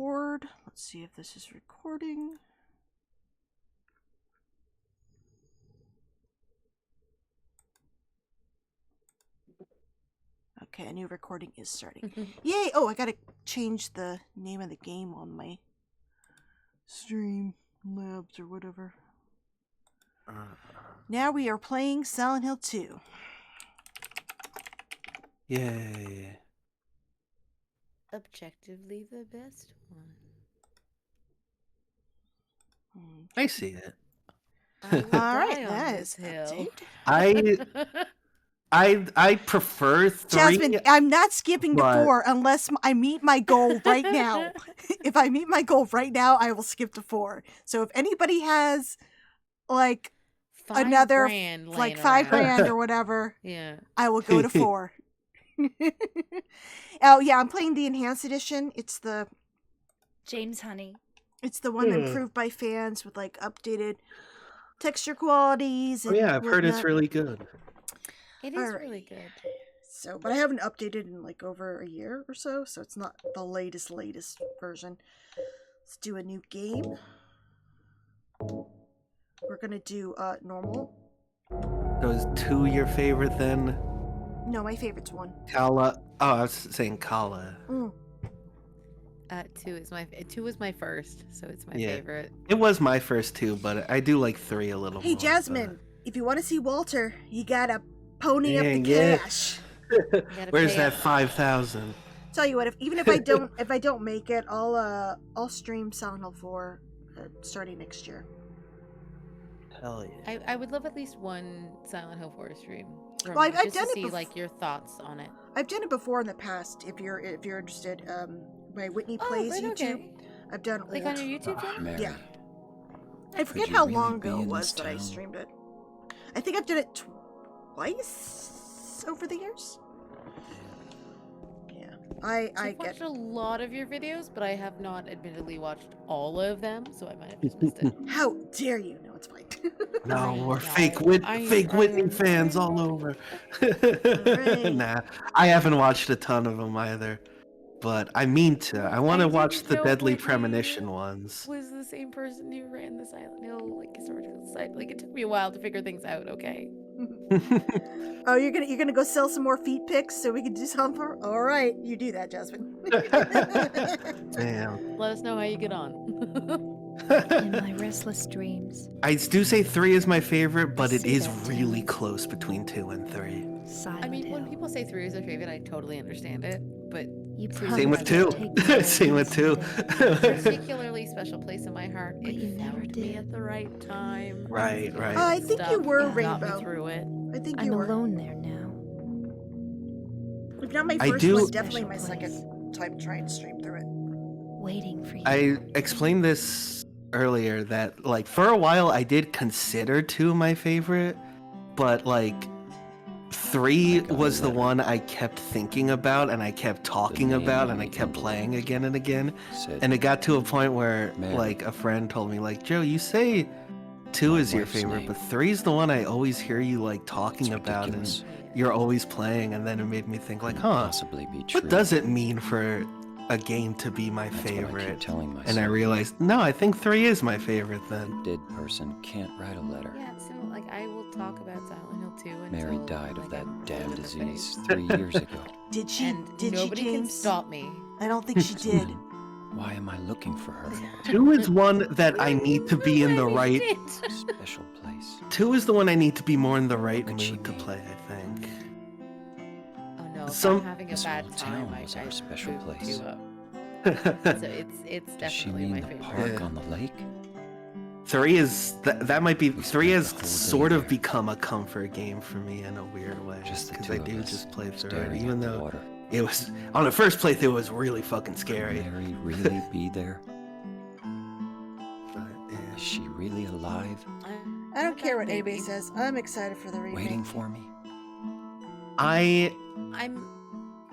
record. Let's see if this is recording. Okay, a new recording is starting. Yay! Oh, I gotta change the name of the game on my stream labs or whatever. Now we are playing Silent Hill 2. Yay. Objectively the best one. I see it. Alright, that is hill. I prefer 3. Jasmine, I'm not skipping to but- 4 unless I meet my goal right now. If I meet my goal right now, I will skip to 4. So if anybody has, like, another, like, $5,000 or whatever, yeah, I will go to 4. Oh, yeah, I'm playing the Enhanced Edition. It's the James Honey. It's the one improved by fans with, like, updated texture qualities. Oh And yeah, I've heard it's whatnot. really good. it is Alright. really good. So, but I haven't updated in like over a year or so it's not the latest version. Let's do a new game. We're gonna do normal. So is 2 your favorite then? No, my favorite's 1. Kala. Oh, I was saying Kala. 2 was my first, so it's my Yeah. favorite. It was my first too, but I do like 3 a little more. Hey Jasmine, if you want to see Walter, you gotta pony up the Dang, yeah. cash. Where's pay that up. 5,000? Tell you what, even if I don't make it, I'll stream Silent Hill 4 starting next year. Hell yeah. I would love at least one Silent Hill 4 stream. From Well, I've you, just done to it see bef- like your thoughts on it. I've done it before in the past. If you're interested, my Whitney Plays right, YouTube. okay. I've done Like on your YouTube channel? Mary, Yeah. I forget you how really long be ago it in was this that I town? streamed it. I think I've done it twice over the years. Yeah, I I've get. watched a lot of your videos, but I have not admittedly watched all of them, so I might have just missed it. How dare you? No, it's fine. No, we're No, fake I- Whitney I- fans all over. Alright. Nah, I haven't watched a ton of them either, but I mean to. I want to I watch didn't the know Deadly Whitney Premonition ones. Was the same person who ran the Silent Hill like historical site. Like it took me a while to figure things out. Okay. Oh, you're gonna go sell some more feet pics so we can do something. All right, you do that, Jasmine. Damn. Let us know how you get on. In my restless dreams, I do say 3 is my favorite, but it see is that really too. close between 2 and 3. Silent I mean, when Hill. people say 3 is their favorite, I totally understand it. But You Same with promised 2. to take me Same with 2. particularly special place in my heart. But It you never found me did. at the right time. Right, right. I think you Stuff were, got me Rainbow. through it. I think I'm you were. alone there now. If not my I first do- one, definitely my Special place. second time trying to stream through it. Waiting for you. I explained this earlier that like for a while I did consider 2 my favorite, but like 3 I got a was the letter. one I kept thinking about and I kept talking name about you and I need kept to playing again and again. said, And it got to a point where Mary. like a friend told me like, Joe, you say 2 is your wife's favorite, name. but 3 is the one I always hear you like talking It's about and ridiculous. you're always playing, and then it made me think like, huh, possibly be true. what does it mean for a game to be my That's what I favorite? keep telling myself. And I realized, no, I think 3 is my favorite then. Dead person can't write a letter. Yeah, so like I will talk about Silent Hill 2 until Mary died like, of that I'm damn blue in the disease face. 3 years ago. Did she? And Did she, nobody can James? stop me. I don't think she did. Why am I looking for her? 2 is one that I need to be in the right. Special place. 2 is the one I need to be more in the right could she mood to be? play, I think. Oh no, if Some- I'm having a This bad whole time, town I was our special boot place. you up. So it's Does she definitely mean my the favorite. park Yeah. on the lake? 3 is that might be We 3 has spent the whole day sort of there. become a comfort game for me in a weird way. Just the Because two I of do us, just play through it, staring even at the though water. it was on the first playthrough. It was really fucking scary. Could Mary really be there? But, yeah. Is she really alive? I don't care what Maybe. anybody says. I'm excited for the remake. Waiting for me?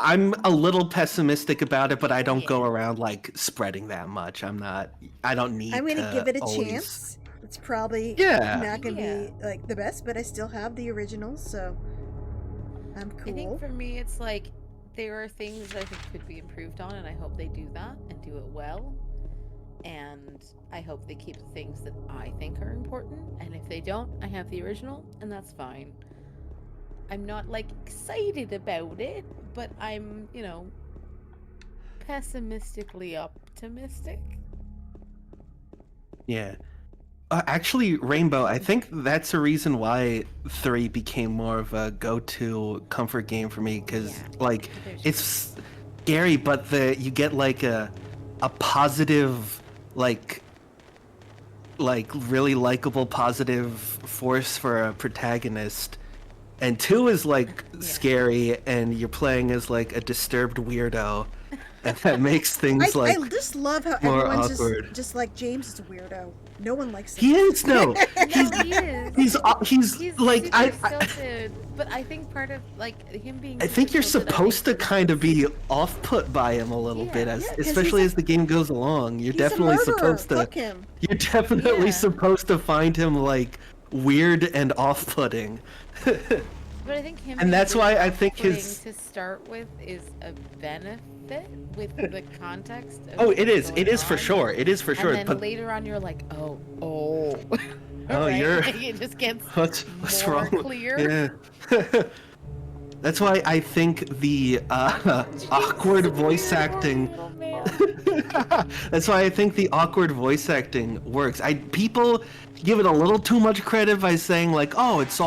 I'm a little pessimistic about it, but I don't go Yeah. around like spreading that much. I don't need I'm gonna to give it a always- chance. It's probably Yeah. not gonna Yeah. be like the best, but I still have the originals, so I'm I cool. think for me, it's like there are things that I think could be improved on, and I hope they do that and do it well. And I hope they keep the things that I think are important. And if they don't, I have the original, and that's fine. I'm not like excited about it, but I'm, you know, pessimistically optimistic. Yeah. Actually, Rainbow, I think that's a reason why 3 became more of a go-to comfort game for me, because Yeah. like There's- it's scary, but you get like a positive, like really likable positive force for a protagonist, and 2 is like scary, and you're playing as like a disturbed weirdo, and that makes things I like just love how more everyone's awkward. just like James is a weirdo. No one likes him. He is no. No, he is. He's like super stilted, but I think part of like him being. I think super you're stilted, supposed to think kind of be off-put by him a little Yeah. bit, Yeah, 'cause especially he's as the game goes along. You're He's a definitely murderer. supposed to. Fuck him. You're definitely Yeah. supposed to find him like weird and off-putting. But I think him. And being that's why I think off-putting his- to start with is a benefit with the context. Of Oh, it what's is. It going is for on. sure. It is for sure. And then But later on, you're like, oh. Oh, Right? you're- Like, it just gets what's more wrong? clear. Yeah. That's why I think the awkward voice acting. Little man. That's why I think the awkward voice acting works. People give it a little too much credit by saying like, "Oh, it's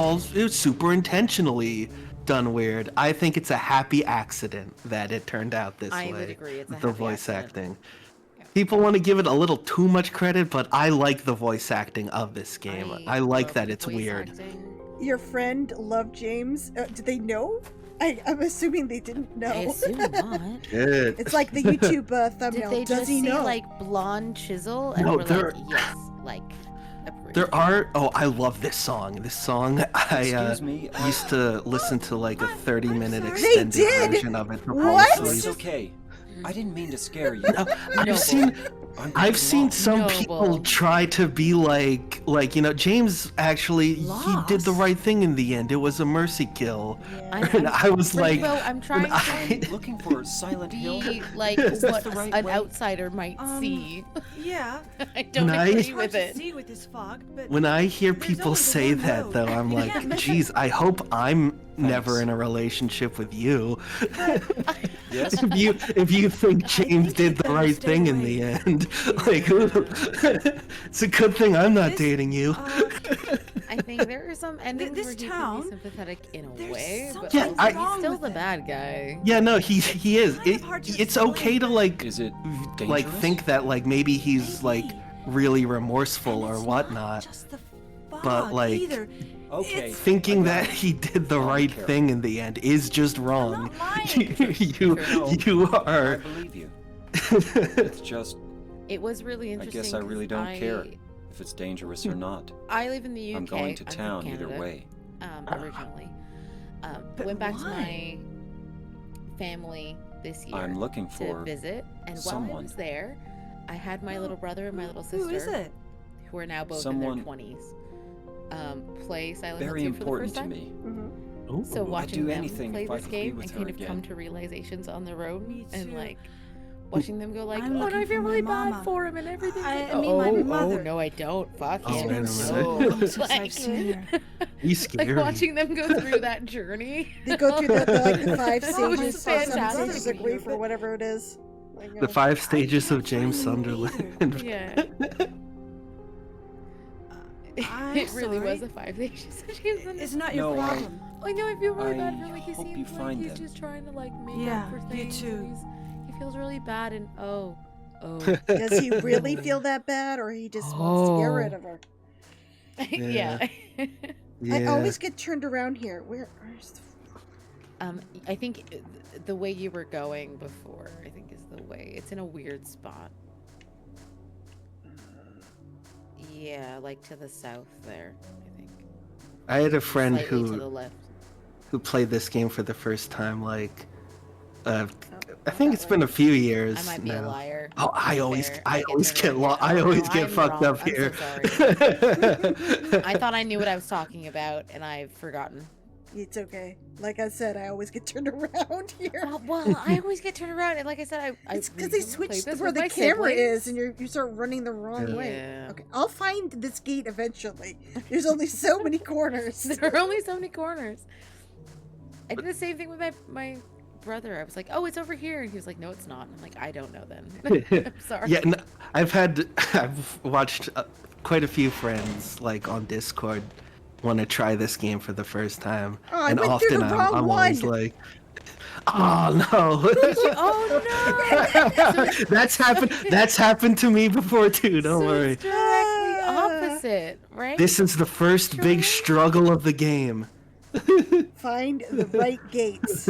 super intentionally done weird." I think it's a happy accident that it turned out this I way. would agree, it's a with the happy voice accident. acting. People want to give it a little too much credit, but I like the voice acting of this game. I like love that the it's voice weird. acting. Your friend loved James. Did they know? I'm assuming they didn't know. I assume not. Good. It's like the YouTube Did thumbnail. they Does just he see know? like blonde chisel and No, were there- like, yes, like. approved. There are. Oh, I love this song. This song, I Excuse me. used to listen to like a 30-minute sorry. extended They did? version of it to fall What? asleep. It's okay. I didn't mean to scare you. No, Noble. I've seen some Noble. people try to be like James actually he did the Lost. right thing in the end. It was a mercy kill. I'm, And I was like, Rainbow, I'm trying to Looking for Silent Hill? be like Is what the right an way? outsider might see. Yeah, I don't When I- agree it's hard with to it. see with this fog, but when I hear There's people only the say one that road. though, I'm like, Yeah. geez, I hope I'm never Thanks. in a relationship with you. Yes? if you think James think did you'd the better right stay thing in away. the end, like, it's a good thing I'm not This- dating you. I think there are some endings this where he can town, be sympathetic in a there's way, but something also wrong he's still with the it. bad guy. Yeah, no, he is. kind of hard to It's okay to explain. like Is it dangerous? like think that like maybe he's like Maybe. really remorseful And or it's whatnot. Not just the fog but, like, either. Okay. It's- Thinking I got that it. he did the I don't right care. thing in the end is just wrong. not lying. you No, I are. believe you. It's just, It was really I interesting. guess I really 'cause don't care if it's dangerous or not. I live in the UK. I'm going to from town either Canada, way. Originally, But went back to why? my family this year I'm looking to for visit, and while I someone. was there, I had my little brother and my little sister, Who is it? who are now both Someone in their 20s, play Silent very Hill 2 for the important first to time. me. Ooh. So watching do them anything play if I this could be game with and her kind of come again. to realizations on their own, Me and too. like watching them go like, I'm "Oh, and I looking feel for my really bad mama. for him and everything." I Like, mean, my oh, mother. no, I don't. Fuck Oh, him. wait a so minute. long since Like- I've seen her. He's like scary. watching them go through that journey. They go through the 5 It was stages, or some fantastic. stages of grief, or whatever it is. Like, The 5 stages of James find him Sunderland. Yeah. I'm It really was sorry. a 5 stages of James Sunderland. It's not your No, problem. I know, I feel really bad I for like he hope you seems like find he's them. just trying to like make Yeah, up for you things. too. He feels really bad and oh. Does he really feel that bad, or he just wants to get Oh. rid of her? Yeah. I always get turned around here. Where's the... I think the way you were going before, I think is the way. It's in a weird spot. Yeah, like to the south there, I think. I had a friend Slightly to the who left. played this game for the first time like I think that it's been a few years I might be now. a liar. Oh, to I be always, fair. I get always turned get, around. I Oh, always no, get I'm fucked wrong. up I'm so here. sorry. I thought I knew what I was talking about, and I've forgotten. It's okay. Like I said, I always get turned around here. Well, I always get turned around, and like I said, I It's because they recently played switched this where with the my camera siblings. is, and you start running the wrong way. Yeah. Okay, I'll find this gate eventually. There's only so many corners. There are only so many corners. I did the same thing with my brother. I was like, "Oh, it's over here," and he was like, "No, it's not." And I'm like, "I don't know then." I'm sorry. Yeah, I've watched quite a few friends like on Discord want to try this game for the first time, Oh, I and went through often the wrong I'm always one. like, "Oh no." Oh no! That's happened to me before too. Don't So worry. It's directly opposite, right? This is the first big struggle of the game. Find the right gates.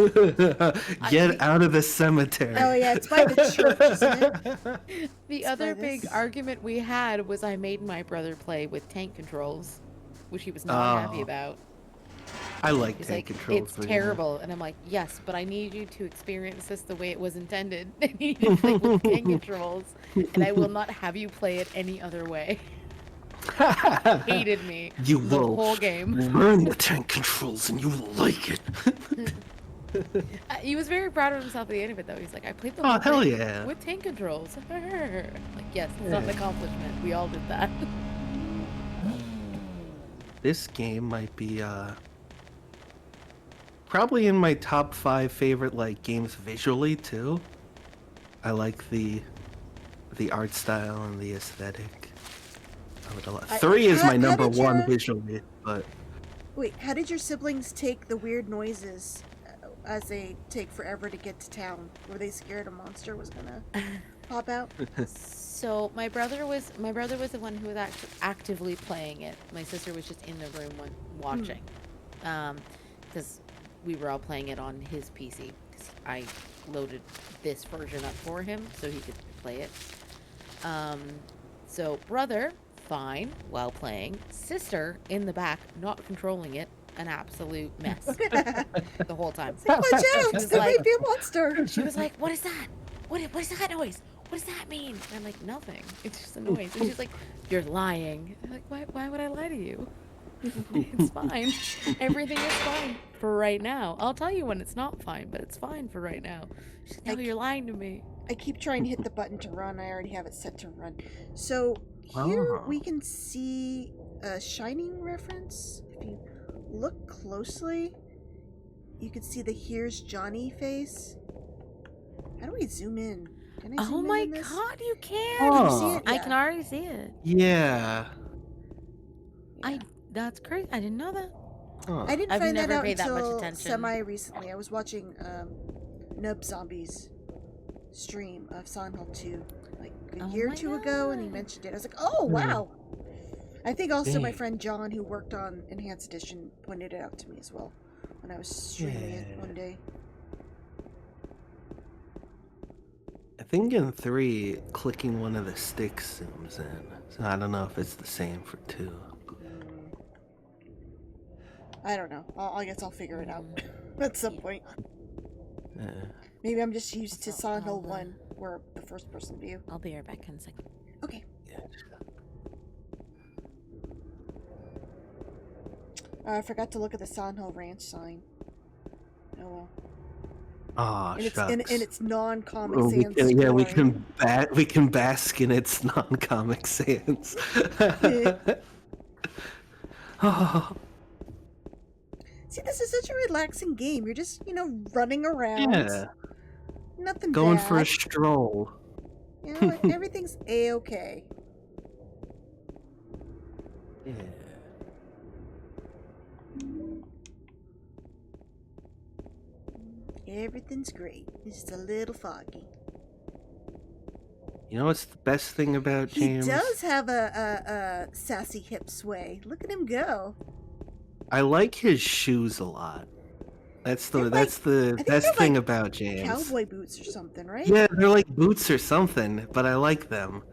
Get out of the cemetery. Oh yeah, it's by the church, isn't it? The It's other by big this. argument we had was I made my brother play with tank controls, which he was not happy Oh. about. I like He's tank like, controls. "It's but yeah. terrible," and I'm like, "Yes, but I need you to experience this the way it was intended. I need you to play with tank controls, and I will not have you play it any other way." Hated me You the will whole game. learn the tank controls and you will like it. He was very proud of himself at the end of it, though. He's like, "I played the Oh, whole hell thing yeah. with tank controls." Like, yes, it's not an Yeah. accomplishment. We all did that. This game might be probably in my top 5 favorite like games visually too. I like the art style and the aesthetic of it a lot. 3 is my how number did 1 your- visually, but Wait, how did your siblings take the weird noises as they take forever to get to town? Were they scared a monster was gonna pop out? So my brother was the one who was actively playing it. My sister was just in the room watching, because we were all playing it on his PC. 'Cause I loaded this version up for him so he could play it. So brother, fine while playing. Sister in the back, not controlling it, an absolute mess the whole time. Watch She out! was There like- might be a monster. She was like, "What is that? What is that noise? What does that mean?" And I'm like, "Nothing. It's just a noise." And she's like, "You're lying." I'm like, why would I lie to you? It's fine. Everything is fine for right now. I'll tell you when it's not fine, but it's fine for right now. She's like, "No, you're lying to me." I keep trying to hit the button to run. I already have it set to run. So here Oh. we can see a Shining reference. If you look closely, you can see the "Here's Johnny" face. How do we zoom in? Can I Oh zoom my in this? god, you can! Can you see Oh. it? I Yeah. can already see it. yeah. That's crazy. I didn't know that. Huh. I didn't I've find that never out paid that much until attention. semi-recently. I was watching Nub Zombies stream of Silent Hill 2 like a Oh year or my two ago, and he God. mentioned it. I was like, oh, Hmm. wow. I think also my Dang. friend John, who worked on Enhanced Edition, pointed it out to me as well when I was streaming it Yeah. one day. I think in 3, clicking one of the sticks zooms in. So I don't know if it's the same for 2. I don't know. I guess I'll figure it out at some point. Yeah. Maybe I'm just used to So Silent Hill I'll, 1, where the first person view. I'll be right back in a second. Okay. Yeah. I forgot to look at the Silent Hill Ranch sign. Oh well. Oh, And it's shucks. in its non-comic Oh, sans. we glory. can bask in its non-comic sans. Oh, See, this is such a relaxing game. You're just, running around. yeah, Nothing going bad. for a stroll. Everything's a-okay. Yeah. Everything's great. It's just a little foggy. You know what's the best thing about James? He does have a sassy hip sway. Look at him go. I like his shoes a lot. That's They're the I think best they're thing like about James. Cowboy boots or something, right? Yeah, they're like boots or something, but I like them.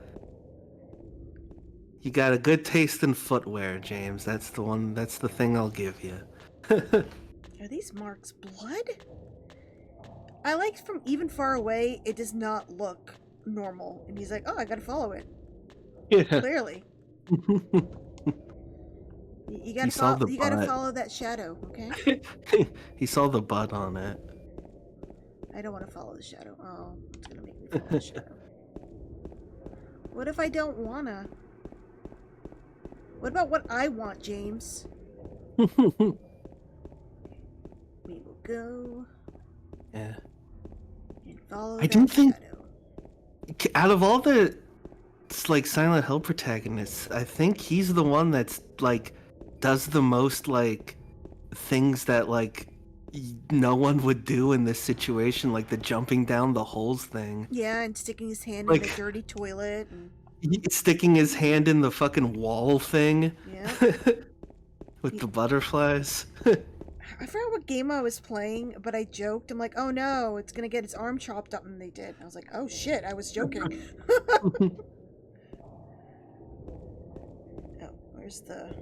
You got a good taste in footwear, James. That's the thing I'll give you. Are these marks blood? I like from even far away, it does not look normal. And he's like, oh, I gotta follow it. Yeah. Clearly. You He saw the you gotta butt. follow that shadow, okay? He saw the butt on it. I don't want to follow the shadow. Oh, it's gonna make me follow the shadow. What if I don't wanna? What about what I want, James? We will go Yeah. and follow I that do think- shadow. Out of all the like Silent Hill protagonists, I think he's the one that's like does the most like things that like no one would do in this situation, like the jumping down the holes thing. Yeah, and sticking his hand in Like- the dirty toilet. And Sticking his hand in the fucking wall thing yeah, with the butterflies. I forgot what game I was playing, but I joked. I'm like, "Oh no, it's gonna get its arm chopped up," and they did. I was like, "Oh shit, I was joking." Oh, where's the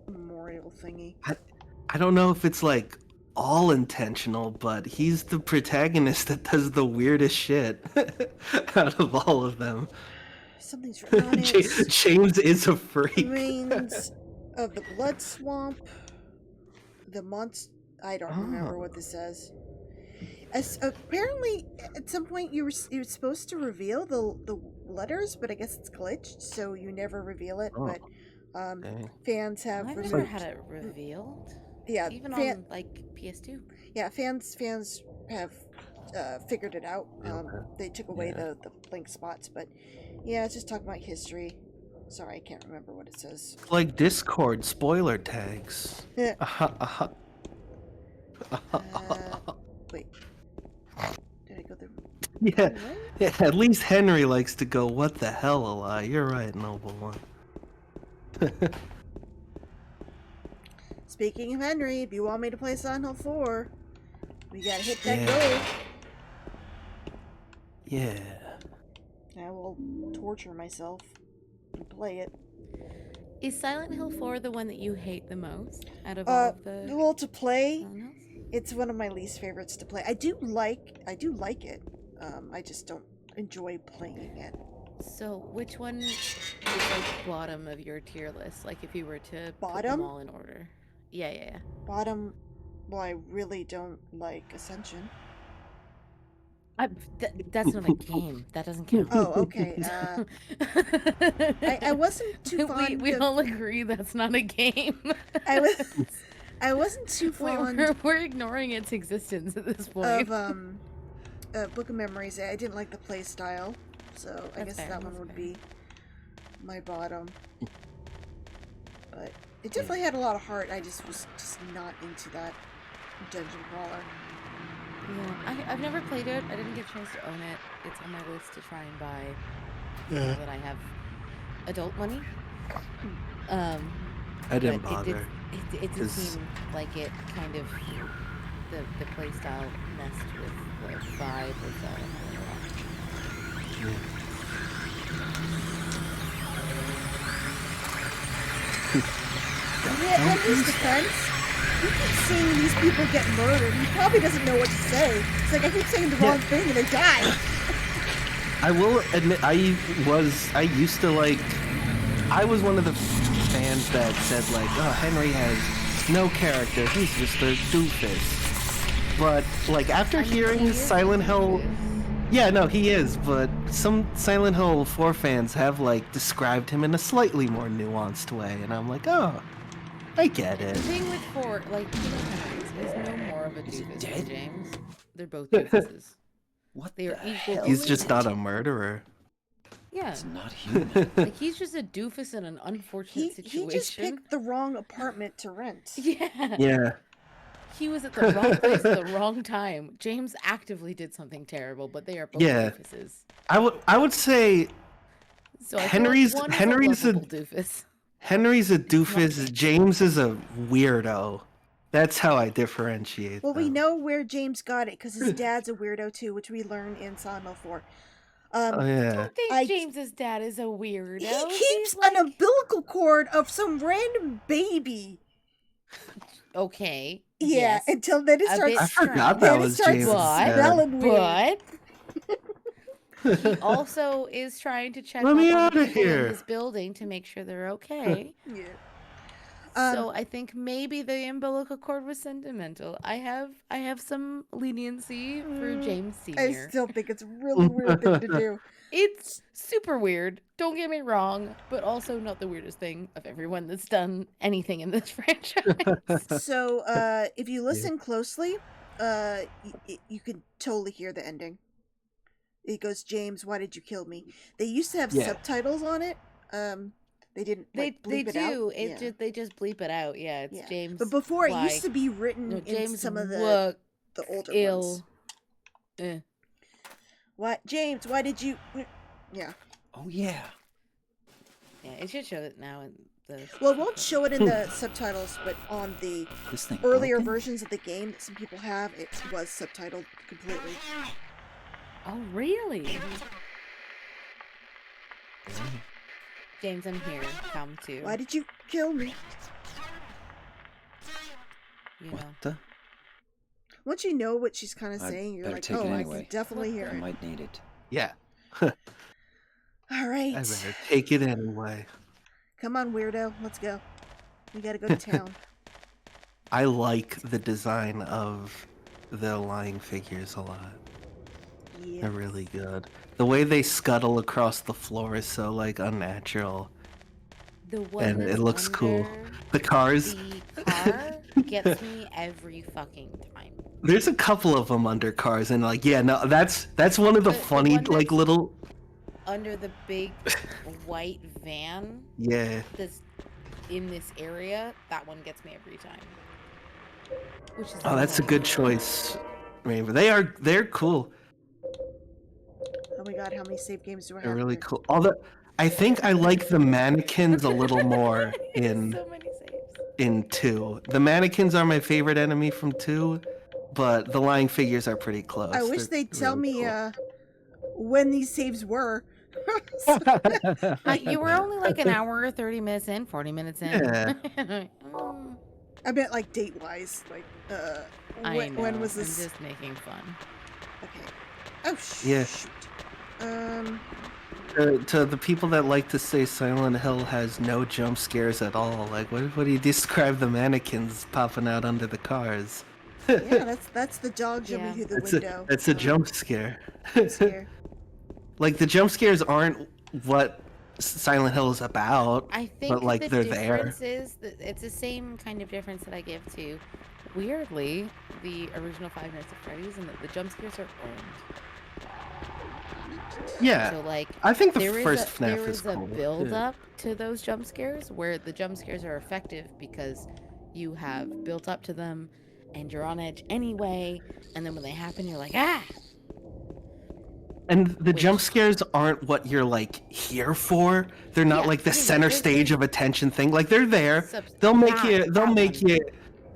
memorial thingy? I don't know if it's like all intentional, but he's the protagonist that does the weirdest shit out of all of them. Something's written on it. James is a freak. Remains of the blood swamp. The monster. I don't remember what this says. Apparently, at some point you were supposed to reveal the letters, but I guess it's glitched, so you never reveal it. Oh, But okay. fans have I've removed. never had it revealed. Yeah, Even on like PS2. yeah, fans have figured it out. Okay. They took away Yeah. the blink spots, but yeah, it's just talking about history. Sorry, I can't remember what it says. Like Discord spoiler tags. Yeah. Uh-huh. Wait. Did I go the Yeah. wrong way? Yeah, at least Henry likes to go, what the hell, a lie. You're right, noble one. Speaking of Henry, if you want me to play Silent Hill 4, we gotta hit that Yeah. goal. Yeah. I will torture myself and play it. Is Silent Hill 4 the one that you hate the most out of all of the Well, to play, Silent Hills? it's one of my least favorites to play. I do like it. I just don't enjoy playing it. So which one is like bottom of your tier list? Like if you were to put Bottom? them all in order. Yeah. Bottom, well, I really don't like Ascension. That's not a game. That doesn't count. Oh, okay. I wasn't too fond we of. all agree that's not a game. I wasn't too fond We're ignoring its existence at this point. of Book of Memories. I didn't like the play style, so I That's guess fair, that one that's would fair. be my bottom. But it definitely had a lot of heart. I just was just not into that dungeon crawler. Yeah, I've never played it. I didn't get a chance to own it. It's on my list to try and buy. Now that I have adult money. I didn't but bother. It did 'cause- seem like it kind of the play style messed with the vibe of Yeah. Yeah, in his defense, he keeps seeing these people get murdered. He probably doesn't know what to say. It's like I keep saying the wrong thing and they die. I will admit, I used to like, I was one of the fans that said like, oh, Henry has no character, he's just a doofus. But like after hearing Silent Hill, yeah, no, he is, but some Silent Hill 4 fans have like described him in a slightly more nuanced way, and I'm like, oh, I get The it. thing with four, like, is no more of a Is he doofus dead? than James. They're both doofuses. What They the are equal. hell? He's just not a murderer. Yeah, It's not human. like he's just a doofus in an unfortunate He situation. just picked the wrong apartment to rent. Yeah. Yeah. He was at the wrong place at the wrong time. James actively did something terrible, but they are both Yeah. doofuses. I would say So I feel Henry's- like one is Henry's a a- lovable doofus. Henry's a doofus, James is a weirdo. That's how I differentiate Well, we them. know where James got it because his dad's a weirdo too, which we learn in Silent Hill 4. Oh yeah. I think I- James's dad is a weirdo. He He's keeps like, an umbilical cord of some random baby. okay. Yeah, yes, until then it a starts. bit I forgot strange. that Then it was starts James' But- dad. smelling weird. But he also is trying to check Let up me on outta the people here. in his building to make sure they're okay. Yeah. So I think maybe the umbilical cord was sentimental. I have some leniency for James I Sr. still think it's a really weird thing to do. It's super weird. Don't get me wrong, but also not the weirdest thing of everyone that's done anything in this franchise. So, if you listen closely, you can totally hear the ending. It goes, "James, why did you kill me?" They used to have Yeah. subtitles on it. They didn't. Like, They bleep it do. out. It Yeah. just they just bleep it out. Yeah, it's Yeah. James. But before it used like, to be written no, in James some of the looked older ill. ones. Eh. What, James? Why did you? Yeah. Oh yeah. Yeah, it should show it now in the. Well, it won't show it in the subtitles, but on the This thing. earlier broken? versions of the game that some people have, it was subtitled completely. Oh really? James, I'm here. Come to. Why did you kill me? You What know. the? Once you know what she's kind of I saying, you're better like, take it oh, I anyway. can definitely hear I it. might need it. Yeah. All I right. better take it anyway. Come on, weirdo. Let's go. We gotta go to town. I like the design of the lying figures a lot. Yeah. They're really good. The way they scuttle across the floor is so like unnatural. The one And that's it looks cool. under The cars. The car gets me every fucking time. There's a couple of them under cars, and like, yeah, no, that's one of the The funny one like that's- little. Under the big white van Yeah. that's in this area, that one gets me every time. Which is Oh, that's a good choice, Rainbow. They're cool. Oh my god, how many save games do I have? They're really here? cool. Although I think I like the mannequins a little more in so many saves. in 2. The mannequins are my favorite enemy from 2, but the lying figures are pretty close. I wish They're they'd tell really me when these saves were. cool. You were only like an hour, 30 minutes in, 40 minutes in. Yeah. Mm, I meant like date wise, like I when, know. when was this? I'm just making fun. Okay. Oh Yeah. shoot. To the people that like to say Silent Hill has no jump scares at all, like what do you describe the mannequins popping out under the cars? Yeah, that's the dog jumping Yeah. through the That's window. a jump scare. Scare. Like the jump scares aren't what Silent Hill is about. I think But, like, the they're there. difference is that it's the same kind of difference that I give to, weirdly, the original Five Nights at Freddy's, and that the jump scares are earned. Yeah, So like, I think the there first is FNAF there is is a cool. build Yeah. up to those jump scares where the jump scares are effective because you have built up to them and you're on edge anyway, and then when they happen you're like, ah. And the jump Which- scares aren't what you're like here for. They're not Yeah, like the yeah, center they're- stage of attention thing. Like they're there. Subs- They'll make that- you. They'll that make one. you.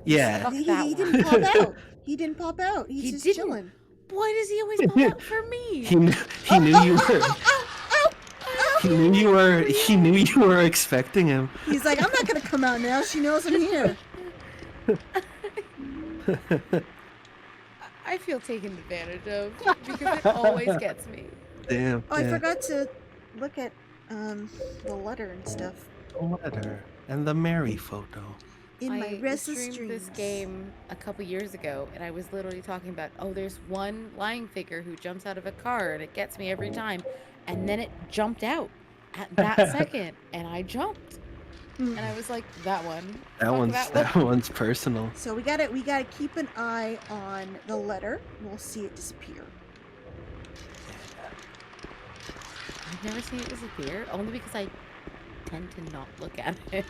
Yeah. Fuck He that didn't one. pop out. He didn't pop out. He's He just didn't. chilling. Why does he always pop up for me? He knew. He knew you were. He knew you were. He knew you were expecting him. He's like, I'm not gonna come out now. She knows I'm here. I feel taken advantage of because it always gets me. Damn. Oh, I yeah. forgot to look at the letter and stuff The letter and the Mary photo. in my I restless streamed dreams. this game a couple years ago, and I was literally talking about, oh, there's one lying figure who jumps out of a car, and it gets me every time. And then it jumped out at that second, and I jumped, and I was like, that one. That Fuck one's that that one. one's personal. So we gotta keep an eye on the letter. We'll see it disappear. I've never seen it disappear, only because I tend to not look at it.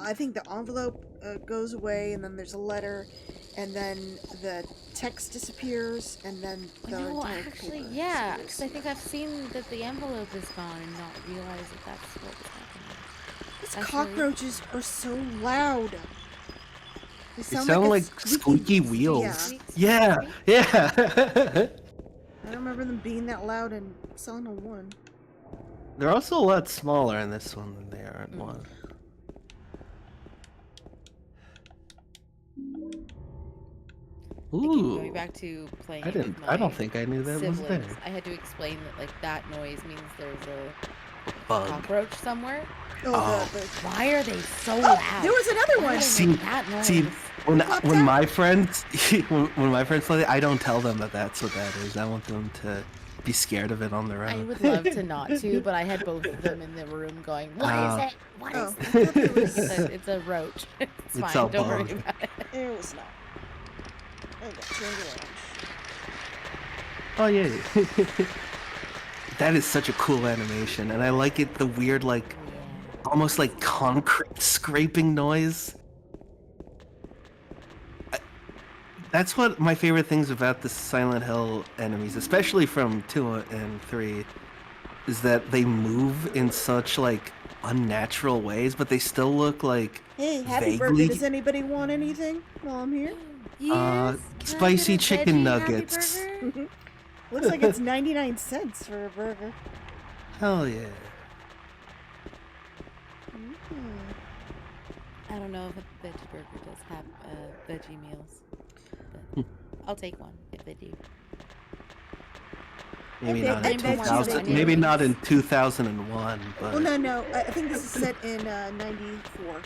I think the envelope goes away, and then there's a letter, and then the text disappears, and then the No, entire actually, paper yeah, disappears. because I think I've seen that the envelope is gone and not realize that that's what was happening. These actually- cockroaches are so loud. They They sound, sound a like squeaky wheels. Yeah. Yeah. Yeah. I don't remember them being that loud in Silent Hill 1. They're also a lot smaller in this one than they are in one. Again, going Ooh. back to playing I it didn't. with I don't my think I knew that was siblings, there. I had to explain that like that noise means there's a Bug. cockroach somewhere. Oh, Oh. the Why are they so oh, loud? there was another Why one. do they See- make that noise? See, when Popped when out. my friends when my friends play it, I don't tell them that that's what that is. I want them to be scared of it on their own. I would love to not to, but I had both of them in the room going, "What is it? What Oh, is I that?" thought there was. It's a roach. It's It's fine. a Don't worry bug. about it. It was not. Okay, change it around. Oh yeah. That is such a cool animation, and I like it. The weird, like, almost like concrete scraping noise. That's what my favorite things about the Silent Hill enemies, especially from 2 and 3, is that they move in such like unnatural ways, but they still look like Hey, happy vaguely. birthday. Does anybody want anything while I'm here? Yes. Can I Spicy get a chicken veggie Happy nuggets. Burger? Looks like it's 99 cents for a burger. Hell yeah. I don't know if a veggie burger does have veggie meals, but I'll take one if they do. Maybe Okay, not in I bet you 2000. they Maybe do. not in 2001, but. Well, no. I think this is set in 94.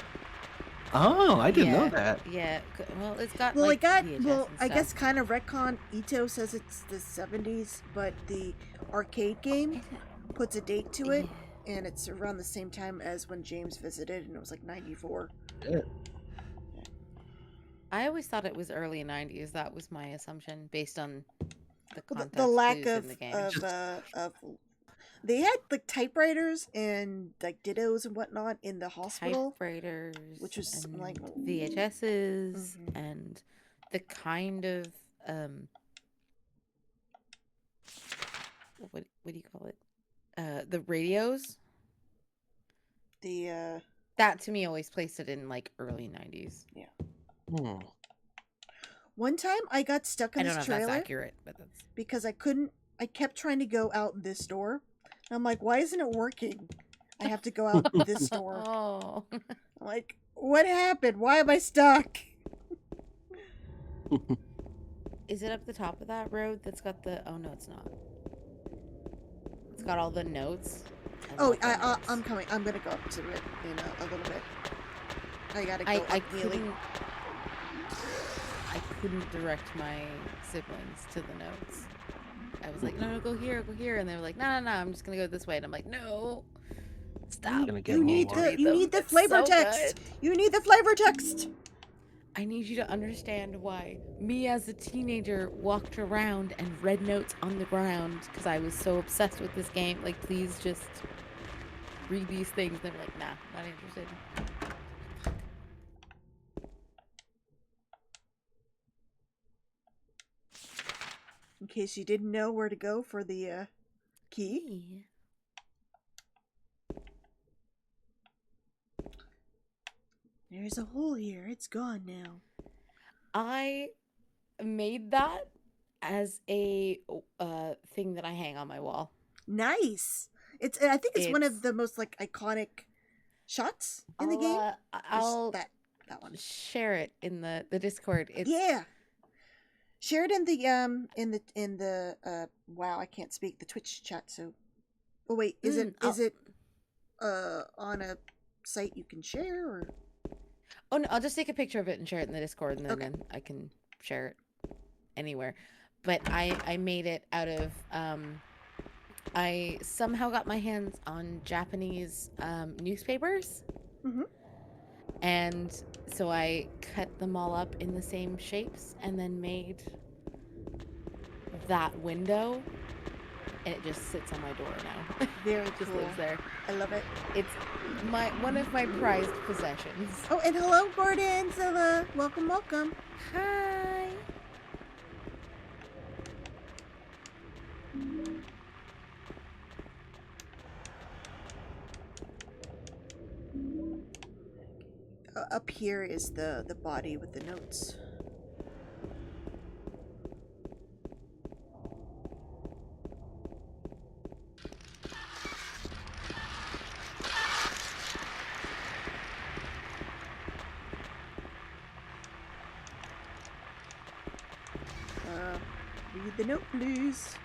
Oh, I didn't know Yeah, that. Yeah. Well, it's got Well, like it got, VHS well, and I guess stuff. kind of retcon. Ito says it's the 70s, but the arcade game puts a date to it, and it's around the same time as when James visited, and it was like 94. I always thought it was early 90s. That was my assumption based on the Well, context the lack clues of, in the game. of they had like typewriters and like dittos and whatnot in the hospital. Typewriters, which was, and like, VHSs, Mhm. and the kind of what do you call it? The radios. The That to me always placed it in like early 90s. Hmm. one time I got stuck I in don't know this if that's trailer accurate, but that's because I kept trying to go out this door. And I'm like, why isn't it working? I have to go out this door. oh. I'm like, what happened? Why am I stuck? Is it up the top of that road that's got the? Oh no, it's not. It's got all the notes. Oh, love the notes. I'm coming. I'm gonna go up to it in a little bit. I gotta go I up really. couldn't direct my siblings to the notes. I was like, no, go here, and they were like, no, I'm just gonna go this way, and I'm like, no, stop. Gonna get You more need worried. the It's flavor so text. good. You need the flavor text. I need you to understand why me as a teenager walked around and read notes on the ground because I was so obsessed with this game. Like, please just read these things. And they were like, nah, not interested. In case you didn't know where to go for the key. Yeah. There's a hole here. It's gone now. I made that as a thing that I hang on my wall. Nice. I think it's one It's- of the most like iconic shots in the game. There's I'll that one. share it in the Discord. It's Yeah. Share it in the wow, I can't speak the Twitch chat, so oh wait, is it on a site you can share or Oh no, I'll just take a picture of it and share it in the Discord, and then, Okay. then I can share it anywhere. But I made it out of I somehow got my hands on Japanese newspapers, Mhm. and so I cut them all up in the same shapes, and then made that window, and it just sits on my door now. very It just cool. lives there. I love it. It's one of my prized possessions. Oh, and hello, Gordon, Zilla. Welcome. Hi. Up here is the body with the notes. the note, please.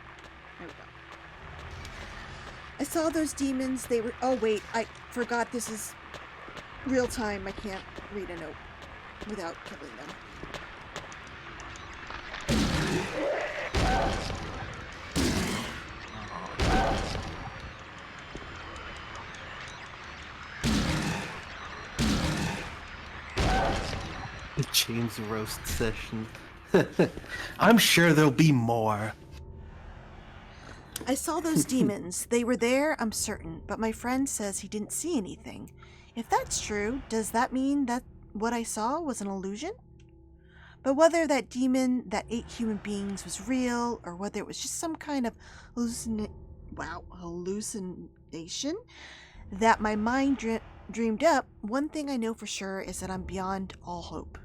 There we go. I saw those demons. They were. Oh, wait. I forgot this is real time. I can't read a note without killing them. The James roast session. I'm sure there'll be more. I saw those demons. They were there, I'm certain, but my friend says he didn't see anything. If that's true, does that mean that what I saw was an illusion? But whether that demon that ate human beings was real, or whether it was just some kind of hallucination that my mind dreamed up, one thing I know for sure is that I'm beyond all hope.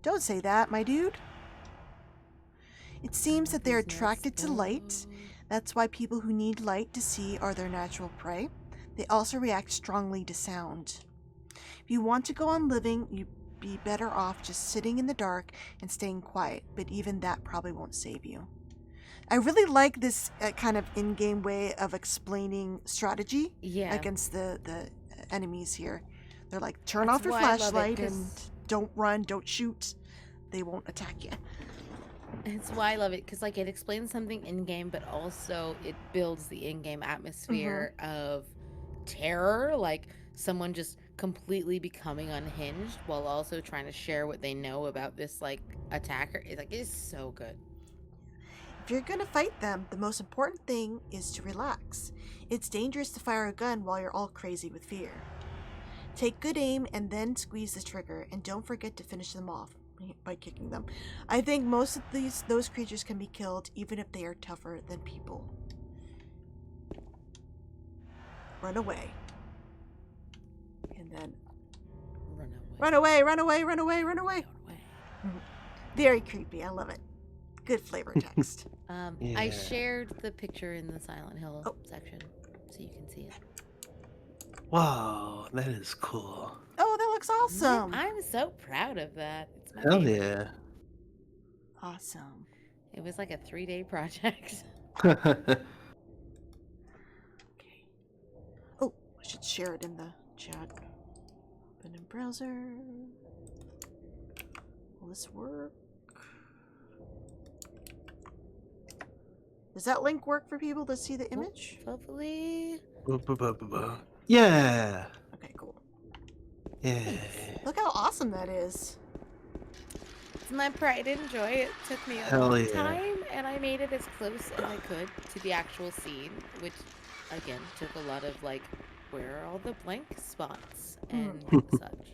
Don't say that, my dude. It seems that they're attracted to light. That's why people who need light to see are their natural prey. They also react strongly to sound. If you want to go on living, you'd be better off just sitting in the dark and staying quiet, but even that probably won't save you. I really like this kind of in-game way of explaining strategy against the enemies here. They're like, turn off your flashlight and don't run, don't shoot. They won't attack you. It's why I love it, because like it explains something in-game, but also it builds the in-game atmosphere of terror, like someone just completely becoming unhinged while also trying to share what they know about this like attacker. It's like, it's so good. If you're gonna fight them, the most important thing is to relax. It's dangerous to fire a gun while you're all crazy with fear. Take good aim and then squeeze the trigger, and don't forget to finish them off by kicking them. I think most of those creatures can be killed even if they are tougher than people. Run away. And then run away, run away, run away, run away. Very creepy. I love it. Good flavor text. I shared the picture in the Silent Hill section so you can see it. Wow, that is cool. Oh, that looks awesome. I'm so proud of that. It's my Hell favorite. yeah. Awesome. It was like a 3-day project. Okay. Oh, I should share it in the chat. Open in browser. Will this work? Does that link work for people to see the image? Hopefully. Yeah. Okay, cool. Yeah. Look how awesome that is. It's my pride and joy. It took me a Hell long yeah. time, and I made it as close as I could to the actual scene, which, again, took a lot of, like, where are all the blank spots and such.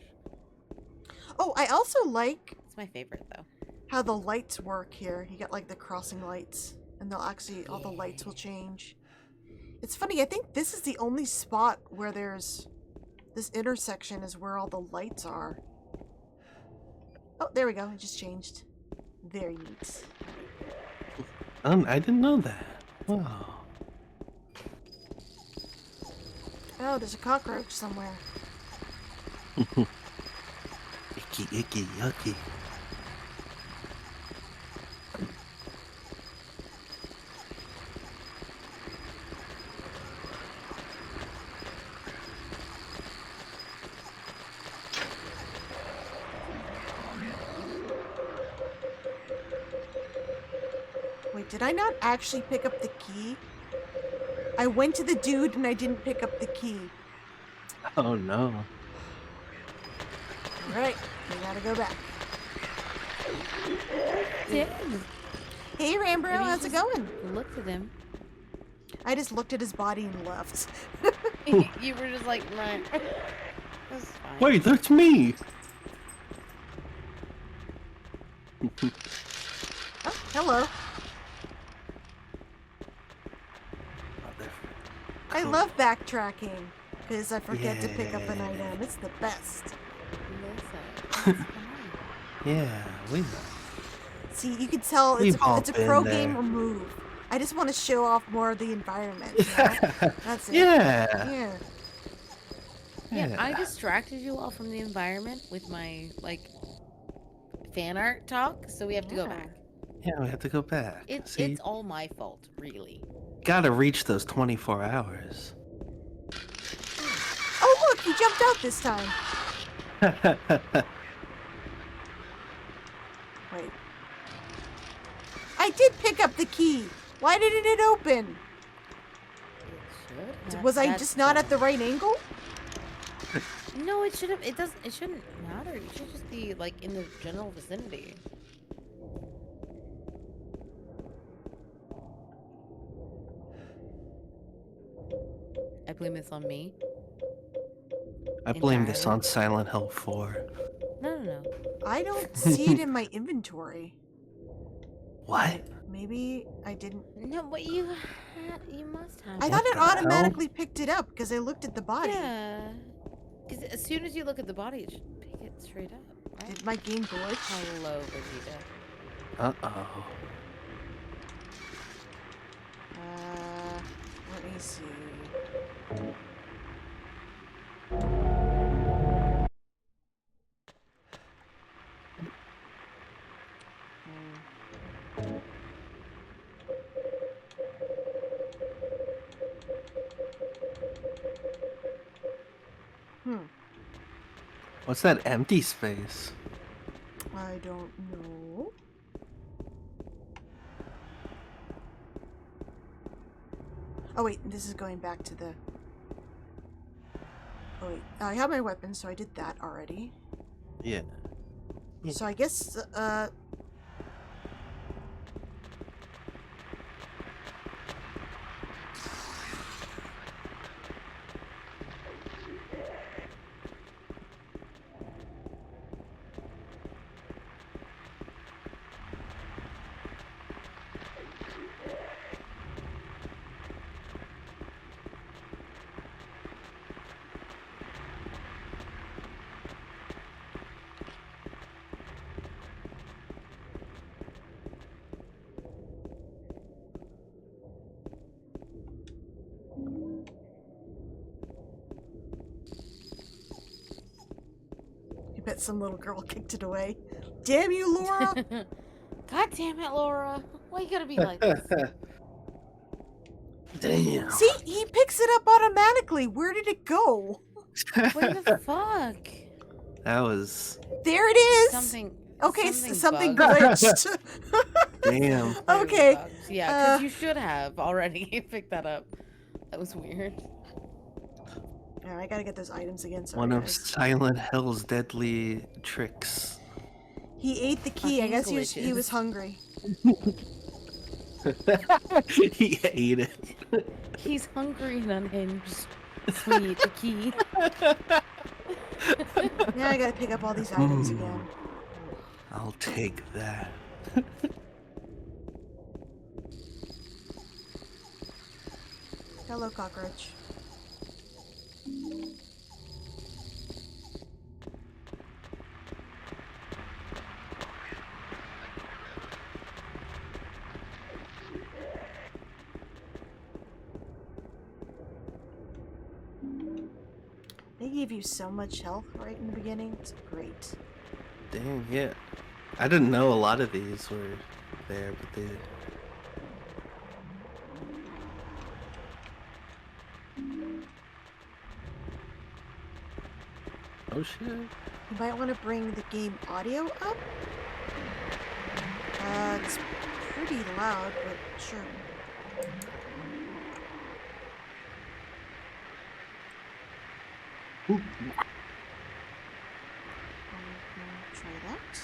Oh, I also like It's my favorite, though. how the lights work here. You got, like, the crossing lights, and they'll actually, all the lights will change. It's funny, I think this is the only spot where there's, this intersection is where all the lights are. Oh, there we go, it just changed. Very neat. I didn't know that. Wow. Oh, there's a cockroach somewhere. Icky, icky, yucky. Wait, did I not actually pick up the key? I went to the dude and I didn't pick up the key. Oh no. Alright, we gotta go back. Did. Hey Rambro, how's it going? Looked at him. I just looked at his body and left. You were just like, right. That's fine. Wait, that's me. Oh, hello. I love backtracking because I forget to pick up an item. It's the best. Listen. Yeah, we know. See, you can tell We've it's all a been pro there. gamer move. I just want to show off more of the environment. You know? That's it. Yeah. Yeah. Yeah, I distracted you all from the environment with my, like, fan art talk, so we have to go back. Yeah, we have to go back. See, It's all my fault, really. gotta reach those 24 hours. Oh, look, he jumped out this time. Wait. I did pick up the key. Why didn't it open? It should. Was I just not at the right angle? No, it should have. It doesn't. It shouldn't matter. You should just be like in the general vicinity. I blame this on me. I blame this Entirely. on Silent Hill 4. No. I don't see it in my inventory. What? Maybe I didn't. No, but you must have. I thought it the hell? automatically picked it up because I looked at the body. Yeah. Because as soon as you look at the body, it should pick it straight up. Right? Did my game glitch? Hello, Vegeta. Uh-oh. Let me see. What's that empty space? I don't know. Oh wait, this is going back to the... Oh wait, I have my weapon, so I did that already. Yeah. So I guess, I bet some little girl kicked it away. Damn you, Laura! God damn it, Laura. Why you gotta be like this? Damn. See, he picks it up automatically. Where did it go? What the fuck? That was... There it is! Something. Okay, something bugged. glitched. Damn. Something Okay, bugged. Yeah, because you should have already picked that up. That was weird. Yeah, I gotta get those items again. Sorry, One of guys. Silent Hill's deadly tricks. He ate the key. I Fucking guess he was glitches. hungry. He ate it. He's hungry and unhinged. Sweet, the key. Now I gotta pick up all these items again. I'll take that. Hello, cockroach. They gave you so much health right in the beginning. It's great. Dang, yeah. I didn't know a lot of these were there, but they... Oh shit. You might want to bring the game audio up. It's pretty loud, but sure. Try that.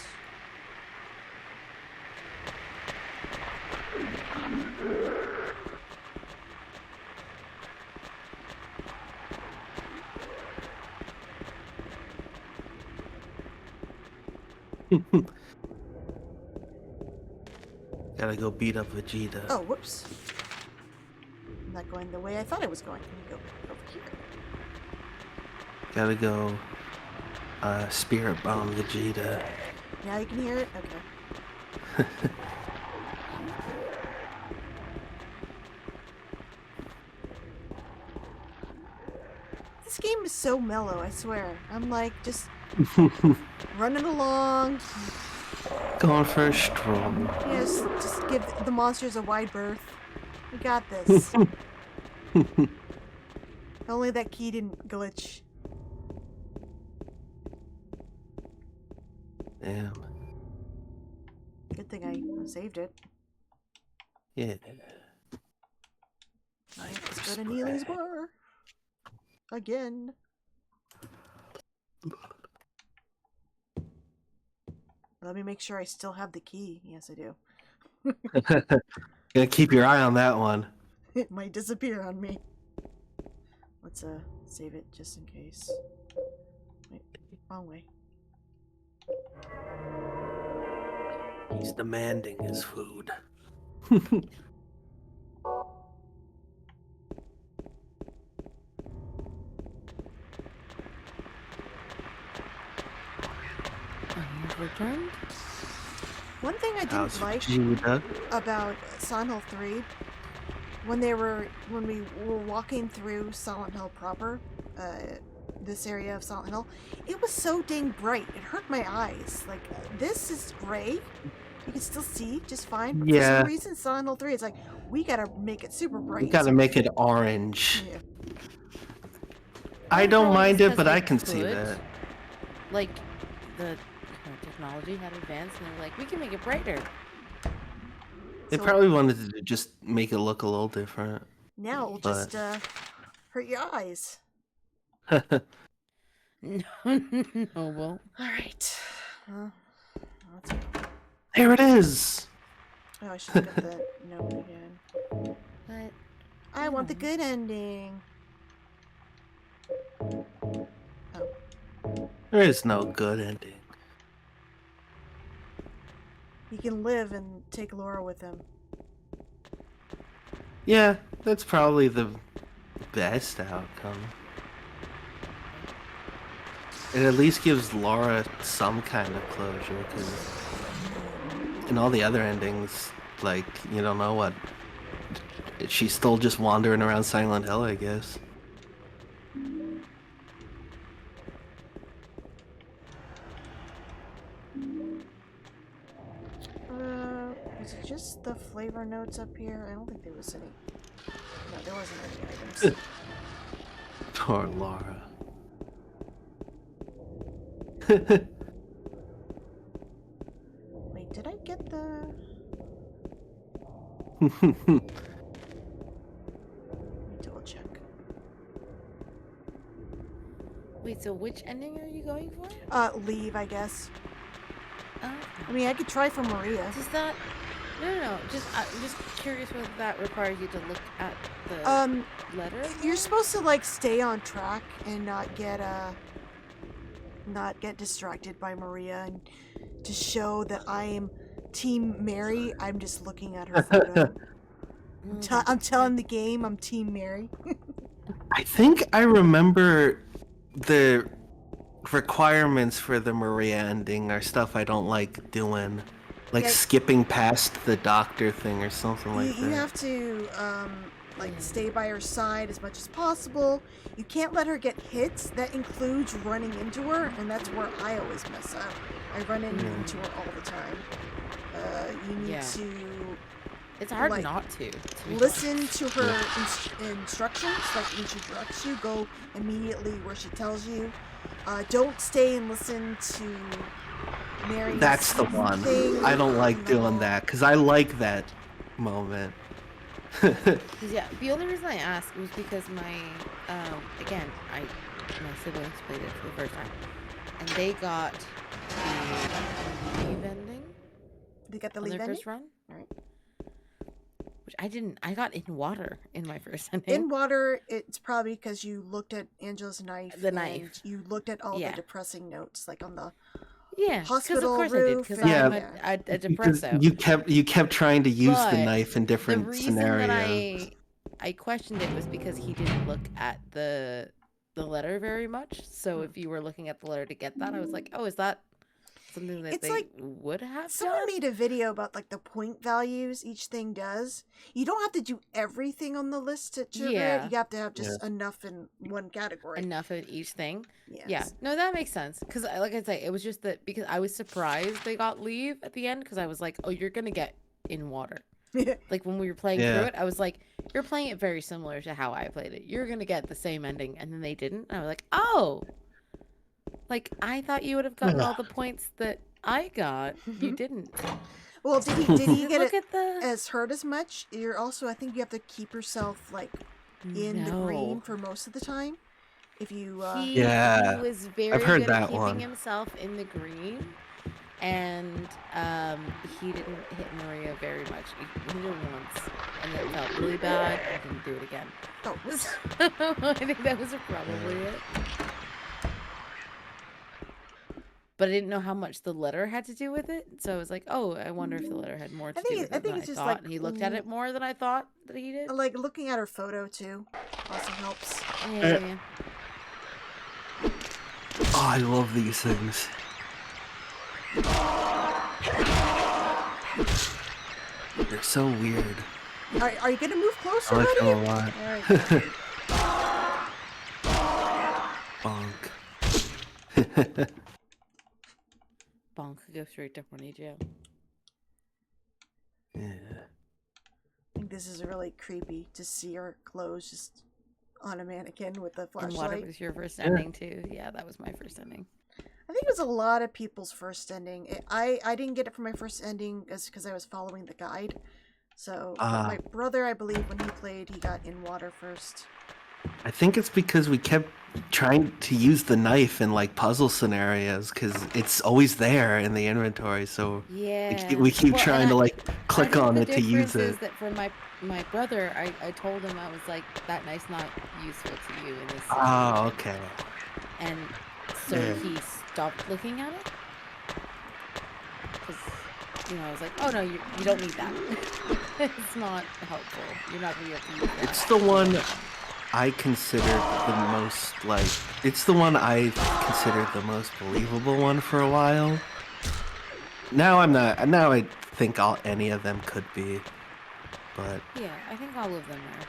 Gotta go beat up Vegeta. Oh, whoops. I'm not going the way I thought I was going. Let me go over here. Gotta go spirit bomb Vegeta. Now you can hear it? Okay. This game is so mellow, I swear. I'm like just running along. going for a stroll. Yes, just give the monsters a wide berth. We got this. Only that key didn't glitch. Damn. Good thing I saved it. Yeah. Let's go to Neely's bar. Again. Let me make sure I still have the key. Yes, I do. Gonna keep your eye on that one. It might disappear on me. Let's save it just in case. Wait, wrong way. He's demanding his food. Returned. One thing I didn't How's like Judah? about Silent Hill 3, when we were walking through Silent Hill proper, this area of Silent Hill, it was so dang bright. It hurt my eyes. Like, this is gray. You can still see just fine. But for Yeah. some reason, Silent Hill 3, it's like, we gotta make it super bright. You gotta make it orange. Yeah. I don't Probably mind just it, 'cause but they I can see could. that. Like, the technology had advanced, and they're like, we can make it brighter. They So probably wanted to just make it look a little different. now it'll but- just hurt your eyes. No, well, Alright. Let's go. There it is. Oh, I should have got the note again. but I want the good ending. There is no good ending. He can live and take Laura with him. Yeah, that's probably the best outcome. It at least gives Laura some kind of closure, because in all the other endings, like, you don't know what. She's still just wandering around Silent Hill, I guess. Was it just the flavor notes up here? I don't think there was any. No, there wasn't any items. Poor Laura. Wait, did I get the... Let me double check. wait, so which ending are you going for? Leave, I guess. Oh, I mean, I could try for Maria. does that? No. Just I'm just curious whether that requires you to look at the letter. You're more? supposed to, like, stay on track and not get distracted by Maria, and to show that I am Team Mary, I'm just looking at her photo. I'm telling the game I'm Team Mary. I think I remember the requirements for the Maria ending are stuff I don't like doing. Like Yeah. skipping past the doctor thing or something like You that. have to like stay by her side as much as possible. You can't let her get hits. That includes running into her, and that's where I always mess up. I run into her all the time. You need Yeah. to It's hard like, not to. be listen to her instructions. Like when she directs you, go immediately where she tells you. Don't stay and listen to Mary's That's the one. thing I don't like on the doing wall. that because I like that moment. 'Cause, yeah, the only reason I asked was because my again, my siblings played it for the first time, and they got the leave ending They got the on leave their ending? first run, Alright. which I didn't. I got in water in my first ending. In water, it's probably because you looked at Angela's knife. The and knife. You looked at all Yeah. the depressing notes, like on the. Yeah, because of Hospital course I roof did. Because and- I'm Yeah. a Because depresso. you kept trying to use the But knife in The different reason scenarios. that I questioned it was because he didn't look at the letter very much. So if you were looking at the letter to get that, I was like, oh, is that something that It's they like would have someone done. made a video about like the point values each thing does. You don't have to do everything on the list to trigger it. Yeah. You have to have just enough in one category. Enough of each thing. Yes. Yeah, no, that makes sense. Because, like I say, it was just that because I was surprised they got leave at the end. Because I was like, oh, you're gonna get in water. Like when we were playing Yeah. through it, I was like, you're playing it very similar to how I played it. You're gonna get the same ending, and then they didn't. And I was like, oh, like I thought you would have gotten all the points that I got. You didn't. Well, did he get Look it at the as hurt as much? You're also, I think you have to keep yourself like in the green No. for most of the time. If you Yeah, he was very heard good that at keeping one. himself in the green, and he didn't hit Maria very much. He hit her once, and it felt really bad. I didn't do it again. oh, whoops. I think that was probably it. But I didn't know how much the letter had to do with it, so I was like, "Oh, I wonder if the letter had more to think do it- with I it think than it's I just, thought." like, And he looked at it more than I thought that he did. Like looking at her photo too also helps. Yeah. Oh, I love these things. They're so weird. Are you gonna move closer, I like them a buddy? lot. All right. Bonk. Bonk could go straight to horny jail. Yeah. I think this is really creepy to see her clothes just on a mannequin with a And what flashlight. was your first ending too? Yeah, that was my first ending. I think it was a lot of people's first ending. I didn't get it for my first ending because I was following the guide. So but my brother, I believe, when he played, he got in water first. I think it's because we kept trying to use the knife in like puzzle scenarios because it's always there in the inventory. So Yeah. we keep Well, trying and to I- like click I think on the it to use difference it. is that for my brother, I told him I was like, that knife's not useful to you in this Oh, situation. okay. And so Yeah. he stopped looking at it. Because, I was like, oh no, you don't need that. It's not helpful. You're not going to be able to use that. It's the one I considered the most like. It's the one I considered the most believable one for a while. Now I'm not. Now I think any of them could be, but Yeah, I think all of them are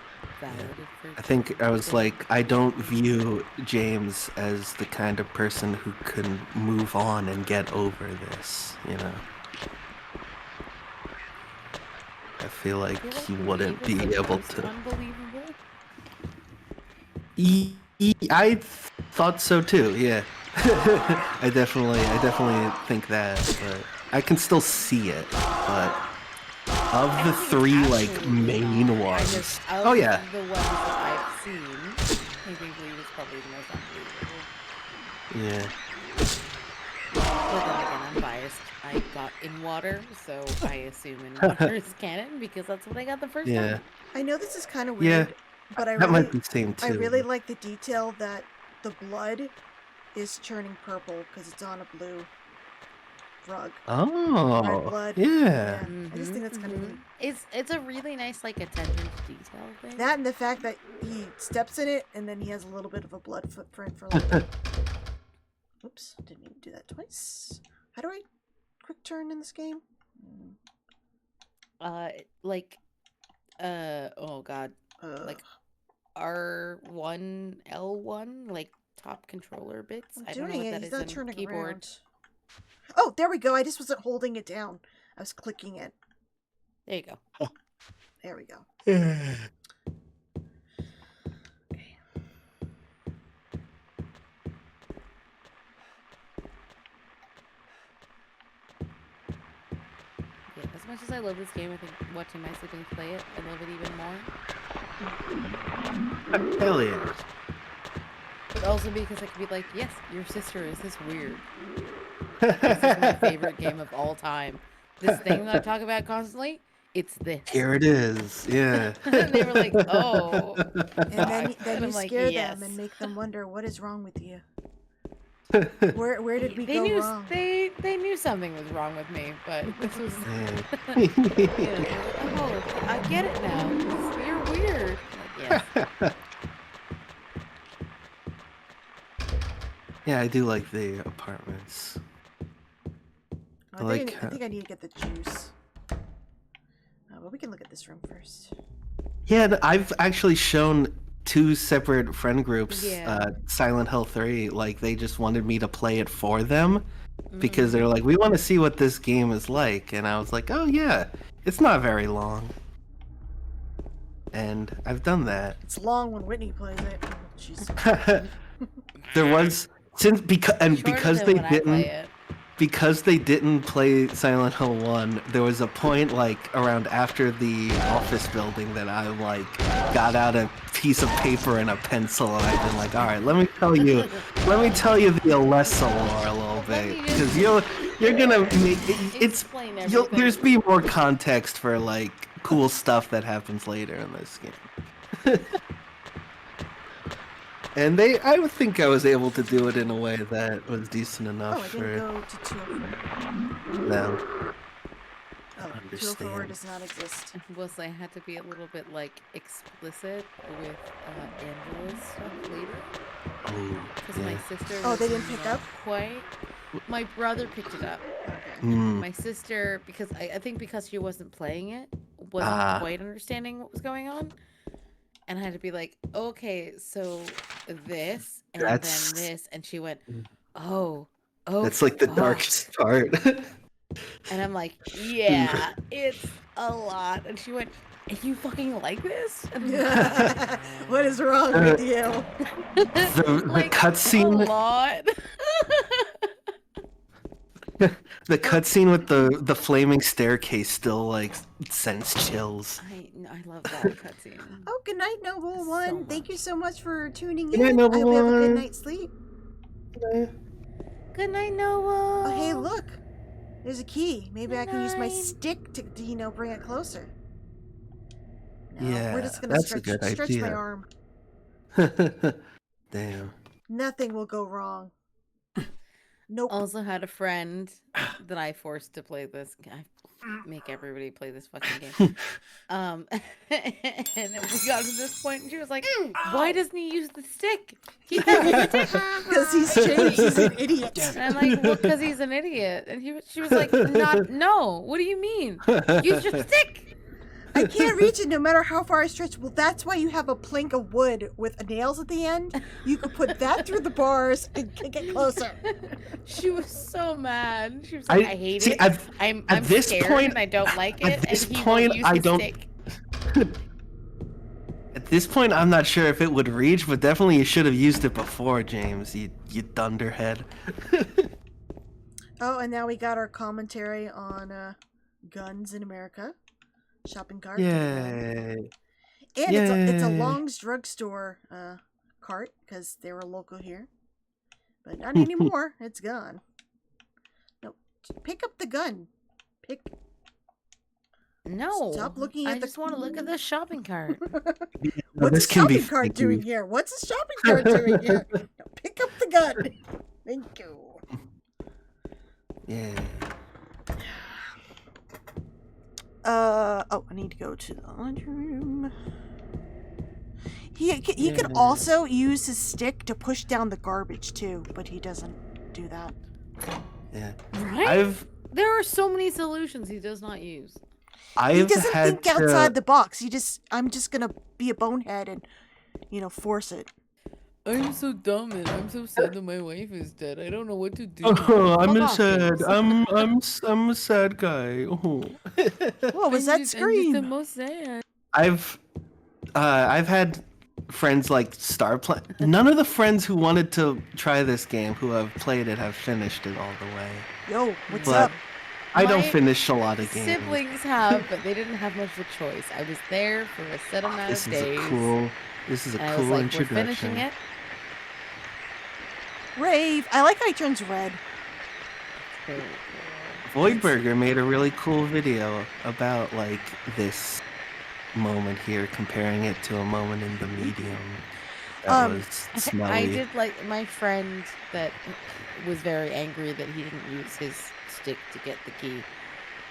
valid. I think I was like, I don't view James as the kind of person who can move on and get over this, I feel like he wouldn't be able to. Unbelievable. I thought so too, yeah. I definitely think that, but I can still see it, but of the three like main ones. Oh yeah. The ones that I've seen, I think Bleed is probably the most unbelievable. Yeah. But then again, I'm biased. I got in water, so I assume in water is canon because that's what I got the first Yeah. time. I know this is kind of Yeah. weird, but I That really, might be same too. I really like the detail that the blood is turning purple because it's on a blue rug. Oh. blood. Yeah. I just think that's kind of neat. It's a really nice like attention to detail thing. That and the fact that he steps in it and then he has a little bit of a blood footprint for like. Oops, didn't mean to do that twice. How do I quick turn in this game? Oh god, Like like R1 L1 like top controller bits. I'm I don't know doing what it. that He's is not in turning keyboard. around. Oh, there we go. I just wasn't holding it down. I was clicking it. There you go. There we go. Yeah, as much as I love this game, I think watching my siblings play it, I love it even more. Hell yeah. But also because I could be like, yes, your sister is this weird. This is my favorite game of all time. This thing that I talk about constantly, it's this. Here it is. Yeah. And they were like, oh. And then And you I'm like, scare yes. them and make them wonder what is wrong with you. Where did we They go knew wrong? they knew something was wrong with me, but this was Yeah. oh, I get it now. You're weird. Like, yes. Yeah, I do like the apartments. Oh, Like, I think I need to get the juice. But we can look at this room first. Yeah, I've actually shown two separate friend groups Yeah. Silent Hill 3. Like, they just wanted me to play it for them because Mm. they're like, we want to see what this game is like. And I was like, oh, yeah, it's not very long. And I've done that. It's long when Whitney plays it. Oh, jeez. There was, Shorter because than they when I play didn't. it. Because they didn't play Silent Hill 1, there was a point like around after the office building that I like got out a piece of paper and a pencil and I've been like, all right, let me tell you the Alessa lore a little Let bit me because just you're gonna make it's Explain you'll, everything. there's be more context for like cool stuff that happens later in this game. And I would think I was able to do it in a way that was decent Oh, enough I for didn't go to 204. them. Oh, 204 does not exist. Will say I had to be a little bit like explicit with Angela's stuff later Oh, because my sister. Oh, was they didn't pick not up? quite. My brother picked it up. Okay. Mm. My sister, because I think because she wasn't playing it, wasn't Ah. quite understanding what was going on, and I had to be like, okay, so this and That's- then this, and she went, Mm. oh, That's like the fuck." darkest part. And I'm like, yeah, it's a lot. And she went, and you fucking like this? And I'm like, What is wrong with you? the like, cutscene, a lot. the cutscene with the flaming staircase still like sends chills. I love that cutscene. Oh, good night, Noble So One. Thank you much. so much for tuning Good night, in. Noble I hope you have a good One. night's sleep. Good night, Noah. Oh, hey, look. There's a key. Maybe I can use my Night. stick to bring it closer. No, Yeah, we're just gonna that's a stretch, good stretch my idea. arm. Damn. Nothing will go wrong. Nope. Also had a friend that I forced to play this. I make everybody play this fucking game. And we got to this point, and she was like, "Why doesn't he use the stick? He has the stick." Because he's changed. He's an idiot. And I'm like, "Well, because he's an idiot." And she was like, "No. What do you mean? Use your stick." I can't reach it no matter how far I stretch. Well, that's why you have a plank of wood with nails at the end. You could put that through the bars and kick it closer. She was so mad. She was like, "I hate see, it. at I'm this scared point- and I don't like it." at this and he point, won't use I the don't- stick. At this point, I'm not sure if it would reach, but definitely you should have used it before, James. You dunderhead. Oh, and now we got our commentary on guns in America. Shopping cart. Yay. And it's a Yay. Long's drugstore cart because they were local here. But not anymore. It's gone. No, pick up the gun. No. Stop looking I at the- just want to look at the shopping cart. No, What's this a can be shopping cart fake doing news. here? What's a shopping cart doing here? No, pick up the gun. Thank you. Yeah. Oh, I need to go to the laundry room. He could also use his stick to push down the garbage too, but he doesn't do that. Yeah. Right? There are so many solutions he does not use. I've He doesn't had think outside the box. I'm just gonna be a bonehead and, force it. I'm so dumb and I'm so sad that my wife is dead. I don't know what to do. Oh, I'm Fuck a off, sad. James. I'm a sad guy. Oh. What was that I'm just the scream? most sad. I've had friends like None of the friends who wanted to try this game who have played it have finished it all the way. Yo, what's But up? I don't My finish a lot of games. Siblings have, but they didn't have much of a choice. I was there for a set amount This of is days. a cool. This is a and I cool was like, we're introduction. finishing it. Rave. I like how he turns red. Very Voidburger made a really cool video about like this moment here, comparing it to a moment in the medium that was cool. smelly. I did like my friend that was very angry that he didn't use his stick to get the key.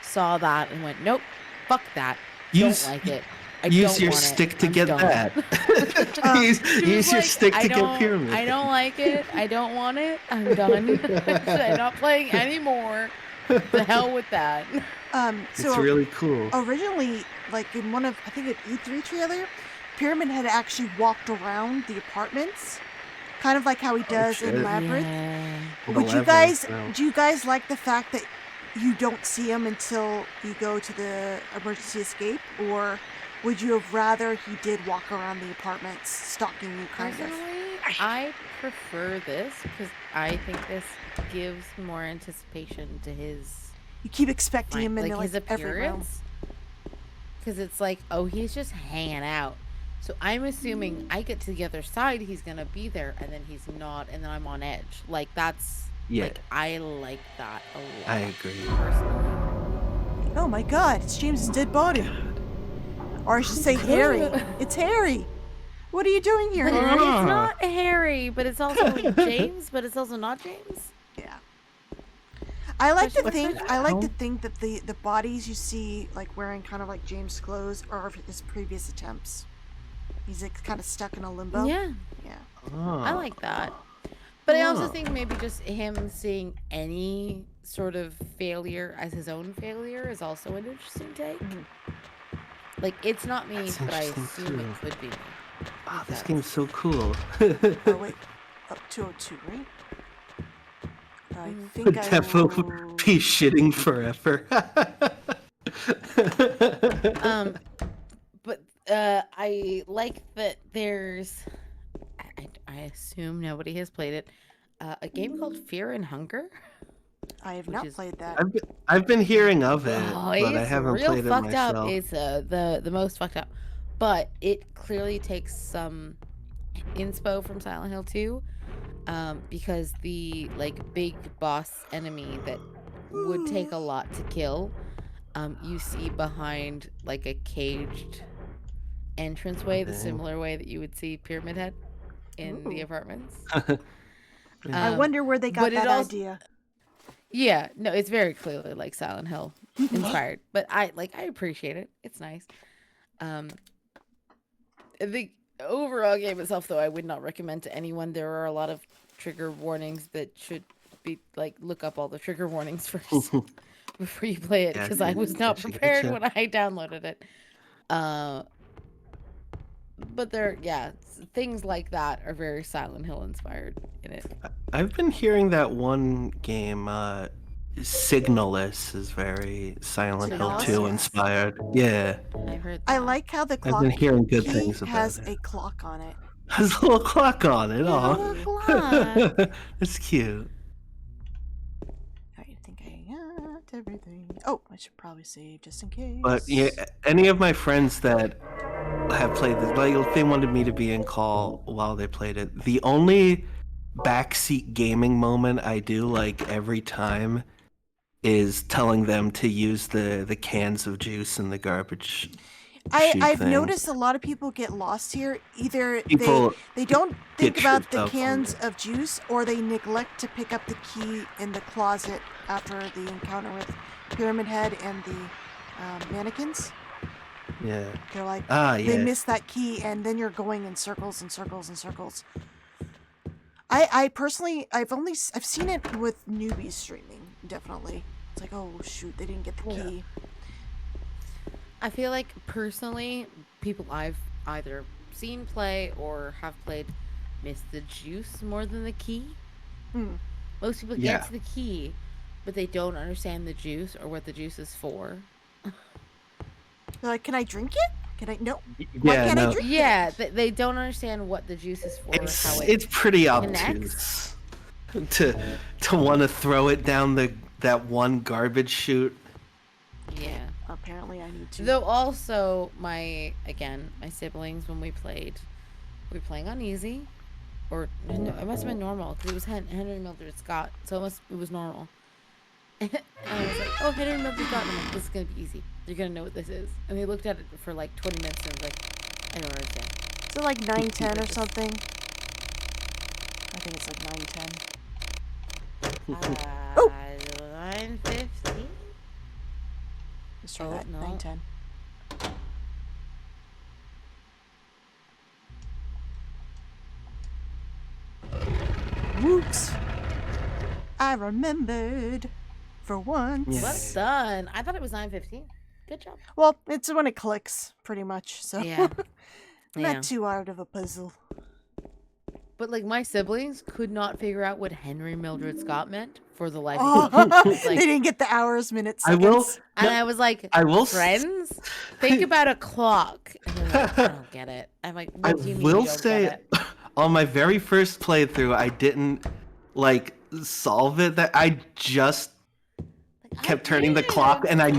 Saw that and went, nope, fuck that. Use- don't like it. I Use don't your want it. stick to I'm get done." that. use She was your like, stick "I to get don't- pyramid. I don't like it. I don't want it. I'm done. I'm not playing anymore. The hell with that. It's So really cool. originally, like in one of, I think an E3 trailer, Pyramid had actually walked around the apartments, kind of like how he does in shit. Labyrinth. Yeah. The Would you levels, guys, no. do you guys like the fact that you don't see him until you go to the emergency escape, or would you have rather he did walk around the apartments stalking you, kind of? Personally, I prefer this because I think this gives more anticipation to his You keep expecting him in like his every room. appearance. Because it's like, oh, he's just hanging out. So I'm assuming I get to the other side, he's gonna be there, and then he's not, and then I'm on edge. Like that's Yeah. like I like that a lot. I agree. Personally. Oh my God! It's James's dead body, or I should say Harry. It's Harry. What are you doing here, But Harry? it's not Harry, but it's also James, but it's also not James. Yeah. I like to What the think. I like to hell? think that the bodies you see, like wearing kind of like James' clothes, are of his previous attempts. He's like kind of stuck in a limbo. Yeah, Yeah. I like that. But I also Oh. think maybe just him seeing any sort of failure as his own failure is also an interesting take. Like, it's not me, That's but I interesting, assume too. it could be me. Oh, this That's- game's so cool. Oh wait, up 202, right? I think I Defo will... be shitting forever. But I like that there's, I assume nobody has played it, a game called Fear and Hunger. I have which not is- played that. I've been hearing of it, Oh, but I it's haven't real played it fucked myself. up. It's the most fucked up, but it clearly takes some inspo from Silent Hill 2, because the like big boss enemy that would take a lot to kill, you see behind like a caged entranceway, the Okay. similar way that you would see Pyramid Head in the Ooh. apartments. I Um, wonder where they got but it that also- idea. Yeah, no, it's very clearly like Silent Hill inspired, but I appreciate it. It's nice. The overall game itself, though, I would not recommend to anyone. There are a lot of trigger warnings that should be like look up all the trigger warnings first before you play it, Yeah, because I was not gotcha, prepared gotcha. when I downloaded it. But there, yeah, things like that are very Silent Hill inspired in it. I've been hearing that one game, Signalus, is very Silent Hill Signalus? 2 inspired. Yeah, I heard that. I like how the I've clock been hearing good key things about has it. a clock on it. Has a little clock on it. Yeah, a Aw. little clock. That's cute. I think I got everything. Oh, I should probably save just in case. But yeah, any of my friends that have played this, like, they wanted me to be in call while they played it. The only backseat gaming moment I do like every time is telling them to use the cans of juice in the garbage. chute I've thing. noticed a lot of people get lost here. Either People they don't think get about tripped the up on cans of juice, or they neglect to pick up the key in the closet after the encounter with Pyramid Head and the mannequins. Yeah. They're like, Ah, they yeah. miss that key, and then you're going in circles and circles and circles. I personally, I've seen it with newbies streaming. Definitely, it's like, oh shoot, they didn't get the key. I feel like personally, people I've either seen play or have played miss the juice more than the key. Hmm. Most people Yeah. get to the key, but they don't understand the juice or what the juice is for. They're like, can I drink it? Can I? No. Why Yeah, can't I no. drink Yeah, they don't understand what the juice is for. how It's pretty connects. obtuse to want to throw it down that one garbage chute. Yeah. Apparently, I need to. Though also my siblings, when we were playing on easy, or no, it must have been normal because it was Henry Mildred Scott, so it was normal. And I was like, oh, Henry Mildred Scott, and I'm like, this is gonna be easy. You're gonna know what this is. And they looked at it for like 20 minutes and was like, I don't understand. Is it like 910 or something? I think it's like 910. Oh! 9:15. Let's try Oh, that. no. 910. Whoops! I remembered. For once. Yeah. Well done. I thought it was 9:15. Good job. Well, it's when it clicks, pretty much. So Yeah. not too hard of a puzzle. But like my siblings could not figure out what Henry Mildred Scott meant for the life Oh, of me. they didn't get the hours, minutes, I seconds. will. And I was like, I will. friends, think about a clock. And they're like, I don't get it. I'm like, I what do you mean will you don't say, get it? on my very first playthrough, I didn't like solve it. That I just Like, I kept turning the did. clock, and I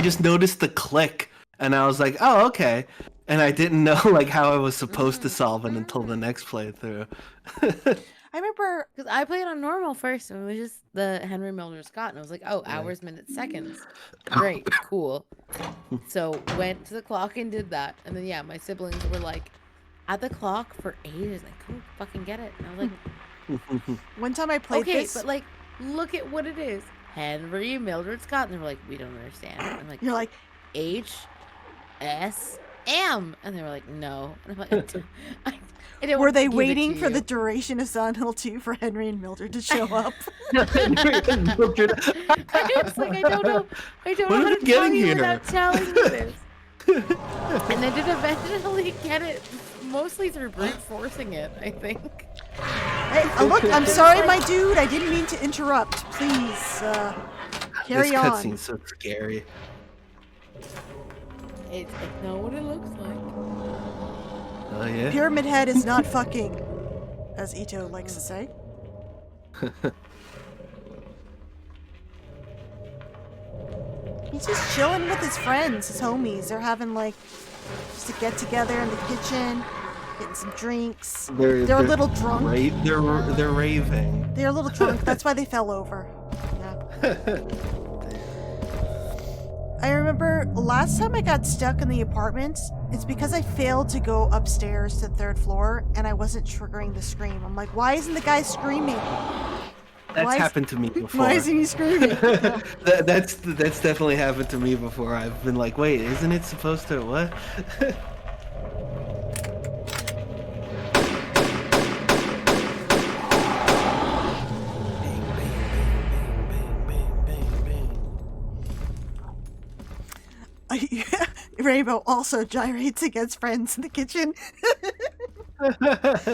just noticed the click, and I was like, oh, okay. And I didn't know like how I was supposed to solve it until the next playthrough. I remember. Because I played on normal first, and it was just the Henry Mildred Scott, and I was like, oh, hours, minutes, seconds. Great, cool. So went to the clock and did that, and then yeah, my siblings were like, at the clock for ages. I couldn't fucking get it. And I was like, One time I played okay, this. but like, look at what it is. Henry Mildred Scott, and they were like, we don't understand. I'm like, You're like, HSM, and they were like, no. And I'm like, I didn't were want to they give it waiting to for the you. duration of Silent Hill 2 for Henry and Mildred to show up? I was like, I don't know What how are to we tell getting you here? without telling you this. And I did eventually get it, mostly through brute forcing it, I think. Hey, look, I'm sorry, my dude. I didn't mean to interrupt. Please, carry This on. cutscene's so scary. It's not what it looks like. Oh yeah. Pyramid Head is not fucking, as Ito likes to say. He's just chilling with his friends, his homies. They're having like just a get together in the kitchen, getting some drinks. They're a little drunk. They're raving. They're a little drunk. That's why they fell over. Yeah. I remember last time I got stuck in the apartment, it's because I failed to go upstairs to the 3rd floor and I wasn't triggering the scream. I'm like, why isn't the guy screaming? That's Why is- happened to me before. Why isn't he screaming? That's definitely happened to me before. I've been like, wait, isn't it supposed to what? Rainbow also gyrates against friends in the kitchen.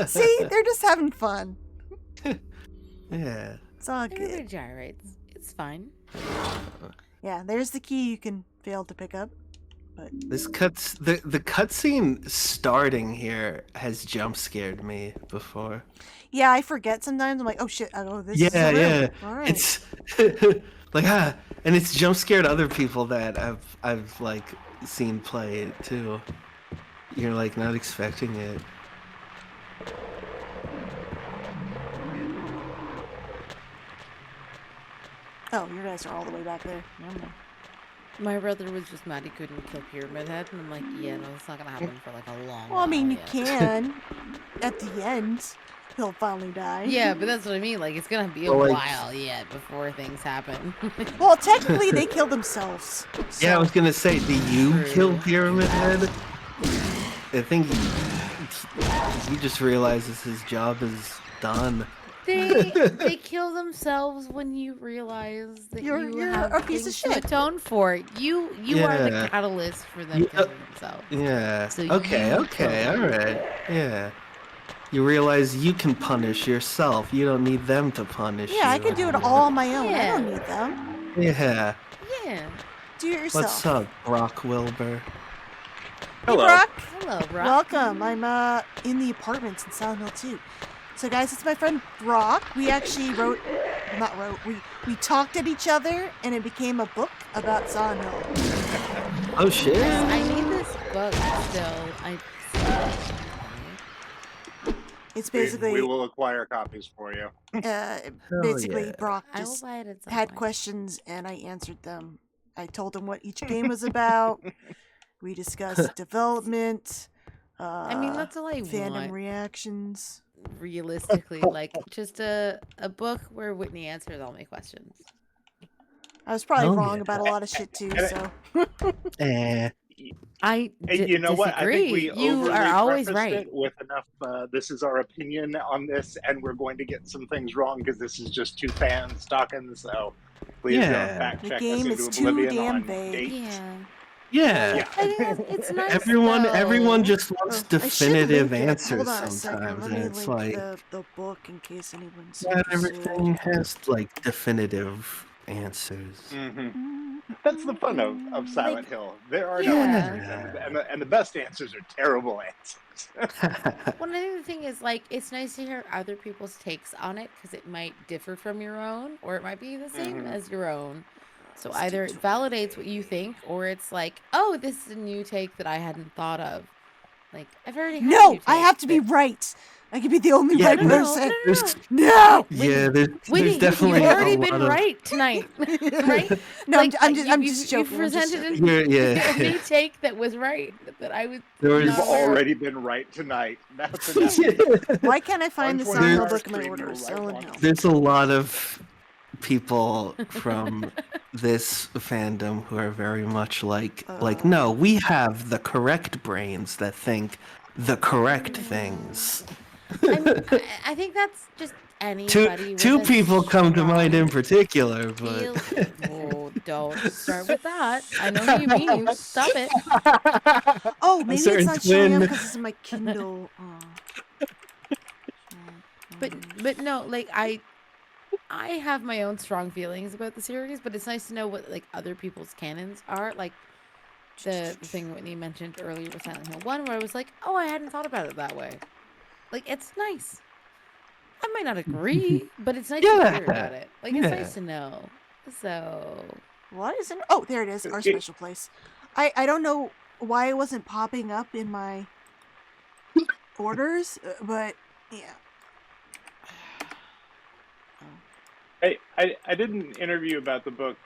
See, they're just having fun. Yeah. It's all Everybody good. gyrates. It's fine. Yeah, there's the key you can fail to pick up. This the cutscene starting here has jump scared me before. Yeah, I forget sometimes. I'm like, oh shit, oh, this is Yeah, a room. yeah. All right. It's like and it's jump scared other people that I've like seen play it too. You're like not expecting it. Oh, you guys are all the way back there. Never mind. My brother was just mad he couldn't kill Pyramid Head, and I'm like, yeah, no, it's not gonna happen for like a long Well, I mean, you while yet. can. At the end, he'll finally die. Yeah, but that's what I mean. Like, it's gonna be a Well, like- while yet before things happen. Well, technically, they kill themselves. Yeah, I so- was gonna say, do you True. kill Pyramid Head? I think he just realizes his job is done. they kill themselves when you realize that You're you a have piece of things to shit. atone for. You are Yeah. the catalyst for them You- killing themselves. Yeah. So Okay, you okay, kill them. alright. Yeah. You realize you can punish yourself. You don't need them to punish Yeah, I you. can do it all on my own. I Yeah. don't need them. Yeah. Yeah. Do it yourself. What's up, Brock Wilbur? Hey, Hello. Brock. Hello, Brock. Welcome. I'm in the apartments in Silent Hill 2. So guys, it's my friend Brock. We actually we talked at each other and it became a book about Silent Hill. Oh shit. I need this book still. It's basically we will acquire copies for you. basically yeah. Brock I will just buy it at some had point. questions and I answered them. I told him what each game was about. We discussed development. I mean, that's all I fandom want. reactions. Realistically, like just a book where Whitney answers all my questions. I was probably Oh, wrong yeah. about a lot of shit too. And So Eh. I You know what? I think we disagree. You overly are always prefaced right. it with enough. This is our opinion on this, and we're going to get some things wrong because this is just two fans talking. So please don't Yeah. fact The check us game into is too oblivion damn on vague. dates. Yeah. Yeah. I think it's nice. Everyone though. just wants Oh, I should definitive link it. answers Hold on a second. sometimes, Let and me it's link like the book in case anyone's not interested. everything has like definitive answers. Mm-hmm. That's the fun of Silent Hill. There are no Yeah. answers, and the best answers are terrible answers. Well, I think the thing is, like, it's nice to hear other people's takes on it because it might differ from your own, or it might be the same as your own. So either it validates what you think, or it's like, oh, this is a new take that I hadn't thought of. Like, I've already had a No, new I take, have to be but- right. I can be the only Yeah, right no, person. There's, No. yeah, there's Winnie, definitely you've already a been lot of, right tonight, right? No, Like, I'm just you've joking. I'm just presented joking. Yeah. a new take that was right, that I was There was- You've not aware of. already been right tonight. That's enough. Why can't I find the 120 Silent Hill hours book in my stream, order? you'll write Silent one. Hill. There's a lot of people from this fandom who are very much like no, we have the correct brains that think the correct things. I mean, I think that's just anybody. Two with a people come to mind in strong particular, feel- but Oh, don't start with that. I know who you mean. Stop it. Oh, maybe certain it's not showing up twin. because it's in my Kindle. But no, like I have my own strong feelings about the series, but it's nice to know what like other people's canons are. Like the thing Whitney mentioned earlier with Silent Hill 1, where I was like, oh, I hadn't thought about it that way. Like, it's nice. I might not agree, but it's nice to hear about it. Like, it's nice to know. So, What is it? Oh, there it is. Our special place. I don't know why it wasn't popping up in my orders, but yeah. I did an interview about the book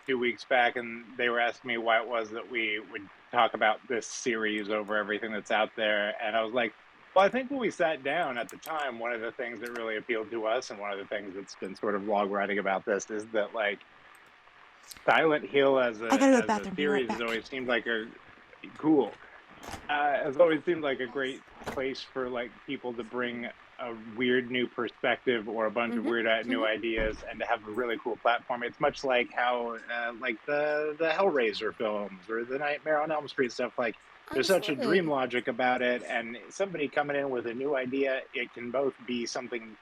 2 weeks back, and they were asking me why it was that we would talk about this series over everything that's out there. And I was like, well, I think when we sat down at the time, one of the things that really appealed to us, and one of the things that's been sort of log writing about this, is that like Silent Hill as a series has always seemed like a cool. Has always seemed like a great place for like people to bring a weird new perspective or a bunch of weird new ideas, and to have a really cool platform. It's much like how like the Hellraiser films or the Nightmare on Elm Street stuff. Like there's such a dream logic about it, and somebody coming in with a new idea, it can both be something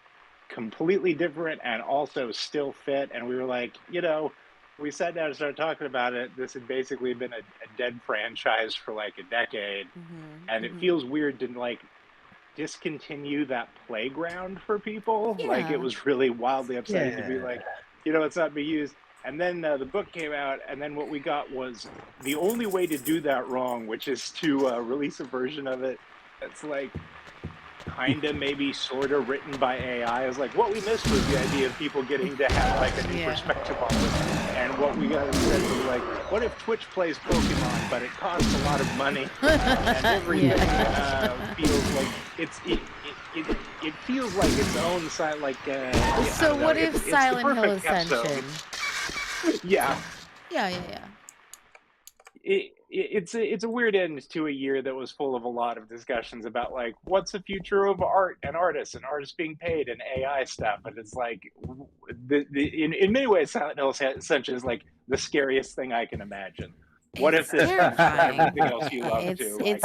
completely different and also still fit. And we were like, you know, we sat down and started talking about it. This had basically been a dead franchise for like a decade, and it feels weird to like discontinue that playground for people. Like it was really wildly upsetting to be like, you know, it's not being used. And then the book came out, and then what we got was the only way to do that wrong, which is to release a version of it that's like kind of maybe sort of written by AI. Is like what we missed was the idea of people getting to have like a new perspective on it. And what we got instead was like, what if Twitch plays Pokemon, but it costs a lot of money, and everything feels like it feels like its own side, like. So what if Silent Hill Ascension? Yeah. Yeah. It's a weird end to a year that was full of a lot of discussions about like what's the future of art and artists being paid and AI stuff, and it's like in many ways Silent Hill Ascension is like the scariest thing I can imagine. What if this everything else you love too? It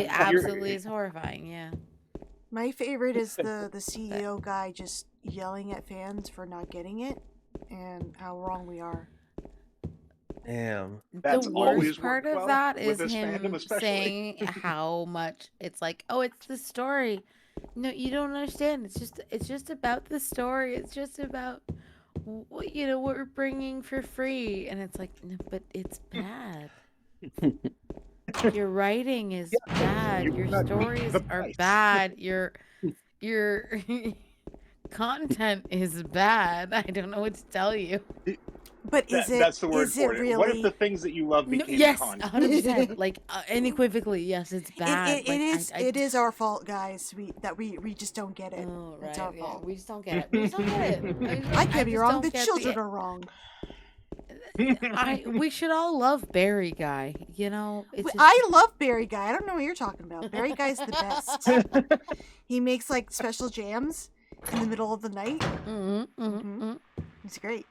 absolutely is horrifying. Yeah. My favorite is the CEO guy just yelling at fans for not getting it and how wrong we are. Damn. That's the always worst part worked of well that with is this him fandom, especially. saying how much it's like, oh, it's the story. No, you don't understand. It's just about the story. It's just about what what we're bringing for free, and it's like, no, but it's bad. Your writing is bad. Your stories are bad. Your content is bad. I don't know what to tell you. But that's the word is for it it. really? What if the things that you love became yes, content? 100%. Like unequivocally, yes, it's bad. It is our fault, guys. We just don't get it. Oh, right. It's our fault. We just don't get it. We just don't get it. I can't be wrong. The don't get children are wrong. we should all love Barry Guy. You know, it's just, I love Berry Guy. I don't know what you're talking about. Berry Guy's the best. He makes like special jams in the middle of the night. He's great.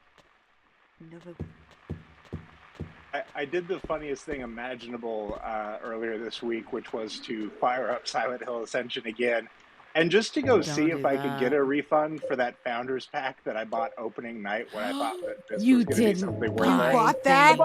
I did the funniest thing imaginable earlier this week, which was to fire up Silent Hill Ascension again, and just to go Don't see do if I could get that. a refund for that Founders Pack that I bought opening night when I thought that this You was going to be didn't something buy You worth it. bought that?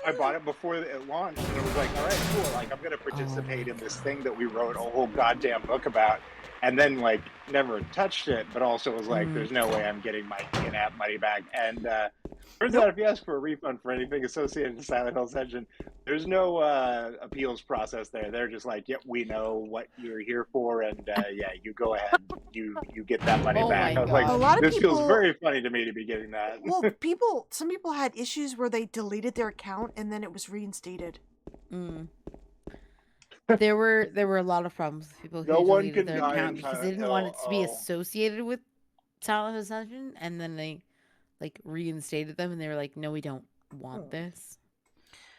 I bought it before it launched, and it was like, all right, cool. Like, I'm going to participate in this thing that we wrote a whole goddamn book about, and then like never touched it, but also was like, there's no way I'm getting my in-app money back. And turns out if you ask for a refund for anything associated with Silent Hill Ascension, there's no appeals process there. They're just like, yep, we know what you're here for, and yeah, you go ahead, you get that money Oh back. my I was like, God. A lot of this people- feels very funny to me to be getting that. Well, some people had issues where they deleted their account and then it was reinstated. There were a lot of problems with people who No one deleted can their die account in because they Silent didn't want it Hill. to be Oh. associated with Silent Hill Ascension, and then they like reinstated them, and they were like, "No, we don't want this.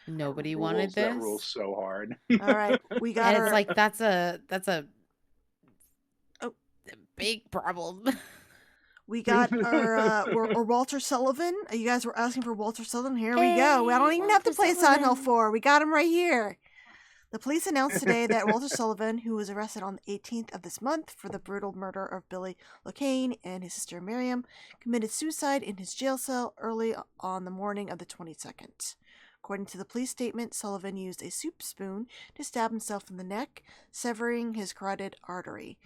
Nobody wanted this." That rules so hard. All right, we got And our it's like that's a Oh. big problem. we got our Walter Sullivan. You guys were asking for Walter Sullivan. Here we go. I don't even have to Walter play Silent Hill Sullivan. 4. We got him right here. The police announced today that Walter Sullivan, who was arrested on the 18th of this month for the brutal murder of Billy Locane and his sister Miriam, committed suicide in his jail cell early on the morning of the 22nd. According to the police statement, Sullivan used a soup spoon to stab himself in the neck, severing his carotid artery.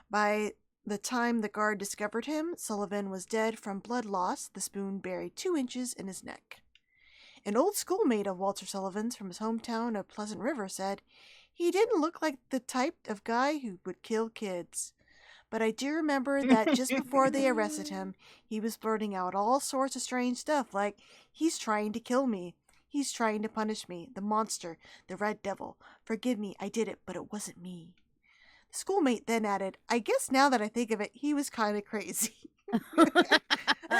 By the time the guard discovered him, Sullivan was dead from blood loss, the spoon buried 2 inches in his neck. An old schoolmate of Walter Sullivan's from his hometown of Pleasant River said, "He didn't look like the type of guy who would kill kids. But I do remember that just before they arrested him, he was blurting out all sorts of strange stuff like, 'He's trying to kill me. He's trying to punish me. The monster. The red devil. Forgive me, I did it, but it wasn't me.' The schoolmate then added, 'I guess now that I think of it, he was kind of crazy.'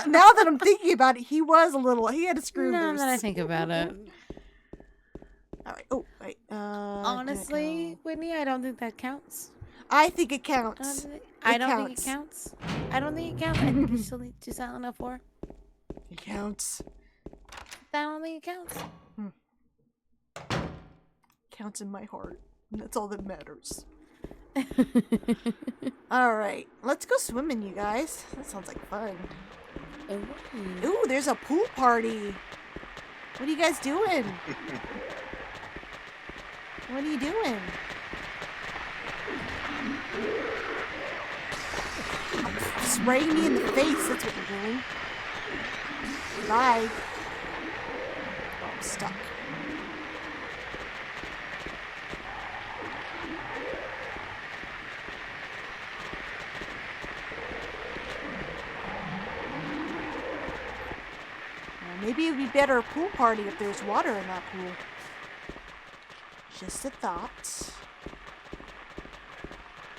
Now that I'm thinking about it, he had a screw Now loose. that I think about it, All right. Oh, wait. honestly, Whitney, I don't think that counts. I think it counts. I don't think it counts. I don't think it counts. I think you still need to Silent Hill 4. It counts. I don't think it counts. Counts in my heart. And that's all that matters. All right. Let's go swimming, you guys. That sounds like fun. Ooh, there's a pool party. What are you guys doing? What are you doing? Spraying me in the face. That's what you're doing. Bye. Oh, I'm stuck. Maybe it'd be better a pool party if there's water in that pool. Just a thought. Is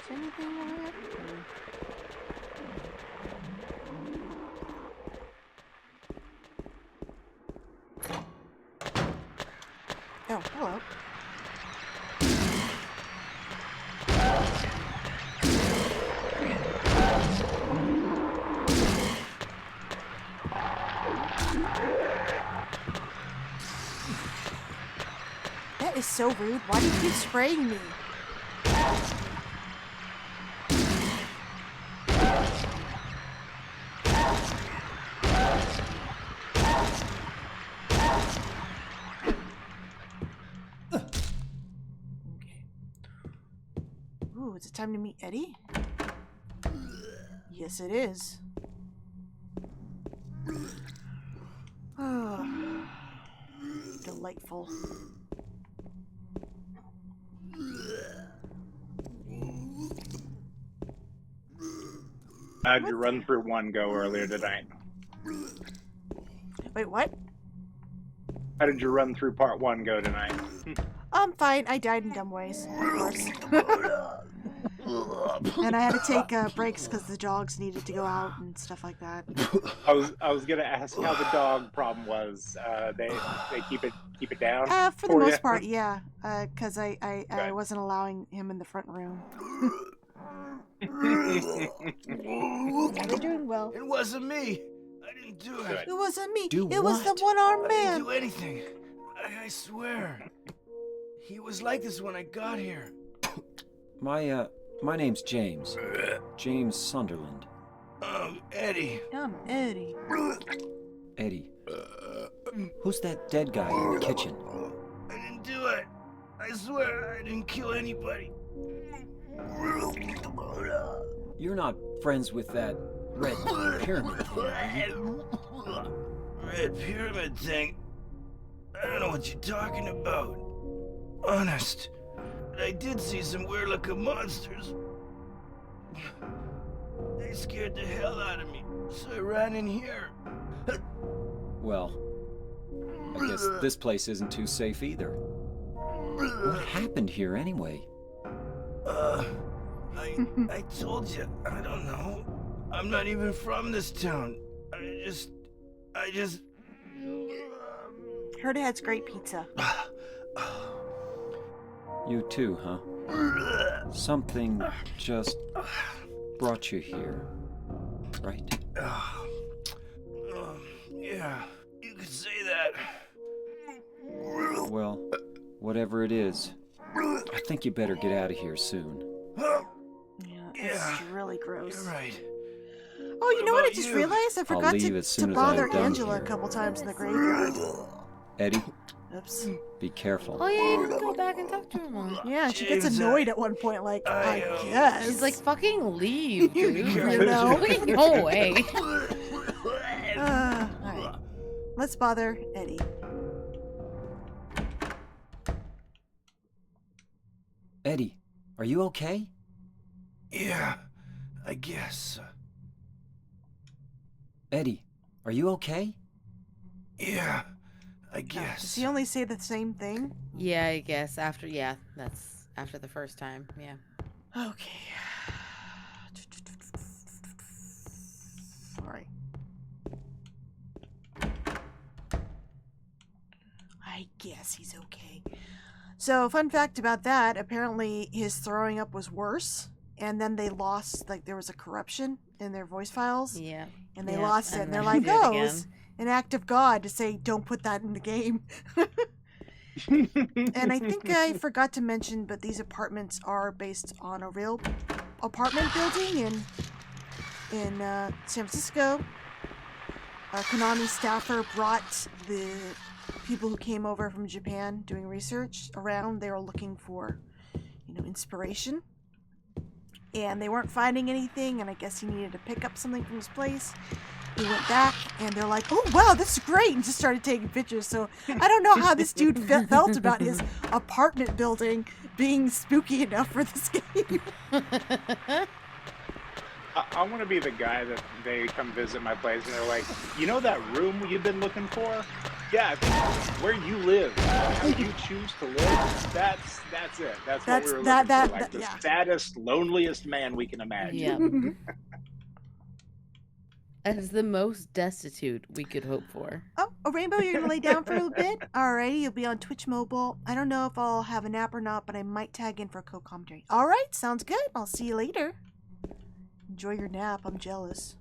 there anything over there? Oh, hello. That is so rude. Why do you keep spraying me? Okay. Ooh, is it time to meet Eddie? Yes, it is. Oh, delightful. How'd you run through one go earlier tonight? Wait, what? How did you run through part 1 go tonight? I'm fine. I died in dumb ways, of course. And I had to take breaks because the dogs needed to go out and stuff like that. I was gonna ask how the dog problem was. They keep it down. For the for most ya? part, yeah. Because I Good. wasn't allowing him in the front room. Yeah, they're doing well. It wasn't me. I didn't do it. Good. It wasn't me. Do it was the what? one-armed I man. didn't do anything. I swear. He was like this when I got here. My name's James. James Sunderland. Eddie. I'm Eddie. Eddie. Who's that dead guy in the kitchen? I didn't do it. I swear I didn't kill anybody. You're not friends with that red pyramid thing, are you? Red pyramid thing? I don't know what you're talking about. Honest. But I did see some weird looking monsters. They scared the hell out of me, so I ran in here. Well, I guess this place isn't too safe either. What happened here anyway? I told you, I don't know. I'm not even from this town. I just... Heard it has great pizza. You too, huh? Something just brought you here, right? Yeah, you could say that. Well, whatever it is, I think you better get out of here soon. Yeah, it's Yeah. really gross. You're right. Oh, you know what? I about just you? realized I forgot leave to as soon as bother I'm done Angela here. a couple times in the graveyard. Eddie, Oops. be careful. Oh yeah, you can go back and talk to her more. Yeah, she gets James, annoyed at one point, like, I guess. She's like, fucking leave, dude. You know? Fucking go away. Alright. Let's bother Eddie. Eddie, are you okay? Yeah, I guess. Eddie, are you okay? Yeah, I Does guess. he only say the same thing? Yeah, I guess that's after the first time. Yeah. Okay. Sorry. I guess he's okay. So, fun fact about that, apparently his throwing up was worse, and then they lost, like, there was a corruption in their voice files, Yeah. and they Yeah, lost it, and and they're then like, he did it oh, it's an act of God to say, don't put that in the game. And I think I forgot to mention, but these apartments are based on a real apartment building in San Francisco. Konami staffer brought the people who came over from Japan doing research around. They were looking for, inspiration. And they weren't finding anything, and I guess he needed to pick up something from his place. He went back, and they're like, oh, wow, this is great, and just started taking pictures. So I don't know how this dude felt about his apartment building being spooky enough for this game. I want to be the guy that they come visit my place and they're like, you know that room you've been looking for? Yeah, where you live, how you choose to live. That's it. That's what we were looking for. Like the yeah. saddest, loneliest man we can imagine. Yeah. That is the most destitute we could hope for. Oh, a Rainbow, you're going to lay down for a bit? Alrighty, you'll be on Twitch Mobile. I don't know if I'll have a nap or not, but I might tag in for a co-commentary. Alright, sounds good. I'll see you later. Enjoy your nap. I'm jealous.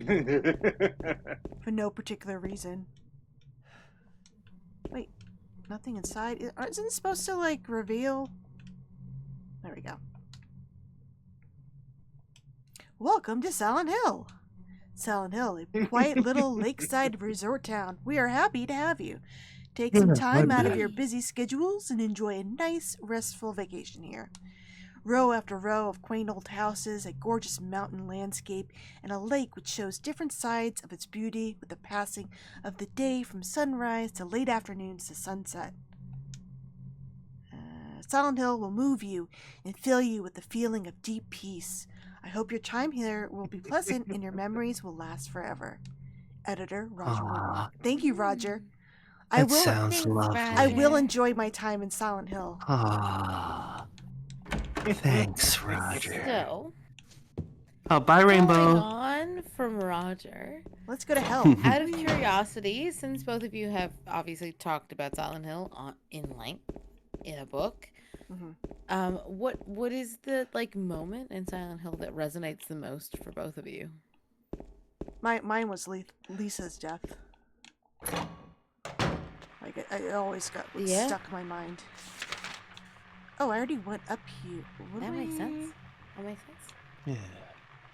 For no particular reason. Wait, nothing inside? Isn't it supposed to, like, reveal? There we go. Welcome to Silent Hill. Silent Hill, a quiet little lakeside resort town. We are happy to have you. Take some time out of your busy schedules and enjoy a nice, restful vacation here. Row after row of quaint old houses, a gorgeous mountain landscape, and a lake which shows different sides of its beauty with the passing of the day from sunrise to late afternoons to sunset. Silent Hill will move you and fill you with the feeling of deep peace. I hope your time here will be pleasant and your memories will last forever. Editor, Roger Woodward. Thank you, Roger. That sounds lovely. I will enjoy my time in Silent Hill. Ah. Thanks, Roger. So, Oh, bye, following Rainbow. on from Roger, Let's go to hell. out of curiosity, since both of you have obviously talked about Silent Hill in length in a book, what is the like moment in Silent Hill that resonates the most for both of you? Mine was Lisa's death. Like it always got stuck in my mind. Oh, I already went up here. That makes sense. That makes sense. Yeah.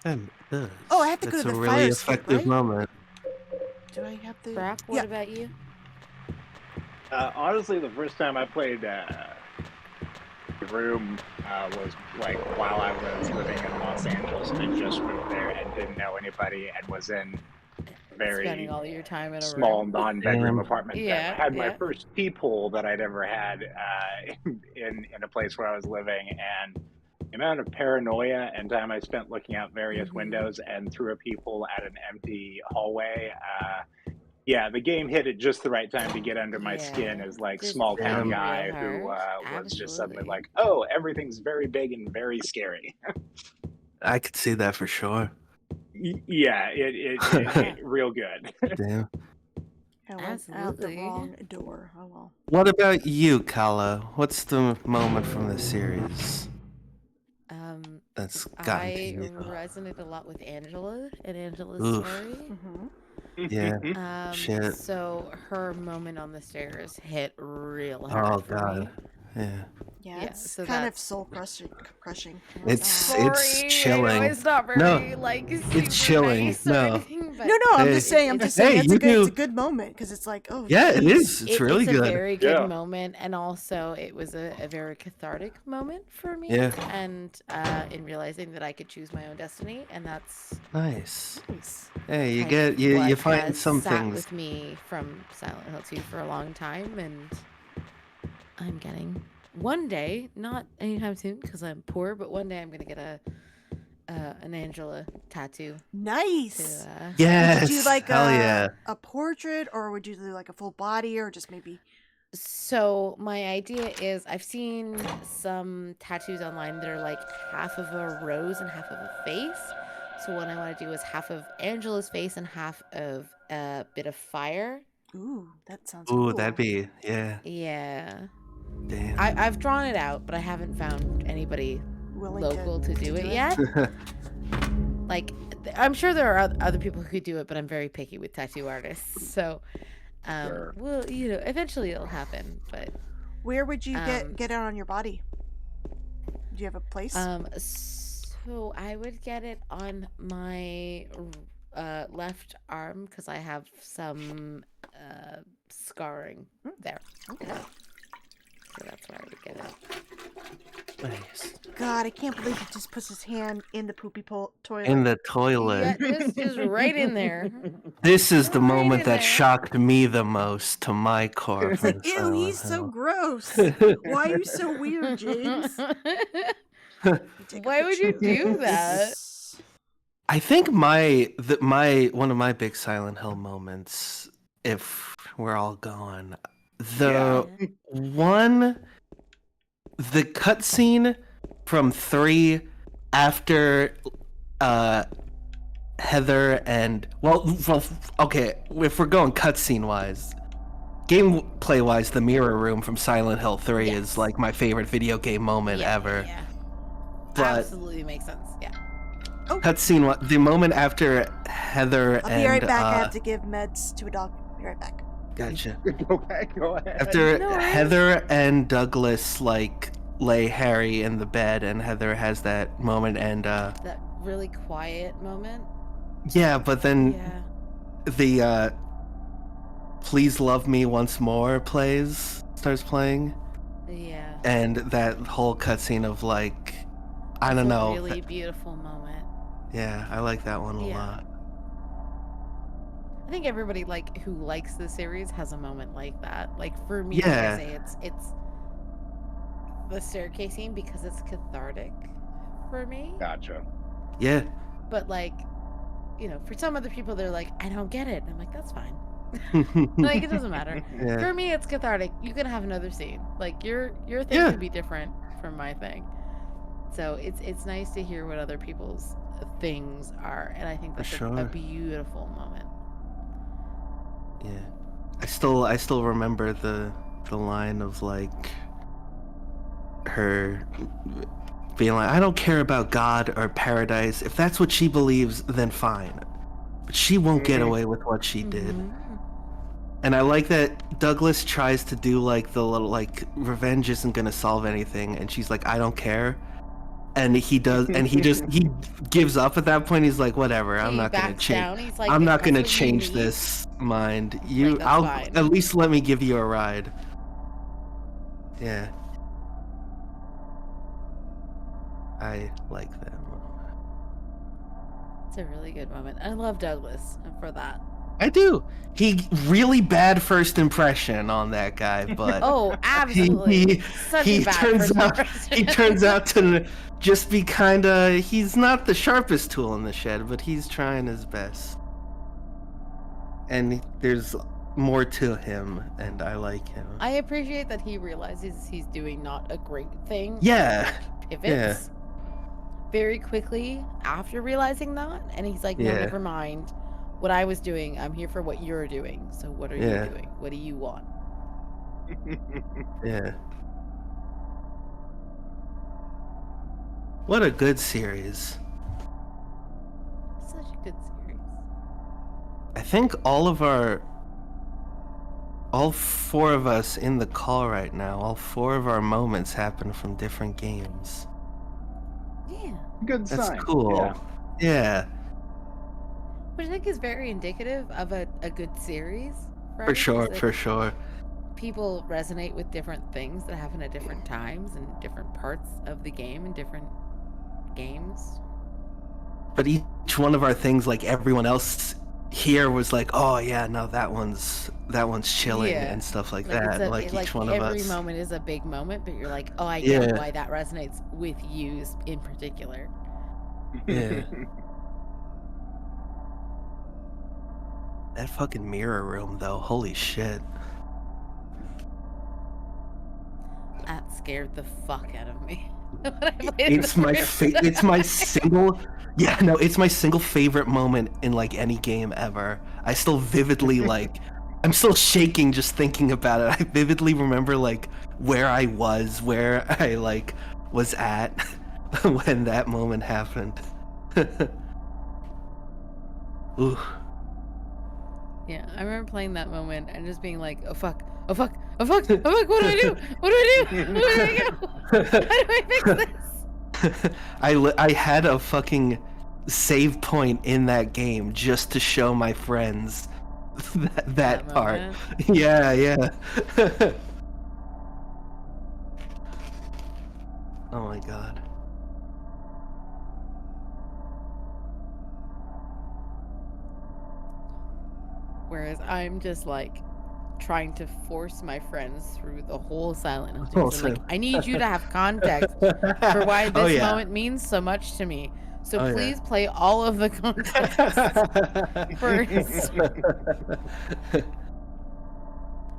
That does. Oh, I have to go That's to the a really fire escape, effective right? moment. Do I have to? Brock, what about you? Honestly, the first time I played Room was like while I was living in Los Angeles, and I just moved there and didn't know anybody, and was in very Spending all your time in a small room. non-bedroom apartment. Yeah, I had my yeah. first peephole that I'd ever had in a place where I was living, and the amount of paranoia and time I spent looking out various windows and through a peephole at an empty hallway. Yeah, the game hit at just the right time to get under my skin as like Just small town real guy hard. who was just suddenly Absolutely. like, oh, everything's very big and very scary. I could see that for sure. Yeah, it real good. Damn. I went out the Absolutely. wrong door. Oh well. What about you, Kala? What's the moment from the series that's gotten to I you? resonate a lot with Angela and Angela's Oof. story. Yeah. Shit. So her moment on the stairs hit real Oh hard for me. god. Yeah. Yeah, Yeah, it's so kind of that's- soul crushing. It's Sorry, I chilling. know it's not very No, like it's super chilling. nice or No. anything, but No, I'm Hey. just saying. I'm just Hey, saying. It's you a do- good moment because it's like, oh. Yeah, it geez. is. It's really it's good. a very good Yeah. moment, and also it was a very cathartic moment for me. Yeah. And in realizing that I could choose my own destiny, and that's Nice. Nice. Hey, you kind get of you what find has some sat things. with me from Silent Hill 2 for a long time, and I'm getting one day, not anytime soon because I'm poor, but one day I'm gonna get an Angela tattoo. Nice. To, Yes. Would you do like hell yeah. a portrait, or would you do like a full body, or just maybe? So my idea is I've seen some tattoos online that are like half of a rose and half of a face. So what I want to do is half of Angela's face and half of a bit of fire. Ooh, that sounds. Ooh, cool. that'd be yeah. Yeah. Damn. I've drawn it out, but I haven't found anybody Willing local to do do it it? yet. Like, I'm sure there are other people who could do it, but I'm very picky with tattoo artists. So, Sure. well, eventually it'll happen. But Where would you Um, get it on your body? Do you have a place? so I would get it on my left arm because I have some scarring there. Okay. So that's where I would get it. Nice. God, I can't believe he just puts his hand in the poopy toilet. In the toilet. Yeah, just right in there. This is the Right moment in that there. shocked me the most to my core. from Ew, Silent he's so Hill. gross. Why are you so weird, James? Take a Why would you picture. do that? I think my one of my big Silent Hill moments, if we're all gone, the cutscene from 3 after Heather and okay, if we're going cutscene wise, gameplay wise, the mirror room from Silent Hill 3 Yes. is like my favorite video game moment ever. Yeah. But Absolutely makes sense. Yeah. cutscene, the moment after Heather I'll and be right back. I have to give meds to a dog. Be right back. gotcha. Go ahead. After No worries. Heather and Douglas like lay Harry in the bed, and Heather has that moment, and That really quiet moment. yeah, but then Yeah. the "Please Love Me Once More" starts playing, Yeah. and that whole cutscene of like, I It's don't a know, Really beautiful moment. yeah, I like that one a Yeah. lot. I think everybody who likes the series has a moment like that. Like for me, Yeah. I say it's the staircase scene because it's cathartic for me. Gotcha. Yeah, But for some other people, they're like, I don't get it. And I'm like, that's fine. Like it doesn't matter. yeah, For me, it's cathartic. You can have another scene. Like your thing Yeah. could be different from my thing. So it's nice to hear what other people's things are, and I think For that's a sure. beautiful moment. Yeah. I still remember the line of like her being like, I don't care about God or paradise. If that's what she believes, then fine. But she won't get away with what she did. Mhm. And I like that Douglas tries to do like the little like revenge isn't gonna solve anything, and she's like, I don't care. And he does, and he gives up at that point. He's like, whatever, I'm He not gonna backs change. down. He's like, I'm "If not gonna that's what you change need, this mind. You, Like, that's I'll fine." at least let me give you a ride. Yeah. I like that one. It's a really good moment. I love Douglas for that. I do. He really bad first impression on that guy, but Oh, absolutely. Such he a bad turns first out impression. he turns out to just be kinda. He's not the sharpest tool in the shed, but he's trying his best. And there's more to him, and I like him. I appreciate that he realizes he's doing not a great thing. Yeah. and pivots very quickly after realizing that, and he's like, no, Yeah. never mind what I was doing. I'm here for what you're doing. So what are Yeah. you doing? What do you want? Yeah. What a good series. Such a good series. I think all four of us in the call right now, all four of our moments happen from different games. Yeah. Good That's sign. cool. Yeah. Yeah, Which I think is very indicative of a good series. Right? for sure, Is that for sure. people resonate with different things that happen at different times and different parts of the game and different games. But each one of our things, like everyone else here was like, oh yeah, no, that one's chilling Yeah. and stuff like Like, that. it's Like each one of every us. moment is a big moment, but you're like, oh, I get Yeah. why that resonates with you in particular. Yeah. That fucking mirror room though, holy shit. That scared the fuck out of me. When I played It's the my first it's my time. single it's my single favorite moment in like any game ever. I still vividly like I'm still shaking just thinking about it. I vividly remember like where I was, where I like was at when that moment happened. Ooh. Yeah, I remember playing that moment and just being like, oh fuck, oh fuck, oh fuck, oh fuck, what do I do? What do I do? Where do I go? How do I fix this? I had a fucking save point in that game just to show my friends that part. moment? Yeah. Oh my god. Whereas I'm just like trying to force my friends through the whole Silent Hill Oh, series. I'm like, same. I need you to have context for why this Oh, yeah. moment means so much to me. So Oh, yeah. please play all of the context first.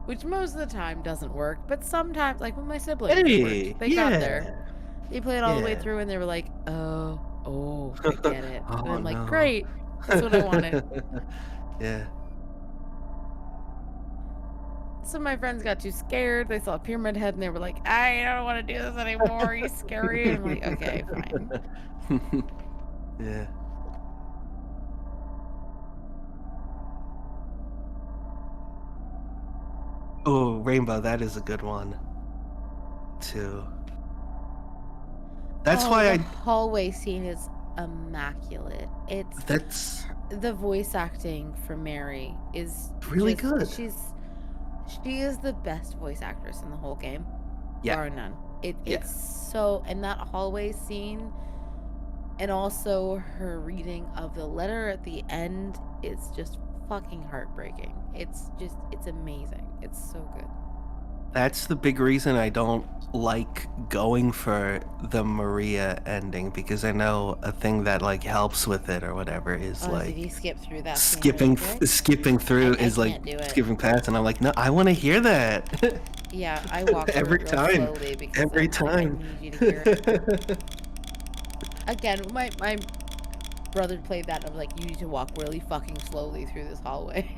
Which most of the time doesn't work, but sometimes, like with my siblings, it Hey, worked. They got there. They played all the way Yeah. through and they were like, oh, I get it. And Oh, I'm like, no. great. That's what I wanted. Yeah. Some of my friends got too scared. They saw Pyramid Head and they were like, I don't want to do this anymore. He's scary. And I'm like, okay, fine. Yeah. Oh, Rainbow, that is a good one. Too. That's why the hallway scene is immaculate. It's that's the voice acting for Mary is Really just- good. She is the best voice actress in the whole game. Yeah. Bar none. Yeah. It's so, and that hallway scene and also her reading of the letter at the end is just fucking heartbreaking. It's amazing. It's so good. That's the big reason I don't like going for the Maria ending, because I know a thing that like helps with it or whatever is Oh, like did you skip through that scene skipping really quick? skipping through I is like can't do it. skipping past, and I'm like, no, I want to hear that. Yeah, I walk through Every it real time. slowly because Every I'm like, time. I need you to hear it. again, my brother played that. And I'm like, you need to walk really fucking slowly through this hallway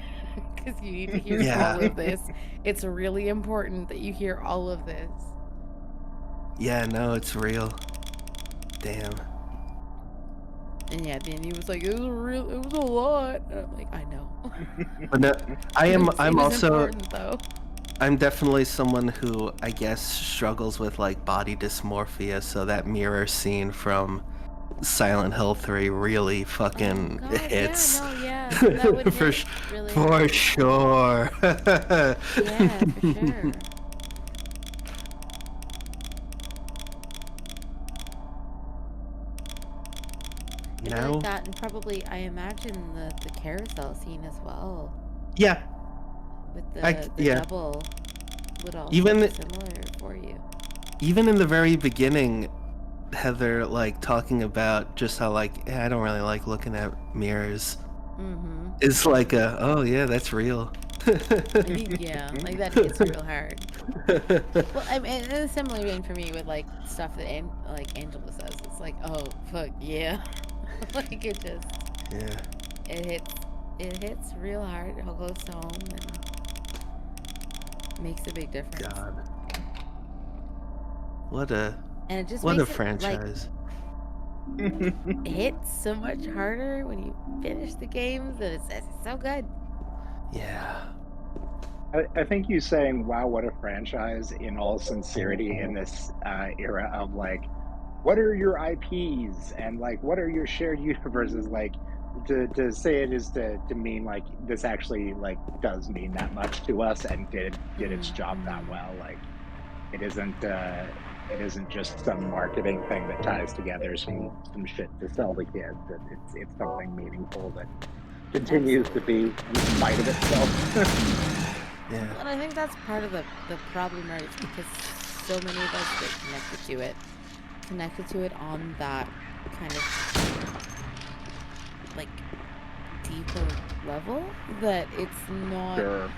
because you need to hear Yeah. all of this. It's really important that you hear all of this. Yeah, no, it's real. Damn. And yeah, then he was like, it was a lot. And I'm like, I know. But no, It was I'm also, important, though. I'm definitely someone who I guess struggles with like body dysmorphia, so that mirror scene from Silent Hill 3 really fucking God, hits. Yeah, no, yeah. That would for hit really for hard. sure. Yeah, for sure. It'd be Now, like that, and probably I imagine the carousel scene as well yeah, with the yeah. double would also Even- be similar for you. even in the very beginning, Heather like talking about just how like I don't really like looking at mirrors. Mm-hmm. It's like oh yeah, that's real. Yeah, like that hits real hard. Well, I mean, in a similar vein for me with like stuff that like Angela says, it's like, oh fuck yeah, like it just Yeah. it hits real hard, how close to home, and makes a big difference. God. What a And it just what a makes it, franchise. like, hits so much harder when you finish the games, and it's so good. Yeah. I think you saying "Wow, what a franchise" in all sincerity in this era of like, what are your IPs and like what are your shared universes, like to say it is to mean like this actually like does mean that much to us and did its job that well. Like it isn't just some marketing thing that ties together some shit to sell the kids. It's something meaningful that continues to be in spite of itself. Yeah. And I think that's part of the problem, right? It's because so many of us get connected to it on that kind of like deeper level that it's not Sure.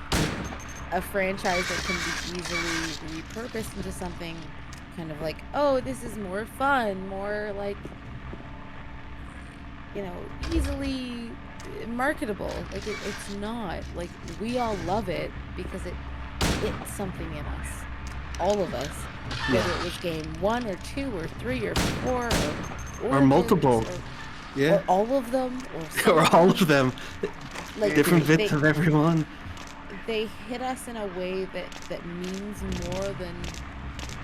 a franchise that can be easily repurposed into something kind of like, oh, this is more fun, more like, you know, easily marketable. Like it's not. Like we all love it because it hits something in us, all of us, whether it was game 1 or 2 or 3 or 4 Or multiple. Yeah. or all of them, or Or all of them. like Different they, bits of everyone. they hit us in a way that means more than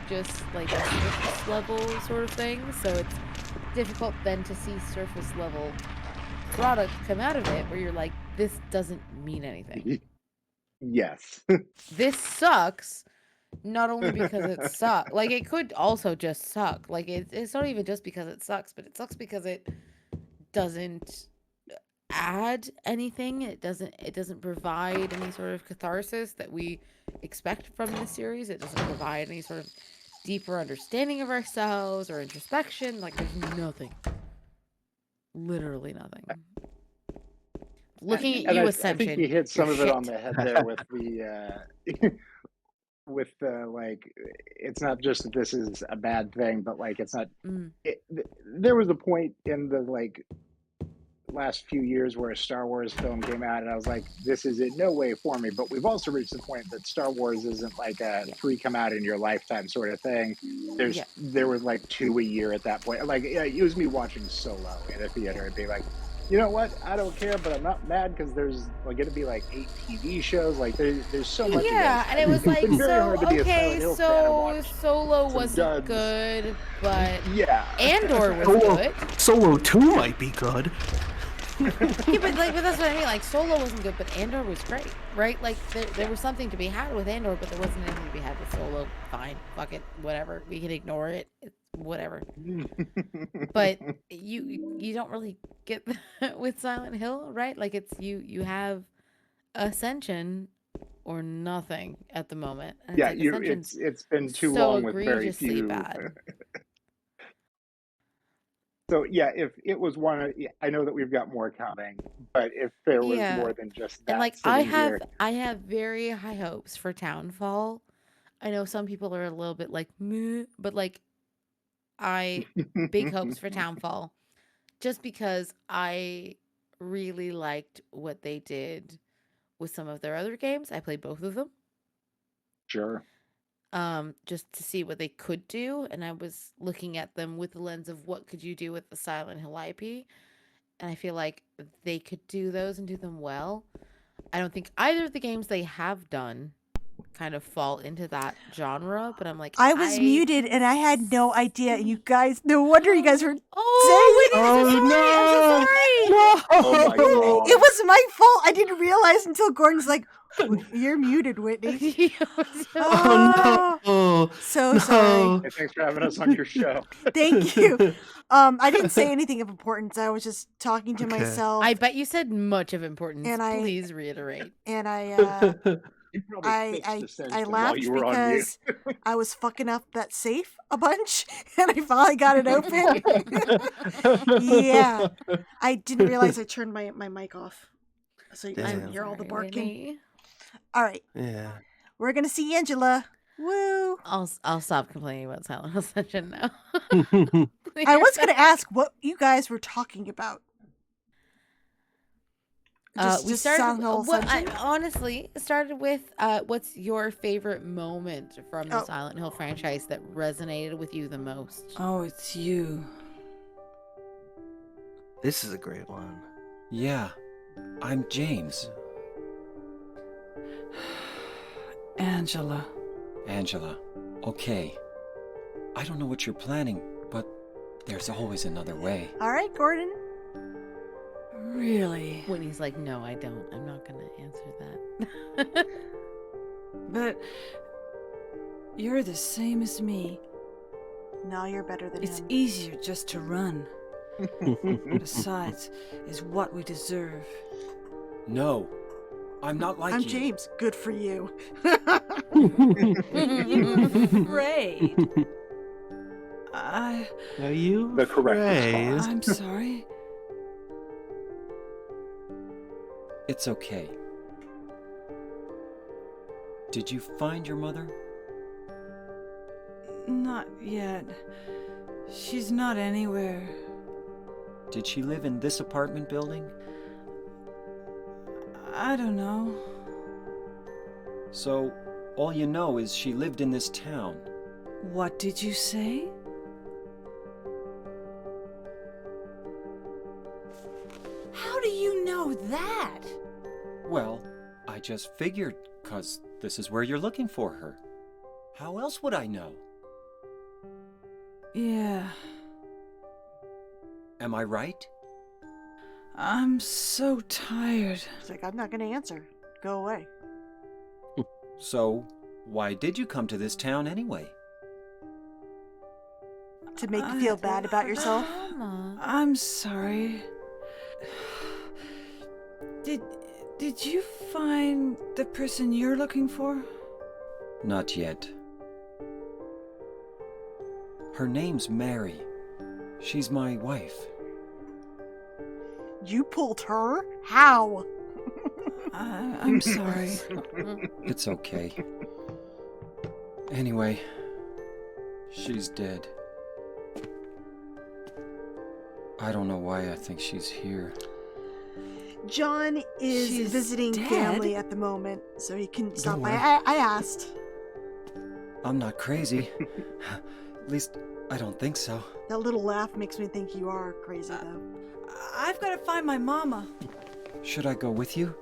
just like a surface level sort of thing. So it's difficult then to see surface level product come out of it where you're like, this doesn't mean anything. Yes. This sucks, not only because it sucks, like it could also just suck. Like it's not even just because it sucks, but it sucks because it doesn't add anything. It doesn't provide any sort of catharsis that we expect from the series. It doesn't provide any sort of deeper understanding of ourselves or introspection. Like there's nothing. Literally nothing. Looking at And you, I Ascension. think you hit some you're of it on shit. the head there with the with the like it's not just that this is a bad thing, but like it's not there was a point in the like last few years where a Star Wars film came out and I was like, this is in no way for me. But we've also reached the point that Star Wars isn't like a 3 come out in your lifetime sort of thing. There was like 2 a year at that point. Like it was me watching Solo in a theater and being like, you know what? I don't care, but I'm not mad because there's like going to be like 8 TV shows. Like there's so much. Yeah, of this. and it was like, It's very so hard to be a Silent okay, Hill fan and so watch Solo some wasn't duds. good, but Yeah, Andor was good. Solo 2 might be good. Yeah, but that's what I mean. Like Solo wasn't good, but Andor was great, right? Like there was something to be had with Andor, but there wasn't anything to be had with Solo. Fine, fuck it, whatever. We can ignore it. It's whatever. But you don't really get that with Silent Hill, right? Like it's you have Ascension or nothing at the moment. And yeah, it's like Ascension's it's been too so long with very egregiously few. bad. So yeah, if it was one, I know that we've got more coming, but if there was Yeah. more than just that, And like sitting here, I have very high hopes for Townfall. I know some people are a little bit like meh, but like big hopes for Townfall, just because I really liked what they did with some of their other games. I played both of them. Sure. Just to see what they could do, and I was looking at them with the lens of what could you do with the Silent Hill IP, and I feel like they could do those and do them well. I don't think either of the games they have done kind of fall into that genre, but I'm like, I was muted and I had no idea. And you guys, no wonder you guys were Oh, saying wait, I'm so sorry. I'm so sorry. Oh my god. it was my fault. I didn't realize until Gordon's like, "You're muted, Whitney." Oh no! So sorry. Hey, thanks for having us on your show. Thank you. I didn't say anything of importance. I was just talking to Okay. myself. I bet you said much of importance. And I- Please reiterate. and I You probably I fixed I, the sentence I while laughed you were on mute. because I was fucking up that safe a bunch, and I finally got it open. Yeah, I didn't realize I turned my mic off, so you guys Damn. wouldn't hear all the Sorry, barking. Whitney. All right, Yeah. we're gonna see Angela. Woo! I'll stop complaining about Silent Hill Session now. I was gonna ask what you guys were talking about. We started. Silent Hill Ascension? Honestly started with what's your favorite moment from the Oh. Silent Hill franchise that resonated with you the most? Oh, it's you. This is a great one. Yeah, I'm James. Angela. Angela. Okay. I don't know what you're planning, but there's always another way. All right, Gordon. Really? Whitney's like, no, I don't. I'm not gonna answer that. But you're the same as me. No, you're better than It's him. easier just to run. Besides, is what we deserve. No, I'm not like I'm you. James. Good for you. You're afraid. Are you The correct afraid? response. I'm sorry. It's okay. Did you find your mother? Not yet. She's not anywhere. Did she live in this apartment building? I don't know. So, all you know is she lived in this town. What did you say? How do you know that? Well, I just figured, 'cause this is where you're looking for her. How else would I know? Yeah. Am I right? I'm so tired. He's like, I'm not gonna answer. Go away. So, why did you come to this town anyway? To make you feel bad about yourself. Mama. I'm sorry. Did you find the person you're looking for? Not yet. Her name's Mary. She's my wife. You pulled her? How? I'm sorry. It's okay. Anyway, she's dead. I don't know why I think she's here. John is She's visiting dead? family at the moment, so he can stop Don't by. worry. I asked. I'm not crazy. At least, I don't think so. That little laugh makes me think you are crazy, though. I've got to find my mama. Should I go with you?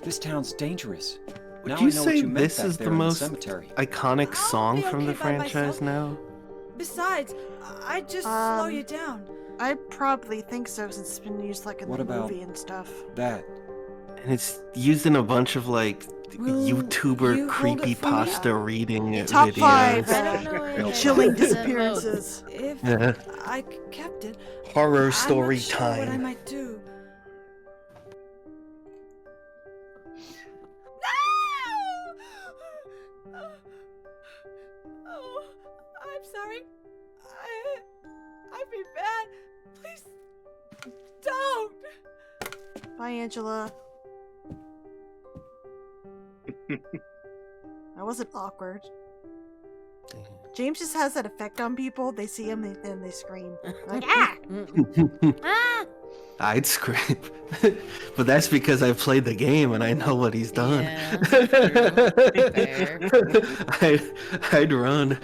This town's dangerous. Would Now you I know what say you meant this back is there the in most cemetery. iconic I'll song be from the okay by franchise myself. now? Besides, I just slow Um, you down. I probably think so, since it's been used like in What the about- movie and stuff. That. And it's used in a bunch of like Will YouTuber you hold it for me? creepypasta reading Top videos. five, I don't know No if Chilling that's the disappearances. If Yeah. I kept it, Horror I'm story not sure what I time. might do. No! Oh, I'm sorry. I feel bad. Please don't. Bye, Angela. That wasn't awkward. Damn. James just has that effect on people. They see him and they scream. Like, ah! Ah! I'd scream. But that's because I've played the game and I know what he's done. Yeah, true. Fair. I'd run.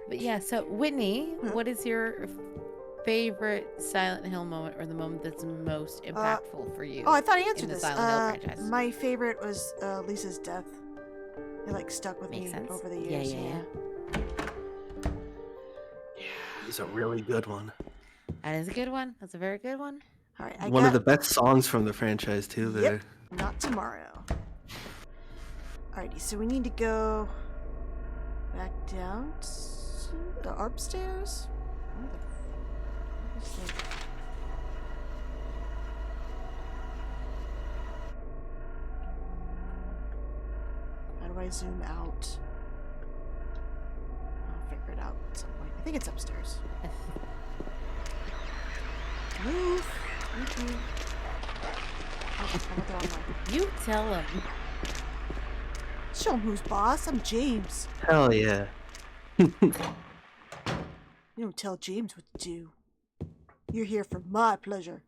But yeah, so Whitney, what is your favorite Silent Hill moment, or the moment that's most impactful for you? Oh, I thought I in answered the this. Silent Hill franchise? My favorite was Lisa's death. It like stuck with Makes me sense. over the Yeah, years. yeah. It's a really good one. That is a good one. That's a very good one. All right, One of the best songs from the franchise too. There. Yep. Not tomorrow. Alrighty, so we need to go back down to the upstairs. Where the f- is the- How do I zoom out? I'll figure it out at some point. I think it's upstairs. Move. Thank you. Oh, I went the wrong way. You tell him. Show him who's boss. I'm James. Hell yeah. You don't tell James what to do. You're here for my pleasure.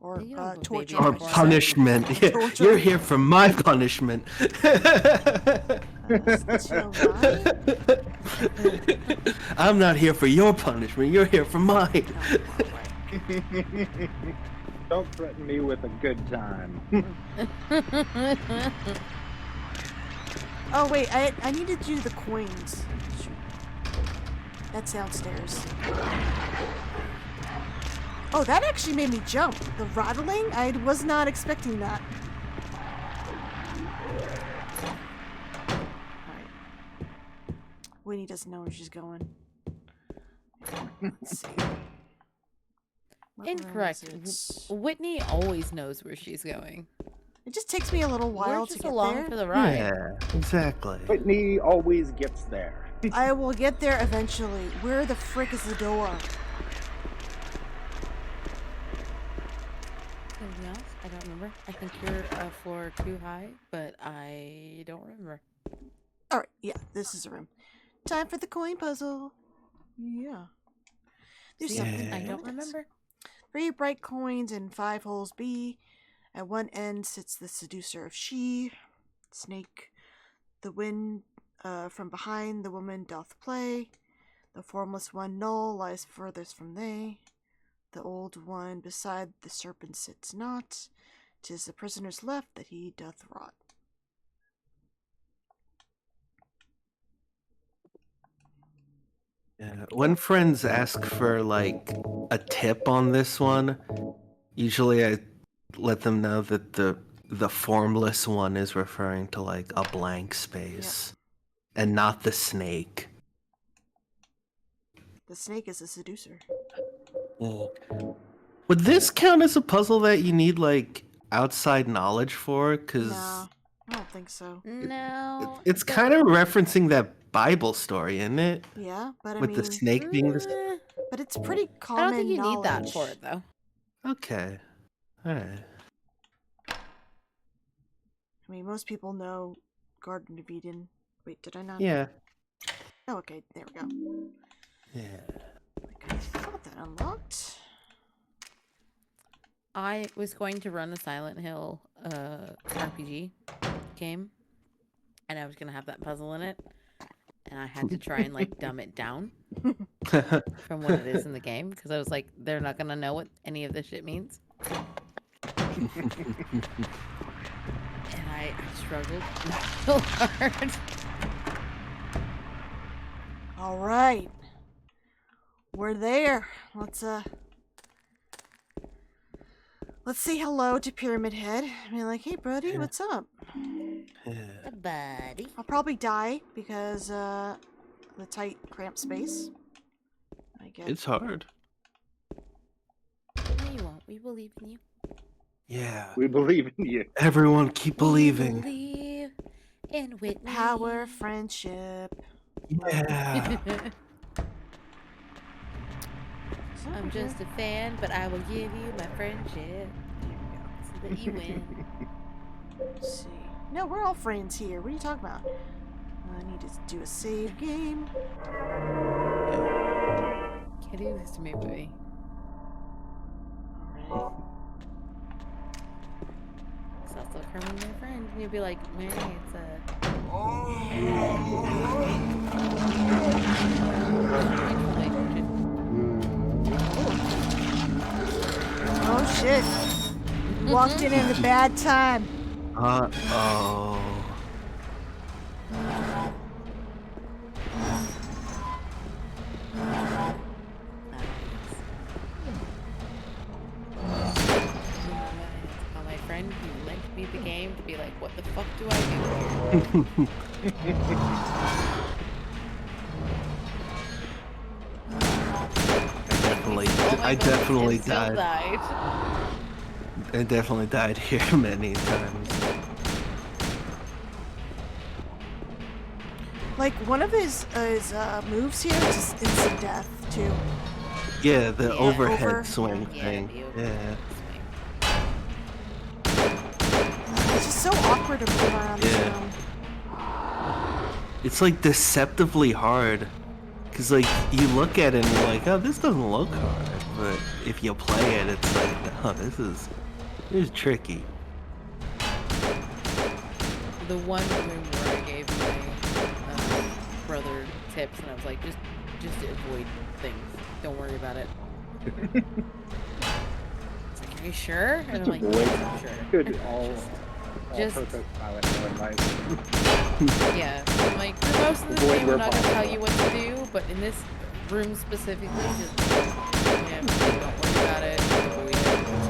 Or You don't have a torture. baby Or on the punishment. Yeah, Torture. you're here for my punishment. Chill, right? I'm not here for your punishment. You're here for mine. Don't threaten me with a good time. Oh wait, I need to do the coins. Shoot. That's downstairs. Oh, that actually made me jump. The rattling? I was not expecting that. Alright. Winnie doesn't know where she's going. Let's see. What room Incorrect. is it? Whitney always knows where she's going. It just takes me a little while We're to just get along there. for the ride. Yeah, exactly. Whitney always gets there. I will get there eventually. Where the frick is the door? Anything else? I don't remember. I think you're a floor too high, but I don't remember. Alright, yeah, this is a room. Time for the coin puzzle. Yeah. There's See, something I in don't it. remember. 3 bright coins in 5 holes B. At one end sits the seducer of she. Snake. The wind from behind the woman doth play. The formless one null lies furthest from they. The old one beside the serpent sits not. 'Tis the prisoner's left that he doth rot. Yeah. When friends ask for like a tip on this one, usually I let them know that the formless one is referring to like a blank space and not the snake. The snake is a seducer. Would this count as a puzzle that you need like outside knowledge for? Because No, I don't think so. No. it's but- kind of referencing that Bible story, isn't it? Yeah, but I With mean, the snake being the. Eh, but it's pretty I common don't think you knowledge. need that for it, though. Okay. Alright. I mean, most people know Garden of Eden. Wait, did I not? Yeah. Oh, okay, there we go. Yeah. Okay, got that unlocked. I was going to run a Silent Hill RPG game, and I was going to have that puzzle in it, and I had to try and like dumb it down from what it is in the game, because I was like, they're not going to know what any of this shit means. And I struggled so hard. All right, we're there. Let's say hello to Pyramid Head. I mean, like, hey, buddy, what's up? Yeah. Buddy. I'll probably die because the tight, cramped space. I guess. It's hard. No, you won't. We believe in you. Yeah. We believe in you. Everyone keep believing. We believe in Whitney. Power, friendship. Yeah. I'm just a fan, but I will give you my friendship so that you win. Let's see. No, we're all friends here. What are you talking about? I need to do a save game. Can't do this to me, baby. Alright. So I'll still come with my friend. And you'll be like, Mary, it's a... Oh shit. Walked in at a bad time. Uh-oh. My friend who lent me the game to be like, what the fuck do I do here? I definitely kid still died. I definitely died here many times. Like, one of his moves here is just instant death, too. Yeah, the Yeah. overhead Over. swing Yeah, thing. the Yeah. overhead It's just so awkward to move around this Yeah. room. It's like deceptively hard. Cause like you look at it and you're like, oh, this doesn't look hard. But if you play it, it's like, oh, this is tricky. The one room where I gave my brother tips and I was like, just avoid things. Don't worry about it. It's like, are you sure? And I'm like, Avoid. yes, I'm sure. Good, all Just- purpose pilot, no advice. Yeah, I'm like, for most of the Avoid game, where I'm not gonna tell possible. you what to do, but in this room specifically, just yeah, don't worry about it. Avoid it.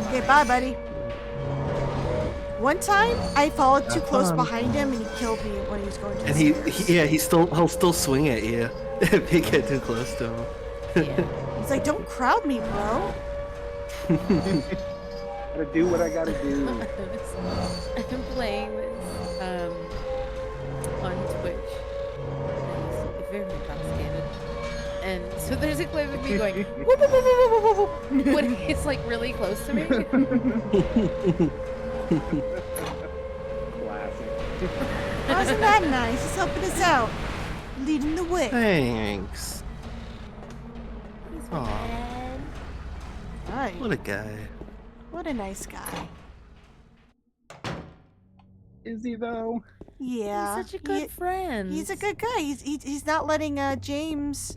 Okay, bye, buddy. One time, I followed too Have close fun. behind him, and he killed me when he was going to. And the he'll still swing at you if you get too close to him. Yeah. He's like, "Don't crowd me, bro." Gotta do what I gotta do. I'm playing this on Twitch. It's very intoxicated. And so there's a clip of me going whoop, whoop, whoop, whoop, whoop, whoop, whoop, when it's like really close to me. Classic. Wasn't that nice? He's helping us out, leading the way. Thanks. Aw, Right. what a guy. What a nice guy. Is he though? Yeah. He's such a good friend. He's a good guy. He's not letting James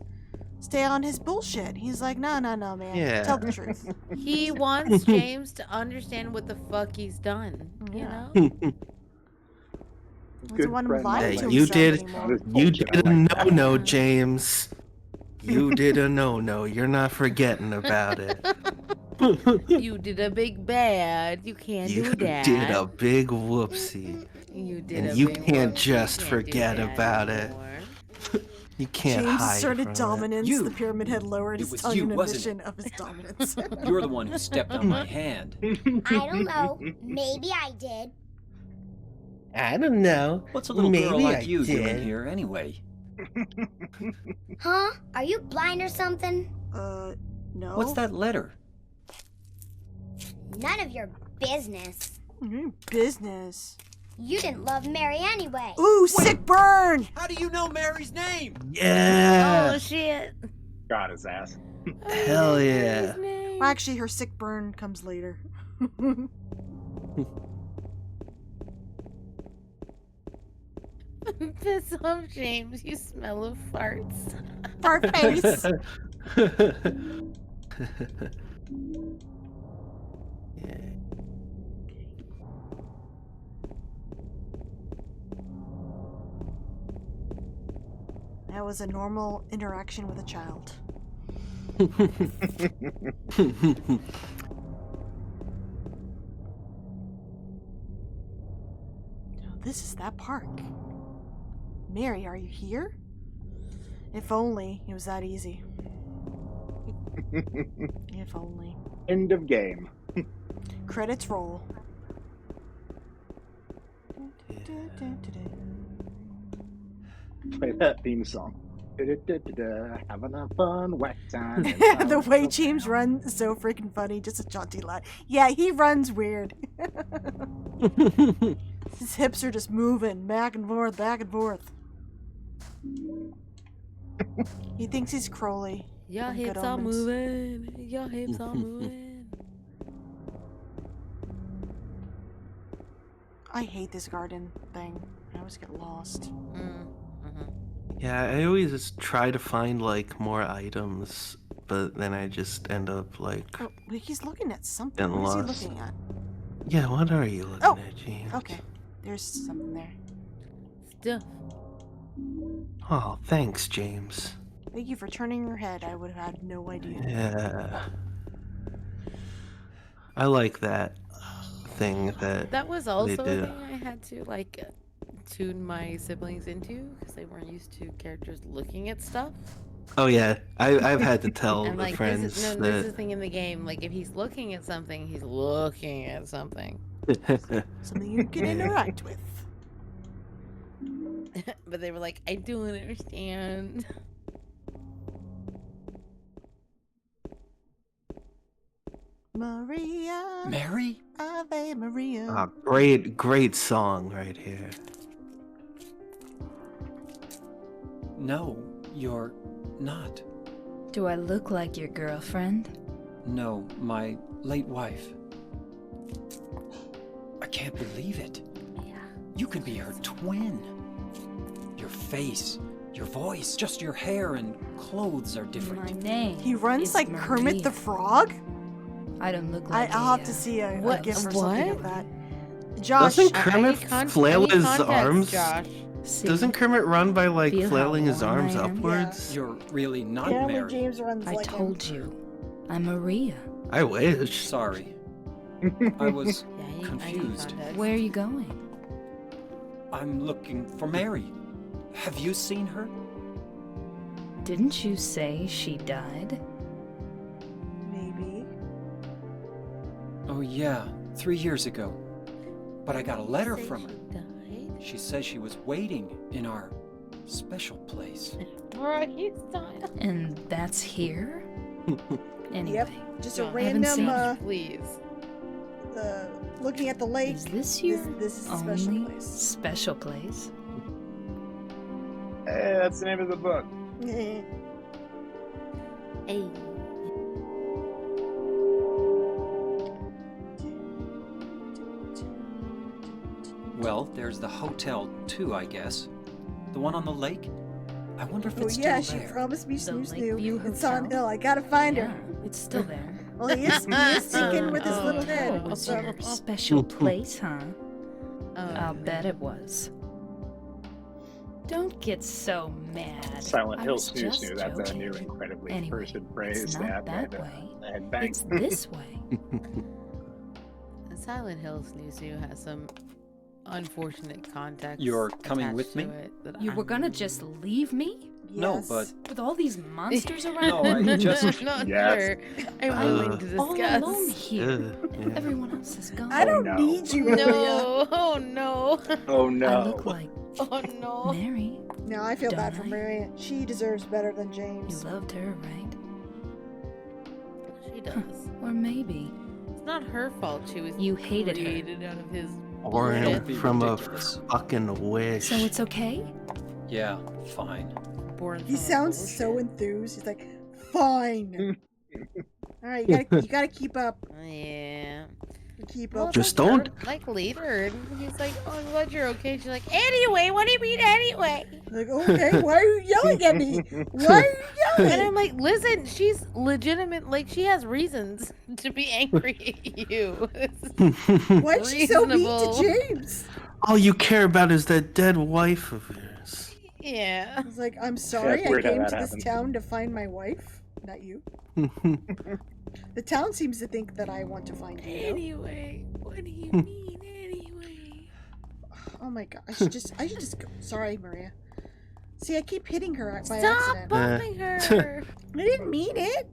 stay on his bullshit. He's like, no, man. Yeah. Tell the truth. He wants James to understand what the fuck he's done. You Yeah. know? Doesn't want him lying Hey, to you himself did- anymore. You did a no-no, James. You did a no-no. You're not forgetting about it. You did a big bad. You can't You do that. did a big whoopsie. You did and a you big can't whoopsie. just You forget do that about it. anymore. You can't James hide asserted from it. dominance. You. The pyramid had lowered It his was tongue you, in wasn't admission of his dominance. You're the one who stepped on my hand. I don't know. Maybe I did. I don't know. What's a little Maybe girl like I you doing did. here anyway? Huh? Are you blind or something? No. What's that letter? None of your business. Business. You didn't love Mary anyway. Ooh, sick burn! How do you know Mary's name? Yeah. Oh shit. Got his ass. Hell yeah. Well, actually, her sick burn comes later. Piss off, James. You smell of farts. Fart face. Yeah. That was a normal interaction with a child. Oh, this is that park. Mary, are you here? If only it was that easy. If only. End of game. Credits roll. Play that theme song. Having a fun whack time. The way James runs is so freaking funny. Just a jaunty line. Yeah, he runs weird. His hips are just moving back and forth, back and forth. He thinks he's Crowley. Your from Good hips are Omens. moving. Your hips are moving. I hate this garden thing. I always get lost. Yeah, I always just try to find like more items, but then I just end up like. Oh, wait, he's looking at something. And What is lost. he looking at? Yeah, what are you looking Oh, at, James? okay. There's something there. Stuff. Oh, thanks, James. Thank you for turning your head. I would have had no idea. Yeah. I like that thing that. That was they also a do. thing I had to like tune my siblings into because they weren't used to characters looking at stuff. Oh yeah, I've had to tell And the like friends this is that. the thing in the game. Like if he's looking at something, he's looking at something. Something you can interact with. But they were like, I don't understand. Maria. Mary? Ave Maria. Ah, great song right here. No, you're not. Do I look like your girlfriend? No, my late wife. I can't believe it. Yeah. You could be her twin. Your face, your voice, just your hair and clothes are My different. name. He runs is like Kermit the Maria. Frog? I don't look like I'll have to see a What- GIF or something what? of that. Josh, Doesn't I Kermit need I flail need his context, arms? Josh. See, Doesn't Kermit run by like Feel how flailing his warm arms I am? upwards? You're really not apparently Mary. James runs I like him. told you. I'm Maria. I wish. Sorry. I was Yeah, I need confused. context. Where are you going? I'm looking for Mary. Have you seen her? Didn't you say she died? Maybe. Oh yeah, 3 years ago. But I got a letter Say from her. she died? She says she was waiting in our special place. Bro, he's dying. And that's here? Anyway, Just a Josh, haven't seen random, it. please. looking at the lake. is this your This is a special only place. special place? Hey, that's the name of the book. Hey. Well, there's the hotel too, I guess. The one on the lake? I wonder if Oh it's yeah, still she there. promised me The snoo Lakeview snoo. It's on Hotel? Hill. I gotta find Yeah, her. it's still there. Well, he is sticking with his little It head. was So. your special place, huh? I'll Um, bet it was. Don't get so mad. Silent I Hill was Snoo just Snoo. That's a joking. new incredibly Anyway, cursed phrase it's to not have that had, way. had bang. It's this way. Silent Hill Snoo has some unfortunate context. You're coming attached with to me? it that You were gonna just leave me? No, Yes. but With all these monsters around? No, I just- Not Yes. sure. I'm Uh, willing to all discuss. alone here. Yeah. Everyone else is gone. I don't no. need you, Maria. No, oh no, Oh I no. look like oh no. Mary. No, I feel bad for Don't I? Maria. She deserves better than You James. loved her, right? She does. Or maybe It's not her fault. She was you hated her. created out of his. Born Don't be from a ridiculous. fucking wish. So it's okay? yeah, fine. Born He from sounds bullshit. so enthused. He's like, fine. All right, you gotta keep up. Yeah. Keep Well, up. Just like, don't- Like later, and he's like, "Oh, I'm glad you're okay." She's like, "Anyway, what do you mean anyway?" Like, okay, why are you yelling at me? Why are you And yelling? I'm like, "Listen, she's legitimate. Like, she has reasons to be angry at you." Why is she so mean to reasonable. James? All you care about is that dead wife of yours. Yeah. He's like, I'm sorry, I weird how came that to this happens. town to find my wife. Not you. The town seems to think that I want to find you. though. Anyway, what do you mean anyway? Oh my god, I should just go. Sorry, Maria. See, I keep hitting her by Stop accident. bumping her. I didn't mean it.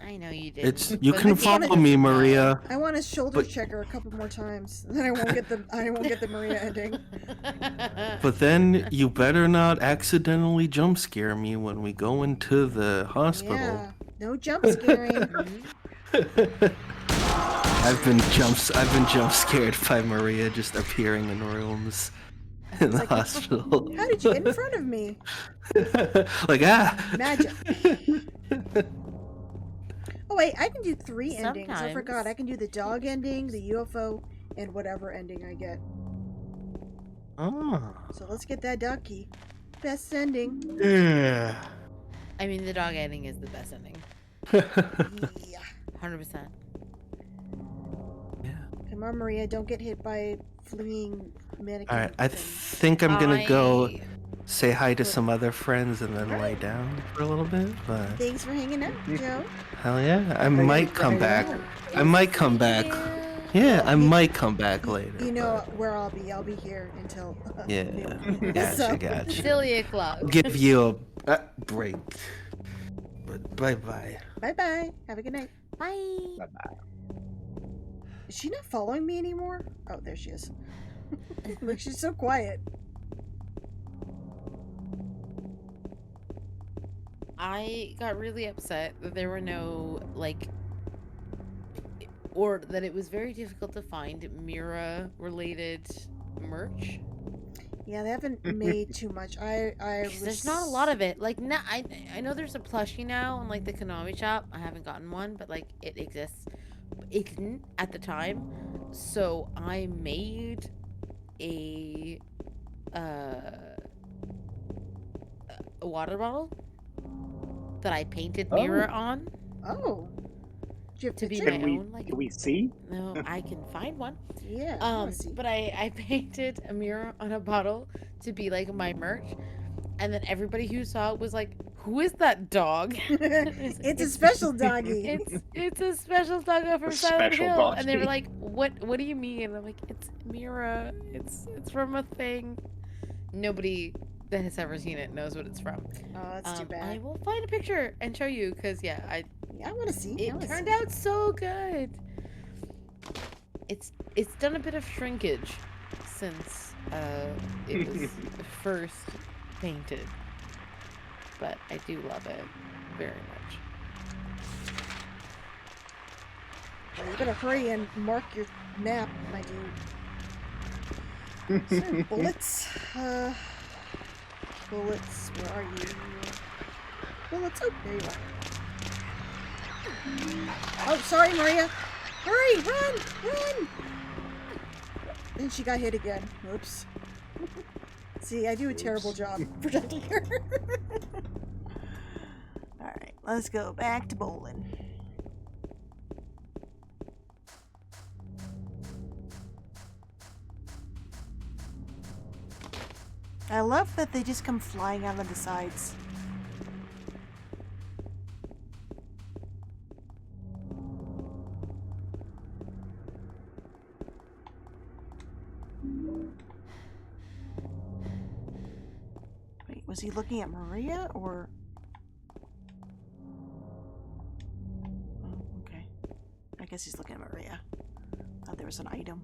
I know you did. It's you but can I can't follow me, Maria. I want to shoulder But- check her a couple more times. Then I won't get the Maria ending. But then you better not accidentally jump scare me when we go into the hospital. Yeah, no jump scaring. I've been jump scared by Maria just appearing in rooms in the hospital. How did you get in front of me? Like Magic. Oh wait, I can do 3 endings. I Sometimes. forgot. I can do the dog ending, the UFO, and whatever ending I get. Oh. So let's get that dog key. Best ending. Yeah. I mean, the dog ending is the best ending. Yeah. 100%. Come on, Maria. Don't get hit by fleeing mannequin. All right, I thing. think I'm gonna go I- say hi to some other friends and then lay down for a little bit. But Thanks for hanging out, Joe. hell yeah, I might come back. I might come back. Yeah, I might come back later. You know where I'll be. I'll be here until. Yeah, noon. gotcha, So- gotcha. Silly o'clock. Give you a break. But bye bye. Bye-bye. Have a good night. Bye. Is she not following me anymore? Oh, there she is. Look, she's so quiet. I got really upset that there were no, like, or that it was very difficult to find Mira-related merch. Yeah, they haven't made too much. I 'Cause there's not a lot of it. Like, I know there's a plushie now in, like, the Konami shop. I haven't gotten one, but, like, it exists. It didn't at the time. So I made a water bottle that I painted Mira on Oh. Do you have to be pictures? my own. Like, Can we see? no, I can find one. Yeah. I wanna see. But I painted a mirror on a bottle to be like my merch, and then everybody who saw it was like, "Who is that dog?" It's a special doggy. It's a special doggo from A Silent special Hill, and they were doggy. like, "What do you mean?" And I'm like, "It's Mira. It's from a thing." Nobody that has ever seen it knows what it's from. Oh, that's too I bad. will find a picture and show you, because yeah, Yeah, I want to see. I it wanna turned see. out so good. It's done a bit of shrinkage since it was first painted, but I do love it very much. Well, you better hurry and mark your map, my dude. Is there bullets? Bullets, where are you? Bullets, oh, there you are. Oh, sorry, Maria. Hurry, run! And she got hit again. Whoops. See, I do a terrible job protecting her. Alright, let's go back to bowling. I love that they just come flying out of the sides. Wait, was he looking at Maria or? Oh, okay. I guess he's looking at Maria. Thought there was an item.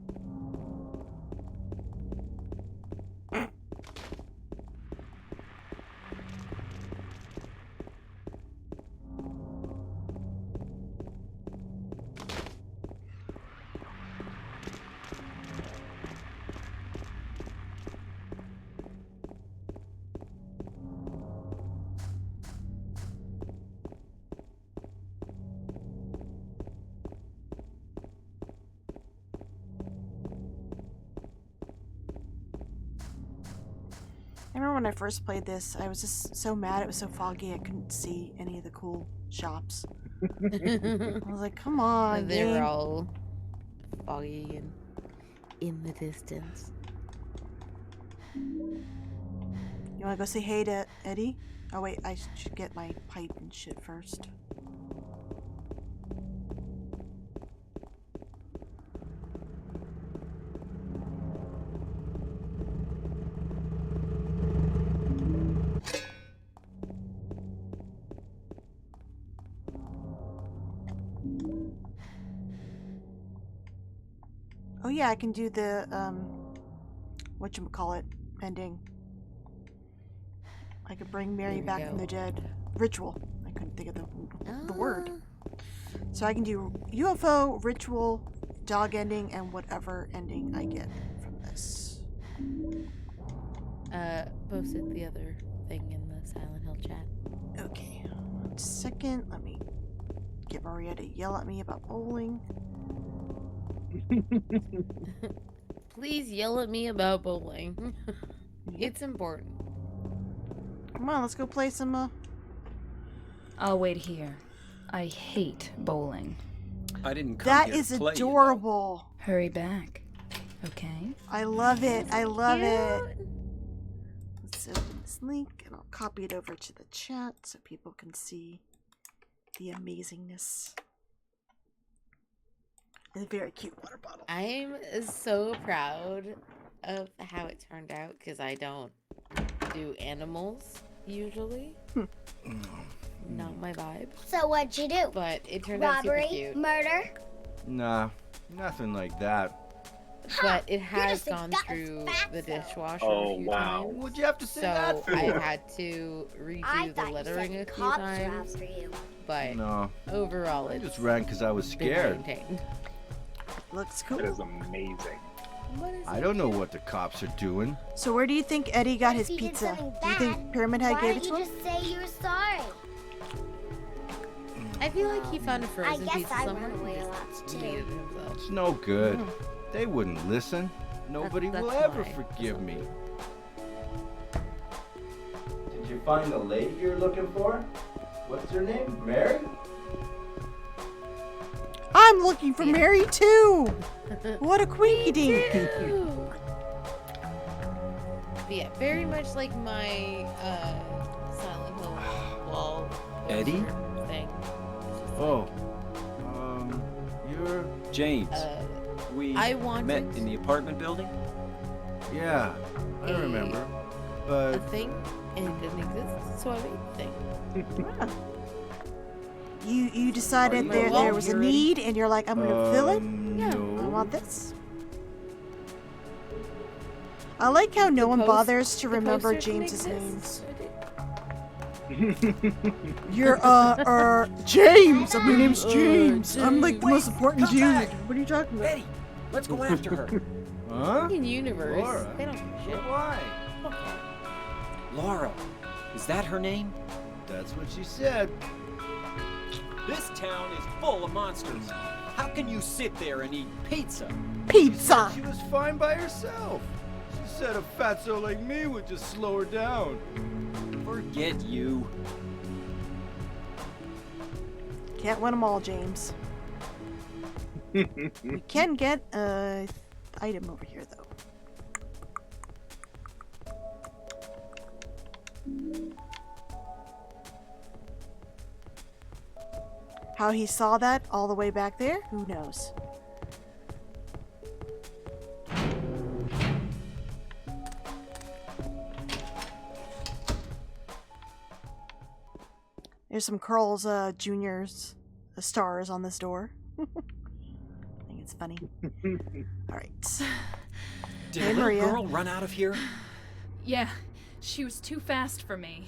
I remember when I first played this, I was just so mad it was so foggy I couldn't see any of the cool shops. I was like, come on, They were game. all foggy and in the distance. You wanna go say hey to Eddie? Oh wait, I should get my pipe and shit first. Oh yeah, I can do the whatchamacallit ending. I could bring Mary There we back from go. the dead. Ritual. I couldn't think of the word. Ah. So I can do UFO, ritual, dog ending and whatever ending I get from this. Posted the other thing in the Silent Hill chat. Okay, 1 second. Let me get Maria to yell at me about bowling. Please yell at me about bowling. It's important. Come on, let's go play some. I'll wait here. I hate bowling. I didn't come That here to is play, adorable. Hurry back. Okay? I love it. I love it. Let's open this link and I'll copy it over to the chat so people can see the amazingness. And a very cute water bottle. I'm so proud of how it turned out because I don't do animals usually. Not my vibe. So what'd you do? But it turned out super Robbery? cute. Murder? Nah, nothing like that. But it You're has just a gone gut through fatso. the dishwasher Oh, a few wow. times. What'd you have to say that So for? I had to I redo the thought you lettering said a few cops were times. after you. But No, overall, I it's just ran because I was been scared. maintained. Looks That is cool. amazing. What is I it? don't know what the cops are doing. So where do you think Eddie got his If you did pizza? something Do you think bad, Pyramid Head Why gave it don't to you him? just say you're sorry? I feel like he found a I frozen guess pizza I somewhere. run away He a just lot too. needed it himself. It's no good. They wouldn't listen. Nobody That's will ever why. forgive me. Did you find the lady you're looking for? What's her name? Mary? I'm looking for Mary too. What a quinky dink. But yeah, very much like my Silent Hill wall Eddie? poster thing. It's just Oh. You're... James, like, we I wanted- met in the apartment building? Yeah, I remember. a But... thing, and it didn't exist, so I made the thing. You decided Are you there alone was a here, need and you're like, I'm gonna fill it. Yeah. I No. want this. I like how no The one post- bothers to the remember poster didn't James's names. exist. You're James. My name's James. I'm like the most important come dude. back. What are you talking about? Eddie, let's go after her. Huh? In universe, Laura. they don't give a shit. Why? Laura, is that her name? That's what she said. This town is full of monsters. How can you sit there and eat pizza? Pizza. She was fine by herself. She said a fatso like me would just slow her down. Forget you. Can't win them all, James. We can get a item over here though. How he saw that all the way back there, who knows? There's some Curls Junior's stars on this door. I think it's funny. Alright. Did Hey, a little Maria. girl run out of here? Yeah, she was too fast for me.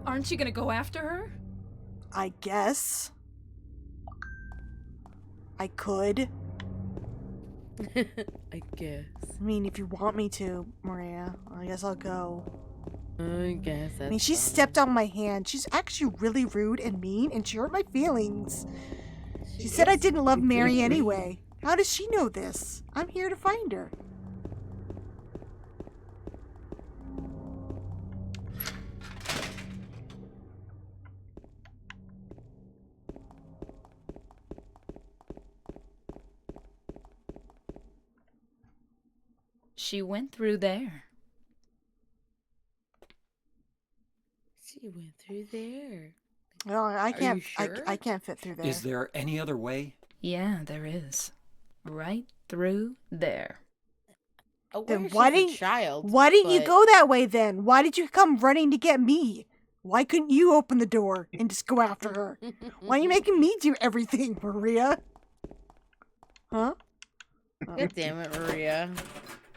Aren't you gonna go after her? I guess. I could. I guess. I mean, if you want me to, Maria, I guess I'll go. I guess that's I mean, she fine. stepped on my hand. She's actually really rude and mean, and she hurt my feelings. She said I didn't love Mary anyway. How does she know this? I'm here to find her. She went through there. She went through there. No, I can't. you sure? I can't fit through there. Is there any other way? Yeah, there is. Right through there. Then Aware why she's a didn't- child? Why didn't you but- go that way then? Why did you come running to get me? Why couldn't you open the door and just go after her? Why are you making me do everything, Maria? Huh? God damn it, Maria.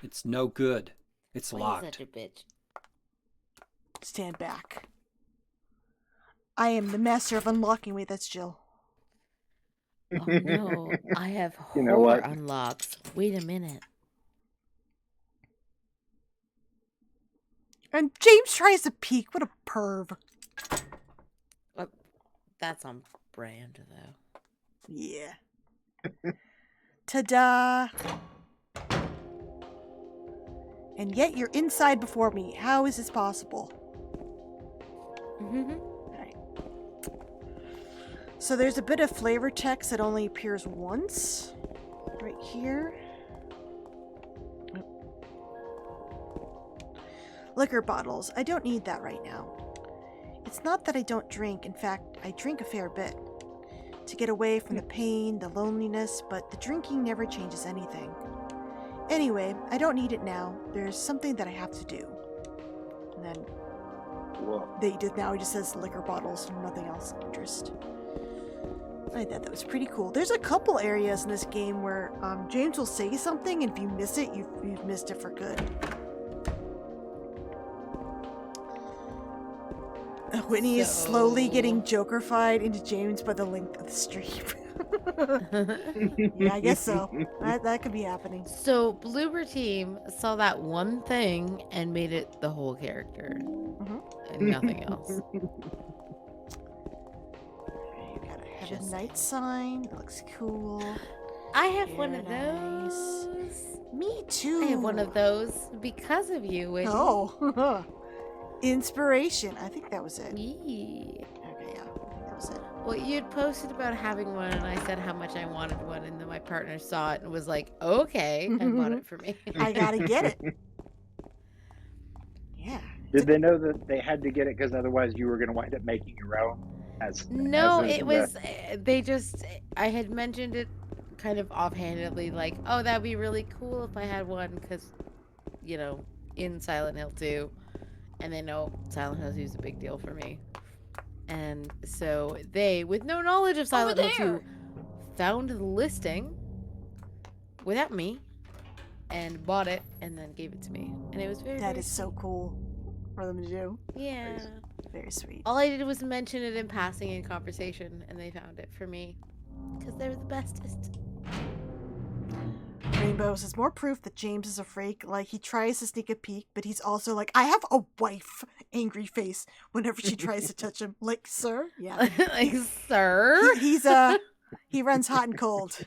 It's no good. It's Why you locked. such a bitch? Stand back. I am the master of unlocking. Wait, that's Jill. Oh no, I have You know horror what? unlocks. Wait a minute. And James tries to peek. What a perv. That's on brand, though. Yeah. Ta-da! And yet you're inside before me. How is this possible? Alright. So there's a bit of flavor text that only appears once. Right here. Liquor bottles. I don't need that right now. It's not that I don't drink. In fact, I drink a fair bit. To get away from the pain, the loneliness, but the drinking never changes anything. Anyway, I don't need it now. There's something that I have to do. And then now he just says liquor bottles and nothing else of interest. I thought that was pretty cool. There's a couple areas in this game where James will say something, and if you miss it, you've missed it for good. Whitney is slowly getting Joker-fied into James by the length of the stream. Yeah, I guess so. That could be happening. So Bloober Team saw that one thing and made it the whole character. And nothing else. You got a Heaven Knight sign. That looks cool. I have one of those. Me too. I have one of those because of you, Whitney. Oh. Inspiration. I think that was it. Yeah. Okay, yeah. I think that was it. Well, you had posted about having one, and I said how much I wanted one, and then my partner saw it and was like, okay, and bought it for me. I gotta get it. Yeah. Did they know that they had to get it because otherwise you were going to wind up making your own? No, it was, I had mentioned it kind of offhandedly, like, oh, that'd be really cool if I had one, because, you know, in Silent Hill 2. And they know Silent Hill 2 is a big deal for me. And so they, with no knowledge of Silent Hill 2, found the listing without me and bought it and then gave it to me. And it was very, That is so cool for them to do. Yeah. Very sweet. All I did was mention it in passing in conversation, and they found it for me. Because they're the bestest. Rainbow says more proof that James is a freak. Like, he tries to sneak a peek, but he's also like, I have a wife. Angry face whenever she tries to touch him. Like, sir? Yeah. Like, sir? He runs hot and cold.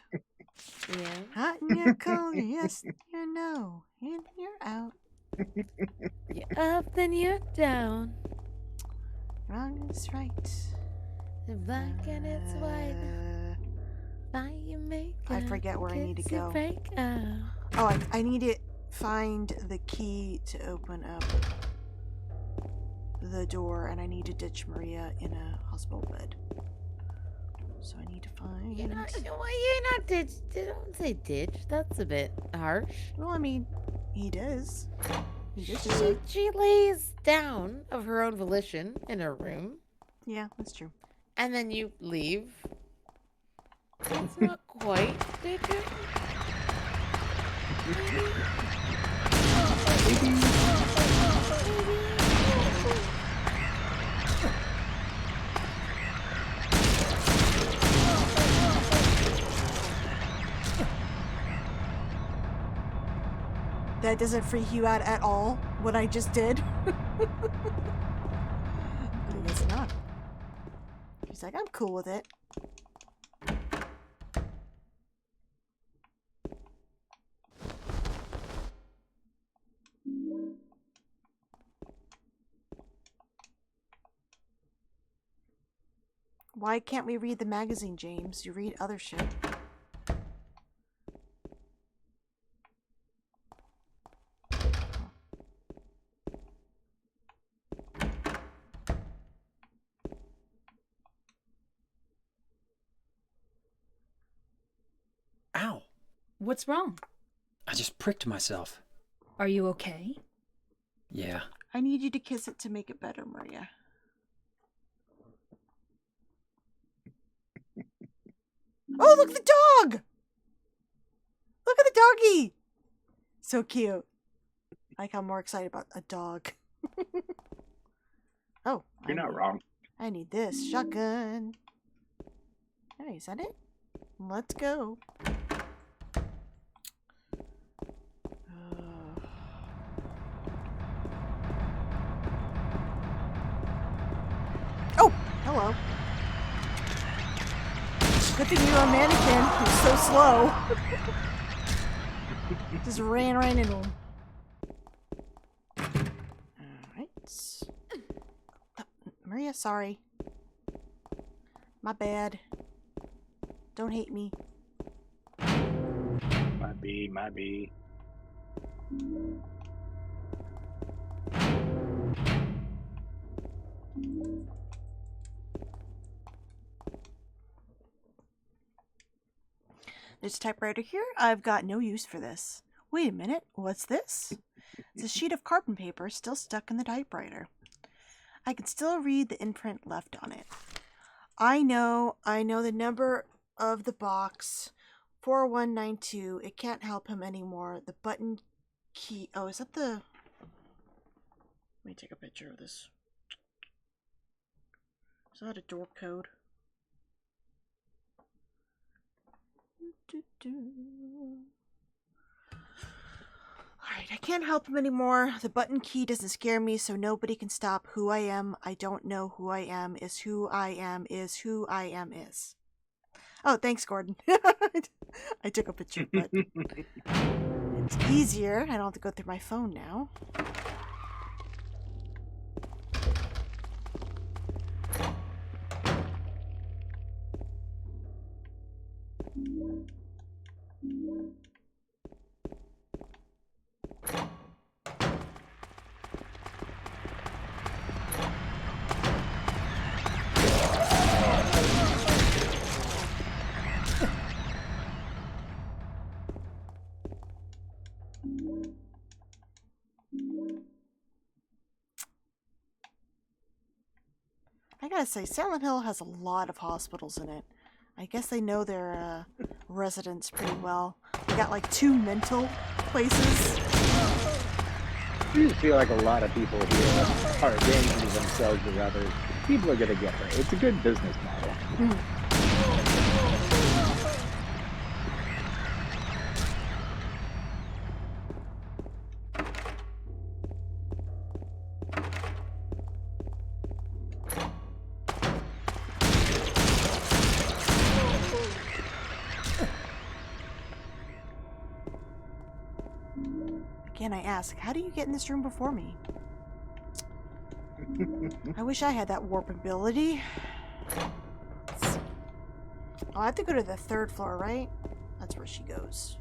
Yeah. Hot and you're cold, you're yes, you're no, and you're out. You're up, then you're down. Wrong is right. It's black and it's white. Buy your makeup. I forget where I need to go. Oh, I need to find the key to open up the door, and I need to ditch Maria in a hospital bed. So I need to find... You're not ditch. Don't say ditch. That's a bit harsh. Well, I mean, he does. She lays down of her own volition in her room. Yeah, that's true. And then you leave. It's not quite ditching. That doesn't freak you out at all, what I just did? I guess not. She's like, I'm cool with it. Why can't we read the magazine, James? You read other shit. Ow! What's wrong? I just pricked myself. Are you okay? Yeah. I need you to kiss it to make it better, Maria. Oh, look, the dog! Look at the doggy! So cute. Like, I'm more excited about a dog. Oh. You're not wrong. I need this. Shotgun. Oh, is that it? Let's go. Oh, hello. Good thing you're a mannequin. You're so slow. Just ran right into him. Alright. Maria, sorry. My bad. Don't hate me. Might be. There's a typewriter here. I've got no use for this. Wait a minute. What's this? It's a sheet of carbon paper still stuck in the typewriter. I can still read the imprint left on it. I know the number of the box. 4192. It can't help him anymore. The button key. Oh, is that the... Let me take a picture of this. Is that a door code? Alright, I can't help him anymore. The button key doesn't scare me, so nobody can stop who I am. I don't know who I am is who I am is who I am is. Oh, thanks, Gordon. I took a picture, but it's easier. I don't have to go through my phone now. I gotta say, Silent Hill has a lot of hospitals in it. I guess they know their residents pretty well. They got like 2 mental places. I just feel like a lot of people here are endangering themselves or others. People are gonna get hurt. It's a good business model. Again, I ask, how do you get in this room before me? I wish I had that warp ability. Oh, I have to go to the 3rd floor, right? That's where she goes.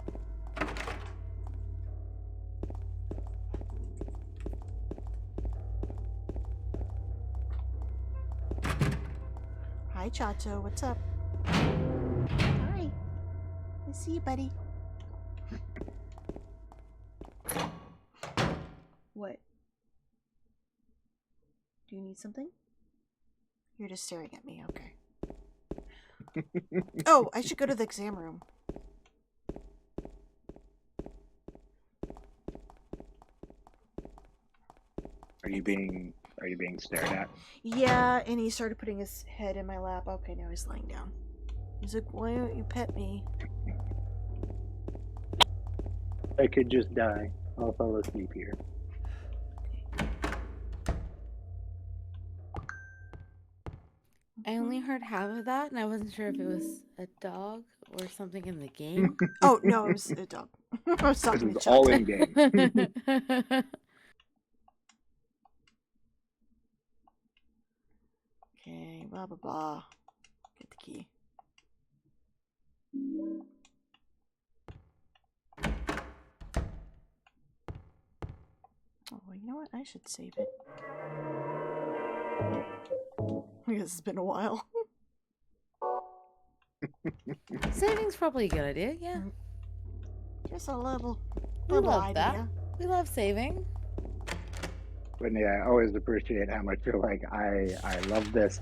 Hi, Chato. What's up? Hi. I see you, buddy. What? Do you need something? You're just staring at me, okay. Oh, I should go to the exam room. Are you being stared at? Yeah, and he started putting his head in my lap. Okay, now he's laying down. He's like, why don't you pet me? I could just die. I'll fall asleep here. I only heard half of that, and I wasn't sure if it was a dog or something in the game. Oh, no, it was a dog. I was talking This to is all Chato. in game. Okay, blah, blah, blah. Get the key. Oh, well, you know what? I should save it. Because it's been a while. Saving's probably a good idea, yeah. Just a little We love idea. that. We love saving. But yeah, I always appreciate how much you're like, I love this.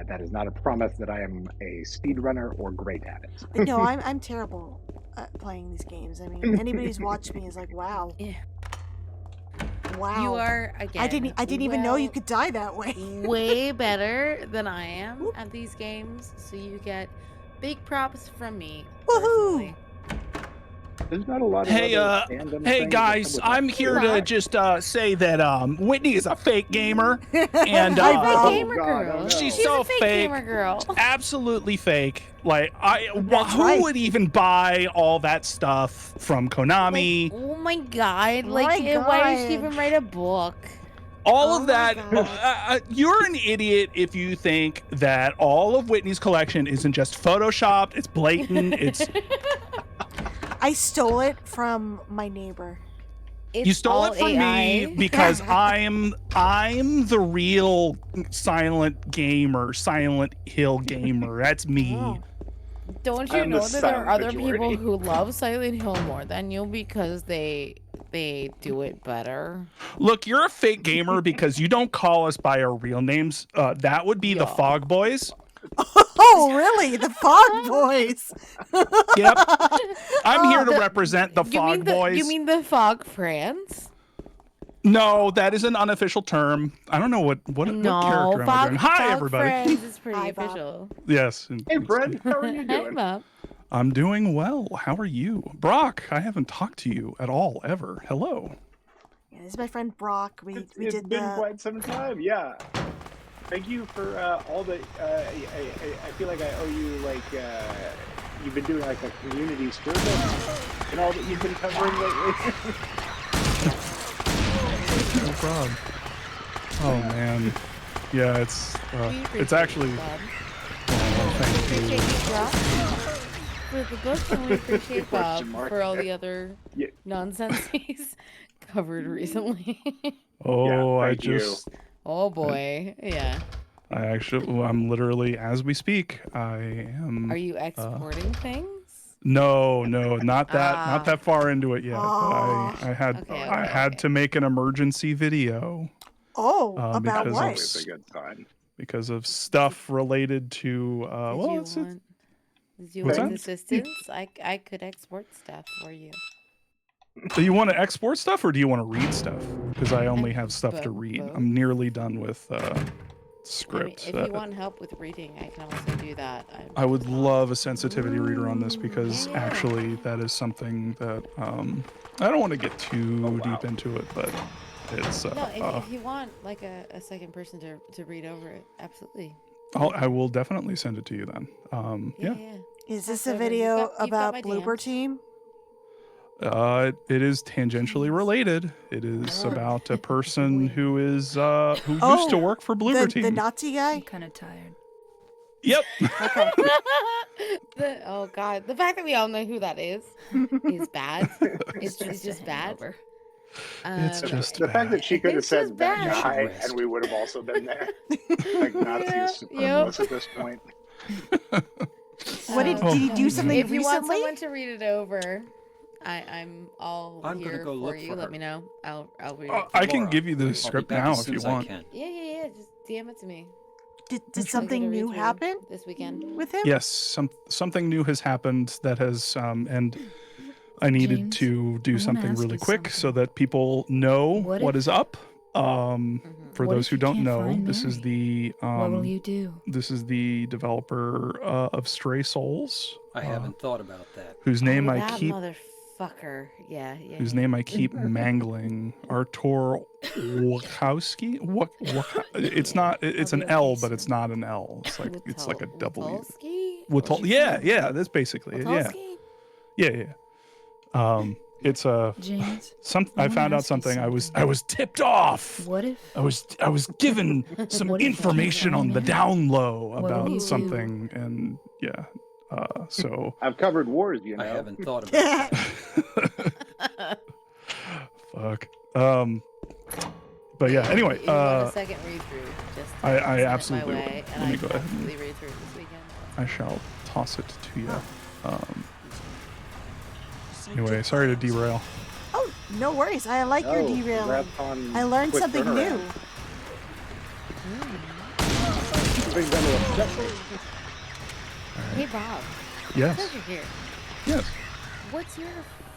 That is not a promise that I am a speedrunner or great at it. No, I'm terrible at playing these games. I mean, anybody who's watched me is like, wow. Yeah. Wow. You are, again, I didn't even know you could die that way. way better than I am at these games. So you get Big props from me. Woohoo! Personally. There's not a lot of Hey, other fandom hey things guys, that would- I'm here to just say that Whitney is a fake gamer, and Hi, Fake Bob. gamer God, girl. oh no. she's She's so a fake fake. gamer girl. Absolutely fake. Like, That's who right. would even buy all that stuff from Konami? Like, oh my god! Oh Like, my why did she God. even write a book? All Oh of my that. God. You're an idiot if you think that all of Whitney's collection isn't just photoshopped. It's blatant. It's I stole it from my neighbor. It's you stole all it from AI. me because I'm the real Silent Gamer, Silent Hill Gamer. That's me. Oh. Don't you I'm the know that there are silent other people majority. who love Silent Hill more than you because they do it better? Look, you're a fake gamer because you don't call us by our real names. That would be the Yeah. Fog Boys. Oh, really? The Fog Boys. Yep. I'm here to the- represent the Fog Boys. You mean the Fog Friends? No, that is an unofficial term. I don't know what No, character am I Fog, doing. Hi, Fog everybody. Friends is pretty Hi, Bob. official. Yes. Hey, Brent, how are you Hey, doing? Bob. I'm doing well. How are you? Brock, I haven't talked to you at all, ever. Hello. Yeah, this is my friend Brock. We It's did been the. quite some time. Yeah. Thank you for all the. I feel like I owe you like you've been doing like a community service and all that you've been covering lately. No problem. Oh man. Yeah, it's We appreciate actually. you, Bob. Oh, thank Appreciate you. you, Brock, for the book, and we appreciate Bob Question mark. for all the other Yeah. nonsense he's covered recently. Oh, I thank you. just. Oh boy, yeah. I'm literally, as we speak, I am. Are you exporting things? No, not that, Ah. not that far into it yet. Aw. I had Okay. to make an emergency video Oh, because about of what? Always a good sign. because of stuff related to. Did Well, you it's want, did you What's want that? assistance? I could export stuff for you. do you want to export stuff or do you want to read stuff? Because I only have stuff to Both. read. I'm nearly done with I mean, scripts. if you want help with reading, I can also do that. I would love a sensitivity reader on this because Yeah. actually that is something that I don't want to get too wow. deep into it, but it's No, if you want like a second person to read over it, absolutely. I will definitely send it to you then. Yeah. Is this Pass a over. video You've got about my Blooper DMs. Team? It is tangentially related. It is about a person who is who used Oh, to work for Blooper The Team. Nazi guy? I'm kind of tired. Yep. Okay. Oh god, the fact that we all know who that is bad. It's just bad. It's Um, just The fact that she could have It's just said that bad. guy and we would have also been there. Like Nazis Yep. supremacists at this point. What did he do something if you want recently? someone to read it over, I'm all I'm gonna here go for look you. for Let her. me know. I'll read I it. For can Laura. give you I'll the be script back now as if soon you as I want. can. Yeah. Just DM it to me. Did I'll get a something new read-through happen this weekend? with him? Yes, something new has happened that has and I needed James, to do I wanna something ask really you quick so something. that people know What what if- is up. For What those if who you don't can't know, find this is the what will you do? this is the developer of Stray Souls, I haven't thought about that. whose name Oh, I that keep motherfucker. Yeah. whose name I keep mangling. Artur Wachowski. It's not. It's an L, but it's not an L. It's like a W. Witol- Yeah. That's basically it. Yeah. Witolski? Yeah. It's a James, I wanna found out ask you something. I was something. tipped off. what if I was given some What if you can't information on find the out? down low What will you about do? something, and yeah. So I've covered wars, you know. I haven't thought about that. fuck. But yeah. Anyway. If you want a second read through, just I send it my absolutely will. way, and Let me I go can ahead and- absolutely read through it this weekend. I shall toss it to you. Anyway, sorry to derail. Oh, no worries. I like your Oh, derailing. congrats on I learned quick something turnaround. new. Brings them to obsess me. Hey Bob. Yes. Since you're here, Yes. what's your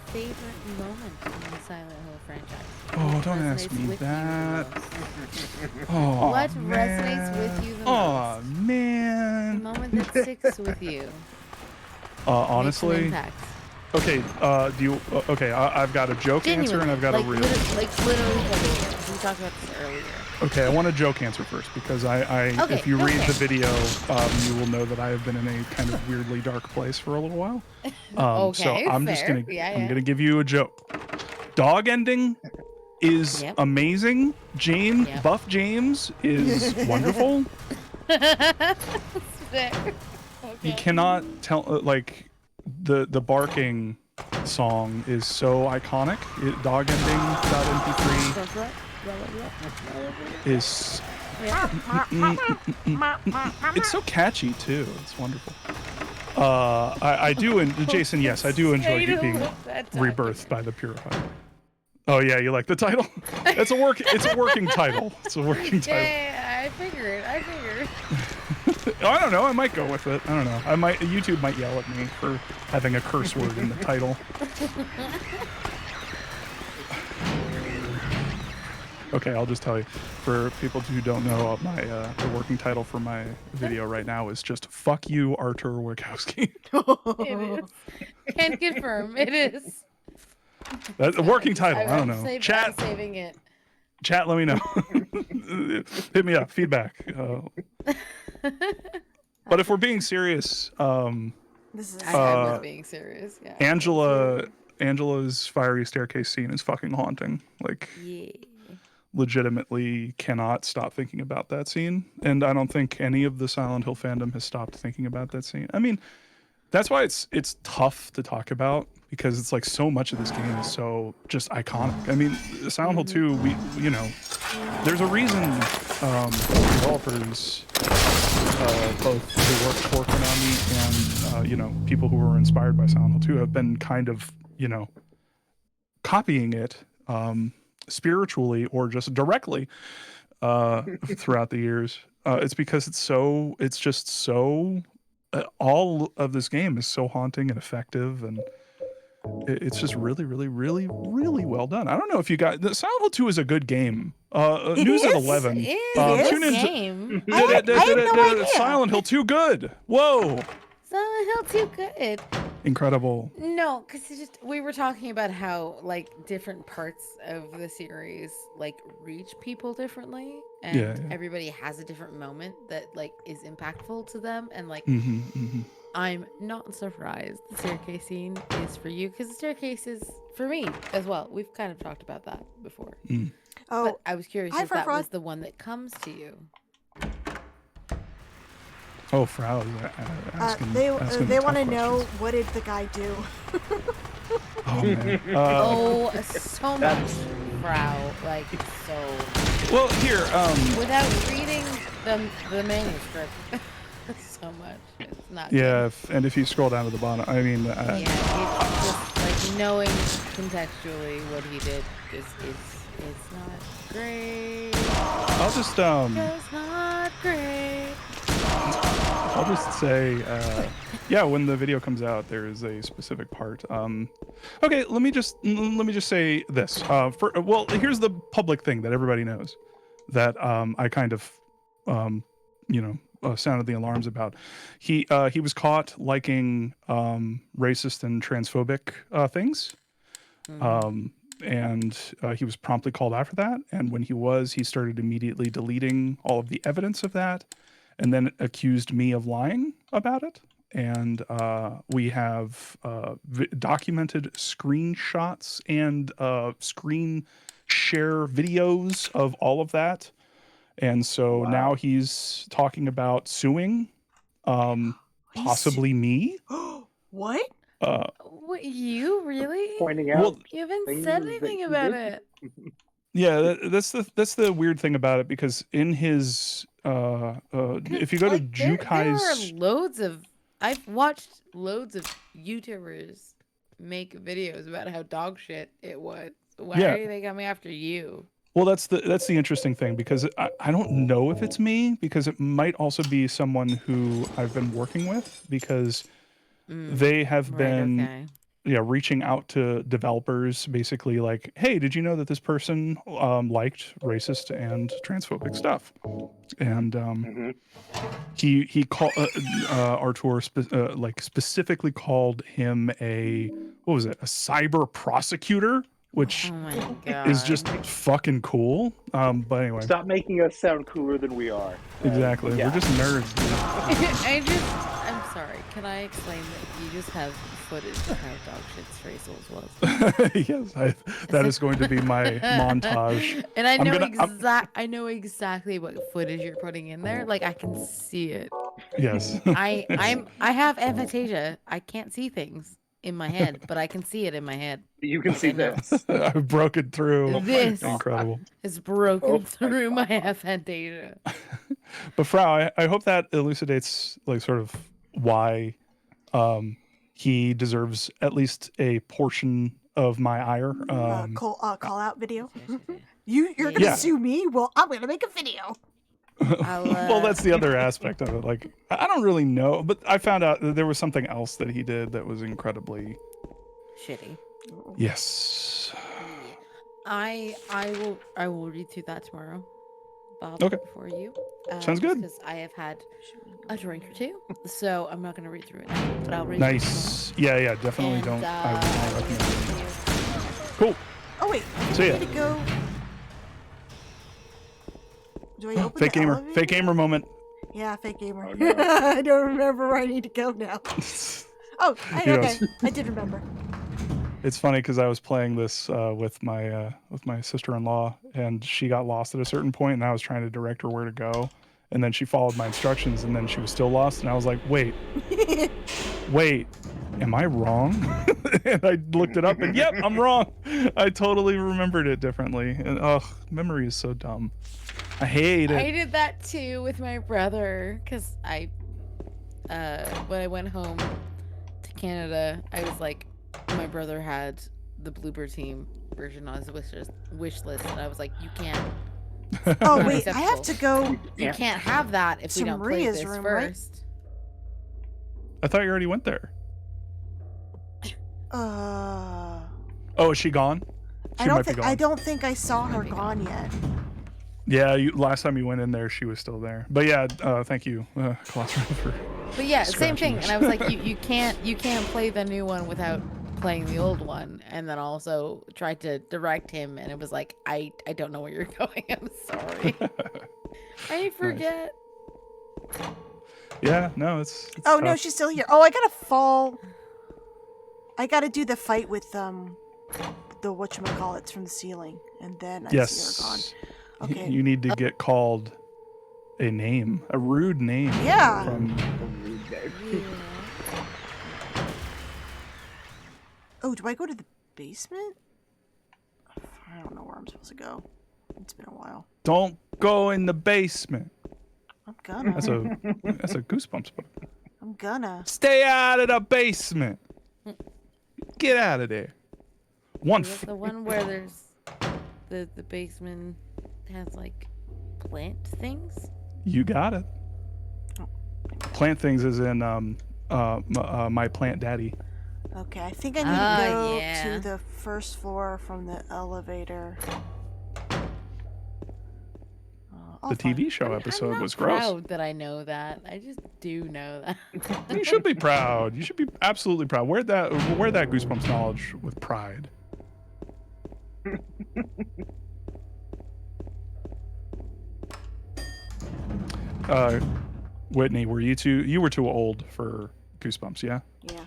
favorite moment in the Silent Hill franchise? Oh, What don't ask resonates me with you the that. most? Oh, What man. resonates with you the Oh most? The man. moment that sticks with you. Honestly. Impact. Okay. Do you? Okay. I've got a joke answer and I've got a real. Literally everywhere. We talked about this earlier. Okay, I want a joke answer first because if you read the video, you will know that I have been in a kind of weirdly dark place for a little while. So I'm just gonna I'm gonna give you a joke. Dog ending is amazing. Buff James is wonderful. You cannot tell like the barking song is so iconic. Dog ending.mp3 is it's so catchy too. It's wonderful. I do, and Jason, yes, I do enjoy being rebirthed by the Purifier. Oh yeah, you like the title? It's a working title. It's a working title. Yeah, I figured. I don't know. I might go with it. I don't know. YouTube might yell at me for having a curse word in the title. Okay, I'll just tell you. For people who don't know, my the working title for my video right now is just "Fuck you, Artur Wachowski." It is. Can confirm it is. That's a working title. I don't know. Chat. I'm saving it. Chat. Let me know. Hit me up. Feedback. But if we're being serious, This is I'm being serious. Yeah. Angela's fiery staircase scene is fucking haunting. Like. Yeah. Legitimately cannot stop thinking about that scene, and I don't think any of the Silent Hill fandom has stopped thinking about that scene. I mean, that's why it's tough to talk about, because it's like so much of this game is so just iconic. I mean, Silent Hill 2, there's a reason developers, both who work for Konami and people who were inspired by Silent Hill 2 have been kind of copying it. Spiritually or just directly throughout the years. It's because it's just so all of this game is so haunting and effective, and it's just really, really, really, really well done. I don't know if you got the Silent Hill 2 is a good game. News at 11. Tune in. Silent Hill 2 good. Whoa. Silent Hill 2 good. Incredible. No, because we were talking about how like different parts of the series like reach people differently, and everybody has a different moment that like is impactful to them, and like I'm not surprised the staircase scene is for you, because the staircase is for me as well. We've kind of talked about that before. But I was curious if that was the one that comes to you. Oh, Frau. They want to know, what did the guy do? Oh, man. So much, Frau. Like, so. Well, here. Without reading the manuscript, so much. It's not. Yeah, if you scroll down to the bottom, I mean. It's just like knowing contextually what he did it's not great. I'll just It's not great. I'll just say, when the video comes out, there is a specific part. Okay, let me just say this. Here's the public thing that everybody knows that I kind of, sounded the alarms about. He was caught liking racist and transphobic things. And he was promptly called out for that. And when he started immediately deleting all of the evidence of that, and then accused me of lying about it. And we have documented screenshots and screen share videos of all of that. And so now he's talking about suing, possibly me. What? What, you really? Pointing out. You haven't said anything about it. Yeah, that's the weird thing about it, because in his if you go to Jukai's, I've watched loads of YouTubers make videos about how dog shit it was. Why are they coming after you? Well, that's the interesting thing, because I don't know if it's me, because it might also be someone who I've been working with, because they have been reaching out to developers, basically like, hey, did you know that this person liked racist and transphobic stuff? And he called Artur specifically called him a cyber prosecutor, which is just fucking cool. But anyway, Stop making us sound cooler than we are. exactly. Yeah. We're just nerds. I'm sorry. Can I explain that you just have footage of how dog shit Stray Souls was? Yes, that is going to be my montage. And I know exactly what footage you're putting in there. Like I can see it. Yes. I have aphantasia. I can't see things in my head, but I can see it in my head. You can see this. I've broken through. This Incredible. is broken through my aphantasia. But Frau, I hope that elucidates like sort of why he deserves at least a portion of my ire. Call out video. You're gonna sue me? Well, I'm gonna make a video. Well, that's the other aspect of it. Like, I don't really know, but I found out that there was something else that he did that was incredibly shitty. Yes. I will read through that tomorrow, Bob. Okay. For you. Sounds good. Because I have had a drink or two, so I'm not going to read through it now, but I'll read. Nice. Yeah, definitely And, don't. I recommend it. Cool. Oh wait. See ya. I need to go. Do I open Fake the gamer. elevator? Fake gamer moment. Yeah, fake gamer. Oh, no. I don't remember where I need to go now. Oh, You know, okay. I did remember. It's funny because I was playing this with my sister-in-law, and she got lost at a certain point, and I was trying to direct her where to go, and then she followed my instructions, and then she was still lost, and I was like, wait, am I wrong? And I looked it up, and yep, I'm wrong. I totally remembered it differently, and memory is so dumb. I hate it. I did that too with my brother, because when I went home to Canada, I was like, my brother had the Bloober Team version on his wish list, and I was like, you can't. Oh wait, I have to go. You can't have that if we don't play Maria's this room, first. I thought you already went there. Right? Oh, is she gone? She might be gone. I don't think I saw her gone yet. Yeah, last time you went in there, she was still there. But yeah, thank you, Colossus, for. But yeah, same thing. this. And I was like, you can't play the new one without playing the old one. And then also tried to direct him, and it was like, I don't know where you're going. I'm sorry. I forget. Nice. Yeah, no, it's Oh no, tough. she's still here. Oh, I gotta fall. I gotta do the fight with the whatchamacallits from the ceiling, and then I see her gone. Okay. You need to get called a name, a rude name. Yeah. From... Oh, do I go to the basement? I don't know where I'm supposed to go. It's been a while. Don't go in the basement. I'm gonna. That's a Goosebumps book. I'm gonna. Stay out of the basement. Get out of there. Is it the one where there's the basement has like plant things? You got it. Plant things is in My Plant Daddy. Okay, I think I need to go to the first floor from the elevator. The TV show episode I'm was not gross. proud that I know that. I just do know that. You should be proud. You should be absolutely proud. Wear that Goosebumps knowledge with pride. Whitney, you were too old for Goosebumps, yeah? Yeah.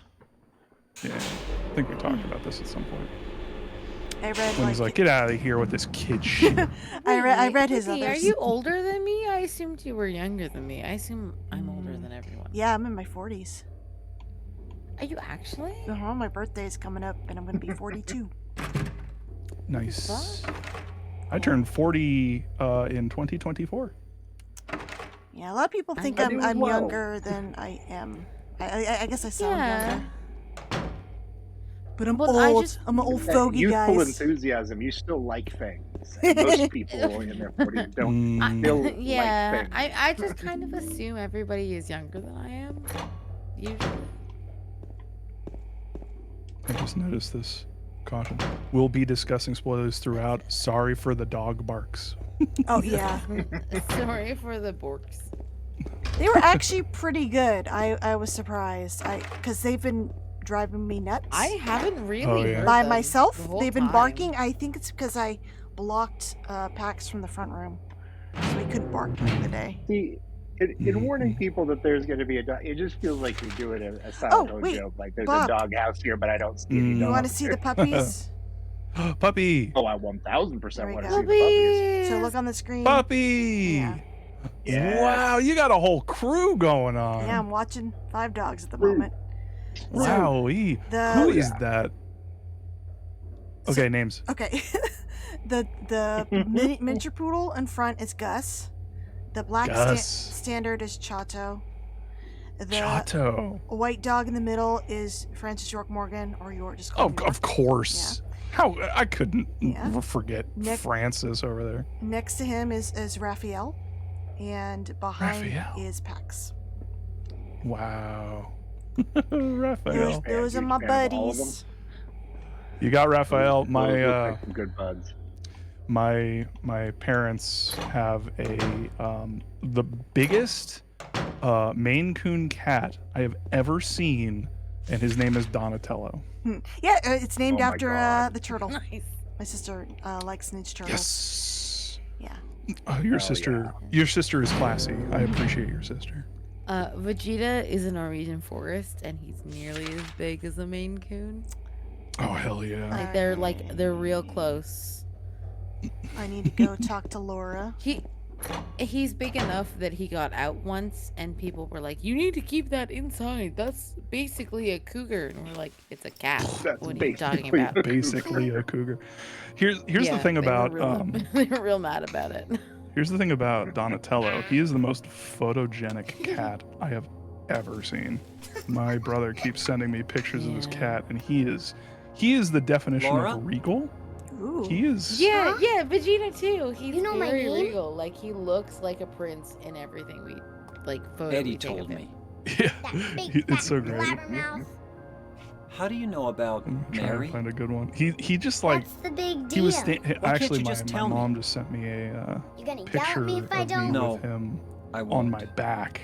Yeah. I think we talked about this at some point. I read When he's like, get out of here with this kid shit. I read his Wait, other. Are you older than me? I assumed you were younger than me. I assume I'm older than everyone. Yeah, I'm in my 40s. Are you actually? My birthday is coming up, and I'm gonna be 42. Nice. I turned 40 in 2024. Yeah, a lot of people think I do as I'm well. younger than I am. I guess I sound younger. But I'm Well, old. I'm an old fogey, Youthful guys. enthusiasm. You still like things. And most people in their 40s don't still Yeah, like things. I just kind of assume everybody is younger than I am. Usually. I just noticed this. Caution. We'll be discussing spoilers throughout. Sorry for the dog barks. Oh yeah, Sorry for the borks. they were actually pretty good. I was surprised. Because they've been driving me nuts. I haven't really Oh, yeah. heard By them myself. the whole They've been time. barking. I think it's because I blocked Pax from the front room, so he couldn't bark during the day. See, in warning people that there's going to be a dog, it just feels like you're doing a silent wait, joke. Like there's Bob. a dog house here, but I don't see any Mm. You dogs. want to see the puppies? Puppy! Oh, I 1000% There we want to go. see the puppies. So look on the screen. Puppy! Yeah. Yes. Wow, you got a whole crew going on. Yeah, I'm watching 5 dogs at the moment. Wowee. The- Who Oh, is yeah. that? Okay, names. Okay. the miniature poodle in front is Gus. The black Gus. standard is Chato. The Chato. white dog in the middle is Francis York Morgan, or York. Just call Oh, him York. of course. How I couldn't Yeah. forget Nick- Francis over there. Next to him is Raphael, and behind Raphael. is Pax. Wow. Raphael. Those are huge my fan of all of them. buddies. You got Raphael. Those My look like some good buds. my parents have the biggest Maine Coon cat I have ever seen, and his name is Donatello. Yeah, it's named Oh my after God. the turtle. Nice. My sister likes Ninja Turtles. Yes. Yeah. Your Oh, sister is classy. I appreciate your sister. Vegeta is a Norwegian forest, and he's nearly as big as a Maine Coon. Oh hell yeah. Like they're real close. I need to go talk to Laura. He's big enough that he got out once, and people were like, "You need to keep that inside. That's basically a cougar." And we're like, "It's a cat. That's What are you talking basically about?" Basically a cougar. Here's the Yeah, thing they were about real, they were real mad about it. here's the thing about Donatello. He is the most photogenic cat I have ever seen. My brother keeps sending me pictures of his cat, and he is the definition Laura? of regal. Ooh. He is. Yeah, Vegeta too. He's You know my very name? regal. Like he looks like a prince in everything we photo we Eddie take of told him. me. Yeah. That big It's so great. blabbermouth. How do you know about I'm trying Mary? to find a good one. He just like That's the big deal. he was. can't Actually, you my, just my tell me? mom just sent me a You gonna yell at picture me if I of me don't? No. with him I on won't. my back,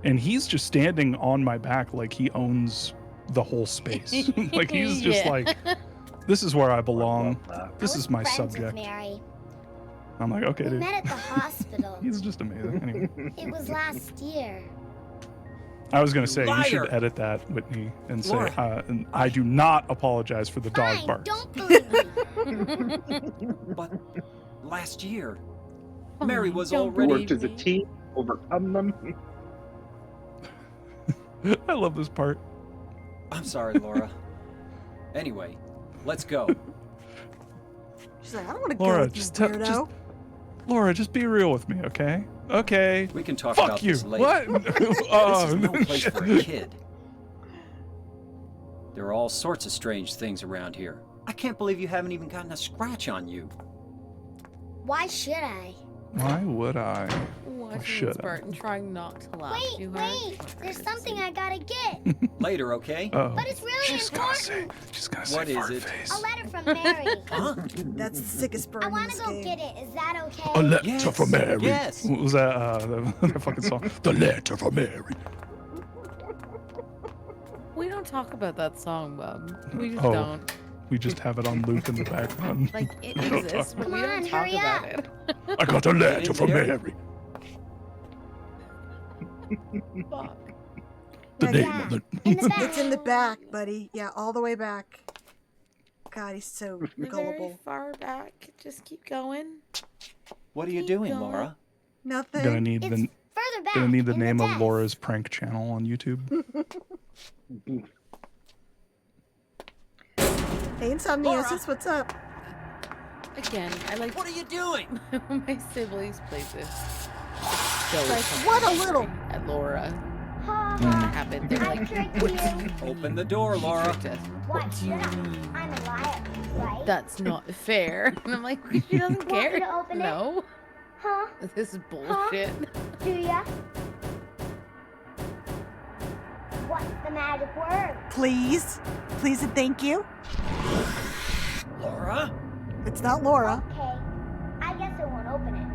and he's just standing on my back like he owns the whole space. Like he's just Yeah. like, this is where I I belong. love that. This I was is my friends with subject. Mary. I'm like, okay, We dude. met at the hospital. He's just amazing. Anyway, It was last year. I was gonna say you should Liar. edit that, Whitney, and say, Laura. and I do not apologize for the dog Fine, barks. don't believe me. But last year, Oh, Mary was don't We already. worked as a team, overcome them. I love this part. I'm sorry, Laura. Anyway, let's go. She's like, I don't want to go Laura, with just you, tell, weirdo. Laura, just be real with me, okay? Okay. We can talk Fuck about you. this later. What? This Oh, is no no place shit. for a kid. There are all sorts of strange things around here. I can't believe you haven't even gotten a scratch on you. Why should I? Why would I? Watching should I? Spartan trying not to laugh Wait, too hard. wait. Or There's to something see. I gotta get. Later, okay? Oh. But it's really She's gonna say. important. She's gonna What say is fart it? face. A letter from Mary. Huh? That's the sickest bird I in wanna this go game. get it. Is that okay? A letter Yes, from Mary. yes. What was that? That fucking song. The letter from Mary. We don't talk about that song, Bub. We just Oh. don't. We just have it on loop in the background. Like it We don't exists, talk but we Come don't on, talk hurry about up. it. I got a letter in from there? Mary. Fuck. The Yeah, name yeah. of the. In the back. It's in the back, buddy. Yeah, all the way back. God, he's so We're very gullible. far back. Just keep going. What are you Keep doing, going. Laura? Nothing. Gonna need It's the further back. gonna need the in name of desk. Laura's prank channel on YouTube. Hey, Insomniosis, what's up? Again, I like What are you doing? when my siblings play this. Silly Like, fucking what a story little- at Laura. Ha Mm. ha. Happened. They're I like, tricked what you. Open the door, Laura. tricked us. What should I? I'm a liar, right? That's not fair. And I'm like, she doesn't Want me care. to open it? No, Huh? this is bullshit. Do ya? What's the magic word. Please. Please and thank you. Laura? It's not Laura. Okay, I guess it won't open it.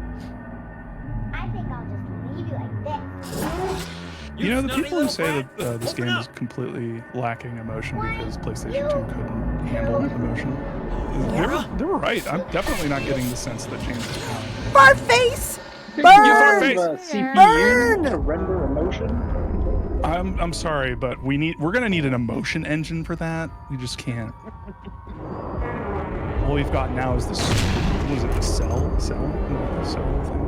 I think I'll just leave you like this. You know, the people who say that this game is completely lacking emotion because PlayStation 2 couldn't handle emotion, they were right. I'm definitely not getting the sense that James is trying. Fartface! You Burn! have CPU Burn! to render emotion? I'm sorry, but we're gonna need an emotion engine for that. We just can't. All we've got now is this. What was it? The cell? The cell thing?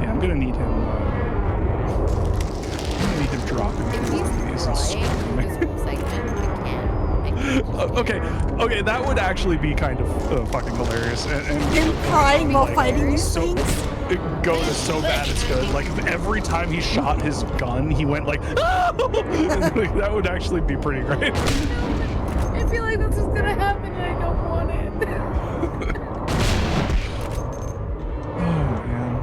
Yeah, I'm gonna need him. Drop into these and screaming. Okay, that would actually be kind of fucking hilarious. And Him crying while fighting these things? Going to so bad it's good. Like, if every time he shot his gun, he went like, like, that would actually be pretty great. I feel like that's what's gonna happen and I don't want it. Oh, man.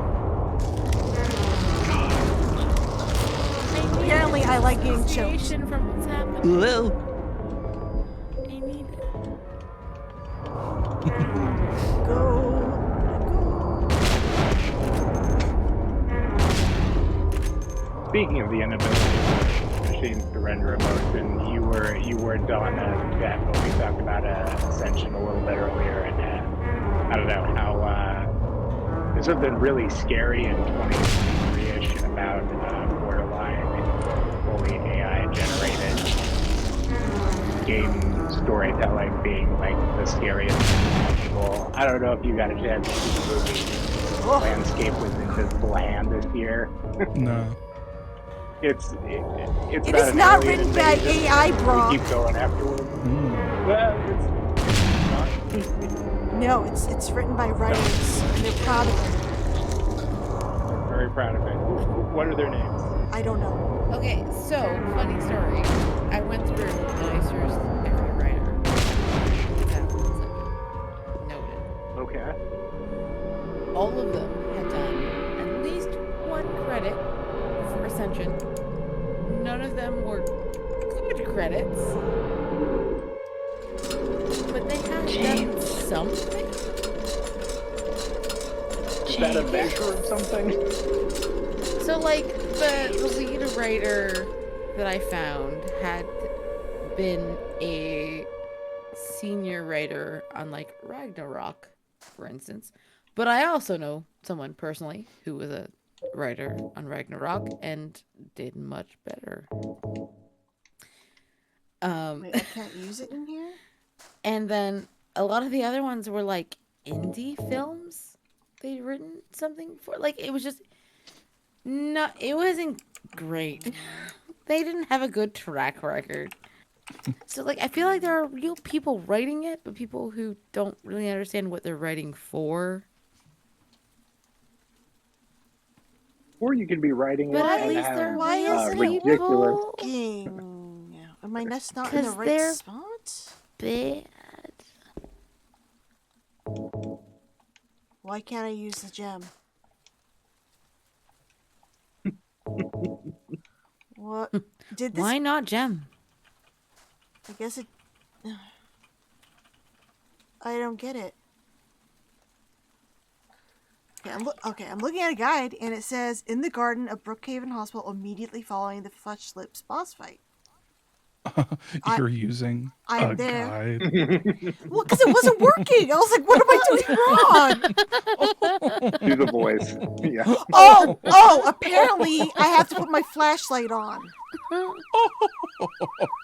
Apparently, I like getting choked. From what's happening. Lil. I need it. Go. Speaking of the inability of machines to render emotion, you were done that what we talked about Ascension a little bit earlier, and I don't know how there's something really scary in 2023ish about Borderline fully AI generated game storytelling being like the scariest thing possible. I don't know if you got a chance to see the movie Landscape with Invisible Hand this year. No. It is not written by AI, bro. Keep going afterwards. Well, it's not. No, it's written by writers, and they're proud of it. They're very proud of it. What are their names? I don't know. Okay, so funny story. I went through and I searched every writer. Noted. Okay. All of them had done at least one credit for Ascension. None of them were good credits, but they had done something. Is that a measure of something? So, like, the lead writer that I found had been a senior writer on, like, Ragnarok, for instance. But I also know someone personally who was a writer on Ragnarok and did much better. Wait, I can't use it in here? And then a lot of the other ones were, like, indie films they'd written something for. Like, it was just... No, it wasn't great. They didn't have a good track record. So, like, I feel like there are real people writing it, but people who don't really understand what they're writing for. Or you could be writing it But at and least have they're why is ridiculous. Working. Am I not in the right they're spot? bad. Why can't I use the gem? What? Did this? Why not gem? I guess it. I don't get it. Okay, I'm looking at a guide, and it says in the garden of Brookhaven Hospital immediately following the Flesh Lips boss fight. You're using I'm a there. guide. Well, because it wasn't working. I was like, what am I doing wrong? Do the voice. Yeah. Oh, apparently I have to put my flashlight on.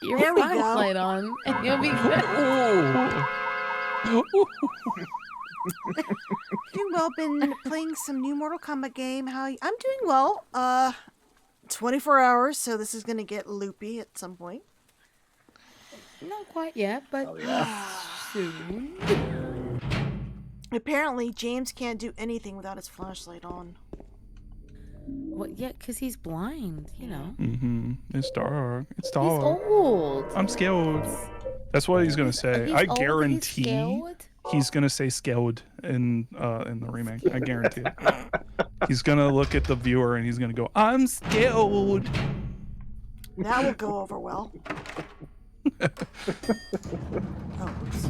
Your There we go. flashlight on, and you'll be good. Doing well. Been playing some new Mortal Kombat game. I'm doing well. 24 hours, so this is gonna get loopy at some point. Not quite yet, but soon. Apparently, James can't do anything without his flashlight on. Well, yeah, because he's blind, you know. Mm-hmm. It's dark. It's He's dark. old. I'm scared. That's what he's gonna say. He's I old, guarantee he's scared. He's gonna say "scared" in the remake. I guarantee it. He's gonna look at the viewer and he's gonna go, "I'm scared." That will go over well. Oh, oops.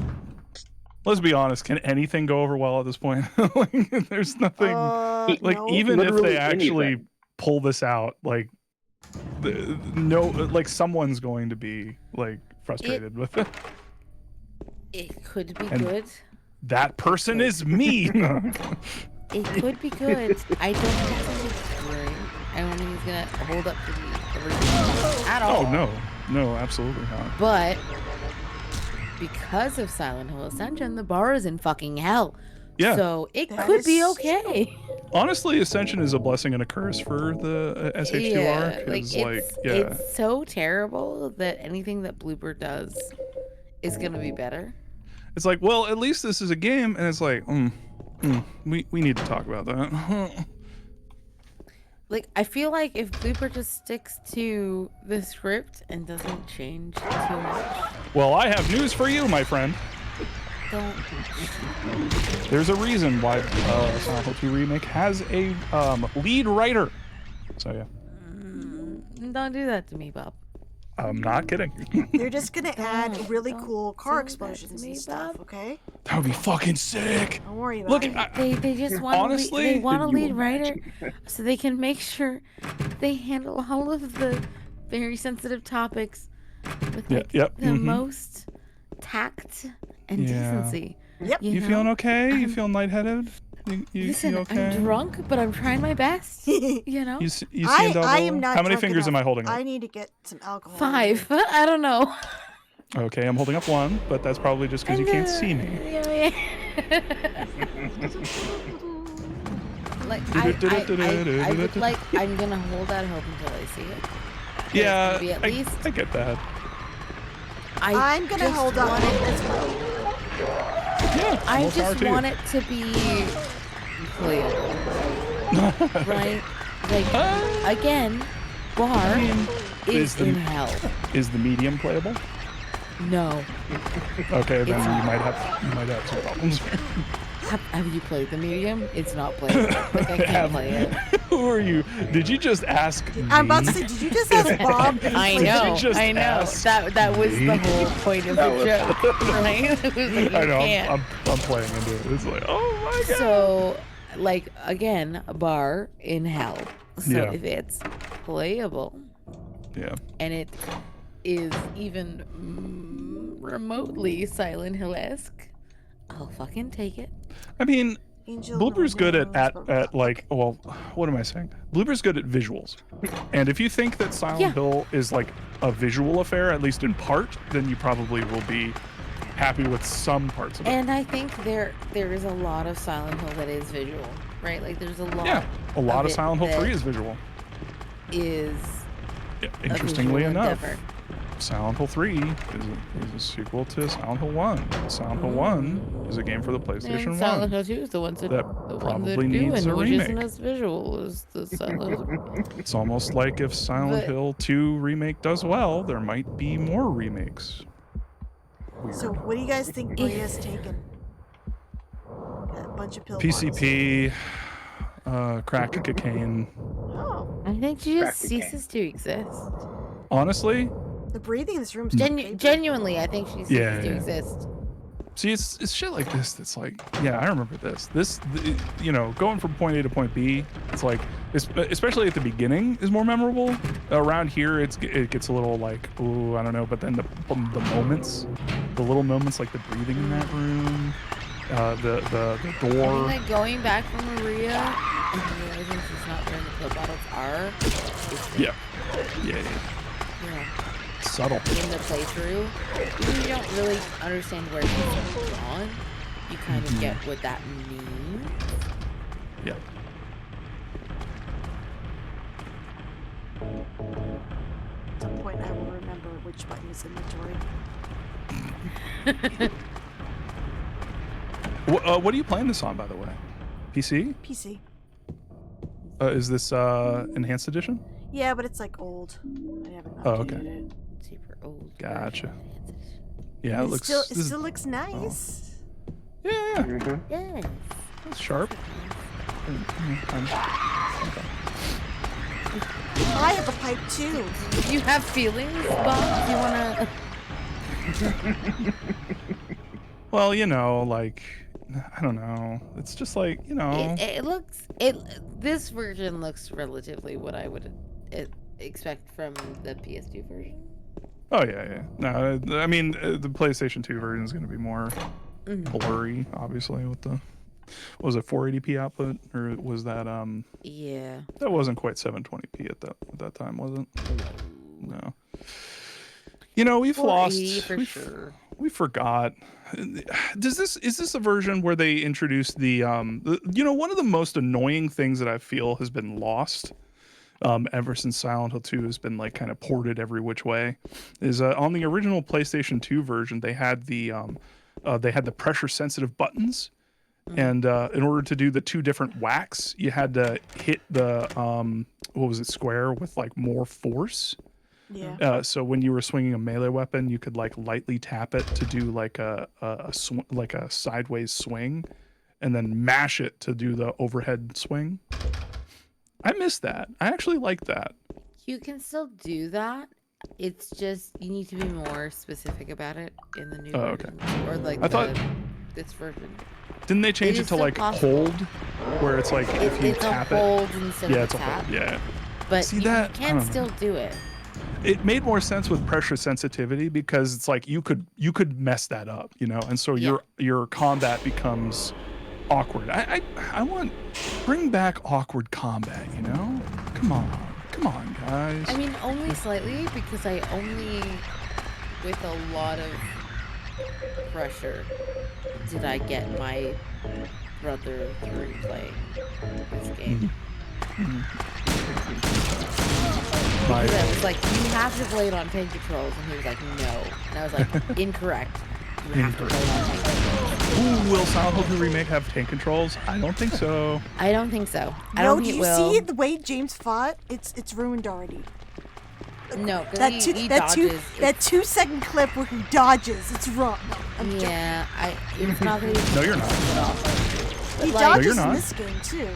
Let's be honest. Can anything go over well at this point? Like, there's nothing. Like no. even if Literally they actually anything. pull this out, like no, like someone's going to be like frustrated with it. It could be And- good. That person is me. It could be good. I don't think it's great. I don't think it's gonna hold up to the original at all. Oh no, absolutely not. But because of Silent Hill Ascension, the bar is in fucking hell. Yeah. So it That could be is okay. Honestly, Ascension is a blessing and a curse for the SH2R. It's so terrible that anything that Blooper does is gonna be better. It's like, well, at least this is a game, and it's like, we need to talk about that. Like, I feel like if Blooper just sticks to the script and doesn't change too much, Well, I have news for you, my friend. don't. There's a reason why Silent Hill 2 Remake has a lead writer. So yeah, Don't do that to me, Bob. I'm not kidding. They're just gonna add really don't cool car do that explosions to and me, stuff, Bob. okay? That would be fucking sick. Don't worry about Look, it. They just want honestly, they want a you lead writer so they can make sure they handle all of the very sensitive topics with Yeah, like yep, the most tact and Yeah. decency. Yep. You know? feeling okay? You I'm- feeling lightheaded? You Listen, okay? I'm drunk, but I'm trying my best. You know, You seeing I double? am not How many drunk fingers enough. am I holding up? I need to get some alcohol. 5. I don't know. Okay, I'm holding up 1, but that's probably just because you can't see me. Like I would like. I'm gonna hold out hope until I see it. Yeah, Maybe at least. I get that. I'm gonna just hold up want hope it- as well. Yeah, I more power just to you. want it to be playable, right? Like again, bar is the- in hell. Is the medium playable? No. Okay, then It's you not. might have some problems. Have you played the medium? It's not playable. Like I can't play it. Who are you? Did you just ask me? I'm about to say, did you just ask Bob? if he I played know. it? just I know. ask That was me? the whole point of the joke, right? It was like, I you know. can't. I'm playing into it. It's like, oh my god. So, like, again, a bar in hell. So Yeah. if it's playable Yeah. and it is even remotely Silent Hill-esque, I'll fucking take it. I mean, Angel Blooper's good Rose, at like, well, what am I saying? Blooper's good at visuals. And if you think that Silent Yeah. Hill is like a visual affair, at least in part, then you probably will be happy with some parts of it. And I think there is a lot of Silent Hill that is visual, right? Like, there's a lot. Yeah, a lot of it Silent Hill that 3 is visual. Is Yeah, a interestingly visual enough, endeavor. Silent Hill 3 is a sequel to Silent Hill 1. Silent Hill 1 is a game for the PlayStation And 1. Silent Hill 2 is the ones that that the one probably that needs doing, a which remake. isn't as visual as the Silent Hill. It's almost like if Silent But- Hill 2 remake does well, there might be more remakes. So, what do you guys think Bria's taken? A bunch of pill bottles. PCP, crack cocaine. Oh, I think she just Crack the ceases to exist. Honestly, the breathing in this room is Genuinely, I think she ceases Yeah, to yeah. exist. see, it's shit like this that's like, yeah, I remember this. You know, going from point A to point B, it's like, especially at the beginning, is more memorable. Around here, it gets a little like, ooh, I don't know. But then the moments, the little moments like the breathing in that room, the I door. mean, like going back from Maria and realizing she's not where the pill bottles are. Yeah. You know, Subtle. in the playthrough, even if you don't really understand where she's gone, you kind of get what that means. Yeah. At some point, I will remember which button is inventory. What are you playing this on, by the way? PC? PC. Is this enhanced edition? Yeah, but it's like old. I haven't updated Oh, okay. it. Super old. Gotcha. Yeah, it looks. It still looks nice. Yeah. Yes. That's sharp. I have a pipe too. You have feelings, Bob? Do you wanna? Well, you know, like, I don't know. It's just like, you know. This version looks relatively what I would expect from the PS2 version. Oh yeah. No, I mean the PlayStation 2 version is going to be more blurry, obviously, with the was it 480p output, or was that Yeah. That wasn't quite 720p at that time, was it? No. You know, we've lost. We forgot. Is this a version where they introduced the you know, one of the most annoying things that I feel has been lost ever since Silent Hill 2 has been like kind of ported every which way is on the original PlayStation 2 version they had the pressure sensitive buttons, and in order to do the two different whacks you had to hit the what was it, square with like more force. Yeah. So when you were swinging a melee weapon, you could like lightly tap it to do like a sideways swing, and then mash it to do the overhead swing. I miss that. I actually like that. You can still do that. It's just you need to be more specific about it in the new version, or like this version. Didn't they change it to like hold, where it's like if you tap it? It's a hold instead of a it's a tap. hold. Yeah. But See you that? can still do it. It made more sense with pressure sensitivity because it's like you could mess that up, you know, and so your combat becomes awkward. I want bring back awkward combat, you know? Come on, guys. I mean, only slightly, because I only, with a lot of pressure, did I get my brother through playing this game. I was like, you have to play it on tank controls, and he was like, no. And I was like, incorrect. You have to play it on tank controls. Ooh, will Silent Hill 2 Remake have tank controls? I don't think so. I don't think so. I No, don't do think you it will. see the way James fought? It's ruined already. No, that he dodges. That 2 second clip where he dodges, it's wrong. Yeah, it's not really. No, you're not. He Like, dodges in this game too.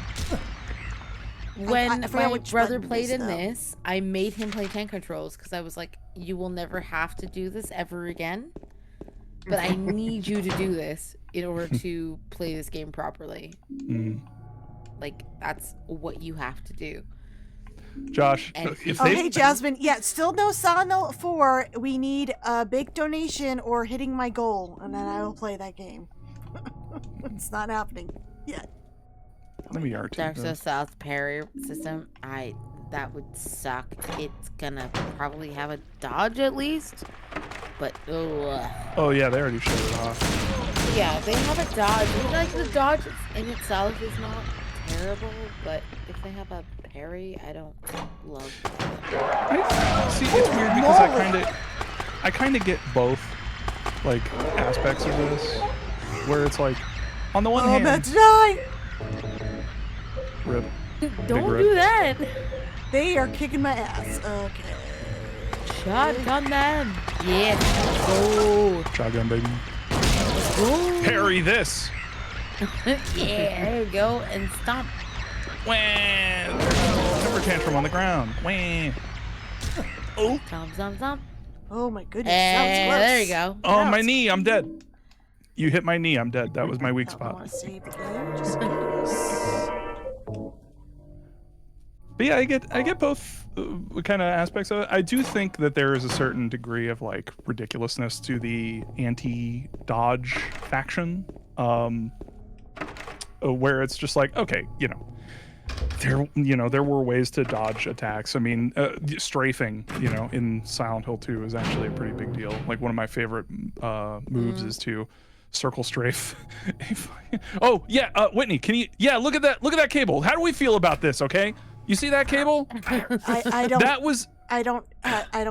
When I forgot my which brother button it played is, in though. this, I made him play tank controls because I was like, you will never have to do this ever again. But I need you to do this in order to play this game properly. Like, that's what you have to do. Josh, hey Jasmine, yeah, still no Silent Hill 4. We need a big donation or hitting my goal, and then I will play that game. It's not happening yet. Let me RT Dark this. South parry system, that would suck. It's gonna probably have a dodge at least, but Oh yeah, they already showed it off. yeah, they have a dodge. Like the dodge in itself is not terrible, but if they have a parry, I don't love that. See, it's weird because I kind of get both like aspects of this, where it's like on the one hand, I'm about to die. Rip. Don't do that. They are kicking my ass. Okay. Shotgun them. Yeah. Go. Shotgun, baby. Go. Parry this. Yeah, there you go. And stomp. Wah. Temper tantrum on the ground. Wah. Oh. Stomp. Oh my goodness. Hey, that was there close. you go. Oh, my knee. I'm dead. You hit my knee. I'm dead. That was my weak spot. I want to save the game just in case. But yeah, I get both kind of aspects of it. I do think that there is a certain degree of like ridiculousness to the anti-dodge faction, where it's just like, okay, there were ways to dodge attacks. I mean, strafing, in Silent Hill 2 is actually a pretty big deal. Like one of my favorite moves is to circle strafe. Oh yeah, Whitney, can you? Yeah, look at that cable. How do we feel about this? Okay. You see that cable? I don't. That was. I don't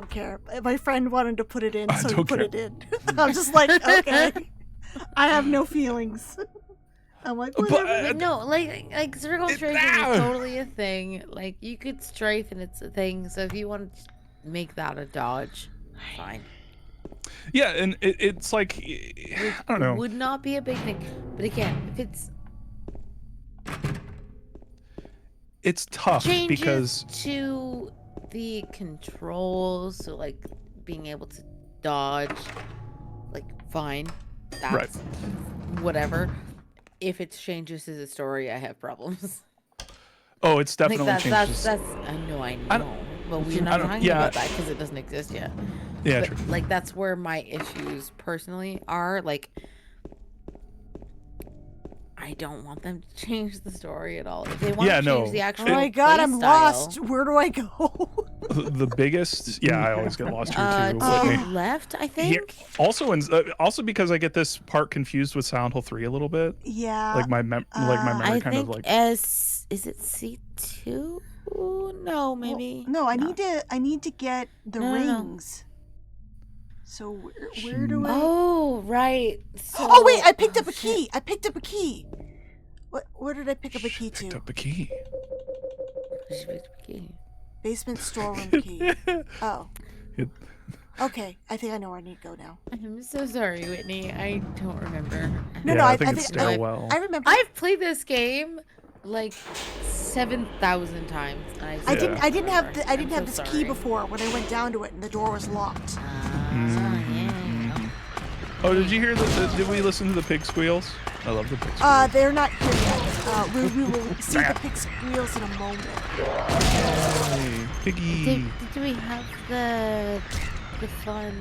care. My friend wanted to put it in, so he don't put care. it in. I'm just like, okay. I have no feelings. I'm like, whatever. No, like circle strafing is totally a thing. Like you could strafe and it's a thing. So if you want to make that a dodge, fine. Yeah, and it's like I don't know. Would not be a big thing, but again, if it's tough changes because to the controls, so like being able to dodge, like fine, that's Right. whatever. If it changes to the story, I have problems. oh, it's Like definitely changes. that's I know, but we're not talking yeah. about that because it doesn't exist yet. Yeah, But, true. like that's where my issues personally are. Like, I don't want them to change the story at all. If they want Yeah, to change no. the actual Oh my god, I'm play style- lost. Where do I go? The biggest, yeah, I always get lost here too. to Whitney. the left, I Here, think. also because I get this part confused with Silent Hill 3 a little bit. Yeah. Like my memory I kind think of like. is it C2? No, maybe. No, I need to get the No. rings. So where do I? Oh, right. So, Oh wait, I picked up a key. I picked up a key. Where did I pick up a key to? Picked up a key. Basement storeroom key. Oh. It- Okay, I think I know where I need to go now. I'm so sorry, Whitney. I don't remember. No, I think it's stairwell. I remember. I've played this game like 7,000 times. And I still didn't have remember. I didn't I'm have so this key sorry. before when I went down to it and the door was locked. Oh, did you hear did we listen to the pig squeals? I love the pig squeals. They're not here yet. We will see the pig squeals in a moment. Hey, piggy. Did we have the fun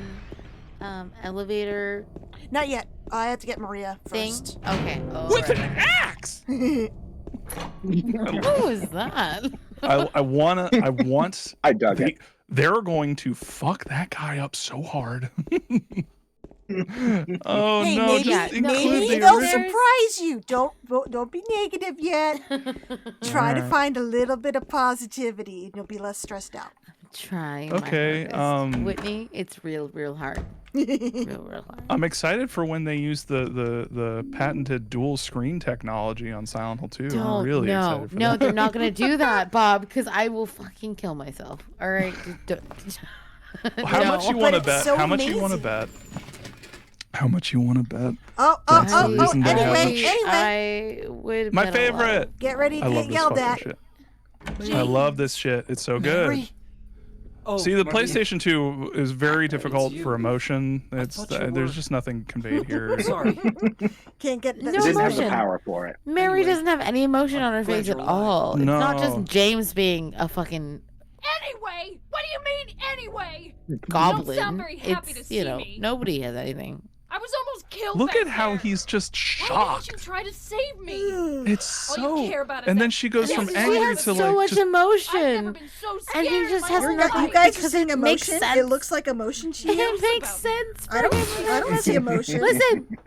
elevator Not yet. I have to get Maria thing? first. Okay. With an axe. What was that? I want. I dug it. They're going to fuck that guy up so hard. Oh Hey, no! maybe, Just include maybe the they'll original. surprise you. Don't be negative yet. Try to Alright. find a little bit of positivity, and you'll be less stressed out. Trying. Okay, My hardest. Whitney, it's real hard. Real hard. I'm excited for when they use the patented dual screen technology on Silent Hill 2. I'm really excited for that. they're not gonna do that, Bob, because I will fucking kill myself. All right. How much you want to bet? so How much you want to bet? How much you want to bet? That's the reason they have Anyway, I would. My bet a lot. favorite. get ready to I get love this yelled fucking at. shit. I love this shit. It's so good. Mary. Oh, See, the Marty, PlayStation 2 is very difficult you. for emotion. It's thought you were- there's just nothing conveyed here. Sorry. Can't get No that. It didn't have the emotion. power for it. Mary Anyway, doesn't have any emotion on her glad face you're at alive. all. It's not No. just James being a fucking Anyway, what do you mean anyway? goblin. sound very happy It's, to you see know, me. nobody has anything. I was almost killed. Look back at how there. he's just Why shocked. didn't you try to save me? It's All so. you care about is And that- then she goes Yes, from she angry has to so like much just. I've never emotion, been so and he scared just in has my You life. nothing. guys are seeing It makes emotion. sense. It looks like emotion cheating. It makes about sense. I don't see emotion. Listen,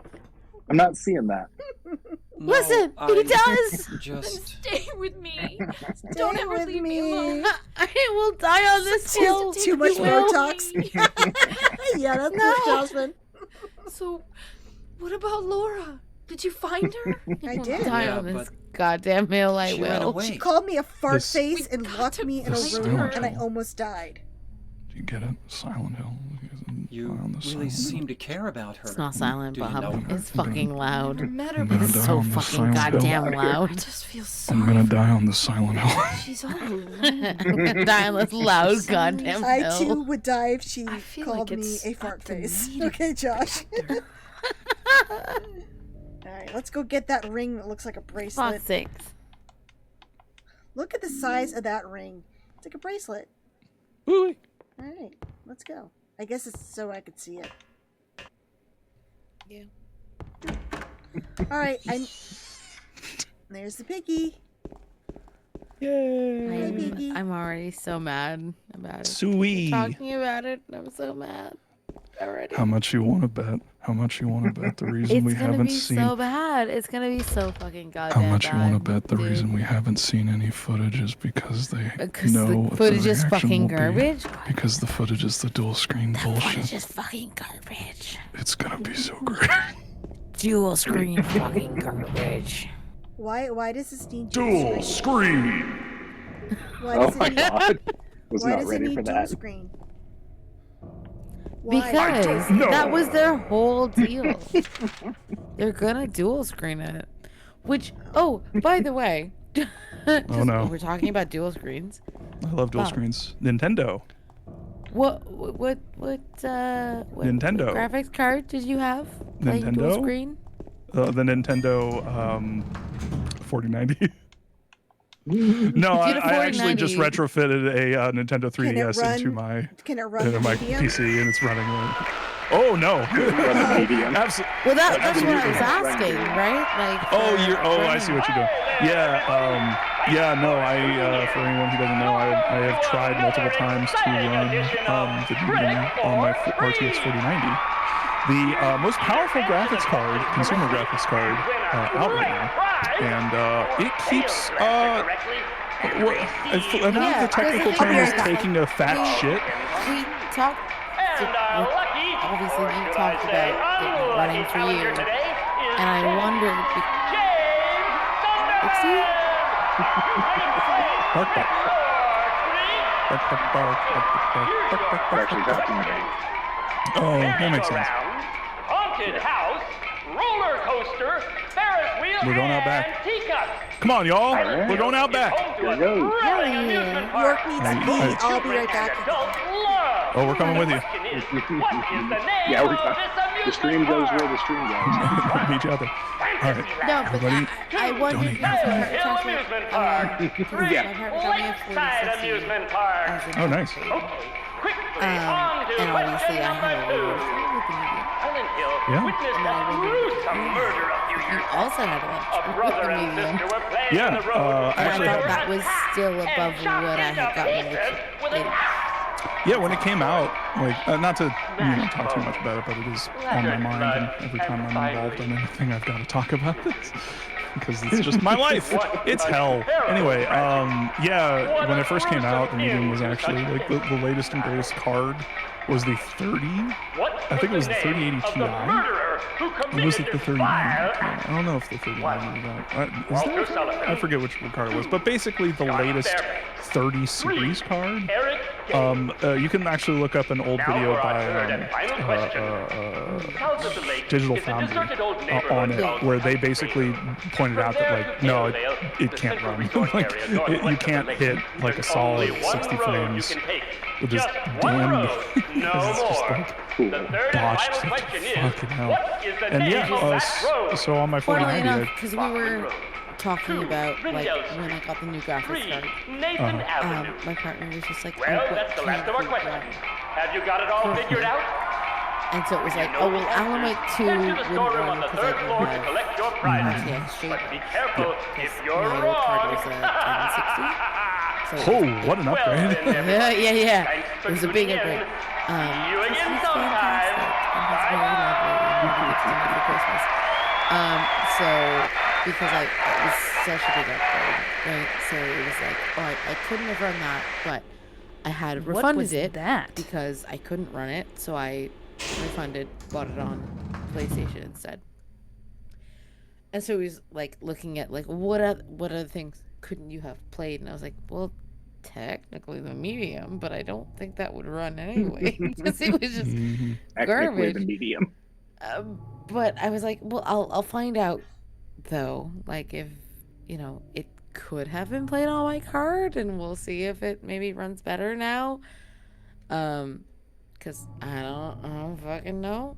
I'm not seeing that. No, listen. He I does. Just. Stay with me. Stay Don't ever with leave me alone. I will die on this hill. Too much You will. Botox. Yeah, that's no. Jasmine. So, what about Laura? Did you find her? I will did. Die Yeah, on this but goddamn hill. I she ran will. away. She called me a fart This- face and We've got locked to me in a find room, her. and I almost died. Do you get it? Silent Hill. You On the really Silent seem to care about her. It's not silent, Do you Bob. know her? It's fucking loud. Met her, I'm but gonna It's die so on the fucking Silent Hill. goddamn I loud. just feel I'm sorry. gonna die on the Silent Hill. She's all alone. I'm gonna die on this loud goddamn I hill. too would die if she I feel called like me it's a at fart the face. need Okay, Josh. factor. Alright, let's go get that ring that looks like a bracelet. Fuck's sakes. Look at the size of that ring. It's like a bracelet. Ooh. Alright, let's go. I guess it's so I could see it. Yeah. Alright, there's the piggy. Yay. Piggy. I'm already so mad about it. Sweet. Talking about it, I'm so mad already. How much you want to bet? How much you want to bet the reason It's we gonna haven't be seen? so bad. It's gonna be so fucking How goddamn much you bad. want to bet the dude. reason we haven't seen any footage is because they Because know the what footage the is reaction fucking will be. garbage. Because the footage is the dual screen Footage bullshit. is fucking garbage. It's gonna be so great. Dual screen fucking garbage. Why does this need Dual screen. Why Oh does my it need, god. Was why not does it ready need for dual that. screen? Because that was their whole deal. They're gonna dual screen it. Which, oh, by the way, Oh no. we're talking about dual screens. I love dual screens. Nintendo. What Nintendo. graphics card did you have playing dual Nintendo? screen? The Nintendo 4090. No, I actually just retrofitted a Nintendo 3DS into my PC, and it's running. Oh no! Absolutely. Well, that's what I was asking, right? Like. I see what you're doing. Yeah. No. For anyone who doesn't know, I have tried multiple times to run the medium on my RTX 4090. The most powerful graphics card, consumer graphics card, out right now, and it keeps. I don't know if the technical term is taking a fat shit. We talked. Obviously, you talked about it running for you, and I wondered. Oh, that makes sense. Haunted house, roller coaster, Ferris wheel, We're going out back. and teacup. Come on, y'all. We're going out back. York needs to pee. I'll be right back. Oh, we're coming with you. Yeah, the stream goes where the stream goes. Meet you out there. All right. No, but I wondered. Lakeside amusement park. Oh, nice. And obviously I had a Silent Hill Yeah. witnessed a gruesome murder a few years ago. also had a A brother and sister were playing in the road. And I thought that was still above what I had gotten. Yeah, when it came out, like, not to talk too much about it, but it is on my mind, and every time I'm involved in anything, I've got to talk about this. Because it's just my life. It's hell. Anyway, when it first came out, the medium was actually like the latest and greatest card was the 30. I think it was the 3080 Ti. It was like the 3090. I don't know if the 3090 was out. I forget which card it was, but basically the latest 30 series card. You can actually look up an old video by Digital Foundry on it, where they basically pointed out that like, no, it can't run. Like, you can't hit like a solid 60 frames with just damn. It's just like botched fucking hell. And so on my 4090, because we were talking about like when I got the new graphics card. My partner was just like, Well, that's the last of our questions. Have you got it all figured out? And so it was like, oh well, Alan 2 wouldn't run because I didn't have RTX Street. But be careful if you're my old card was a 1060. So what an upgrade! Yeah. It was a big upgrade. See you again sometime. For Christmas. So because it was such a big upgrade, right? So it was like, all right, I couldn't have run that, but I had refunded it because I couldn't run it, so I refunded, bought it on PlayStation instead. And so he was like looking at like what other things couldn't you have played, and I was like, well, technically the medium, but I don't think that would run anyway because it was just garbage. The medium. But I was like, well, I'll find out though, like if it could have been played on my card, and we'll see if it maybe runs better now. Because I don't fucking know.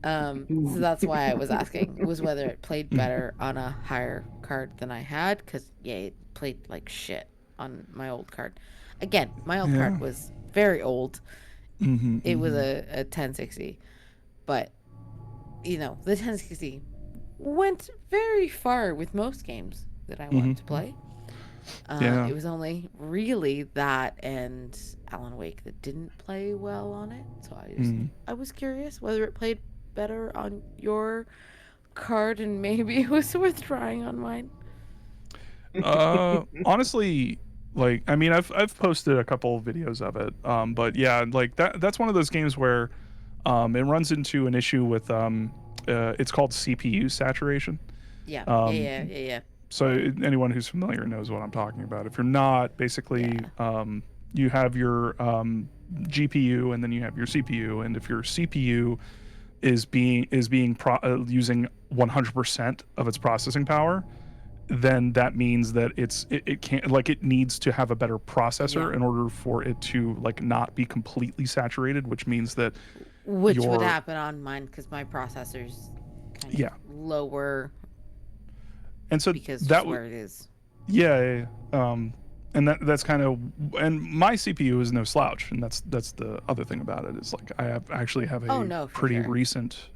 So that's why I was asking, was whether it played better on a higher card than I had, because it played like shit on my old card. Again, my old card was very old. It was a 1060, but the 1060 went very far with most games that I wanted to play. It was only really that and Alan Wake that didn't play well on it. So I was curious whether it played better on your card, and maybe it was worth trying on mine. Honestly, like, I mean, I've posted a couple of videos of it, but yeah, like that's one of those games where it runs into an issue with it's called CPU saturation. Yeah. So anyone who's familiar knows what I'm talking about. If you're not, basically, you have your GPU, and then you have your CPU. And if your CPU is using 100% of its processing power, then that means that it can't, like, it needs to have a better processor in order for it to like not be completely saturated, which means that would happen on mine because my processor's kind of lower. And so because that's where it is. Yeah. And that's kind of, and my CPU is no slouch, and that's the other thing about it is like I actually have a pretty recent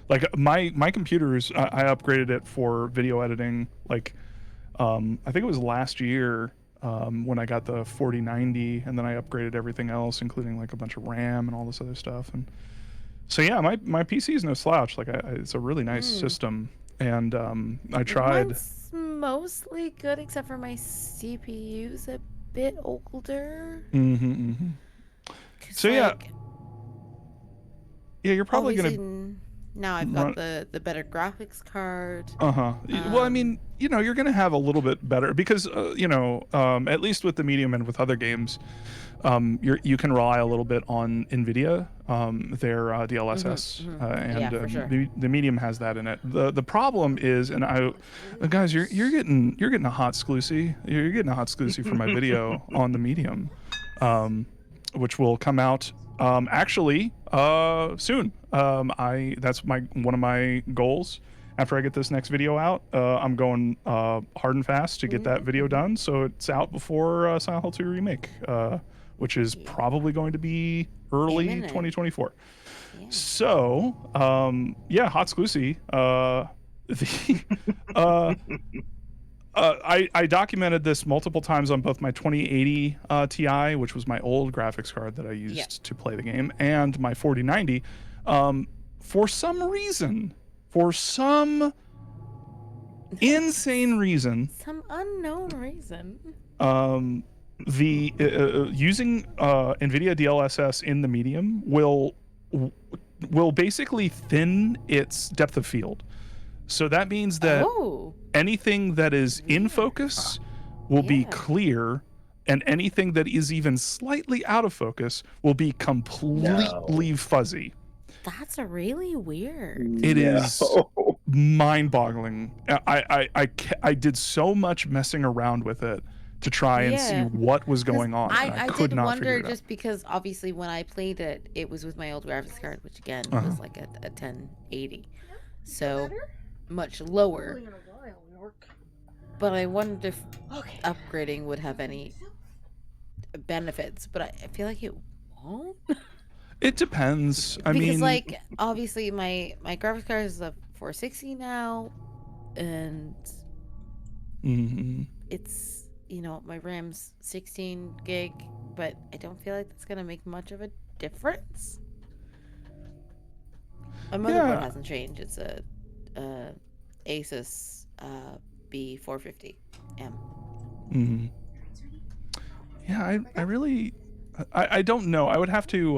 like my computers, I upgraded it for video editing like I think it was last year when I got the 4090, and then I upgraded everything else, including like a bunch of RAM and all this other stuff. And so yeah, my PC is no slouch. Like it's a really nice system, and I tried. Mine's mostly good except for my CPU's a bit older. So yeah, you're probably gonna. Now I've got the better graphics card. Well, I mean, you're gonna have a little bit better because at least with the Medium and with other games, you can rely a little bit on NVIDIA, their DLSS, and the Medium has that in it. The problem is, and guys, you're getting a hot exclusive. You're getting a hot exclusive for my video on the Medium, which will come out actually soon. That's one of my goals. After I get this next video out, I'm going hard and fast to get that video done, so it's out before Silent Hill 2 Remake, which is probably going to be early 2024. Yeah. So, hot exclusive. I documented this multiple times on both my 2080 Ti, which was my old graphics card that I used to play the game, and my 4090. For some insane reason, some unknown reason, the using NVIDIA DLSS in the Medium will basically thin its depth of field. So that means that anything that is in focus will be clear, and anything that is even slightly out of focus will be completely fuzzy. That's really weird. It is mind-boggling. I did so much messing around with it to try and see what was going on. I could did not wonder figure it just out. because obviously when I played it, it was with my old graphics card, which again was like a 1080, so much lower. But I wondered if upgrading would have any benefits, but I feel like it won't. It depends. I mean, like obviously my graphics card is a 460 now, and it's my RAM's 16 gig, but I don't feel like that's gonna make much of a difference. My motherboard hasn't changed. It's a Asus B450M. Yeah, I really I don't know. I would have to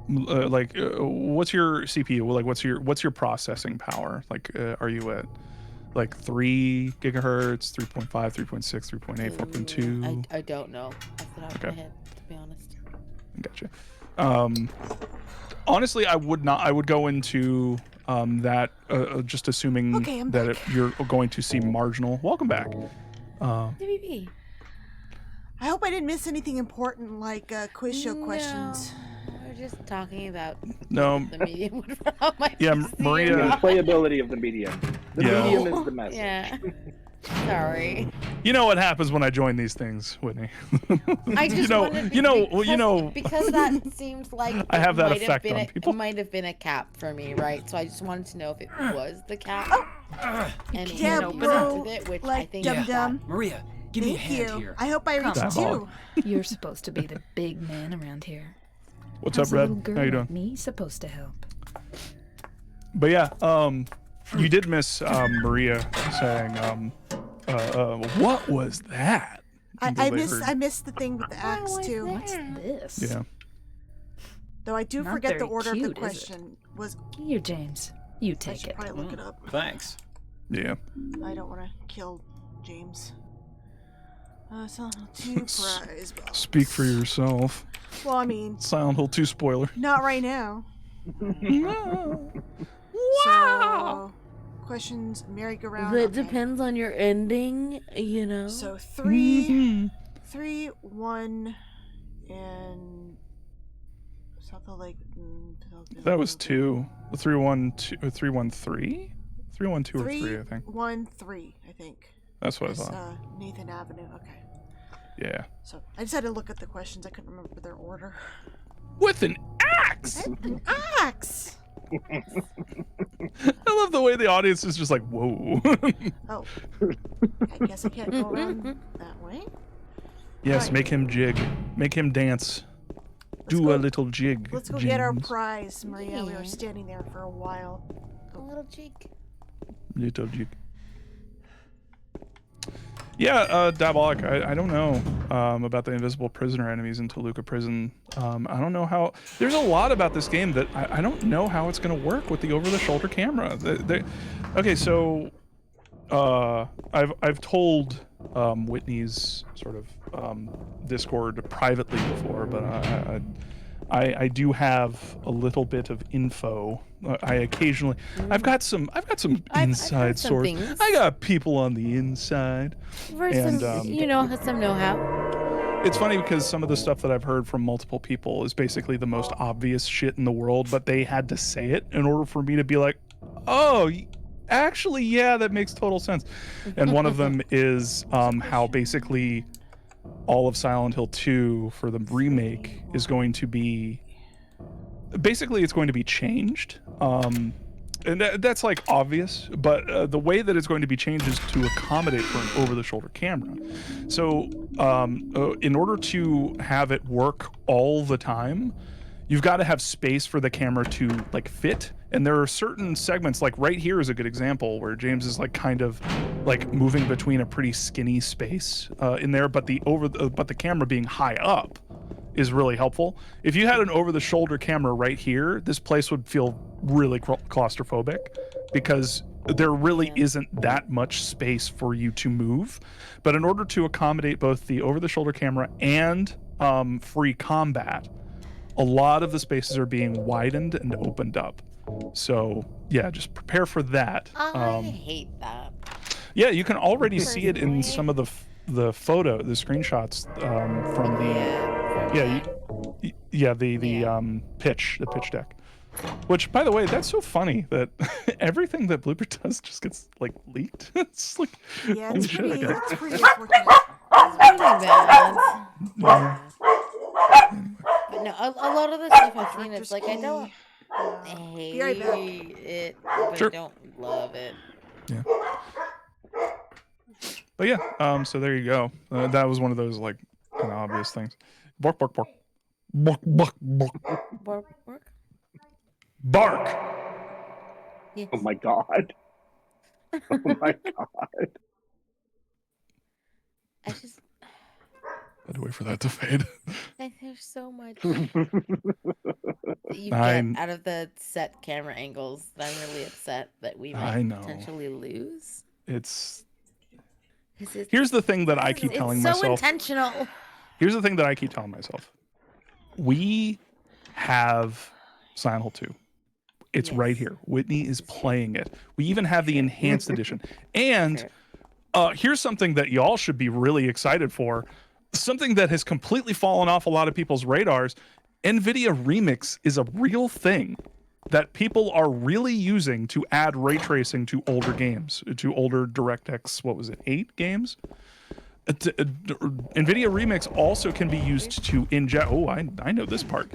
what's your CPU? Like what's your processing power? Like are you at like 3 gigahertz, 3.5, 3.6, 3.8, 4.2? I don't know off the top of my head, to be honest. Gotcha. Honestly, I would go into that just assuming that you're going to see marginal. Welcome back. WB. I hope I didn't miss anything important like quiz show questions. We're just talking about the Medium. Maria. The playability of the Medium. The Medium is the message. Yeah. Sorry. You know what happens when I join these things, Whitney. I just because that seemed like I have that effect on people. It might have been a cap for me, right? So I just wanted to know if it was the cap. And yeah, bro. With it, which like I think dum-dum. Maria, give me a hand here. I hope I reached That 2. You're supposed to be the big man around here. What's How's up, a Red? little girl How you doing? like me supposed to help? But yeah, you did miss Maria saying, what was that? I missed the thing with the axe too. What's this? Yeah. Though I do Not forget the very order of cute, the is it? question was. Here, James. You I take should it. probably look it up. Thanks. Yeah. I don't want to kill James. Silent Hill 2 prize box. Speak for yourself. Well, I mean, Silent Hill 2 spoiler. not right now. No. Wow. So, questions, merry-go-round. That depends on your ending, you know. So 3, 1, and South Lake. That was 2. 3-1-2, 3-1-3? 3-1-2 or 3, I think. 3-1-3, I think. That's what I thought. Nathan Avenue. Okay. Yeah. So I just had to look at the questions. I couldn't remember their order. With an axe. An axe. I love the way the audience is just like, whoa. Oh. I guess I can't go around that way. Yes, Right. make him jig. Make him dance. Do a little jig. Let's go get our prize, Maria. We were standing there for a while. A little jig. Little jig. Yeah, Diabolic, I don't know about the invisible prisoner enemies in Toluca Prison. I don't know how... There's a lot about this game that I don't know how it's going to work with the over-the-shoulder camera. Okay, so I've told Whitney's sort of Discord privately before, but I do have a little bit of info. I occasionally, I've got some inside sources. I got people on the inside. Versus, some know-how. It's funny because some of the stuff that I've heard from multiple people is basically the most obvious shit in the world, but they had to say it in order for me to be like, oh, actually, yeah, that makes total sense. And one of them is how basically all of Silent Hill 2 for the remake is going to be basically it's going to be changed, and that's like obvious, but the way that it's going to be changed is to accommodate for an over-the-shoulder camera. So in order to have it work all the time, you've got to have space for the camera to like fit. And there are certain segments, like right here is a good example where James is like kind of like moving between a pretty skinny space in there, but the camera being high up is really helpful. If you had an over-the-shoulder camera right here, this place would feel really claustrophobic because there really isn't that much space for you to move. But in order to accommodate both the over-the-shoulder camera and free combat, a lot of the spaces are being widened and opened up. So yeah, just prepare for that. I hate that. Yeah, you can already see it in some of the screenshots from the pitch deck. Which, by the way, that's so funny that everything that Blooper does just gets like leaked. It's like, yeah, it's pretty unfortunate. It's pretty bad. But no, a lot of the stuff I've seen, it's like I don't hate it, but I don't love it. Yeah. But yeah, so there you go. That was one of those like kind of obvious things. Bark, bark, bark. Bark, bark, bark. Bark, bark. Bark. Yes. Oh my god. Oh my god. I just... I had to wait for that to fade. There's so much that you get out of the set camera angles that I'm really upset that we might potentially lose. Here's the thing that I keep telling myself. It's so intentional. Here's the thing that I keep telling myself. We have Silent Hill 2. It's right here. Whitney is playing it. We even have the enhanced edition. And here's something that y'all should be really excited for. Something that has completely fallen off a lot of people's radars. NVIDIA Remix is a real thing that people are really using to add ray tracing to older games, to older DirectX, 8 games? NVIDIA Remix also can be used to inject... Oh, I know this part.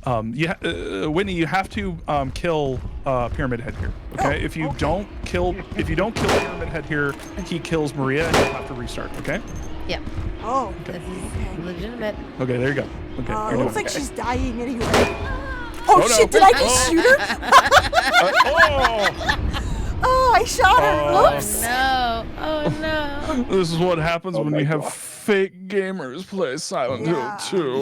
Whitney, you have to kill Pyramid Head here. Okay? If you don't kill Pyramid Head here, he kills Maria and you'll have to restart, okay? Yep. Oh, this is legitimate. Okay, there you go. Okay. It looks like she's dying anyway. Oh shit, did I just shoot her? Oh, I shot her. Oops. No. Oh no. This is what happens when you have fake gamers play Silent Hill 2.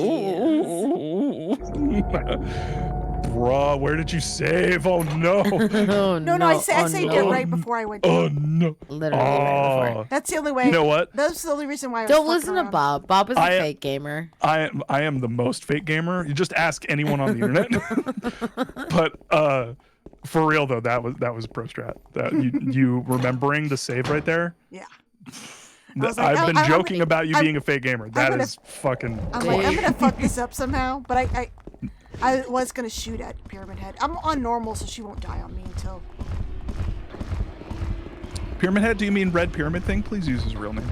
bruh, where did you save? Oh no. Oh, No, I saved it right before I went. Oh no. Literally right before. That's the only way. You know what? That's the only reason why I was Don't fucking listen to around. Bob. Bob is a fake gamer. I am the most fake gamer. You just ask anyone on the internet. But for real though, that was pro strat. That you remembering the save right there? Yeah. I've been joking about you being a fake gamer. That is fucking. I'm like, I'm gonna fuck this up somehow, but I was gonna shoot at Pyramid Head. I'm on normal, so she won't die on me until. Pyramid Head? Do you mean Red Pyramid Thing? Please use his real name.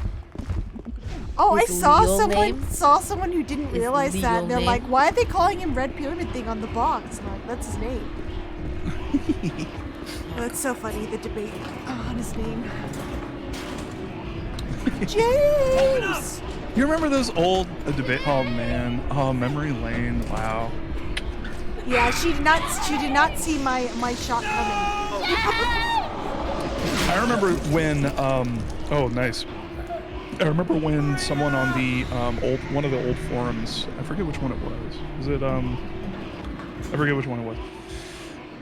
Oh, I His saw legal someone name? Who didn't His realize that. legal And they're name? like, why are they calling him Red Pyramid Thing on the box? I'm like, that's his name. That's so funny. The debate on his name. James. You remember those old debate? Oh man. Oh, memory lane. Wow. Yeah, she did not see my shot coming. I remember when. Oh, nice. I remember when someone on the one of the old forums. I forget which one it was. Was it I forget which one it was.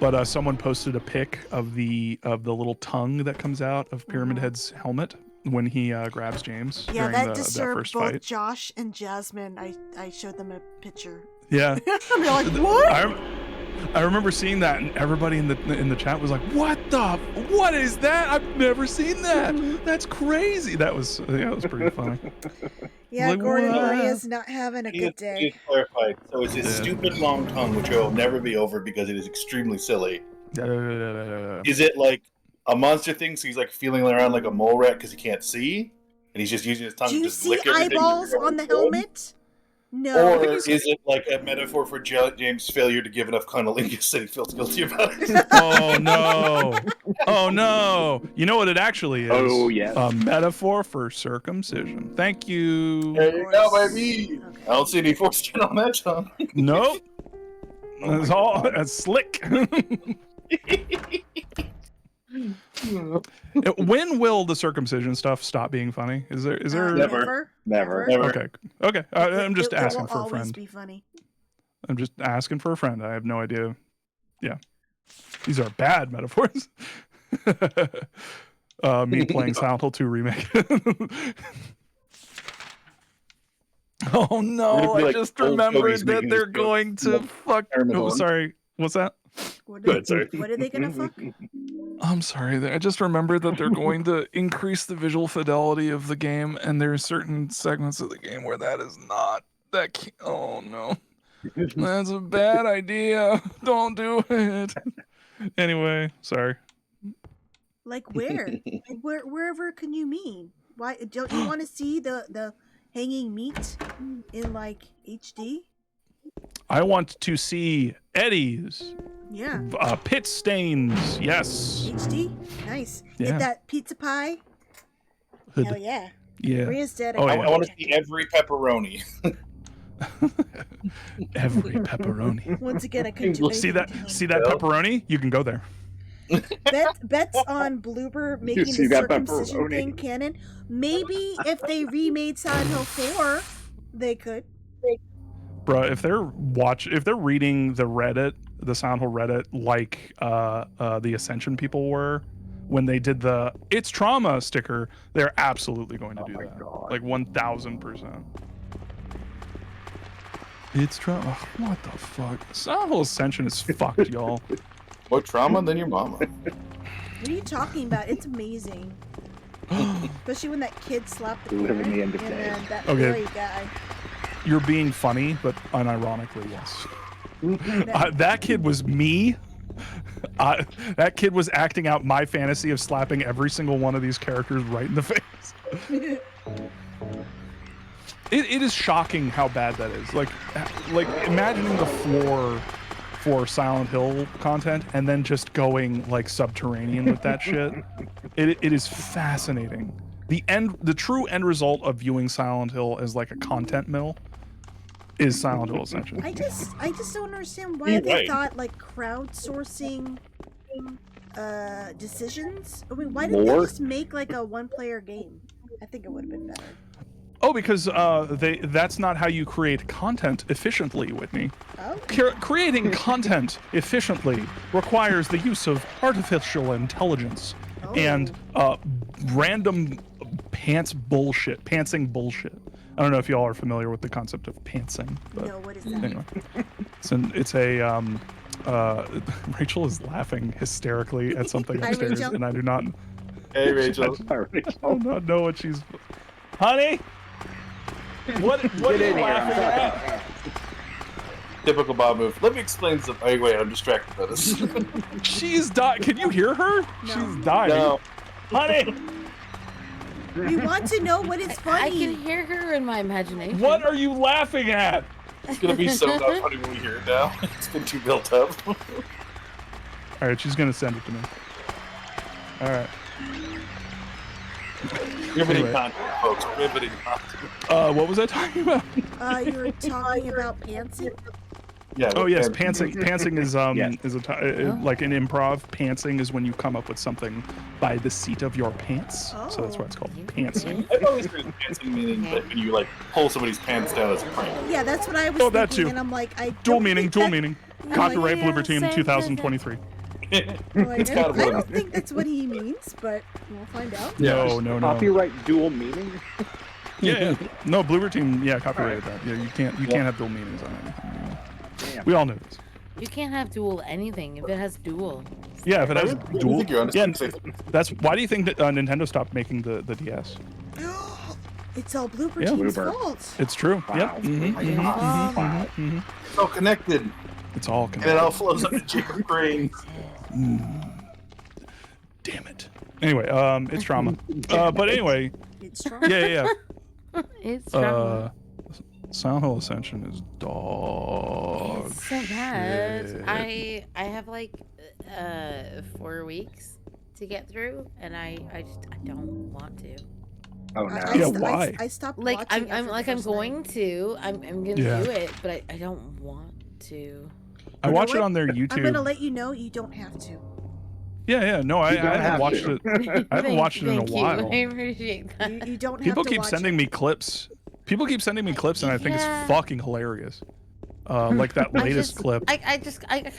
But someone posted a pic of the little tongue that comes out of Pyramid Head's helmet when he grabs James Yeah, during that that disturbed first both fight. Josh and Jasmine. I showed them a picture. Yeah. And they're like, what? I remember seeing that, and everybody in the chat was like, "What is that? I've never seen that. That's crazy." That was pretty funny. Yeah, Like, Gordon what? Maria's not having a good day. Just clarified. So it's his stupid long tongue, which I will never be over because it is extremely silly. Is it like a monster thing? So he's like feeling around like a mole rat because he can't see, and he's just using his tongue Do to you just see lick everything. eyeballs on the helmet? No. Or is it like a metaphor for James' failure to give enough cunnilingus that he feels guilty about it? Oh no! Oh no! You know what it actually is? Oh, yeah. A metaphor for circumcision. Thank you. There you go, baby. I don't see any foreskin on that tongue. Nope. It's all that's slick. When will the circumcision stuff stop being funny? Is there? Never. Okay. I'm just asking for a Always friend. be funny. I'm just asking for a friend. I have no idea. Yeah, these are bad metaphors. Me playing Silent Hill 2 remake. Oh no! I just remembered that they're going to fuck. Oh, sorry. What's that? What are they gonna fuck? I'm sorry. I just remembered that they're going to increase the visual fidelity of the game, and there are certain segments of the game where that is not. Oh no, that's a bad idea. Don't do it. Anyway, sorry. Like where? Wherever can you mean? Why don't you want to see the hanging meat in like HD? I want to see eddies. Yeah. Pit stains. Yes. HD? Nice. Yeah. Get that pizza pie? Hood. Hell yeah. Yeah. Maria's dead. Oh, I yeah. want to see every pepperoni. Every pepperoni. Once again, I couldn't do See that pepperoni? You can go there. Bets on Bloober making see the that circumcision pepperoni? thing canon. Maybe if they remade Silent Hill 4, they could. Bro, if they're reading the Silent Hill Reddit like the Ascension people were when they did the "It's Trauma" sticker, they're absolutely going to do that. God. Like 1000%. It's Trauma. What the fuck? Silent Hill Ascension is fucked, y'all. More trauma than your mama. What are you talking about? It's amazing. Especially when that kid slapped the Living the parent end of and days. then that Okay. boy guy. You're being funny, but unironically, yes. That kid was me. That kid was acting out my fantasy of slapping every single one of these characters right in the face. It is shocking how bad that is. Like imagining the floor for Silent Hill content and then just going like subterranean with that shit. It is fascinating. The true end result of viewing Silent Hill as like a content mill is Silent Hill Ascension. I just don't understand why You're they right. thought like crowdsourcing decisions. I mean, why didn't they Lore? just make like a one-player game? I think it would have been better. Oh, because that's not how you create content efficiently, Whitney. Oh. Creating content efficiently requires the use of artificial intelligence and random pantsing bullshit. I don't know if y'all are familiar with the concept of pantsing. But no, what is that? Anyway, it's a Rachel is laughing hysterically at something Hi, upstairs, Rachel. and I do not. Hey, Rachel. I do not know what she's. Honey, what are you laughing at? Typical Bob move. Let me explain something. Oh, wait, I'm distracted by this. She's dying. Can you hear her? No. She's dying. No. Honey, We want to know what is I funny. can hear her in my imagination. what are you laughing at? It's gonna be so not funny when we hear it now. It's been too built up. All right, she's gonna send it to me. All right. Riveting Anyway. content, folks. Riveting content. What was I talking about? You were talking about pantsing. Yeah. Oh yes, and- pantsing. Pantsing is like in improv. Pantsing is when you come up with something by the seat of your pants. So that's why it's called pantsing. I've always heard pantsing meaning that when you like pull somebody's pants down as a prank. Yeah, that's what I was Oh, thinking, that too. and I'm like, I Dual don't meaning. think Dual that- meaning. Yeah, Copyright yeah, Bloober Team same, 2023. Well, I It's don't- got I one. don't think that's what he means, but we'll find out. No, no, no. Copyright dual meaning? Yeah. No, Bloober Team. Yeah, copyrighted that. Yeah, you can't have dual meanings on anything. Damn. We all knew this. You can't have dual anything if it has dual. Yeah, if it has I dual. think you're honest. Yeah, that's why do you think that Nintendo stopped making the DS? It's all Bloober Yeah. Team's Bloober. fault. It's true. Wow. Yep. It's all connected. It's all And it connected. all flows under Jacob Crane. Damn it. Anyway, it's trauma. But anyway, It's strong. yeah. It's trauma. Silent Hill Ascension is dog. It's so bad. shit. I have like 4 weeks to get through, and I don't want to. Oh no. Yeah, why? I stopped Like watching I'm after like the I'm first going night. to. I'm gonna Yeah. do it, but I don't want to. I You know watch it what? on their I'm gonna YouTube. let you know you don't have to. Yeah. No, I You don't haven't have watched to. it. I haven't watched it in a Thank you. while. I appreciate that. You don't have People to keep watch sending it. me clips. People keep sending me clips, and I think Yeah. it's fucking hilarious. Like that latest clip. I kind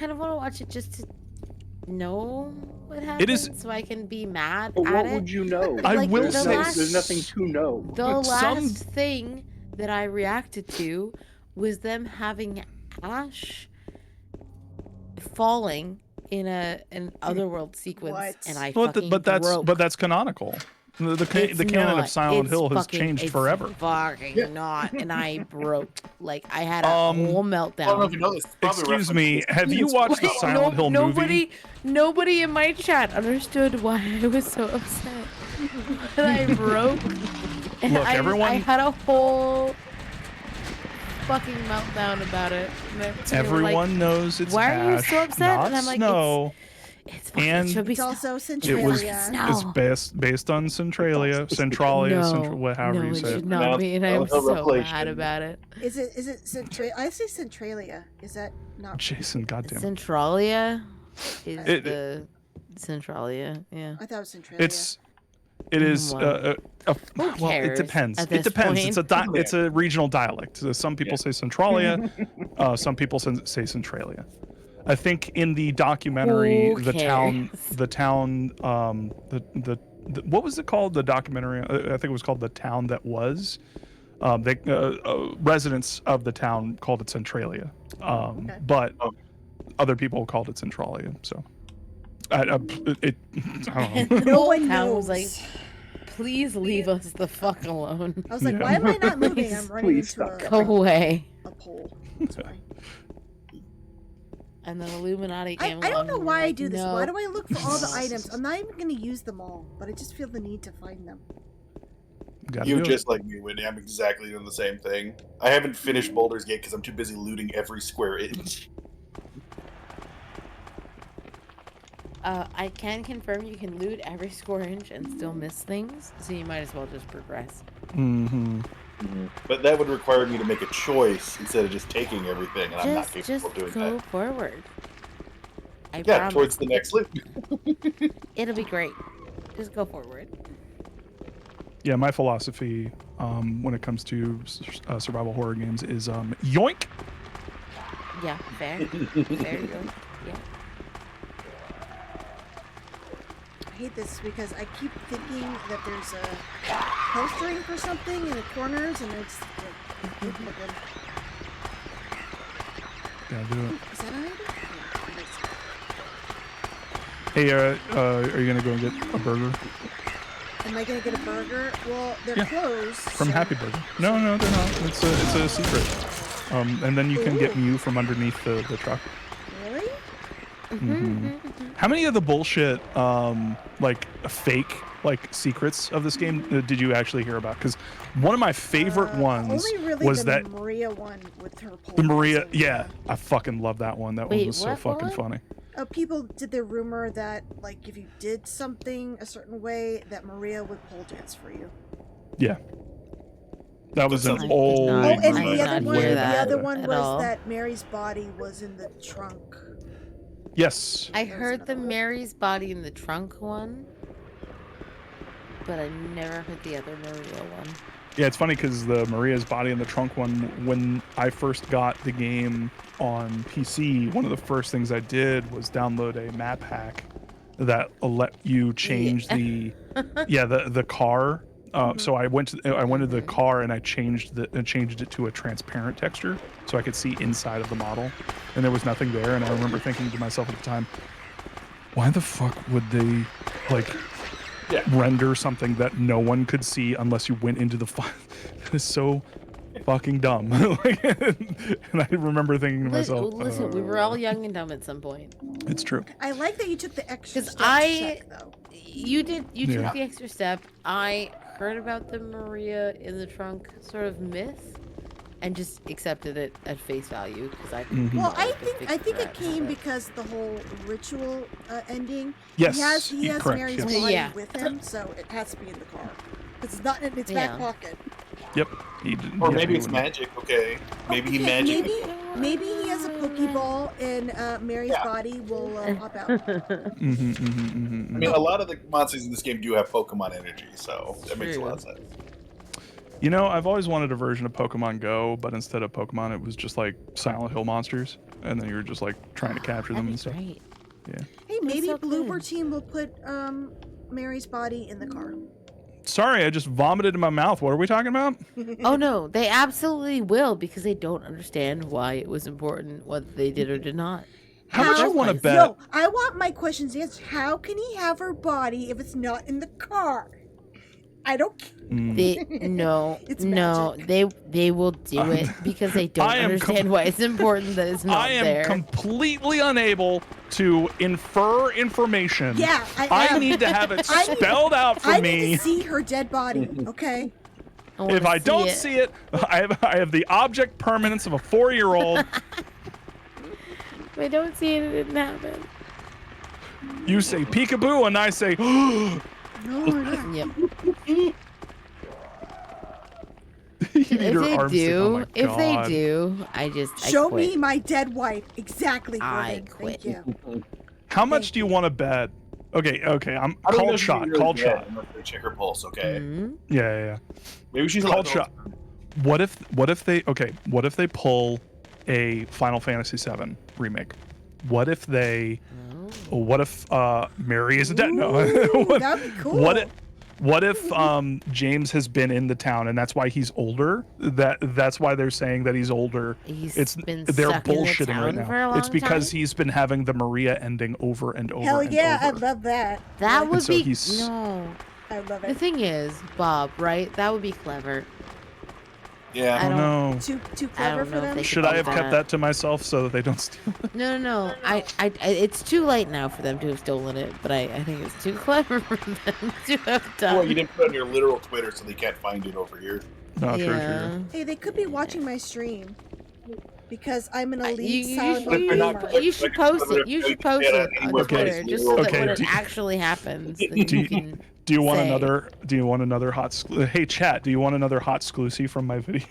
of want to watch it just to know what happens, It is- so I can be mad But at what it. would you know? I Like, will the say last- There's nothing to know. The But last some- thing that I reacted to was them having Ash falling in an otherworld sequence, What? and I But, fucking but broke. that's canonical. The It's canon not. of Silent It's Hill has fucking- changed it's forever. Fucking not, and I broke. Like I had a Um, whole I don't know meltdown. if you know this. it's probably Excuse referenced me. to- Have you watched the Wait, Silent Hill movie? Nobody in my chat understood why I was so upset that I broke. And Look, everyone- I had a whole fucking meltdown about it. And they were like, Everyone knows it's "Why are you Ash, so upset?" not And I'm like, Snow. It's fucking And should be It's also It was Centralia. No. it's based on Centralia, Centralia, however no, you it say should it. not No, be, and I'm no so revelation. mad about it. Is it Centralia? I say Centralia. Is that not? Jason, goddamn. Centralia is It- the Centralia, yeah. I thought it was Centralia. It is. Well, Well, it cares depends. at It this depends. point? It's a regional dialect. So some people say Centralia. Some people say Centralia. I think in the documentary, Who the town, cares? what was it called? The documentary. I think it was called The Town That Was. Residents of the town called it Centralia, but other people called it Centralia. So, I don't And know. the No whole one town was knows. like, please leave us the fuck alone. I was like, Yeah. why am I not moving? I'm running Please into stop. Go away. a pole. That's why. And then Illuminati I came don't along know and why I like, do this. no. Why do I look for all the items? I'm not even going to use them all, but I just feel the need to find them. Gotta You're do it. just like me, Whitney. I'm exactly doing the same thing. I haven't finished Baldur's Gate because I'm too busy looting every square inch. I can confirm you can loot every square inch and still miss things, so you might as well just progress. Mm-hmm. But that would require me to make a choice instead of just taking everything, and I'm not capable of doing go that. forward. I Yeah, promise. towards the next loop. It'll be great. Just go forward. Yeah, my philosophy when it comes to survival horror games is Yoink. Yeah, fair. Fair, yeah. I hate this because I keep thinking that there's a postering for something in the corners, and it's like, Yeah, do it. is that an item? Hey, are you gonna go and get a burger Am I gonna get a burger? Well, they're closed. from so- Happy Burger? No, they're not. It's a secret. And then you can get Mew from underneath the truck. Really? How many of the bullshit, like fake, like secrets of this game did you actually hear about? Because one of my favorite ones Only really was the that Maria one with her pole. the Maria. Yeah, I fucking love that one. That one Wait, was so what fucking one? funny. People did the rumor that, like, if you did something a certain way, that Maria would pole dance for you. Yeah. That was an I did old. not- Oh, and I the did other not one, hear the that other one at was all. that Mary's body was in the trunk. Yes. I heard the Mary's body in the trunk one, but I never heard the other Maria one. Yeah, it's funny because the Maria's body in the trunk one, when I first got the game on PC, one of the first things I did was download a map hack that let you change the car. So I went to the car and I changed it to a transparent texture so I could see inside of the model, and there was nothing there. And I remember thinking to myself at the time, why the fuck would they render something that no one could see unless you went into the file? That is so fucking dumb. And I remember thinking to myself, Listen, we were all young and dumb at some point. it's true. I like that you took the extra step check, though. You took Yeah. the extra step. I heard about the Maria in the trunk sort of myth, and just accepted it at face value because I. Well, I think it came because the whole ritual ending. Yes, he has correct, Mary's yes. body Yeah. with him, so it has to be in the car. It's not in its Yeah. back pocket. Yep. He did, Or yeah, maybe he it's wouldn't- magic. Okay, maybe he Okay, magic. maybe he has a Pokeball and Mary's body will pop out. I mean, a lot of the monsters in this game do have Pokemon energy, so that makes a lot of sense. You know, I've always wanted a version of Pokemon Go, but instead of Pokemon, it was just like Silent Hill monsters, and then you were just like trying to capture them and stuff. Yeah. Hey, maybe Bloober Team will put Mary's body in the car. Sorry, I just vomited in my mouth. What are we talking about? Oh no, they absolutely will because they don't understand why it was important what they did or did not. How much you want to bet? No, I want my questions answered. How can he have her body if it's not in the car? I don't. They they will do it because they don't I am understand why it's important that it's not I am there. completely unable to infer information. Yeah, I need to have it I need- spelled out for I me. need to see her dead body. Okay. If I don't see it, I have the object permanence of a 4-year-old. If I don't see it, it didn't happen. You say peekaboo, and I say. Yep. Your If they arms do, oh my if they God. do, I Show quit. me my dead wife. Exactly. I Gordon. quit. Thank you. How much do you want to bet? Okay, I'm I don't know called if she's shot. really Called dead shot. unless they check her pulse. Okay. Yeah. Maybe she's called alive. shot. What if they pull a Final Fantasy VII remake? What if Mary is dead? No. That'd be cool. What if James has been in the town and that's why he's older? That's why they're saying that he's older. Been They're stuck in the bullshitting right town for a now. long It's because time? he's been having the Maria ending over and over. Hell and yeah, over. I love that. That And would so be he's- no. I love The it. thing is, Bob, right? That would be clever. Yeah. I Oh don't. no. Too I clever don't for know if them. they Should could I do have kept that to myself so that they don't steal it? No. It's too late now for them to have stolen it, but I think it's too clever for them to have done. Well, you didn't put it on your literal Twitter, so they can't find it over here. No, Yeah. Hey, they could be watching my stream because I'm an elite You Silent Hill gamer. should post it. You should post it on Twitter just so that when it do- actually happens, then Do you you, can. do you want say. another? Do you want another hot? Hey, chat. Do you want another hot exclusive from my video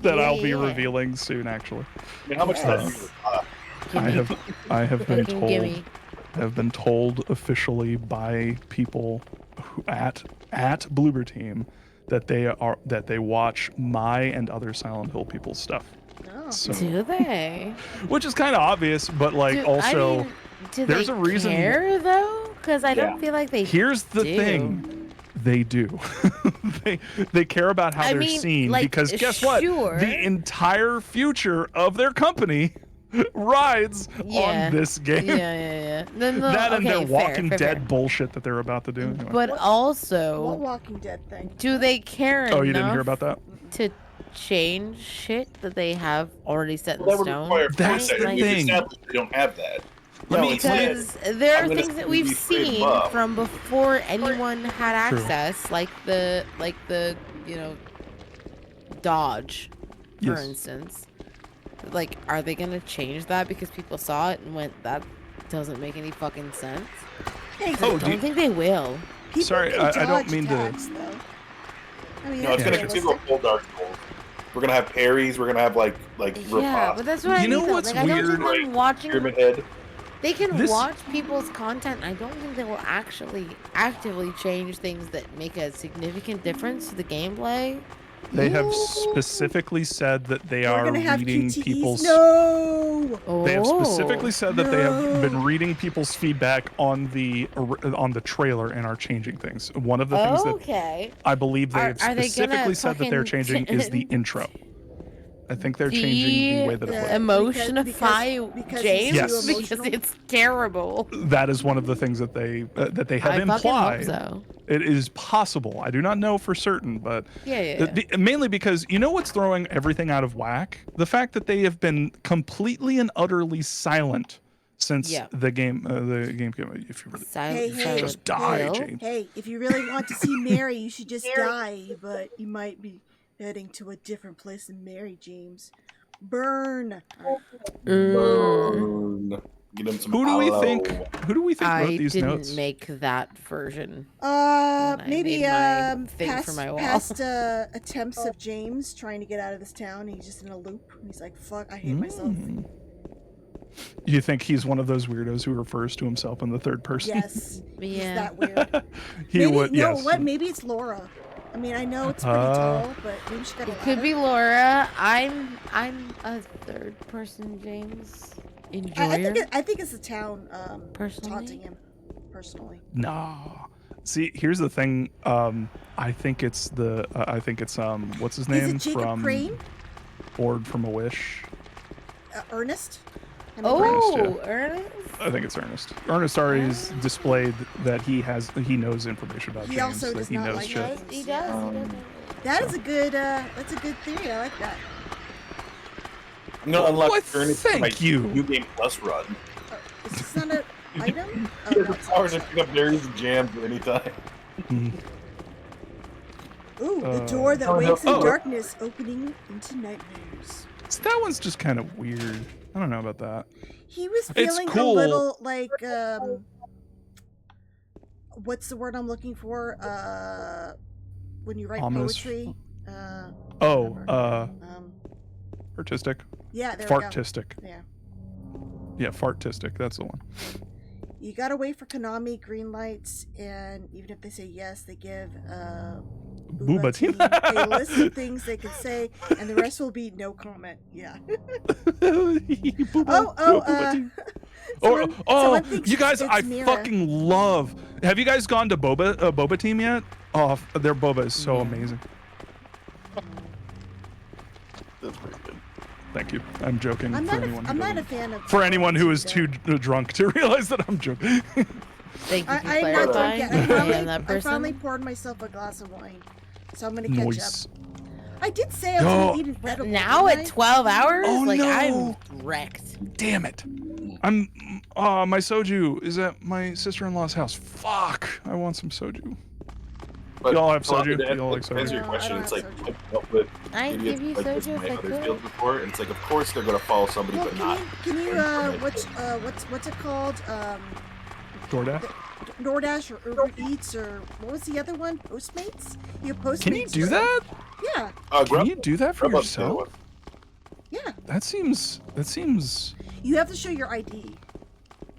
that Yeah, I'll be yeah. revealing soon? Actually, I mean, how much Yes. I have been told. Gimme. Have been told officially by people who, at Bloober Team that they watch my and other Silent Hill people's stuff. Oh. So, Do they? which is kind of obvious, but like also do there's they a reason. care though? Because I don't feel like they. Here's the do. thing. They do. they care about how they're seen like, because guess what? The entire future of their company rides on this game. Yeah. That and their Walking fair. Dead bullshit that they're about to do. Anyway. But also, What Walking Dead thing? do they care enough? Oh, you didn't hear about that? To change shit that they have already set in That would stone. require That's the foresight. thing. Established they don't have that. Because there are things that we've seen from before anyone had True. access, like the Dodge, for Yes. instance. Like, are they gonna change that because people saw it and went, that doesn't make any fucking sense? Hey, I don't think they will. people Sorry, can I don't dodge mean to- attacks, though. I mean, No, it's that's gonna continue to pull Dark Souls. We're gonna have parries. We're gonna have like Yeah, ripoffs. but that's what I You know mean. what's Like, I don't think weird? them watching. Pyramid Head. They can This- watch people's content. I don't think they will actually actively change things that make a significant difference to the gameplay. They have specifically said that they We're are gonna have reading QTEs. people's. No. They have Oh. specifically said that they have been reading people's feedback on the trailer and are changing things. One of the things that Okay. I believe they have Are they specifically gonna said that they're fucking changing is the intro. I think they're changing the way that it plays. Emotionify because James Yes. because it's terrible. That is one of the things that they have I fucking hope implied. so. It is possible. I do not know for certain, but Yeah. mainly because you know what's throwing everything out of whack? The fact that they have been completely and utterly silent since the game came. If you really just die, James. Hey, if you really want to see Mary, you should just die, but you might be heading to a different place than Mary, James. Burn. Burn. Get him some Who do we aloe. think I wrote these didn't notes? make that version. Maybe made my thing for my wall. past attempts of James trying to get out of this town. He's just in a loop. He's like, "Fuck, I hate myself." You think he's one of those weirdos who refers to himself in the third person? Yes, he's Yeah. that weird. He maybe, would. no, Yes. what? Maybe it's Laura. I mean, I know it's pretty tall, but maybe she got a Could be Laura. I'm a third person James. Enjoyer. I think it's the town Personally? taunting him. Personally. No. See, here's the thing. I think it's what's his name Is it Jacob from Crane? Ord from a Wish. Ernest? Oh, Ernest, Ernest? I think it's Ernest. Ernest already has displayed that he knows information about He James. also that does he not knows like shit. James. He does. That is a good. That's a good theory. I like that. I'm gonna unlock Why, Ernest for my thank you. New Game Plus run. Is this not an item? He has the power to pick up berries and jams at any time. Ooh, the door that Oh, no. wakes in Oh. darkness, opening into nightmares. So that one's just kind of weird. I don't know about that. He was It's feeling cool. a little like what's the word I'm looking for? When you write Ominous. poetry. Artistic. Yeah, there we go. Fartistic. Yeah. Yeah, fartistic. That's the one. You gotta wait for Konami green lights, and even if they say yes, they give Booba team. a list of things they can say, and the rest will be no comment. Yeah. someone thinks You guys, it's I Mira. fucking love. Have you guys gone to Boba Team yet? Oh, their boba is so amazing. That's pretty good. Thank you. I'm joking. I'm for not. anyone who I'm not a doesn't- fan of. For anyone who is too drunk to realize that I'm joking. Thank you for I'm not drunk clarifying. yet. I am that I person. finally poured myself a glass of wine, so I'm gonna catch Nice. up. I did say I was Yo. gonna eat an edible. Now didn't at I? 12 hours? Oh, like, no. I'm wrecked. Damn it. I'm. My soju is at my sister-in-law's house. Fuck. I want some soju. But Y'all have to soju? answer- Y'all like to answer soju? your No, question, I don't it's have like soju. I've dealt with I'd idiots give you like this soju in my if I other could. fields before, and it's like, of course they're gonna follow somebody, Well, but not. can you what's it called? DoorDash? DoorDash or Uber Eats or what was the other one? Postmates? You have Postmates? Can you do that? Yeah. Can you do that for Grubhub's the other yourself? one. Yeah. That seems. You have to show your ID.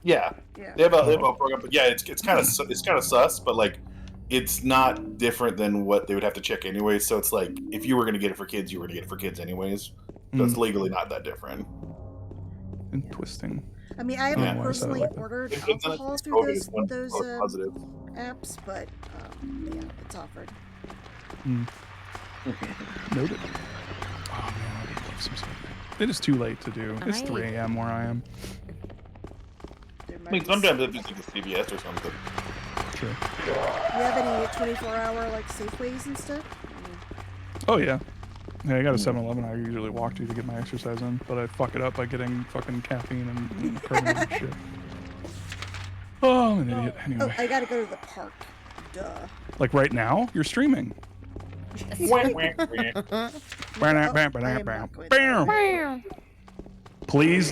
Yeah. Yeah. They have a program, but yeah, it's kind of sus, but like it's not different than what they would have to check anyway. So it's like if you were going to get it for kids, you were going to get it for kids anyways. So it's legally not that different. And twisting. I mean, I haven't personally ordered alcohol through those apps, but yeah, it's offered. Noted. Oh man, I would love some cider. It is too late to do. It's 3 a.m. where I am. I mean, sometimes it's like a CVS or something. True. You have any 24-hour like Safeways and stuff? Oh yeah. Yeah, I got a 7-Eleven I usually walk to get my exercise in, but I fuck it up by getting fucking caffeine and carbs and shit. Oh, I'm an idiot. Anyway. Oh, I gotta go to the park. Duh. Like right now? You're streaming. Please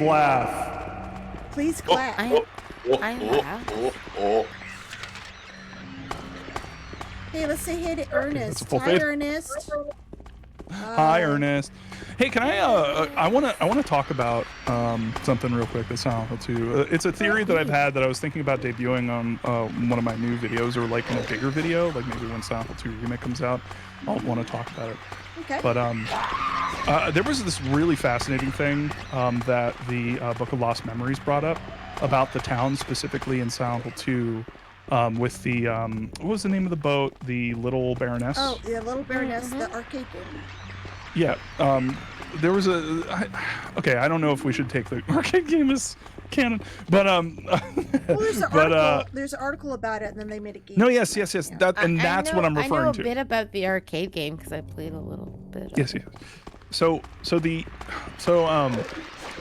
laugh. Please clap. I laugh. Hey, let's say hey to Ernest. full Hi, fade. Ernest. Hi, Ernest. Hey, can I want to talk about something real quick that's Silent Hill 2. It's a theory that I've had that I was thinking about debuting on one of my new videos, or like in a bigger video, like maybe when Silent Hill 2 Remake comes out, I'll want to talk about it. Okay. But there was this really fascinating thing that the Book of Lost Memories brought up about the town, specifically in Silent Hill 2. With the what was the name of the boat? The Little Baroness. Oh, yeah, Little Baroness, the arcade game. Yeah. There was okay, I don't know if we should take the arcade game as canon, but Well, there's an article about it, and then they made a game. No, yes. That and that's what I'm referring to. I know to. a bit about the arcade game because I played a little bit. Yes. So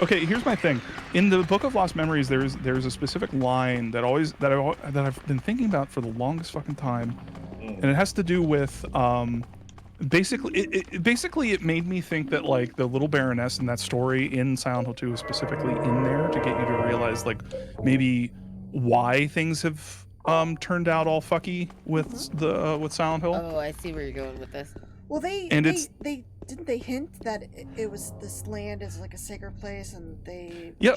okay, here's my thing. In the Book of Lost Memories, there's a specific line that I've been thinking about for the longest fucking time, and it has to do with basically it made me think that like the Little Baroness in that story in Silent Hill 2 is specifically in there to get you to realize like maybe why things have turned out all fucky with with Silent Hill. Oh, I see where you're going with this. Well, they didn't they hint that it was this land is like a sacred place, and they they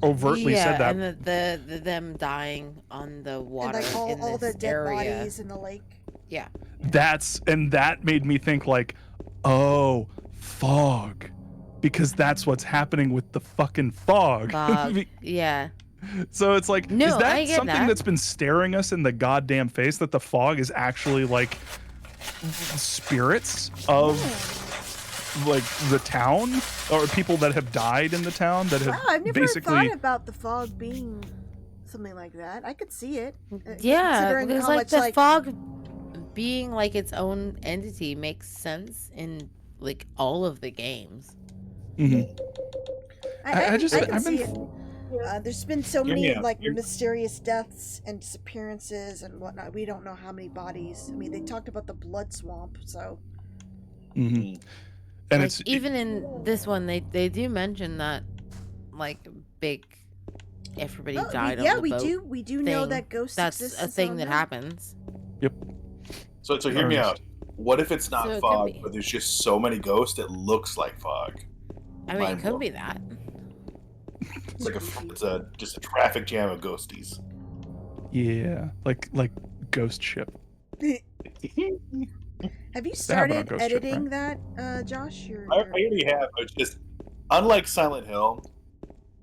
overtly said that. And the them dying on the water, and like all the dead area. bodies in the lake. Yeah. That made me think like, oh, fog, because that's what's happening with the fucking fog. Yeah. So it's like, No, is I that get something that. that's been staring us in the goddamn face, that the fog is actually like spirits of like the town, or people that have died in the town that have I've never basically thought about the fog being something like that. I could see it. Yeah, considering because how like much, the fog being like its own entity makes sense in like all of the games. Mm-hmm. I can I've see been it. There's been so Hear me many out. like mysterious deaths and disappearances and whatnot. We don't know how many bodies. I mean, they talked about the blood swamp, so. Mm-hmm. And Like, it's even in this one, they do mention that like big everybody died on the boat. We do know thing. that ghosts That's exist a in thing Silent that Hill. happens. Yep. So hear me out. What if it's not So it could fog, be. but there's just so many ghosts it looks like fog? I mean, it could be that. It's like just a traffic jam of ghosties. Yeah, like Ghost Ship. Have you They have it on started Ghost Ship, editing that, Josh? I already have. It's just unlike Silent Hill.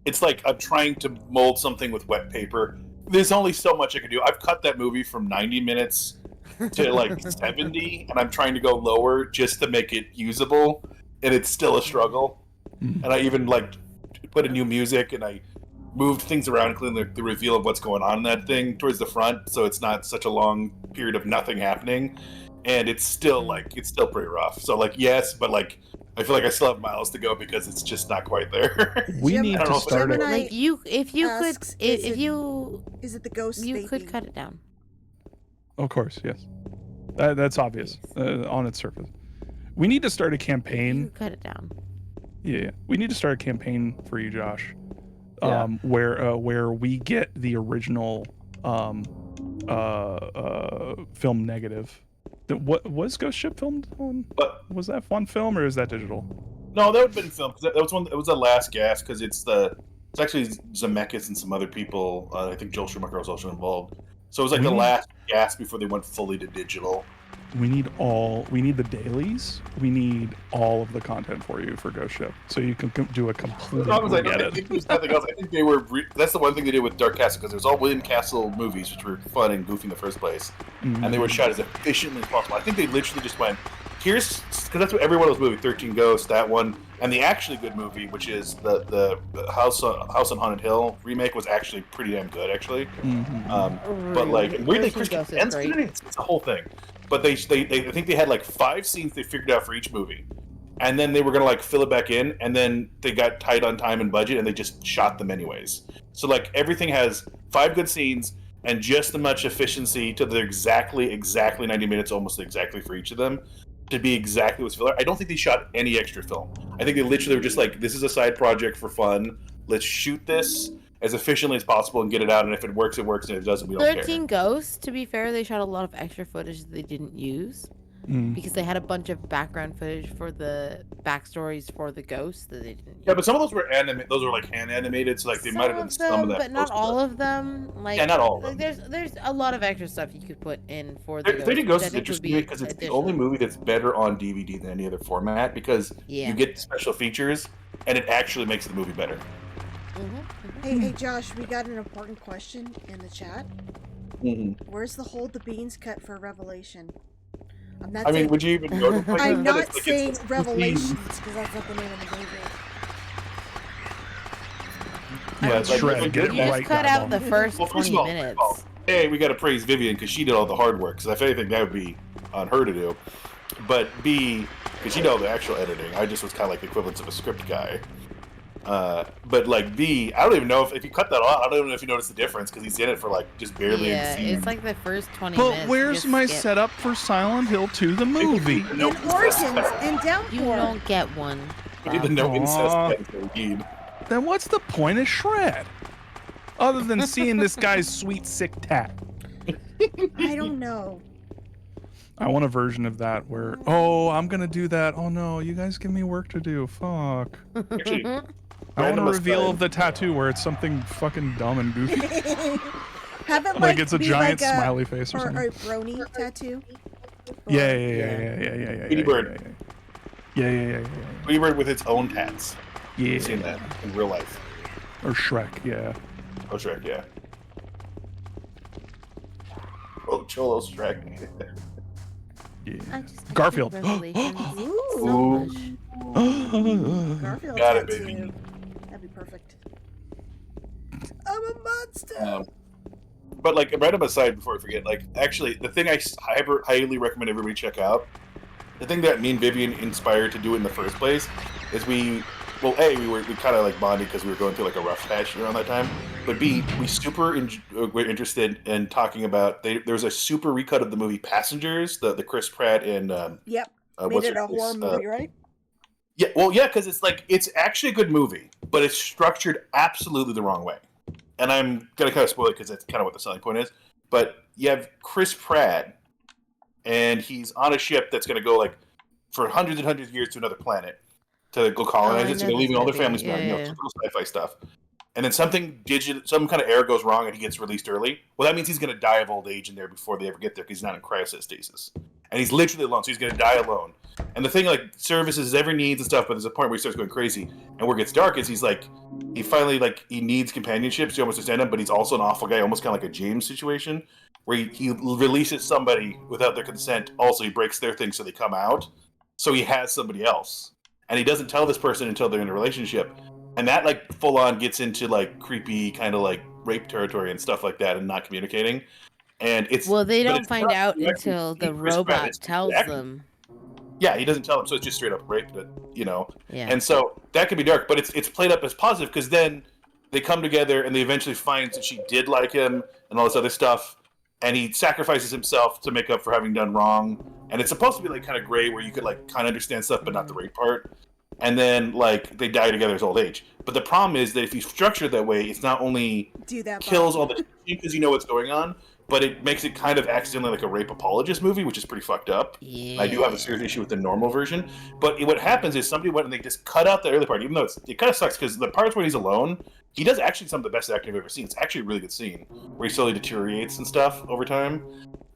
It's like I'm trying to mold something with wet paper. There's only so much I can do. I've cut that movie from 90 minutes to like 70, and I'm trying to go lower just to make it usable, and it's still a struggle. And I even like put in new music, and I moved things around, including the reveal of what's going on in that thing towards the front, so it's not such a long period of nothing happening. And it's still pretty rough. So like yes, but like I feel like I still have miles to go because it's just not quite there. We need to start it. Like if you could, is it the ghost? You could cut it down. Of course, yes. That's obvious on its surface. We need to start a campaign. Cut it down. Yeah, we need to start a campaign for you, Josh, Yeah. where we get the original film negative. What was Ghost Ship filmed on? Was that one film or is that digital? No, that would have been filmed because that was one. It was the last gasp because it's actually Zemeckis and some other people. I think Joel Schumacher was also involved. So it was like the last gasp before they went fully to digital. We need the dailies. We need all of the content for you for Ghost Ship, so you can do a complete. I think there's nothing else. I think they were. That's the one thing they did with Dark Castle, because it was all William Castle movies, which were fun and goofy in the first place, and they were shot as efficiently as possible. I think they literally just went, here's, because that's what every one of those movies, 13 Ghosts, that one, and the actually good movie, which is the House on Haunted Hill remake, was actually pretty damn good, actually. But like weirdly, Christian Ghost it's a whole thing. But they I think they had like 5 scenes they figured out for each movie, and then they were gonna like fill it back in, and then they got tight on time and budget, and they just shot them anyways. So like everything has 5 good scenes and just as much efficiency to the exactly 90 minutes, almost exactly for each of them, to be exactly what's filler. I don't think they shot any extra film. I think they literally were just like, this is a side project for fun. Let's shoot this as efficiently as possible and get it out, and if it works, it works, and if it doesn't, we don't care. 13 Ghosts, to be fair, they shot a lot of extra footage that they didn't use. Because they had a bunch of background footage for the backstories for the ghosts that they didn't use. Yeah, but some of those were those were like hand animated, so like they might have done some of that. But not all of them. Like, yeah, not all of them. There's a lot of extra stuff you could put in for the 13 Ghosts is interesting because it's the only movie that's better on DVD than any other format, because you get special features, and it actually makes the movie better. Hey, Josh, we got an important question in the chat. Where's the Hold the Beans cut for Revelation? I mean, would you even go to I'm not saying Revelations, because that's not the name of the movie. Yeah, it's like, you just cut out the first 20 minutes. A, we got to praise Vivian because she did all the hard work. So if anything, that would be on her to do. But B, because she did all the actual editing. I just was kind of like the equivalent of a script guy. But like B, I don't even know if you cut that off. I don't even know if you noticed the difference, because he's in it for like just barely. Yeah, it's like the first 20 minutes. But where's my setup for Silent Hill 2, the movie? In Origins, in Downpour. You don't get one. We need the no incest indeed. Then what's the point of Shred? Other than seeing this guy's sweet sick tat. I don't know. I want a version of that where, oh, I'm gonna do that. Oh no, you guys give me work to do. Fuck. Actually, I want a reveal of the tattoo where it's something fucking dumb and goofy. Have it like it's a giant like smiley face or something. Or a brony tattoo. Yeah. Tweety Bird. Yeah. Tweety Bird with its own tats. Yeah. I've seen that in real life. Or Shrek, yeah. Oh, Shrek, yeah. Oh, Cholo Shrek. Yeah. Garfield. Ooh. Garfield. Got it, baby. That'd be perfect. I'm a monster. But like, random aside before I forget, like, actually, the thing I highly recommend everybody check out, the thing that me and Vivian inspired to do it in the first place, is we kind of like bonded because we were going through like a rough patch around that time. But B, we were interested in talking about. There was a super recut of the movie Passengers, the Chris Pratt and yep, made it a horror movie, right? Yeah, well, yeah, because it's actually a good movie, but it's structured absolutely the wrong way. And I'm gonna kind of spoil it because that's kind of what the selling point is. But you have Chris Pratt, and he's on a ship that's gonna go like for hundreds and hundreds of years to another planet to go colonize it. So they're leaving all their families behind, typical sci-fi stuff. And then some kind of error goes wrong, and he gets released early. Well, that means he's gonna die of old age in there before they ever get there, because he's not in cryostasis, and he's literally alone. So he's gonna die alone. And the thing, like, services every needs and stuff, but there's a point where he starts going crazy. And where it gets dark is he finally, like, he needs companionship, so he almost understands him, but he's also an awful guy, almost kind of like a James situation, where he releases somebody without their consent. Also, he breaks their thing so they come out. So he has somebody else. And he doesn't tell this person until they're in a relationship. And that, like, full-on gets into, like, creepy kind of, like, rape territory and stuff like that, and not communicating. And it's... Well, they don't find out until the robot tells them. Yeah, he doesn't tell them, so it's just straight up rape, you know. Yeah. And so that could be dark, but it's played up as positive, because then they come together and they eventually find that she did like him and all this other stuff, and he sacrifices himself to make up for having done wrong. And it's supposed to be like kind of gray, where you could like kind of understand stuff, but not the rape part. And then like they die together as old age. But the problem is that if you structure it that way, it's not only kills all the tension because you know what's going on, but it makes it kind of accidentally like a rape apologist movie, which is pretty fucked up. Yeah. I do have a serious issue with the normal version, but what happens is somebody went and they just cut out the early part, even though it kind of sucks because the parts where he's alone, he does actually some of the best acting I've ever seen. It's actually a really good scene where he slowly deteriorates and stuff over time,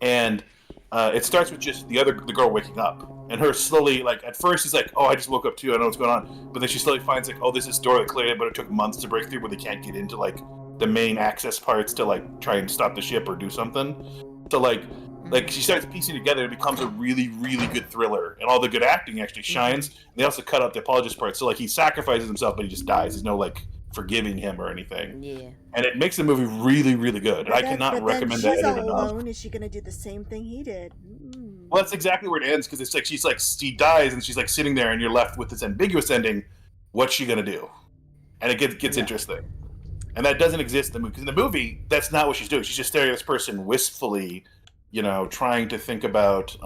and it starts with just the girl waking up, and her slowly, like, at first he's like, oh, I just woke up too, I don't know what's going on, but then she slowly finds, like, oh, there's this door that cleared, but it took months to break through where they can't get into, like, the main access parts to, like, try and stop the ship or do something. So, like she starts piecing together, it becomes a really, really good thriller, and all the good acting actually shines, and they also cut out the apologist part, so, like, he sacrifices himself, but he just dies. There's no, like, forgiving him or anything. Yeah. And it makes the movie really, really good, and I cannot recommend that enough. She's all alone. Is she going to do the same thing he did? Well, that's exactly where it ends, because it's like she dies and she's like sitting there, and you're left with this ambiguous ending. What's she gonna do? And it gets interesting, and that doesn't exist in the movie. Because in the movie, that's not what she's doing. She's just staring at this person wistfully, trying to think about,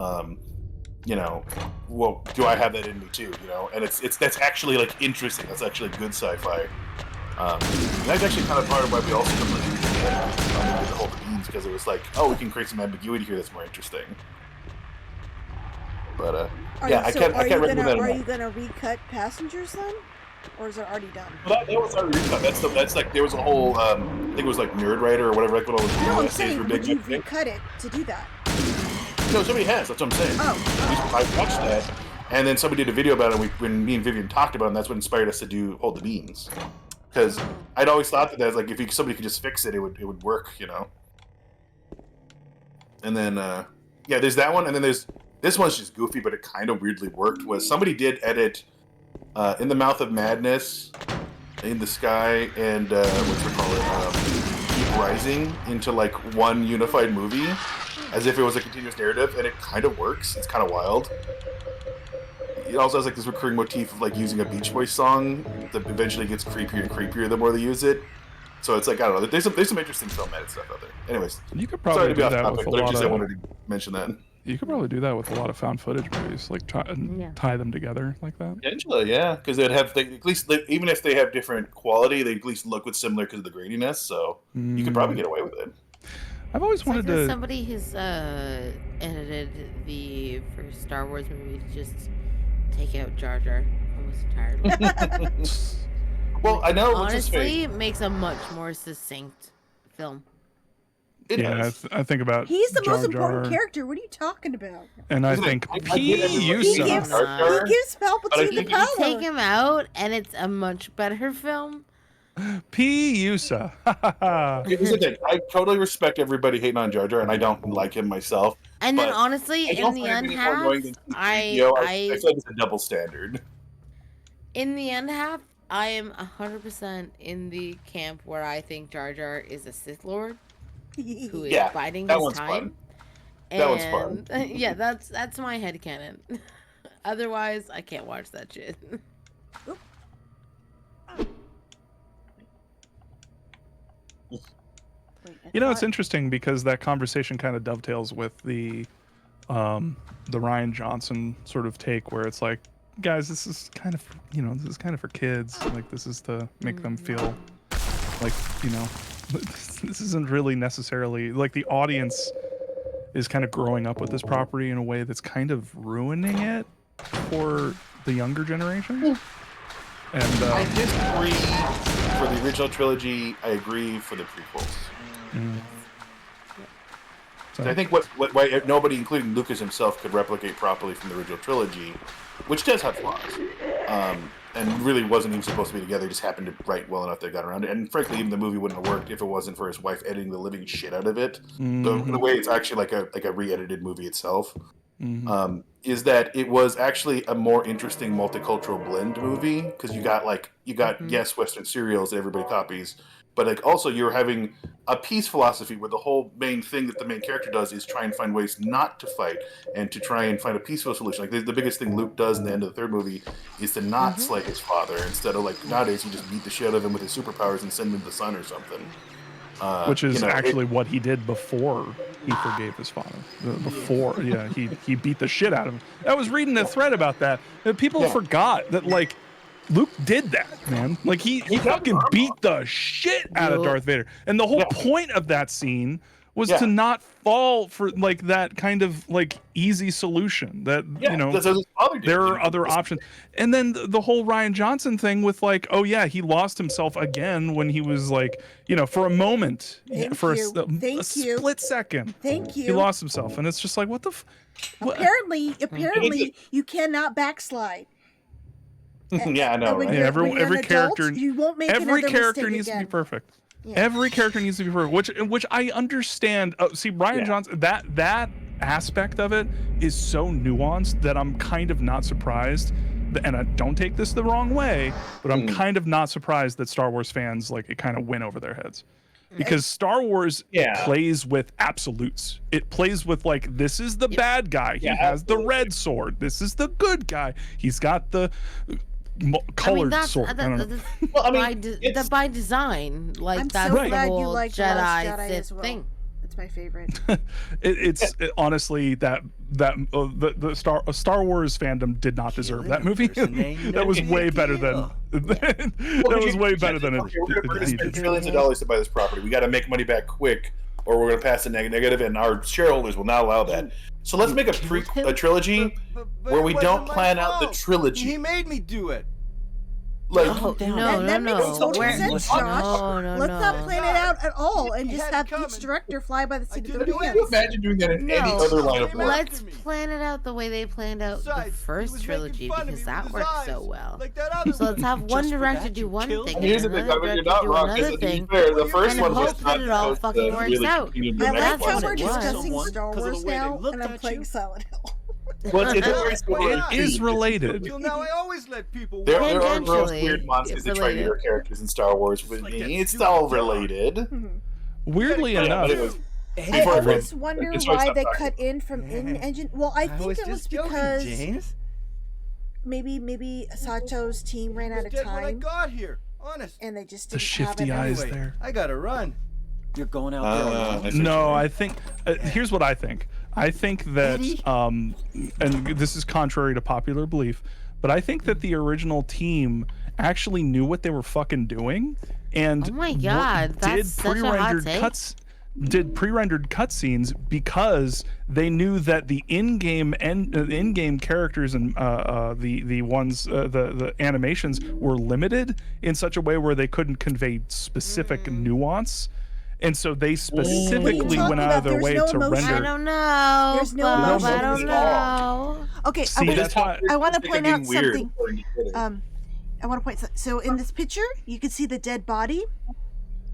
well, do I have that in me too? And that's actually like interesting. That's actually good sci-fi. And that's actually kind of part of why we also completely did the whole beans, because it was like, oh, we can create some ambiguity here that's more interesting. But I can't recommend that enough. Are you gonna recut Passengers then, or is it already done? Well, that was already recut. That's like there was a whole I think it was like Nerdwriter or whatever, like what all the No, I'm essays saying, were would big. you recut it to do that? No, somebody has. That's what I'm saying. Oh. I watched that, and then somebody did a video about it. When me and Vivian talked about it, and that's what inspired us to do Hold the Beans. Because I'd always thought that like if somebody could just fix it, it would work, And then there's that one, and then there's. This one's just goofy, but it kind of weirdly worked. Was somebody did edit In the Mouth of Madness, In the Sky, and Keep Rising into like one unified movie, as if it was a continuous narrative, and it kind of works. It's kind of wild. It also has like this recurring motif of like using a Beach Boys song that eventually gets creepier and creepier the more they use it. So it's like, I don't know. There's some interesting film edit stuff out there. Anyways, you could probably do that with a lot of. I wanted to mention that. You could probably do that with a lot of found footage movies, like tie them together like that. Potentially, yeah, because at least even if they have different quality, they at least look similar because of the graininess. So you could probably get away with it. I've always wanted to. Somebody who's edited the first Star Wars movie to just take out Jar Jar almost entirely. Well, I know. Honestly, it makes a much more succinct film. I think about he's the Jar most important Jar. character. What are you talking about? And I think he gives Palpatine the power. Take him out, and it's a much better film. P-Usa. Here's the thing. I totally respect everybody hating on Jar Jar, and I don't like him myself. And then honestly, in the end half, I feel like it's a double standard. In the end half, I am 100% in the camp where I think Jar Jar is a Sith Lord who is biding his time. Fun. That one's fun. Yeah, that's my headcanon. Otherwise, I can't watch that shit. It's interesting because that conversation kind of dovetails with the Rian Johnson sort of take, where it's like, guys, this is kind of this is kind of for kids. Like, this is to make them feel like this isn't really necessarily like the audience is kind of growing up with this property in a way that's kind of ruining it for the younger generation. And I disagree for the original trilogy. I agree for the prequels. So I think why nobody, including Lucas himself, could replicate properly from the original trilogy, which does have flaws, and really wasn't even supposed to be together. Just happened to write well enough they got around it. And frankly, even the movie wouldn't have worked if it wasn't for his wife editing the living shit out of it. The way it's actually like a re-edited movie itself. Is that it was actually a more interesting multicultural blend movie, because you got yes, Western serials that everybody copies, but like also you're having a peace philosophy where the whole main thing that the main character does is try and find ways not to fight and to try and find a peaceful solution. Like the biggest thing Luke does in the end of the third movie is to not slay his father, instead of like nowadays you just beat the shit out of him with his superpowers and send him to the sun or something. Which is actually what he did before he forgave his father. He beat the shit out of him. I was reading a thread about that. People forgot that like Luke did that, man. Like he fucking beat the shit out of Darth Vader. And the whole point of that scene was to not fall for like that kind of like easy solution that there are other options. And then the whole Rian Johnson thing with like, oh yeah, he lost himself again when he was like, for a moment, for a split second, he lost himself, and it's just like, what the apparently you cannot backslide. Yeah, I know. Right? Every character, you won't make every character needs to be perfect. Yeah. Every character needs to be perfect, which I understand. See, Rian Johnson, that aspect of it is so nuanced that I'm kind of not surprised. And I don't take this the wrong way, but I'm kind of not surprised that Star Wars fans like it kind of went over their heads. Because Star Wars plays with absolutes. It plays with like, this is the bad guy. He has the red sword. This is the good guy. He's got the colored sword. That's by design. Like I'm that's so the glad whole you like Jedi as well. thing. It's my favorite. Honestly the Star Wars fandom did not deserve that movie. That was way better than that was way better than it. We're going to spend trillions of dollars to buy this property. We got to make money back quick, or we're going to pass a negative, and our shareholders will not allow that. So let's make a trilogy where we don't plan out the trilogy. He made me do it. Like, that makes total sense, Josh. Let's not plan it out at all and just have each director fly by the seat of their pants. Can you imagine doing that in any other line of work? Let's plan it out the way they planned out the first trilogy, because that worked so well. So let's have one director do one thing, and another director do another thing, the first one hope that it all fucking works out. I like how we're discussing Star Wars now, and I'm playing Silent Hill. Well, it is related. Now I always let people. There are gross, weird monsters that try to your characters in Star Wars, but it's all related. Weirdly enough, I always wonder why they cut in from in-engine. Well, I think it was because maybe Sato's team ran out of time. When I got here, honest. And they just the shifty eyes there. I gotta run. You're going out there. No, I think here's what I think. I think that, and this is contrary to popular belief, but I think that the original team actually knew what they were fucking doing, and oh my god, that's such a hot take. Did pre-rendered cutscenes because they knew that the in-game characters and the animations were limited in such a way where they couldn't convey specific nuance. And so they specifically went out of their way to render. I don't know. There's no emotion. I don't know. Okay, I want to point out something. I want to point. So in this picture, you can see the dead body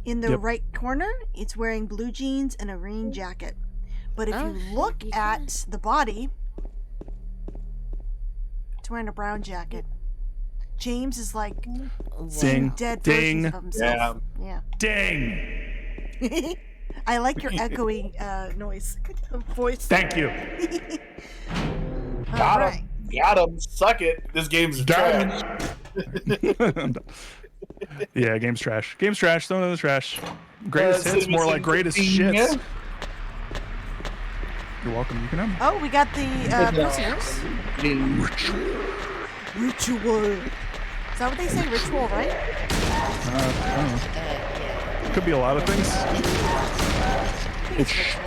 in the right corner. It's wearing blue jeans and a green jacket. But if you look at the body, it's wearing a brown jacket. James is like seeing dead versions of himself. Yeah. Ding. I like your echoey noise voice. Thank you. Got him. Suck it. This game's trash. Yeah, game's trash. Game's trash. Throw it in the trash. Greatest hits, more like greatest shits. You're welcome. You can have them. Oh, we got the prisoners. Ritual. Is that what they say? Ritual, right? I don't know. Could be a lot of things.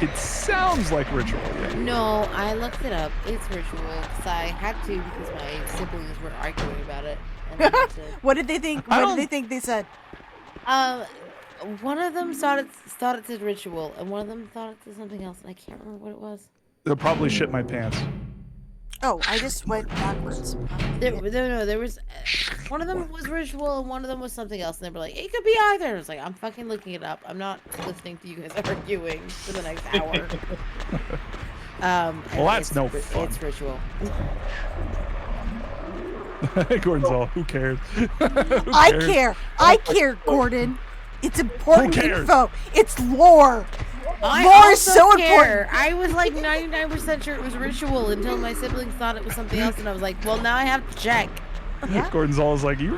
It sounds like ritual. Yeah. No, I looked it up. It's ritual because I had to because my siblings were arguing about it. And what did they think? What did they think they said? One of them thought it said ritual, and one of them thought it said something else, and I can't remember what it was. They'll probably shit my pants. Oh, I just went backwards. There was one of them was ritual and one of them was something else, and they were like, it could be either. And I was like, I'm fucking looking it up. I'm not listening to you guys arguing for the next hour. Well, that's no fun. It's ritual. Gordon's all, who cares? I care, Gordon. It's important info. It's lore. Lore is so important. I was like 99% sure it was ritual until my siblings thought it was something else, and I was like, well, now I have to check. Yeah. Gordon's always like, you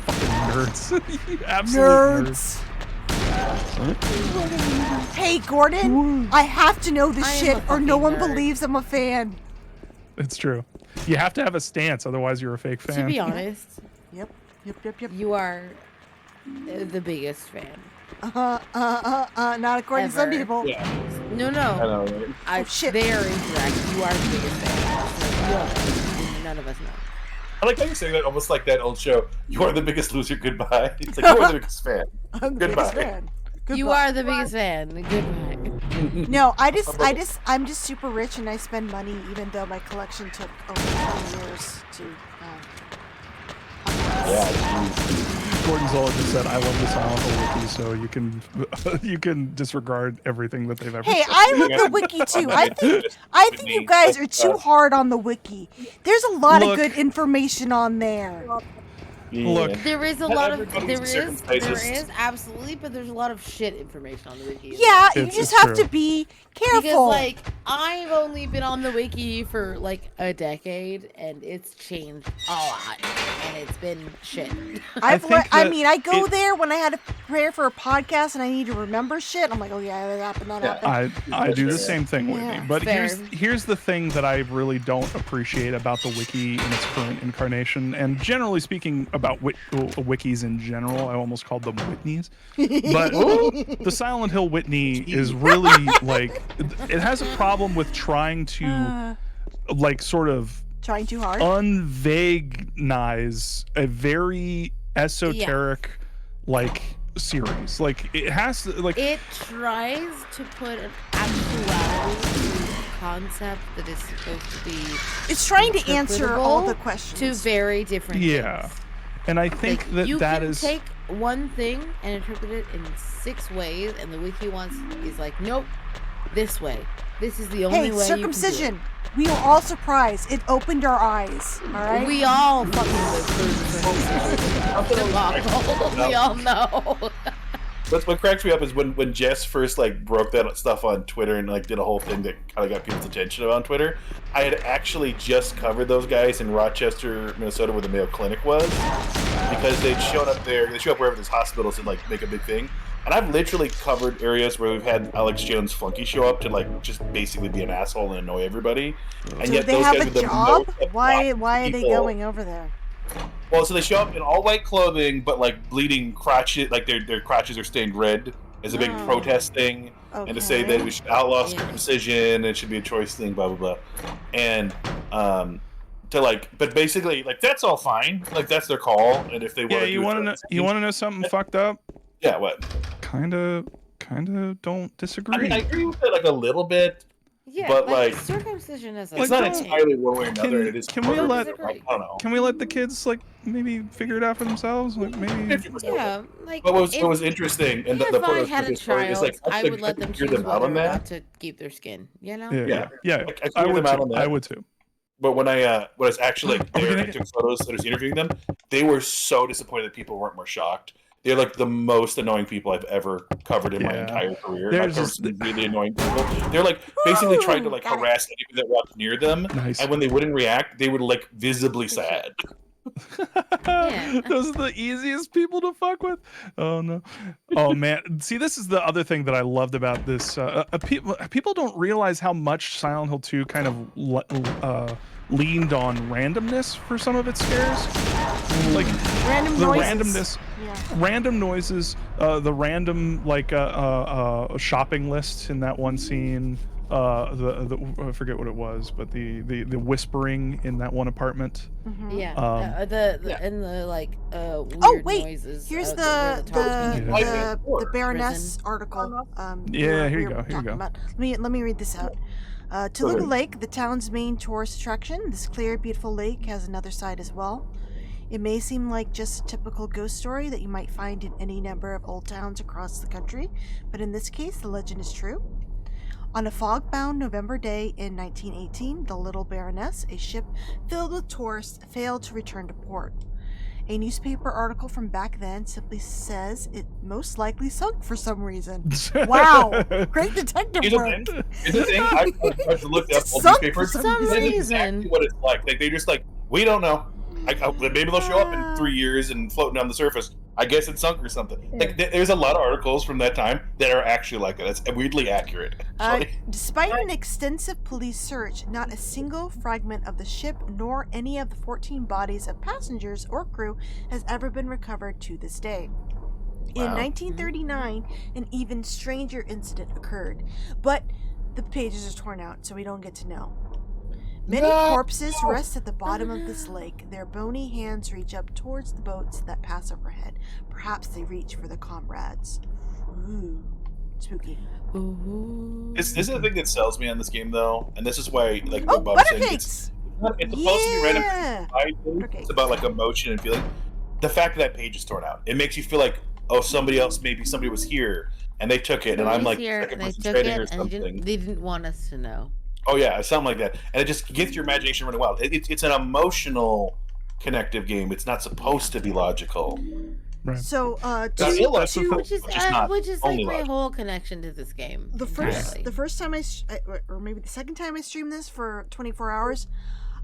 fucking nerds. You absolute nerds. Hey, Gordon, I have to know this shit or no one believes I'm a fan. It's true. You have to have a stance, otherwise you're a fake fan. To be honest. Yep. You are the biggest fan. Not according to some Ever. people. No. I know, right? Shit. They are incorrect. You are the biggest fan. So you don't know. None of us know. I like how you're saying that almost like that old show. You are the biggest loser. Goodbye. It's like you are the biggest fan. I'm the Goodbye. biggest fan. You Goodbye. are the biggest fan. Goodbye. No, I'm just super rich and I spend money even though my collection took over 20 years to. Gordon Zola just said, "I love the Silent Hill wiki," so you can disregard everything that they've ever Hey, said. I love the wiki too. I think you guys are too hard on the wiki. There's a lot of good information on there. Look, there is a lot of Everybody's there in certain places. is absolutely, but there's a lot of shit information on the wiki. Yeah, you It's just have true. to be careful. Because like I've only been on the wiki for like a decade, and it's changed a lot, and it's been shit. I that mean, I go there when I had to prepare for a podcast and I need to remember shit. I'm like, oh yeah, that happened, that happened. I do the same thing, Whitney. Yeah, But fair. here's the thing that I really don't appreciate about the wiki in its current incarnation, and generally speaking about wikis in general. I almost called them Whitneys. But the Silent Hill Whitney is really like it has a problem with trying to like sort of Trying too hard. unvaguenize a very esoteric like series. Like it has to like It tries to put an actuality to a concept that is supposed to be. It's trying to answer all the interpretable questions. to very different. yeah. things. And I think Like, that you that can is take one thing and interpret it in 6 ways, and the wiki wants is like, nope, this way. This is the only Hey, way. circumcision. We were all surprised. It opened our eyes. All right. We all fucking live through the circumcision. We all know. What cracks me up is when Jess first like broke that stuff on Twitter and like did a whole thing that kind of got people's attention on Twitter. I had actually just covered those guys in Rochester, Minnesota, where the Mayo Clinic was, because they'd shown up there. They show up wherever there's hospitals and like make a big thing. And I've literally covered areas where we've had Alex Jones Flunky show up to like just basically be an asshole and annoy everybody. And Do yet they those have guys a are the job? most Why obnoxious are they people. going over there? Well, so they show up in all white clothing, but like bleeding crotches, like their crotches are stained red as a big Oh. protest thing, and to say that we should outlaw circumcision, it should be a choice thing, blah blah blah, and to like, but basically like that's all fine, like that's their call, and if they want to, you want to know something fucked up? Yeah, what? Kind of don't disagree. I mean, I agree with it like a little bit. Yeah, But, like, like, circumcision is. It's not entirely one way or another. It is. Can we part of let it, I don't know. Can we let the kids like maybe figure it out for themselves? Like maybe. Yeah, like. But what if- was interesting, and the if part I of had a the story is child, like I would let them hear choose them out whether on or that. not to keep their skin. You know. Yeah. I would would out too. on that. I would too. But when I was actually like there, and I took photos and I was interviewing them. They were so disappointed that people weren't more shocked. They're like the most annoying people I've ever covered in my entire career. They're I've covered just- some really annoying people. They're like basically trying to like harass anybody that walked near them, and when they wouldn't react, they would like visibly sad. Those are the easiest people to fuck with. Oh no. Oh man. See, this is the other thing that I loved about this. People don't realize how much Silent Hill 2 kind of leaned on randomness for some of its scares. Like Random the noises. randomness, random noises, the random like shopping list in that one scene. I forget what it was, but the whispering in that one top Yeah. And the like weird Oh wait, noises. here's where the Baroness article. Yeah, here we you were go, here you talking go. about. Let me read this out. Toluca Lake, the town's main tourist attraction. This clear, beautiful lake has another side as well. It may seem like just a typical ghost story that you might find in any number of old towns across the country, but in this case, the legend is true. On a fog-bound November day in 1918, the Little Baroness, a ship filled with tourists, failed to return to port. A newspaper article from back then simply says it most likely sunk for some reason. Wow, great detective Here's the work. thing. Here's the thing. I've looked up old Sunk newspapers. for some This is reason. exactly what it's like. Like they just like we don't know. Maybe they'll show up in 3 years and floating on the surface. I guess it sunk or something. Like there's a lot of articles from that time that are actually like that. It's weirdly accurate. Despite an extensive police search, not a single fragment of the ship nor any of the 14 bodies of passengers or crew has ever been recovered to this day. In 1939, an even stranger incident occurred, but the pages are torn out, so we don't get to know. Many corpses rest at the bottom of this lake. Their bony hands reach up towards the boats that pass overhead. Perhaps they reach for the comrades. Ooh, spooky. This is the thing that sells me on this game, though, and this is why, like, what Bob said, it's supposed to be random. It's about like emotion and feeling. The fact that page is torn out, it makes you feel like, oh, somebody was here and they took it, and I'm like, here, and they took it, and they didn't want us to know. Oh yeah, something like that, and it just gets your imagination running wild. It's an emotional, connective game. It's not supposed to be logical. Right. So, which is like my whole connection to this game. The first time or maybe the second time I streamed this for 24 hours,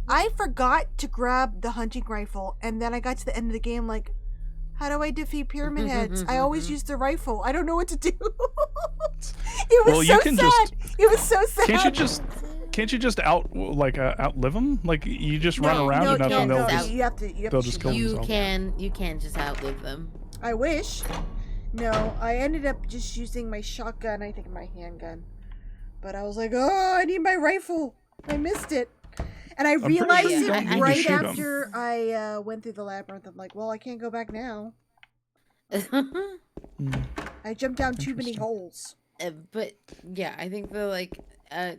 I forgot to grab the hunting rifle, and then I got to the end of the game like, how do I defeat pyramid heads? I always use the rifle. I don't know what to do. It was so sad. It was so sad. Can't you just outlive them? Like you just run around enough and they'll just kill themselves. You can just outlive them. I wish. No, I ended up just using my shotgun, I think my handgun. But I was like, oh, I need my rifle. I missed it. And I realized it right after I went through the labyrinth. I'm like, well, I can't go back now. I jumped down too many holes. But yeah, I think the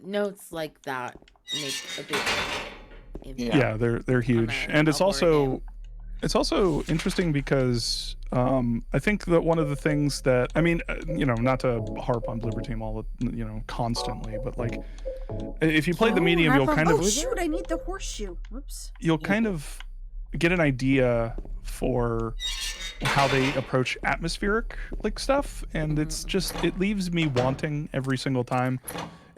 notes like that make a big impact. Yeah, they're huge, and it's also interesting because I think that one of the things that not to harp on Bloober Team constantly, but like if you play the medium, you'll kind of I need the horseshoe. Whoops. You'll kind of get an idea for how they approach atmospheric stuff, and it leaves me wanting every single time.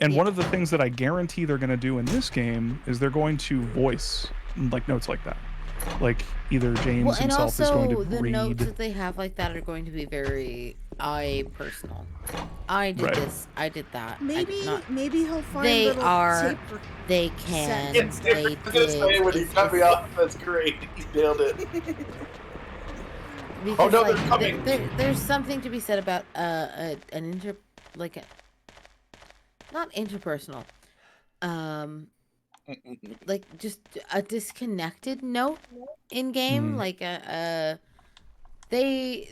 And one of the things that I guarantee they're going to do in this game is they're going to voice notes like that. Like either James himself is going to read. The notes that they have like that are going to be very personal. I did this. I did that. Maybe he'll find they little are. tape They can. They did. When you cut me off, that's great. You nailed it. Because, oh no, they're coming. There's something to be said about not interpersonal, just a disconnected note in game. They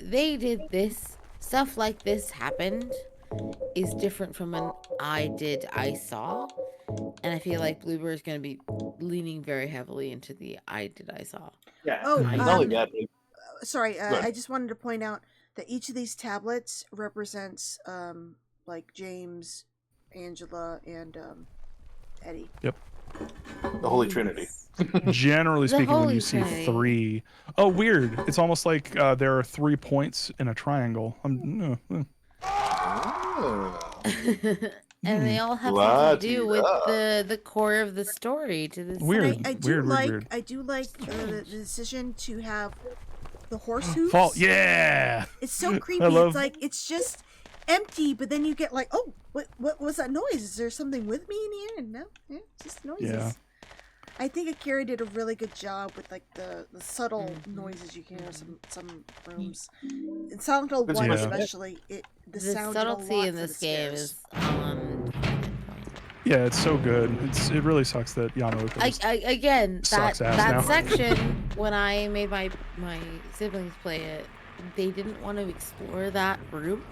did this stuff, like this happened is different from an I saw, and I feel like Bloober is going to be leaning very heavily into the I saw. Yeah. Oh, not only that. Sorry, I just wanted to point out that each of these tablets represents James, Angela, and Eddie. Yep. The Holy Trinity. Generally speaking, when you see three, weird. It's almost like there are 3 points in a triangle. And they all have something to do with the core of the story. To this weird. I do like the decision to have the horse hooves. Yeah. It's so creepy. It's like it's just empty, but then you get like, oh, what was that noise? Is there something with me in here? And no, just noises. Yeah. I think Akira did a really good job with the subtle noises you can hear some rooms. In Silent Hill 1 especially, the subtlety in this game is on. Yeah, it's so good. It really sucks that Yamaoka again sucks that now. section when I made my siblings play it, they didn't want to explore that room.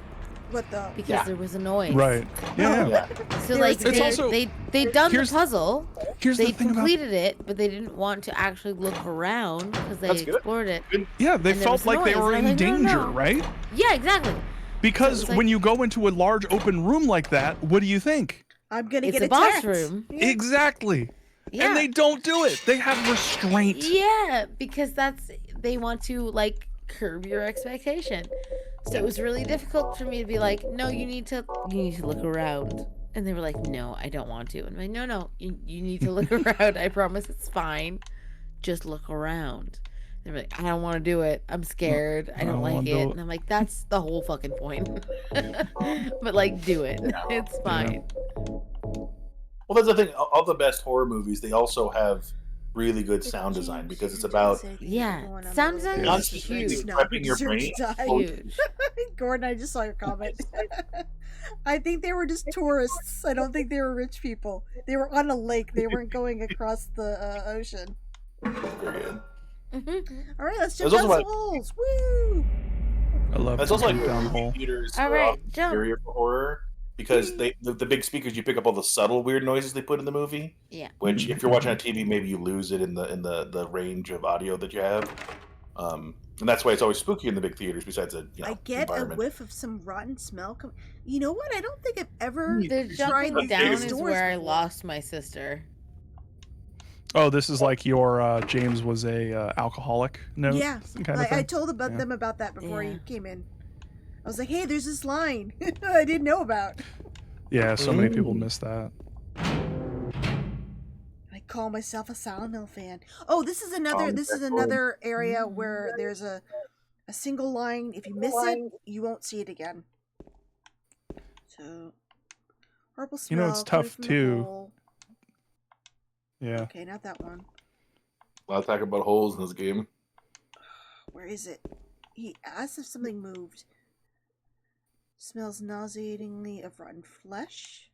Because there was a noise. Right. Yeah. So they done the puzzle. They completed it, but they didn't want to actually look around because they explored it. Yeah, they felt like they were in danger, right? Yeah, exactly. Because when you go into a large open room like that, what do you think? I'm gonna get a attacked. boss room. Yeah. Exactly. Yeah. And they don't do it. They have restraint. Yeah, because they want to curb your expectation. So it was really difficult for me to be like, no, you need to look around. And they were like, no, I don't want to. And I'm like, no, you need to look around. I promise it's fine. Just look around. They were like, I don't want to do it. I'm scared. I don't like it. And I'm like, that's the whole fucking point. But do it. It's fine. Well, that's the thing. All the best horror movies, they also have really good sound design because it's about sound design is constantly huge. prepping your brain. Huge. Gordon, I just saw your comment. I think they were just tourists. I don't think they were rich people. They were on a lake. They weren't going across the ocean. Very good. All right, let's check There's out also some holes. Woo! I love That's also deep down like hole. theaters All are right, often jump. superior for horror because the big speakers, you pick up all the subtle weird noises they put in the movie. Yeah. Which, if you're watching on TV, maybe you lose it in the range of audio that you have. And that's why it's always spooky in the big theaters. Besides the I get a environment. whiff of some rotten smell. You know what? I don't think I've ever The tried jumping these down is stores where I before. lost my sister. Oh, this is like your James was a alcoholic note. Yeah, kind of I thing? told Yeah. them about that before you came in. I was like, "Hey, there's this line I didn't know about." Yeah, so many people miss that. I call myself a Silent Hill fan. Oh, this is another. This is that's another area where there's a single line. If you miss it, you won't see it again. So, horrible You smell. know, it's coming tough, from the too. hole. Yeah. Okay, not that one. A lot of talk about holes in this game. Where is it? He asked if something moved. Smells nauseatingly of rotten flesh.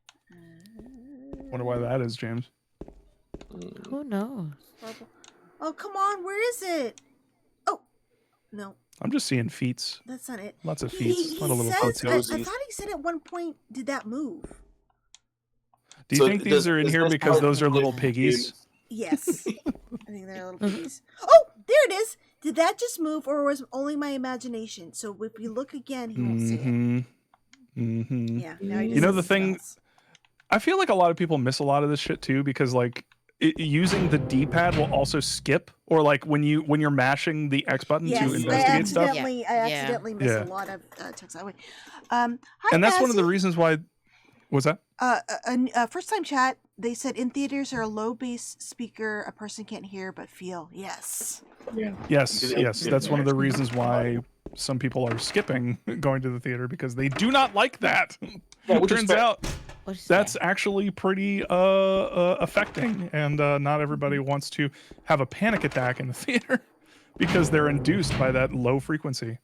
Wonder why that is, James. Who knows? Oh, come on. Where is it? Oh, no. I'm just seeing feats. That's not it. Lots of He feats. A lot of little says, feats. I thought he said at one point, did that move? Do you So think these does- are in does here this because part those are of little the piggies? Yes. I think they're little piggies. Oh, there it is. Did that just move or was it only my imagination? So if we look again, he won't see it. Mm-hmm. Yeah. Now he You just know says the it thing, smells. I feel like a lot of people miss a lot of this shit too because like using the D-pad will also skip, or like when you're mashing the X button Yes, to investigate stuff. I accidentally miss a lot of text that way. Hi, And that's one of the Bassy. reasons why. What's that? First time chat, they said in theaters are a low bass speaker a person can't hear but feel. Yes. Yeah. Yes, Because yes. That's one of the reasons why some people are skipping going to the theater because they do not like that. Yeah, which is Turns fair. out that's actually pretty affecting, and not everybody wants to have a panic attack in the theater because they're induced by that low frequency.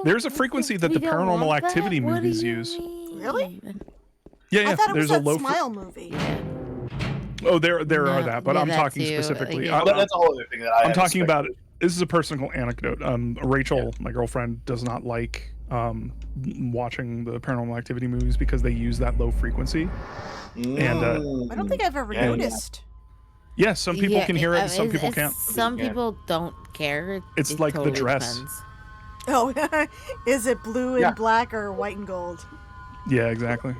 There's a frequency that the Paranormal Activity movies use. Really? Yeah, I thought it was there's a that low. Smile movie. Oh, there are that, but yeah, I'm that talking too. specifically. Yeah. That's a whole other thing that I I'm have talking to about. This is a personal anecdote. Rachel, my girlfriend, does not like watching the Paranormal Activity movies because they use that low frequency. And I don't think I've ever noticed. yeah, some people can hear it, and some people it's- can't. Some people don't care. It's It like the totally dress. depends. Oh, is it blue and black or white and gold? Yeah, exactly.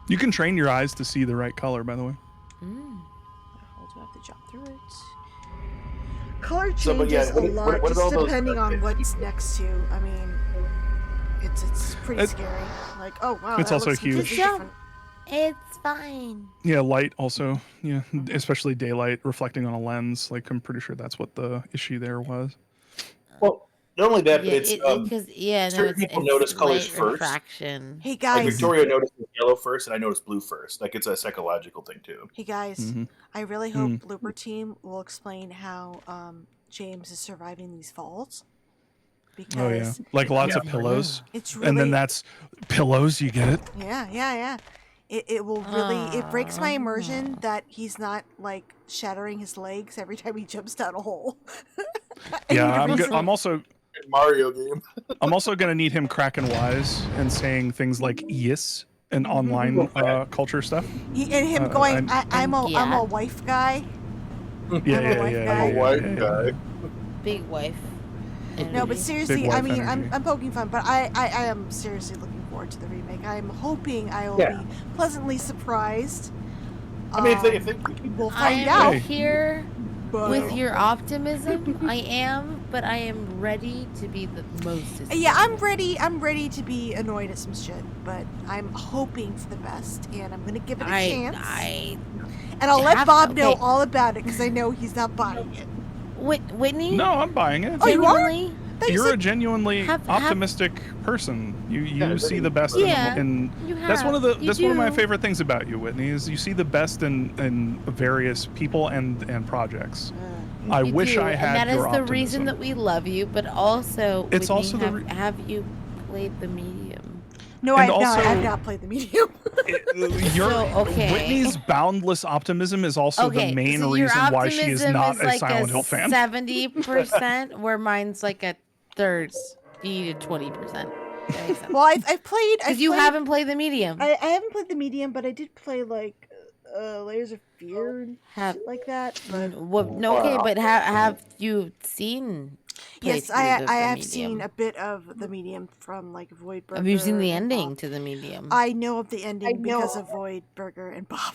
You can train your eyes to see the right color, by the way. Hold do I have to jump through it? Color changes So, but yeah, a what lot about just those- depending on what's next to. I mean, it's pretty scary. Like, oh wow, It's that also looks completely huge. different. It's fine. Yeah, light also. Yeah, especially daylight reflecting on a lens. Like, I'm pretty sure that's what the issue there was. Well, not only that, but Yeah, it's certain people it's notice colors light first. refraction. Hey Like guys, Victoria noticed yellow first, and I noticed blue first. Like it's a psychological thing too. hey guys, Mhm. I really hope Blooper Team will explain how James is surviving these falls. Because Oh yeah, like lots of Yeah. pillows. It's and then really- that's pillows. You get it? Yeah. It will really it breaks my immersion that he's not like shattering his legs every time he jumps down a hole. I Yeah, need a reason. I'm also Mario game. I'm also gonna need him cracking wise and saying things like yes and online culture stuff. And him Uh, going, I'm- I'm a Yeah. wife guy. Yeah. Big wife. No, but seriously, wife I mean, energy. I'm poking fun, but I am seriously looking forward to the remake. I'm hoping I will Yeah. be pleasantly surprised. I mean, if they we'll I find am out. here But- with your optimism. I am, but I am ready to be the most. Yeah, I'm ready. I'm ready to be annoyed at some shit, but I'm hoping for the best, and I'm gonna give it a chance. And I'll let Bob know all about it because I know he's not buying it. Whitney? No, I'm buying it. Oh, you are? Genuinely, you're a genuinely optimistic person. You see the best in that's one of my favorite things about you, Whitney, is you see the best in various people and projects. I wish I had and that your is the optimism. reason that we love you, but also It's also have you played the medium? No, I have not played the medium. Whitney's boundless optimism is also the main reason why she is not a Silent Hill fan. 70%, where mine's like a 30 to 20%. Well, I've played. Because you haven't played the medium. I haven't played the medium, but I did play like Layers of Fear and shit like that. But have you seen? Yes, I have seen a bit of the medium from like Void Burger. Have you seen the and ending Bob. to the medium? I know of the ending because of Void Burger and Bob.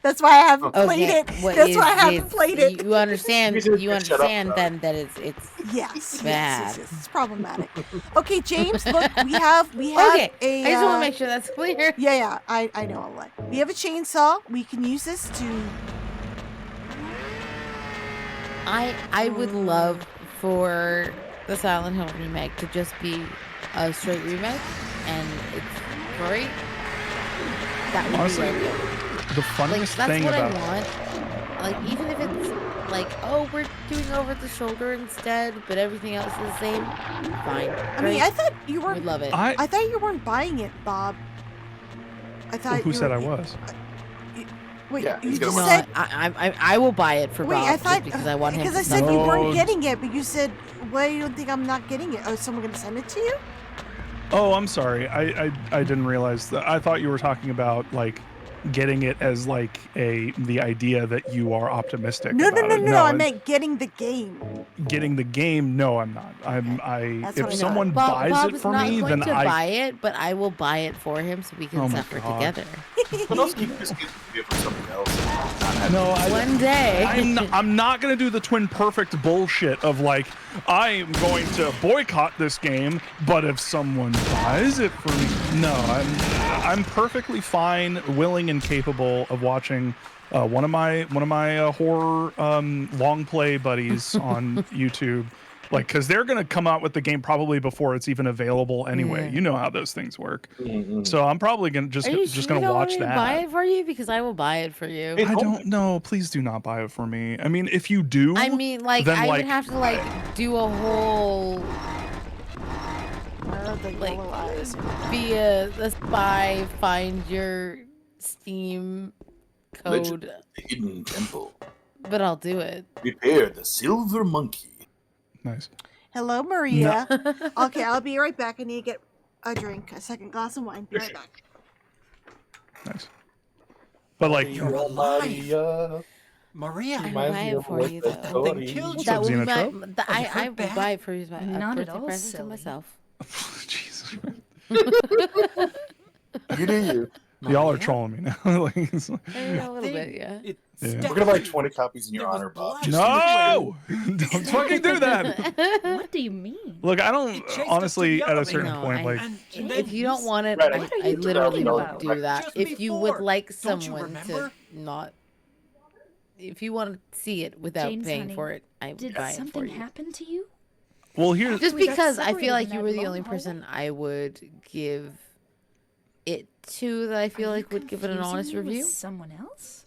That's why I haven't played it. That's why I haven't played it. You understand? You understand then that it's yes, bad. Yes, it's problematic. Okay, James, look, we have Okay, a. I just want to make sure that's clear. Yeah, I know what. We have a chainsaw. We can use this to. I would love for the Silent Hill remake to just be a straight remake, and it's great. That would Honestly, be really the funniest that's thing what about I want. Like, even if it's like, oh, we're doing over the shoulder instead, but everything else is the same, fine. I mean, I thought you weren't. Would love it. I thought you weren't buying it, Bob. I thought. Who said I was? Wait, Yeah, you he's just gonna said. I will buy it for Wait, Bob I thought just because I want him to. because I said you weren't getting it, but you said, "Why you don't think I'm not getting it? Oh, is someone gonna send it to you?" Oh, I'm sorry. I didn't realize that. I thought you were talking about like getting it as like the idea that you are optimistic. No, about I meant getting the game. Getting the game. No, I'm not. That's If what I someone thought. buys Bob it is for not me, going then to I buy it, but I will buy it for him so we can Oh my suffer God. together. What else can you just give for something else? No, One day. I'm not going to do the Twin Perfect bullshit of like, I am going to boycott this game, but if someone buys it for me, no, I'm perfectly fine, willing, and capable of watching one of my horror long play buddies on YouTube. Like, because they're going to come out with the game probably before it's even available anyway. Yeah. You know how those things work. So I'm probably going to Are you just sure going you to don't want watch me to that. buy it for you? Because I will buy it for you. I don't know. Please do not buy it for me. I mean, if you do, I mean, like, then, I like, would have to, like, do a whole, like, be a spy, find your Steam Legend code, of the Hidden Temple. but I'll do it. Prepare the Silver Monkey. Nice. Hello, Maria. Okay, I'll be right back. I need to get a drink, a second glass of wine. Be right back. Nice. But like, Maria, I will buy it for you, though. that thing killed you. That will be my, Xenotrope? I will buy it for you as my Not at birthday all present to silly. myself. Jesus. You do you. Y'all are trolling me now. Like, it's like- A little bit, yeah. Yeah. We're gonna buy 20 copies in your honor, Bob. No! Don't fucking do that. What do you mean? Look, I don't honestly at a certain No, point I- like If you don't want it, Right, I, what are I you literally talking won't about? do that. Just If you would before. like Don't you someone to remember? not, if you want to see it without James, paying honey, for it, I would Did buy it for something you. happen to you? well here's Just We got because I feel separated like in you that were the long only hallway. person I would give it to that I feel like would give it an honest Confusing me with review. Someone else?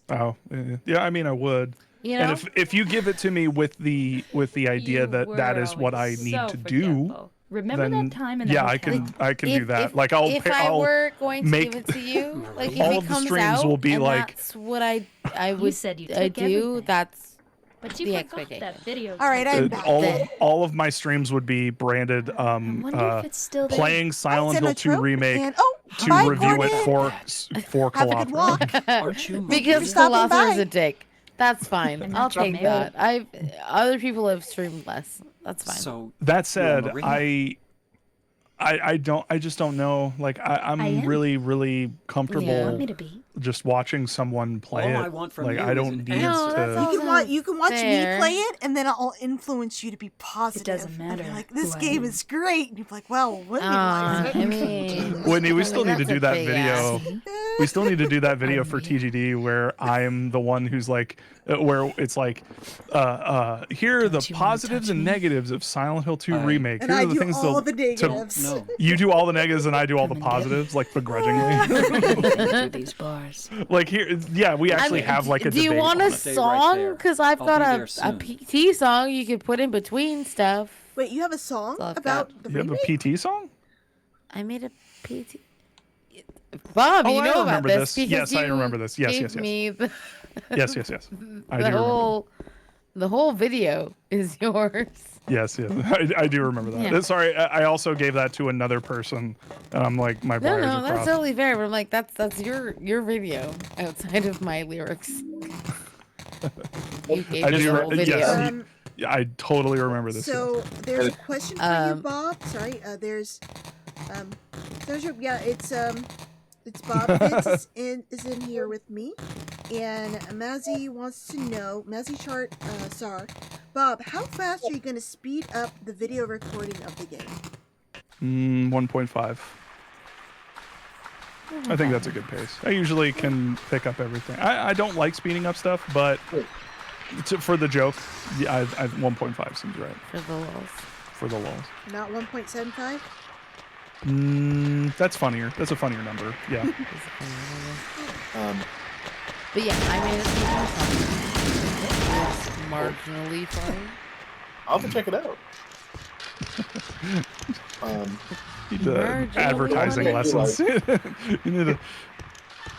yeah, I mean I would. You And know? if you give it to me with the idea You that were is what I always need so to do, forgetful. Remember then that time in the yeah, hotel? I can do that. Like if I I'll were going to make give it to you, like if all it of the comes streams out will be and like that's what I would said you I took do, everything. that's But you the forgot expectation. that video. All right, I'm back. all of my streams would be branded wonder if it's still there. playing Silent Hill 2 Xenotrope, remake and to bye, review it Gordon. for Have a good Kalafra. walk. Aren't you because stopping Kalafra is by. a dick. That's fine. And I'll that's take okay. that. Other people have streamed less. That's fine. So That said, Maria? I just don't know. Like I'm I am. really comfortable Yeah. Want me to be? just watching someone play All it. I want from Like you I is don't an need No, that's all. to. You can watch Fair. me play it, and then I'll influence you to be positive. doesn't And be matter like, this who I game am. is great. And you're like, well, what I do you like? mean, Whitney, we still need to that's do a that big video. ask. We still need to do that video for TGD where I'm the one who's like, where it's like, here are the positives and negatives of Silent Hill 2 remake. And Here I are the do things all the negatives. No. You do all the negatives and I do all the positives, like begrudgingly. These bars. Like here, yeah, we actually have like a Do you debate want on a it. song? Because I've got a PT song you could put in between stuff. Wait, you have a song about the You have remake? a PT song? I made a PT. Bob, Oh, you I know about remember this this. because Yes, I you remember this. Yes, gave yes, yes. me the Yes, yes, yes. I do the remember. whole video is yours. Yes, yes. I do remember that. Yeah. Sorry, I also gave that to another person, and I'm like, my No, wires no, are that's crossed. totally fair. But I'm like, that's your video outside of my lyrics. You gave I me do. the whole video. Yes, yeah, I totally remember this. So there's a question for you, Bob. Sorry, there's it's Bob Fitz is in here with me, and Mazzy wants to know, Mazzy Chart Sar, Bob, how fast are you going to speed up the video recording of the game? 1.5. I think that's a good pace. I usually can pick up everything. I don't like speeding up stuff, but for the joke, yeah, I 1.5 seems right. For the lulz. For the lulz. Not 1.75? That's funnier. That's a funnier number. Yeah. But yeah, I made it it's marginally funny. I'll have to check it out. Need the advertising lessons. You need to.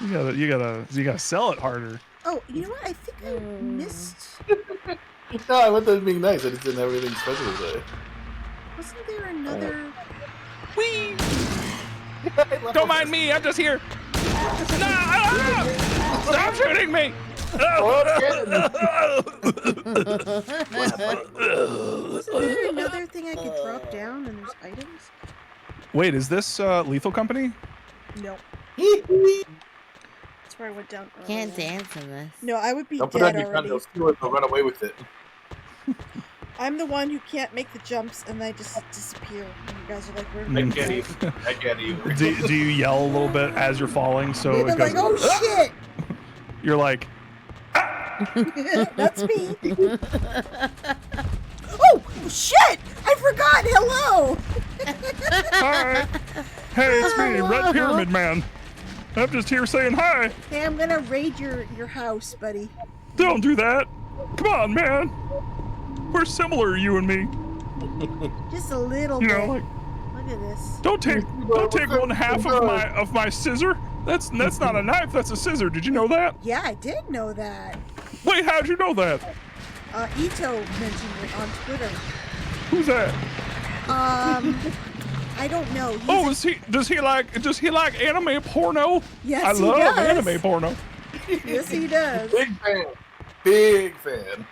You gotta sell it harder. Oh, you know what? I think I missed. No, I went there being nice. I just didn't have anything special today. Wasn't there another? Whee! Don't mind me. I'm just here. No! Stop shooting me! Wasn't there another thing I could drop down and there's items? Wait, is this Lethal Company? No. That's where I went down. Can't dance in this. No, I would be Don't put it dead on your gun. already. They'll steal it. They'll run away with it. I'm the one who can't make the jumps and I just disappear. And you guys are like, where I get you. I get you. Do you yell a little bit as you're falling? So They're it goes. like, oh shit! You're like, That's me. Oh shit! I forgot. Hello. hi. Hey, it's me, Red Pyramid Man. I'm just here saying hi. Hey, I'm gonna raid your house, buddy. Don't do that. Come on, man. We're similar, you and me. Just a little You bit. know, like, Look at this. don't take 1/2 of my scissor. That's not a knife. That's a scissor. Did you know that? Yeah, I did know that. Wait, how'd you know that? Ito mentioned it on Twitter. Who's that? I don't know. Does he like anime porno? Yes, I he love does. anime porno. Yes, he does. Big fan. Big fan.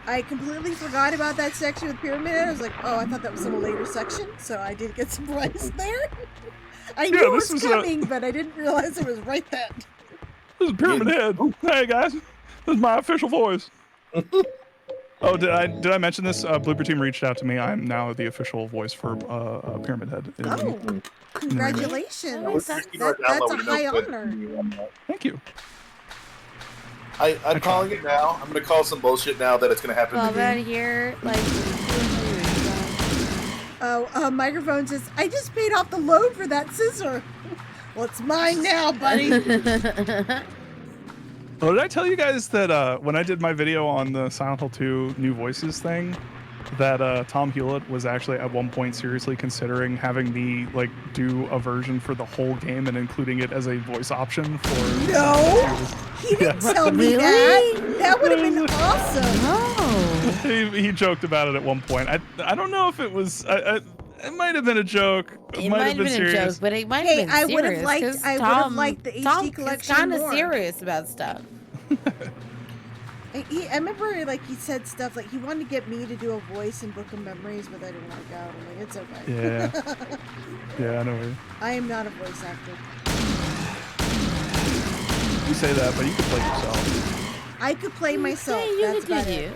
I completely forgot about that section with Pyramid Head. I was like, oh, I thought that was in a later section, so I did get surprised there. I knew it was coming, but I didn't realize it was right then. This is Pyramid Head. Hey guys, this is my official voice. Oh, did I mention this? Blooper Team reached out to me. I'm now the official voice for Pyramid Head. Oh, congratulations! That's a high honor. Thank you. I'm calling it now. I'm gonna call some bullshit now that it's gonna happen Well, to me. then here, like. Oh, microphone says, I just paid off the load for that scissor. Well, it's mine now, buddy. Oh, did I tell you guys that when I did my video on the Silent Hill 2 new voices thing, that Tom Hewlett was actually at one point seriously considering having me like do a version for the whole game and including it as a voice option for. No, he didn't tell me that. That would have been awesome. He joked about it at one point. I don't know if it was. It might have been a joke. It might have been serious. a joke, but it might have been serious. I would have liked the HD collection kind of more. serious about stuff. I remember, like, he said stuff like he wanted to get me to do a voice in Book of Memories, but that didn't work out. I'm like, it's okay. Yeah. Yeah, I know. I am not a voice actor. You say that, but you could play yourself. I could play myself. Yeah, That's about it.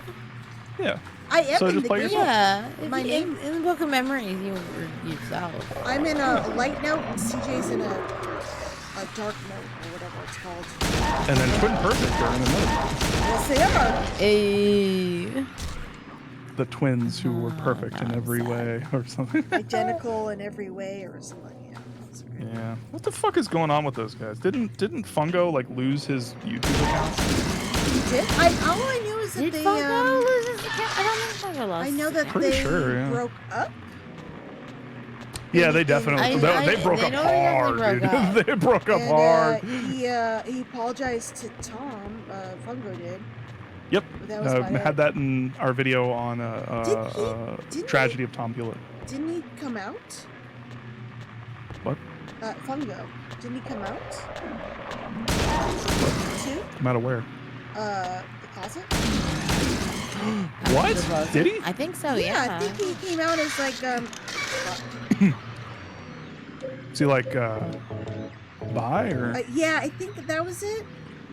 Yeah. I am So in just the play game. yourself. Yeah, My name in the Book of Memories, you were yourself. I'm in a light note, and CJ's in a dark mode or whatever it's called. And then Twin Perfect are in another one. Yes, they are. Hey. The twins who were perfect in every way or something. Identical in every way or something. Yeah. What the fuck is going on with those guys? Didn't Fungo like lose his YouTube account? He did? All I knew is that Did they Fungo lose his account? I don't think Fungo lost. I know that Pretty they sure, yeah. broke up. Yeah, they definitely they broke up hard, dude. They broke up hard. He apologized to Tom. Fungo did. Yep. That was about had it. that in our video on Didn't Tragedy of Tom Hewlett. Didn't he come out? What? Fungo. Didn't he come out? Too? Come out of where? The closet? What? Did he? I think so, Yeah, I think he came out as like Is he like bi or? yeah, I think that was it.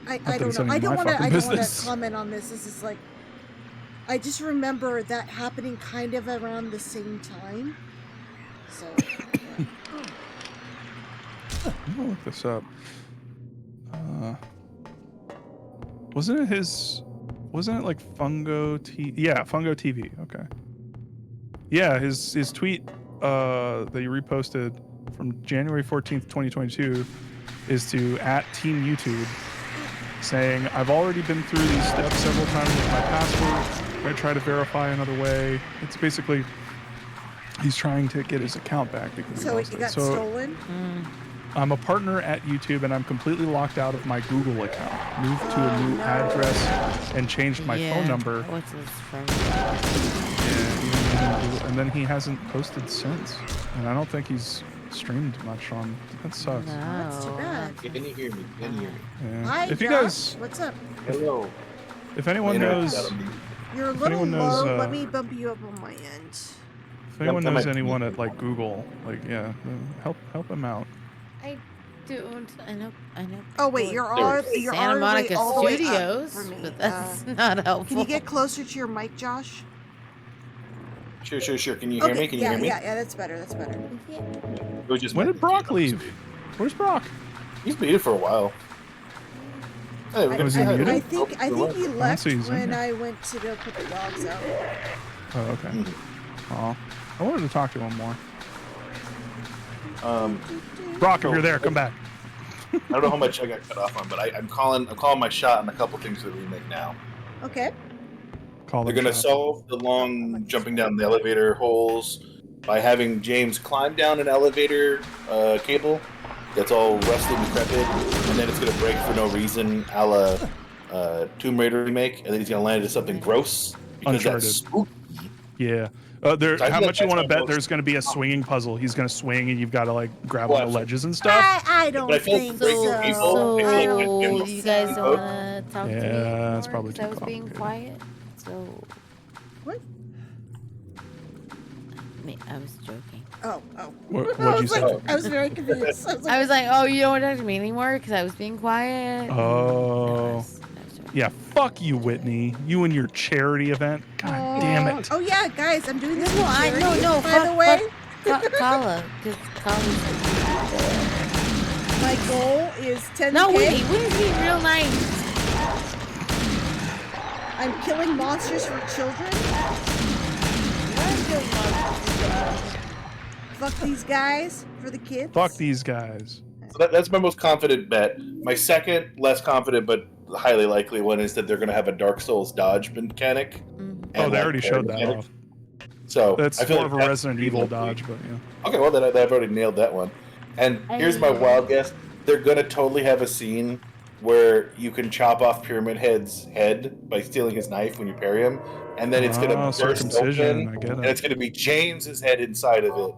I that don't it's know. any I of don't my want to. fucking I don't want to business. comment on this. This is like, I just remember that happening kind of around the same time. So. Yeah. I'm gonna look this up. Wasn't it like Fungo TV? Yeah, Fungo TV. Okay. Yeah, his tweet that he reposted from January 14th, 2022 is to @Team YouTube saying, I've already been through these steps several times with my password. I try to verify another way. It's basically he's trying to get his account back because he So lost it it. got stolen. I'm a partner at YouTube and I'm completely locked out of my Google account. Moved to a new address and changed my phone number. What's his phone? Yeah, even and then he hasn't posted since. And I don't think he's streamed much on. That sucks. No. That's too bad. Can you hear me? Can you hear me? Yeah. Hi, If you Josh. guys, What's up? Hello. if anyone knows, You're a if little anyone knows, low. Let me bump you up on my end. if anyone knows anyone at like Google, like help him out. I don't. I know. Oh wait, you're all Santa Monica all the way up Studios, for me. but that's not helpful. Can you get closer to your mic, Josh? Sure. Can you hear me? Can you hear me? Yeah, that's better. That's better. It was just When did Brock leave? Where's Brock? He's muted for a while. Hey, we're gonna Was he see how- muted? I think he left see he's in when here. I went to go put the dogs out. Oh, okay. Oh, I wanted to talk to him more. Brock, if you're there, come back. I don't know how much I got cut off on, but I'm calling my shot on a couple things that we make now. Okay. Call They're them going to shot. solve the long jumping down the elevator holes by having James climb down an elevator cable that's all rusted and decrepit, and then it's going to break for no reason, a la Tomb Raider remake, and then he's going to land into something gross because that's spooky. Yeah. I How feel much you like want to that's bet almost- there's going to be a swinging puzzle? He's going to swing and you've got to like grab on the ledges and stuff. I don't But I feel like think breaking so. people, I feel like So give them you a guys hook. want to talk to me Yeah, anymore? that's probably 'Cause too I was being complicated. quiet. So. What? I was joking. Oh. What'd I you was say? like, I was very confused. I was like, oh, you don't want to talk to me anymore because I was being quiet. Oh. Yeah, fuck you, Whitney. You and your charity event. God damn it. Oh yeah, guys, I'm doing this. No, for charity, no. By the way, Kala, because Kala's. my goal is 10K. No, Whitney's being real nice. I'm killing monsters for children. Fuck these guys for the kids. Fuck these guys. So that's my most confident bet. My second, less confident but highly likely one is that they're going to have a Dark Souls dodge mechanic. Oh, they already showed that off. So That's I feel more like of a that's Resident pretty Evil likely. dodge, but yeah. Okay, well then I've already nailed that one. And here's my wild guess: they're going to totally have a scene where you can chop off Pyramid Head's head by stealing his knife when you parry him, and then it's going to burst circumcision, open, I get it. and it's going to be James's head inside of it.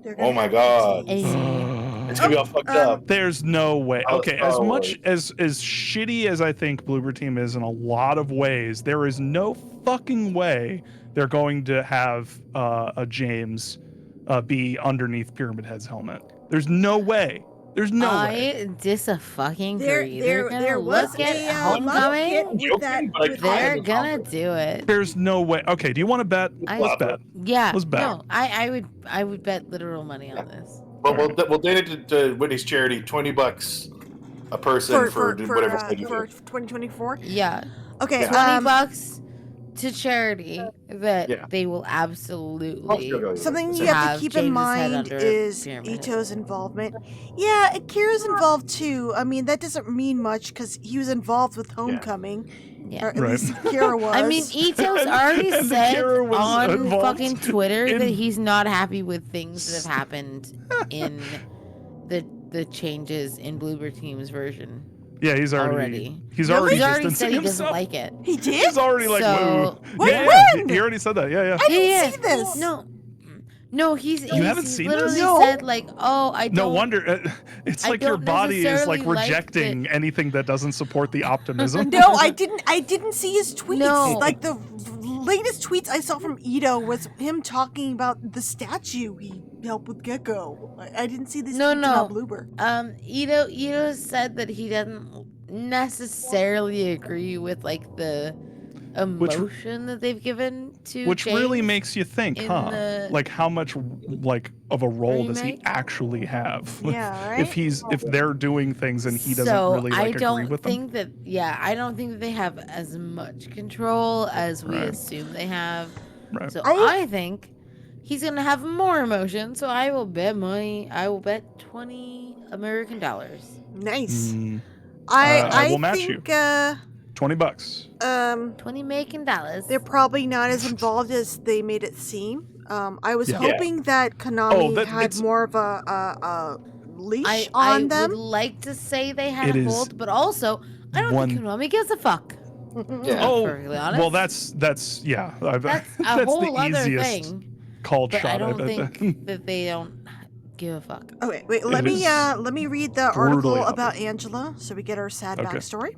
gonna Oh my god! It's gonna be all fucked up. There's no way. Oh, Okay, Star as much Wars. as shitty as I think Bloober Team is in a lot of ways, there is no fucking way they're going to have a James be underneath Pyramid Head's helmet. There's no way. There's no way. I dis-a-fucking There agree. They're gonna was look at a Homecoming. kit with that. With They're that. gonna do it. There's no way. Okay, do you want to bet? Let's bet. Yeah. Let's bet. No, I would bet literal money on this. Well, we'll donate it to Whitney's charity. $20 a person for whatever stage for 2024. Yeah. Okay. $20 to charity that they will absolutely. Something you have to keep in mind is Ito's involvement. Yeah, Kira's involved too. I mean, that doesn't mean much because he was involved with Homecoming. Yeah. Or at least Kira was. I mean, Ito's already said on fucking Twitter that he's not happy with things that have happened in the changes in Bloober Team's version. Yeah, he's already distancing said he doesn't himself. like it. He did? He's already like, So- woo. Wait, Yeah, when? he already said that. Yeah. I didn't see this. No, he's haven't seen literally this? said like, oh, I don't. No wonder. It's I like your don't body is like necessarily like rejecting anything that doesn't support the optimism. No, I didn't see his tweets. No. Like the latest tweets I saw from Ito was him talking about the statue he helped with Gecko. I didn't see this tweets about Bloober. Ito said that he doesn't necessarily agree with like the emotion that they've given to Which James really makes you think, in huh? the Like how much like of a role does he remake? actually have? Yeah, right? If they're doing things and he doesn't so really like I agree don't with them. think that I don't think that they have as much control as we assume they have. Right. So I think he's gonna have more emotion. So I will bet money. I will bet $20 American. Nice. I will match think, you. $20. $20 American. They're probably not as involved as they made it seem. I was Yeah. hoping that Konami had it's- more of a leash I on them. would like to say they had It a is hold, but also I don't think Konami gives a fuck. Oh, To be perfectly honest. well, that's yeah. That's a that's whole the other easiest thing. called But shot. I don't bet. think that they don't give a fuck. Okay, wait. Let It is me read the brutally article obvious. about Angela, so we get our sad Okay. backstory.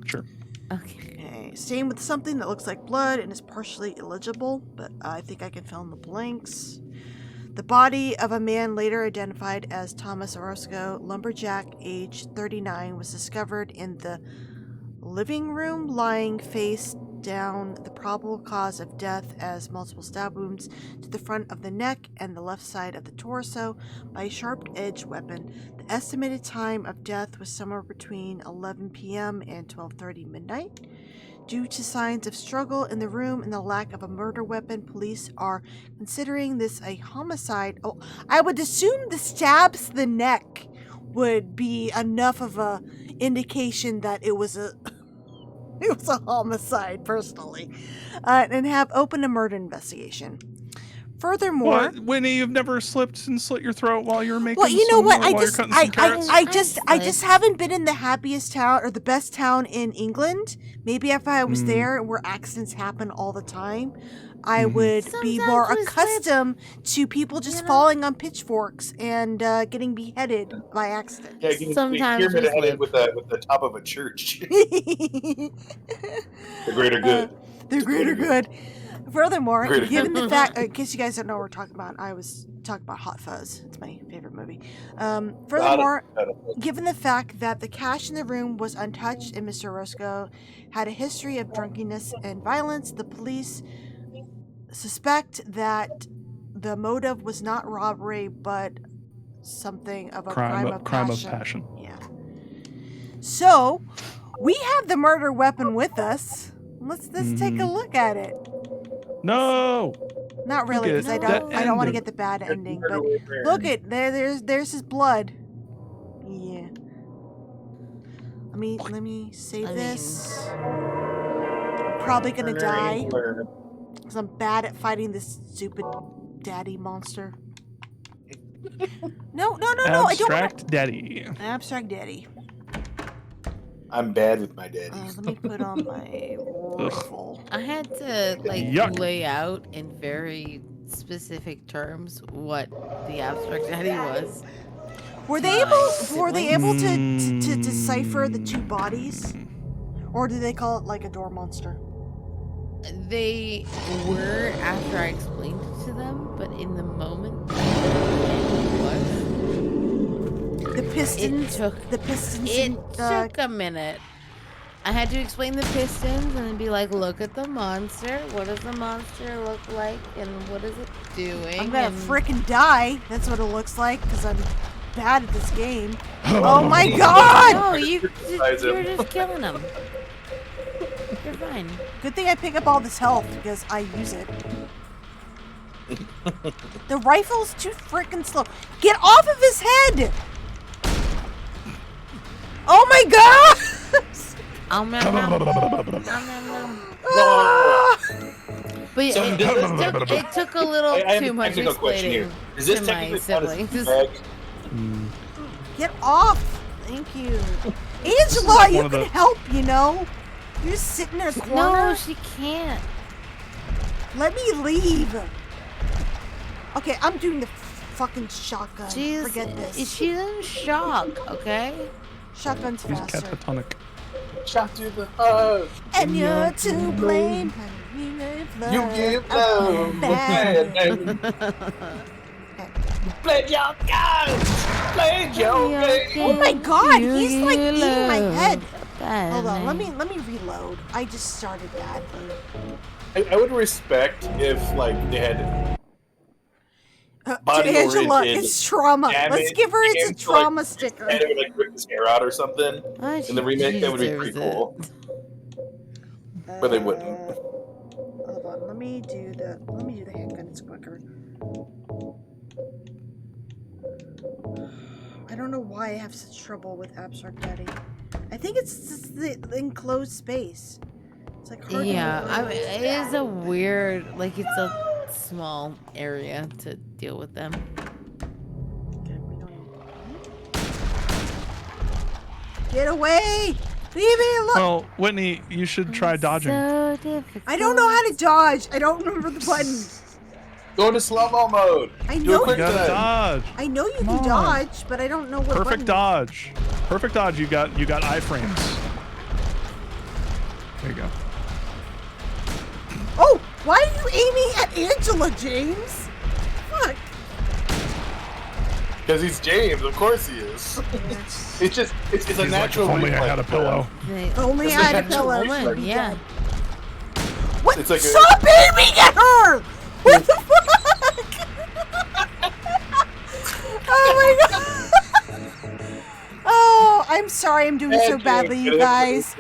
Sure. Okay, stained with something that looks like blood and is partially illegible, but I think I can fill in the blanks. The body of a man later identified as Thomas Orozco, lumberjack, age 39, was discovered in the living room, lying face down. The probable cause of death as multiple stab wounds to the front of the neck and the left side of the torso by a sharp-edged weapon. The estimated time of death was somewhere between 11 p.m. and 12:30 midnight. Due to signs of struggle in the room and the lack of a murder weapon, police are considering this a homicide. Oh, I would assume the stabs to the neck would be enough of a indication that it was a homicide, personally, and have opened a murder investigation. Furthermore, What, Winnie, you've never slipped and slit your throat while you're making. well, you know what? while you're cutting some carrots? I just haven't been in the happiest town or the best town in England. Maybe if I was there where accidents happen all the time, I would be more accustomed to people just falling on pitchforks and getting beheaded by accident. Yeah, getting Sometimes pyramid we headed with the top of a church. The greater good. The greater good. Furthermore, Greater given the good. fact, in case you guys don't know what we're talking about, I was talking about Hot Fuzz. It's my favorite movie. Furthermore, given the fact that the cash in the room was untouched and Mr. Roscoe had a history of drunkenness and violence, the police suspect that the motive was not robbery, but something of a crime of passion. Yeah. So, we have the murder weapon with us. Let's take a look at it. No. Not really, Look because at I that don't want to ending. get the bad ending. But look at there's his blood. Yeah. Let me save this. I'm probably gonna die because I'm bad at fighting this stupid daddy monster. No, I don't want Abstract Daddy. abstract daddy. I'm bad with my daddy. Let me put on my rifle. I had to like Yuck. lay out in very specific terms what the abstract daddy was. Were they able to decipher the two bodies, or do they call it like a door monster? They were after I explained it to them, but in the moment The pistons. it took the pistons. a minute. in, It took a minute. 'Cause, the like, pistons. I I had to explain the pistons and then be like, look at the monster. What does the monster look like? And what is it doing? I'm gonna and... frickin' die. That's what it looks like, because I'm bad at this game. Oh my god! No, you're just killing him. You're fine. Good thing I pick up all this health, because I use it. The rifle's too frickin' slow. Get off of his head! Oh my god! But it took a little too much explaining to my siblings. Get off! Thank you. Angela, you can help, you know? You're just sitting in a corner. No, she can't. Let me leave. Okay, I'm doing the fucking shotgun. Forget this. She's in shock, okay? Shotgun's He's faster. catatonic. Shot to the heart. And you're to blame. You give love. Play your guns. Play your game. Oh my god, he's like eating my head. Bad Hold on, name. let me reload. I just started that. I would respect if like they had body To Angela, oriented it's trauma. Let's damage give her it's a and, trauma like, sticker. And it would like rip his hair out or something. In the remake, that would be pretty cool. But they wouldn't. Hold on, let me do the handgun. It's quicker. I don't know why I have such trouble with Abstract Daddy. I think it's just the enclosed space. It's like hard Yeah, to I mean, it is a weird, like it's a small area to deal with them. Get away! Leave me alone! Well, Whitney, you should try dodging. So difficult. I don't know how to dodge. I don't remember the button. Go into slow-mo mode. I Do know a quick You gotta time. dodge. I know you Come can on. dodge, but I don't know what Perfect button. dodge. Perfect dodge. You got iframes. There you go. Oh, why are you aiming at Angela, James? Fuck. Because he's James, of course he is. It's just, it's a He's like, natural if only I reflex had a for pillow. him. If only It's I had a natural pillow. reflex. she'd be Yeah. dead. What? It's like Stop aiming at her! What the fuck? Oh my god! Oh, I'm sorry I'm doing so badly, you guys.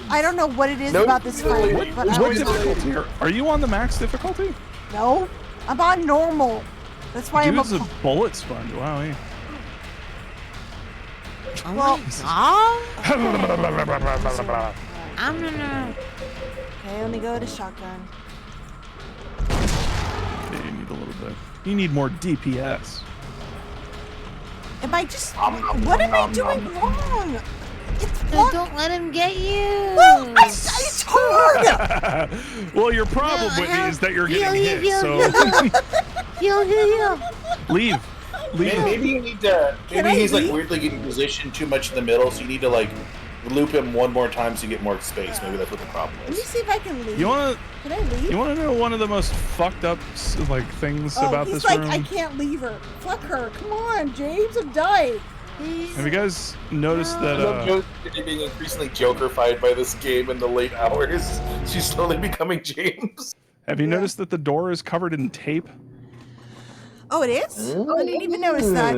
I don't know what it is No, about this fight, but I What was difficulty? Are you on the max difficulty? No, I'm on normal. That's why I'm Dude's a a bullet sponge. Wow. Oh well. my god. I'm gonna. Okay, let me go to shotgun. Okay, you need a little bit. You need more DPS. Am I just? What am I doing wrong? It's what? Don't let him get you. Well, it's hard. Well, your problem, Whitney, is that you're getting hit. So Heal. leave. Maybe you need to. Can Maybe I he's like leave? weirdly getting positioned too much in the middle, so you need to like loop him one more time so you get more space. Maybe that's what the problem Let me is. see if I can leave. You wanna? Can I leave? You wanna know one of the most fucked up like things about he's this like, room? I can't leave her. Fuck her. Come on, James. I'm dying. Have you guys noticed I that? love Joker being increasingly Joker-fied by this game in the late hours. She's slowly becoming James. Have you noticed that the door is covered in tape? Oh, it is? Oh, I didn't even notice that.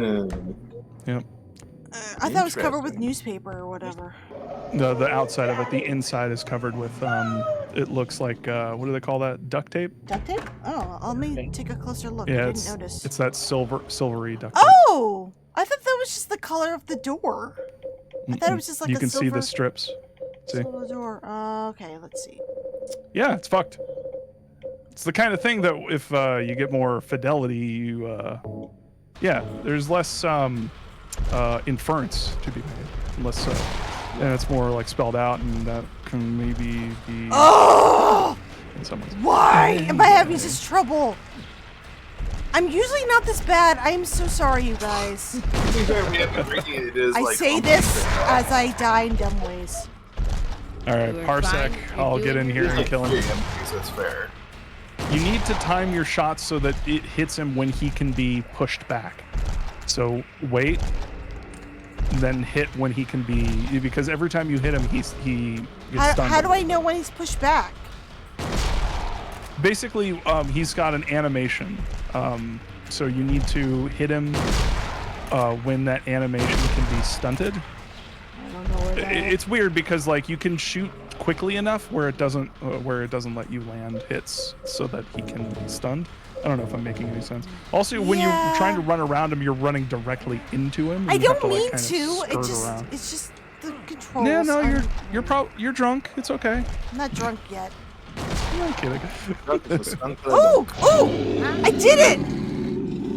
Yep. I thought it was covered with newspaper or whatever. The outside of it, the inside is covered with it looks like what do they call that? Duct tape? Duct tape? Oh, let me take a closer look. Yeah, I didn't notice. it's that silvery duct tape. Oh! I thought that was just the color of the door. I thought it was just like you a can silver, see the strips. See? silver door. Okay, let's see. Yeah, it's fucked. It's the kind of thing that if you get more fidelity, you yeah, there's less inference to be made, less and it's more like spelled out, and that can maybe be. Oh! In some ways. Why am I having such trouble? I'm usually not this bad. I am so sorry, you guys. I say this as I die in dumb ways. All right, Parsec, I'll get in here and kill him. That's fair. You need to time your shots so that it hits him when he can be pushed back. So wait. then hit when he can be, because every time you hit him, he gets stunned. How do I know when he's pushed back? Basically, he's got an animation. So you need to hit him when that animation can be stunted. I don't know where that is. It's weird because like you can shoot quickly enough where it doesn't let you land hits so that he can be stunned. I don't know if I'm making any sense. Also, when you're trying to run around him, you're running directly into him. I You have don't to, like, mean kind of to. skirt It's just the controls. Yeah, no, you're drunk. It's okay. I'm not drunk yet. I'm kidding. Oh! I did it!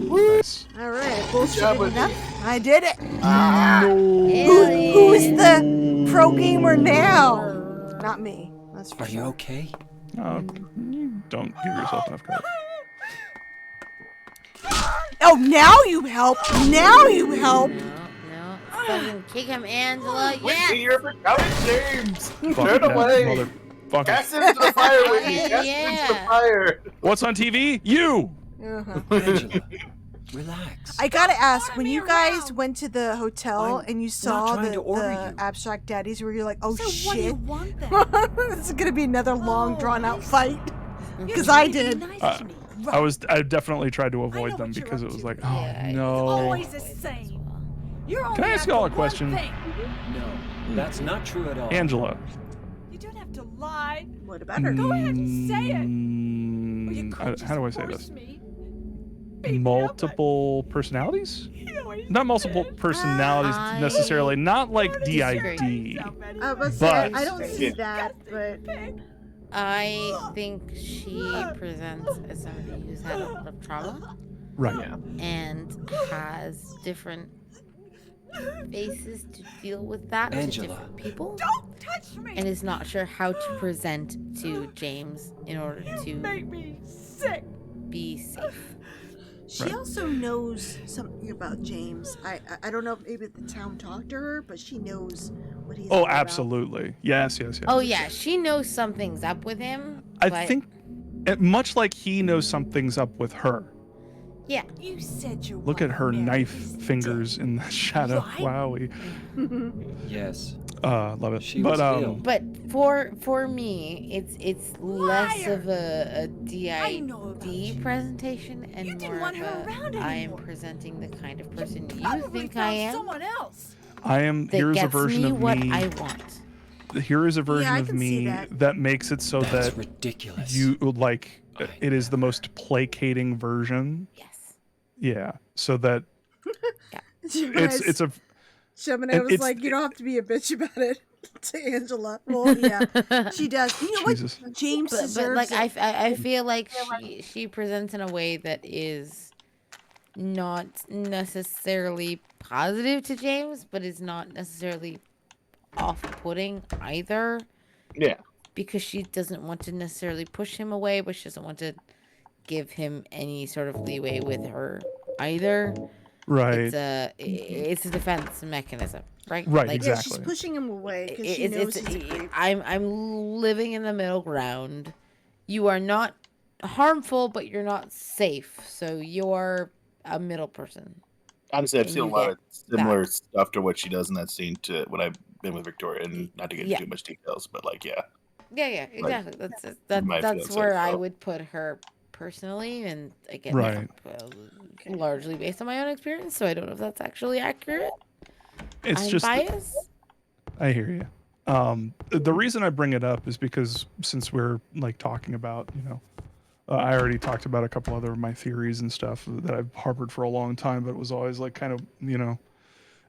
Nice. All right, bullshit enough. I did it. No. Who's the pro gamer now? Not me. That's for Are you okay? You don't give yourself enough credit. Oh, now you help. Now you help. No. Fucking kick him, Angela. Whitney, Yes. you're becoming James. Fucking Turn away. motherfucker. Cast him into the fire, Whitney. Cast him into the fire. What's on TV? You. Angela, relax. I gotta ask, when you guys went to the hotel and you saw trying to order the abstract daddies, were you like, oh So shit, what do you want then? this is gonna be another long, drawn-out fight? Because I did. I definitely tried to avoid them because it was like, oh no. Always the same. You're only Can I ask y'all a question? No, that's not true at all. Angela. You don't have to lie. What about her? Go ahead and say it. How do I say this? Me. Multiple personalities? Not multiple personalities necessarily. Not like DID. But But I don't see that, but I think she presents as somebody who's had a lot of trauma. Right. And has different faces to deal with that Angela. to different people. Don't touch me. And is not sure how to present to James in order to make me sick. Be safe. she also knows something about James. I don't know if maybe the town talked to her, but she knows what he's all about. Absolutely. Yes. Oh yeah, she knows something's up with him. I think, much like he knows something's up with her. Yeah. You said you Look at her knife fingers in the shadow. Wowie. Yes. Love it. She but was ill. But for me, it's less of a DID presentation and more of a I am presenting the kind of person you think I am. Someone else. I am. That Here's a gets version me of what me. I want. Here is a version I of can see me that. makes it so That's that ridiculous. you like. It is the most placating version. Yes. Yeah. So that it's a. Gemini was it's- like, you don't have to be a bitch about it to Angela. Well, yeah, she does. You know Jesus. what? James But deserves like it. I feel like she presents in a way that is not necessarily positive to James, but is not necessarily off-putting either. Yeah. Because she doesn't want to necessarily push him away, but she doesn't want to give him any sort of leeway with her either. Right. It's a defense mechanism, right? Right, Like, Yeah, she's pushing him away because she knows he's a creep. I'm living in the middle ground. You are not harmful, but you're not safe. So you're a middle person. Honestly, I've And seen a you lot get of similar stuff to what she does in that scene to when I've been with Victoria, and not to get into too much details, but like, yeah. Yeah, exactly. my That's feelings where are, I so. would put her personally, and again, Right. largely based on my own experience. So I don't know if that's actually accurate. It's I'm just. biased. I hear you. The reason I bring it up is because since we're like talking about, I already talked about a couple other of my theories and stuff that I've harbored for a long time, but it was always like kind of,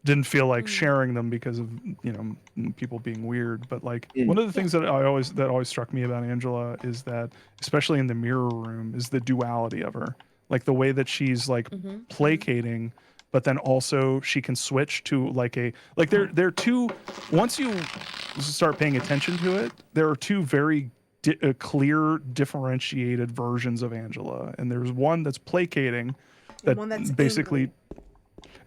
didn't feel like sharing them because of, people being weird. But like one of the things that always struck me about Angela is that, especially in the mirror room, is the duality of her. Like the way that she's like placating, but then also she can switch to there are two, once you start paying attention to it, there are two very clear differentiated versions of Angela, and there's one that's placating that one that's basically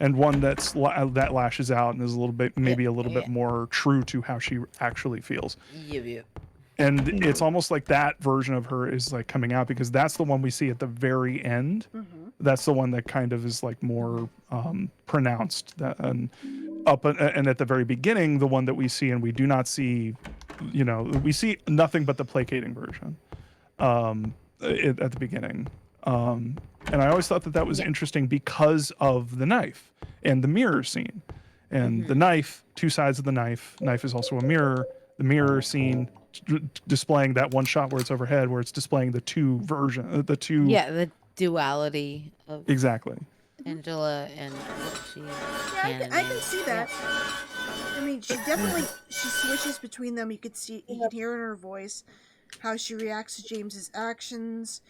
and one that's that lashes out and is a little bit maybe a little bit more true to how she actually feels. Yeah. And it's almost like that version of her is like coming out because that's the one we see at the very end. That's the one that kind of is like more pronounced. And and at the very beginning, the one that we see, and we do not see, we see nothing but the placating version at the beginning. And I always thought that was interesting because of the knife and the mirror scene. And the knife, two sides of the knife. Knife is also a mirror. The mirror scene displaying that one shot where it's overhead, where it's displaying the two Yeah, the duality of exactly Angela and what she I can see that. I mean, she switches between them. You can hear in her voice how she reacts to James's actions.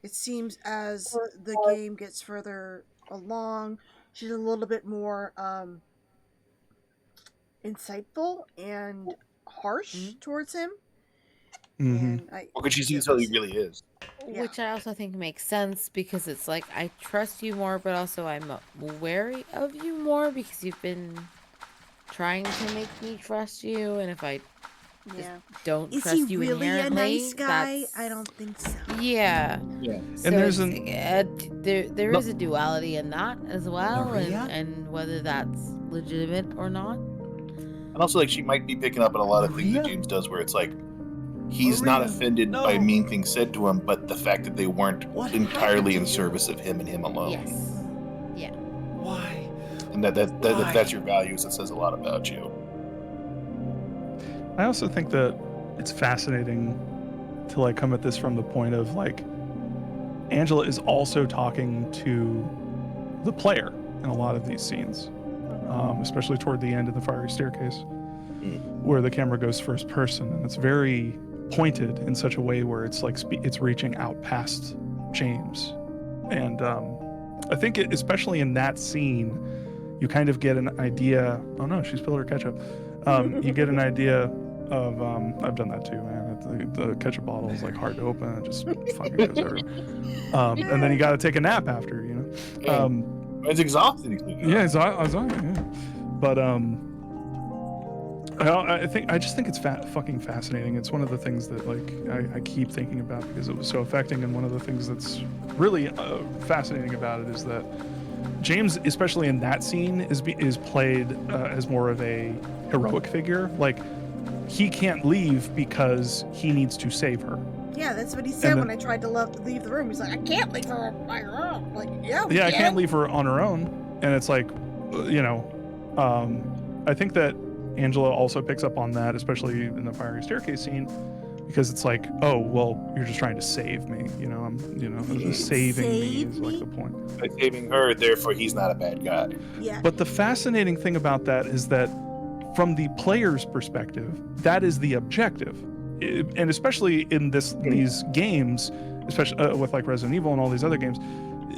It seems as the game gets further along, she's a little bit more insightful and harsh towards him. Because she sees how he really is. Which I also think makes sense because it's like, I trust you more, but also I'm wary of you more because you've been trying to make me trust you, and if I just don't Is trust he you really inherently, a nice guy? I don't think so. Yeah. And So there's there is a duality in that as well, and whether that's legitimate or not. And also, like, she might be picking up on a lot of things that James does, where it's like, he's not offended by mean things said to him, but the fact that they weren't entirely in service of him and him alone. Yes. Yeah. Why? And if that's your values, it says a lot about you. I also think that it's fascinating to like come at this from the point of like Angela is also talking to the player in a lot of these scenes, especially toward the end of the fiery staircase, where the camera goes first person, and it's very pointed in such a way where it's like it's reaching out past James. And I think especially in that scene, you kind of get an idea. Oh no, she spilled her ketchup. You get an idea of I've done that too, man. The ketchup bottle is like hard to open. It just fucking goes everywhere. And then you got to take a nap after, It's exhausting. Yeah, exhausting. Yeah. But I just think it's fucking fascinating. It's one of the things that like I keep thinking about because it was so affecting. And one of the things that's really fascinating about it is that James, especially in that scene, is played as more of a heroic figure. Like, he can't leave because he needs to save her. Yeah, that's what he said when I tried to leave the room. He's like, I can't leave her on her own. Like, yeah, I can't leave her on her own. And it's like, I think that Angela also picks up on that, especially in the fiery staircase scene, because it's like, oh, well, you're just trying to save me. Saving me is like the point. By saving her, therefore he's not a bad guy. Yeah. But the fascinating thing about that is that from the player's perspective, that is the objective. And especially in these games, especially with like Resident Evil and all these other games,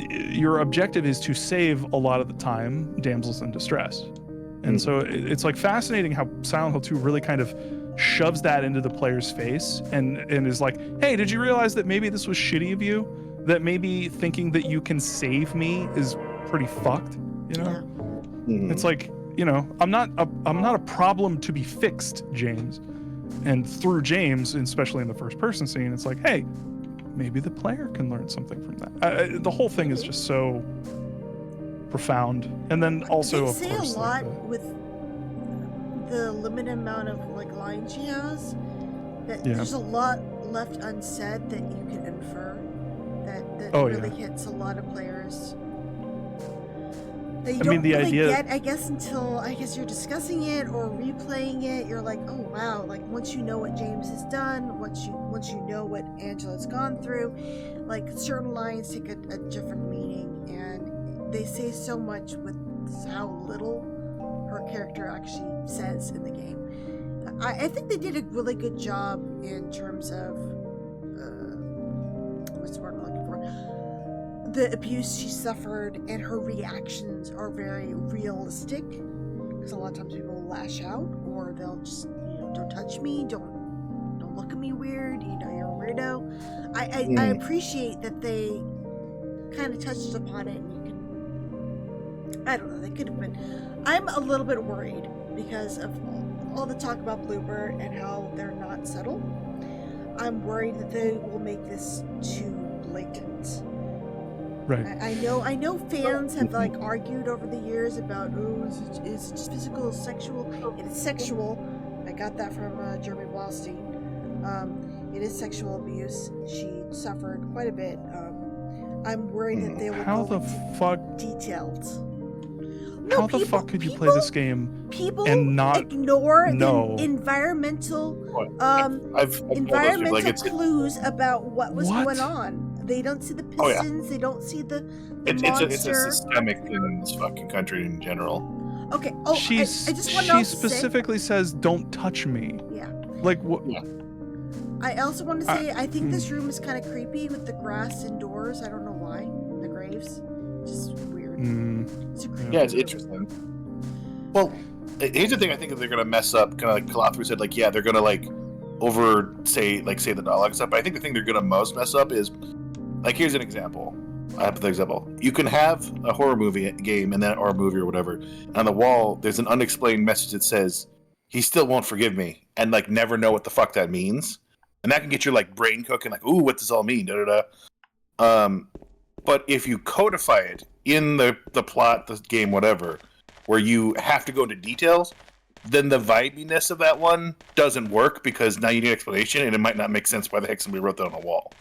your objective is to save a lot of the time damsels in distress. And so it's like fascinating how Silent Hill 2 really kind of shoves that into the player's face and is like, hey, did you realize that maybe this was shitty of you? That maybe thinking that you can save me is pretty fucked, It's like, I'm not a problem to be fixed, James. And through James, and especially in the first person scene, it's like, hey, maybe the player can learn something from that. The whole thing is just so profound. And then also, of course, they say a lot with the limited amount of like lines she has. That there's a lot left unsaid that you can infer. That really hits a lot of players. That you don't really get, I guess, until you're discussing it or replaying it. You're like, oh wow! Like once you know what James has done, once you know what Angela's gone through, like certain lines take a different meaning, and they say so much with how little her character actually says in the game. I think they did a really good job in terms of what's the word I'm looking for? The abuse she suffered and her reactions are very realistic, because a lot of times people will lash out or they'll just don't touch me, don't look at me weird, you're a weirdo. I appreciate that they kind of touched upon it, and you can, I don't know, they could have been. I'm a little bit worried because of all the talk about Bloober and how they're not subtle. I'm worried that they will make this too blatant. Right. I know fans have like argued over the years about is it just physical or sexual? It is sexual. I got that from Jeremy Blaustein. It is sexual abuse. She suffered quite a bit. I'm worried that they will How go the into fuck? details. How the fuck could you play this game People and not ignore know? the environmental I've environmental like clues about what was What? going on. They don't see the Oh, yeah. pistons. They don't see the It's monster. a systemic thing in this fucking country in general. Okay. Oh, She's, I just want she to specifically says, "Don't touch me." Yeah. Like what? I also want to say I think this room is kind of creepy with the grass indoors. I don't know why. The graves, just weird. It's a creepy Yeah, it's room. interesting. Well, here's the thing. I think that they're gonna mess up. Kind of like Kalathru said. Like, yeah, they're gonna like say the dialogue stuff. But I think the thing they're gonna most mess up is like, here's an example. I have the example. You can have a horror movie game or a movie or whatever. And on the wall, there's an unexplained message that says, "He still won't forgive me," and like never know what the fuck that means. And that can get your like brain cooking, like, "Ooh, what does this all mean?" Da da da. But if you codify it in the plot, the game, whatever, where you have to go into details, then the vibiness of that one doesn't work because now you need explanation, and it might not make sense why the heck somebody wrote that on a wall.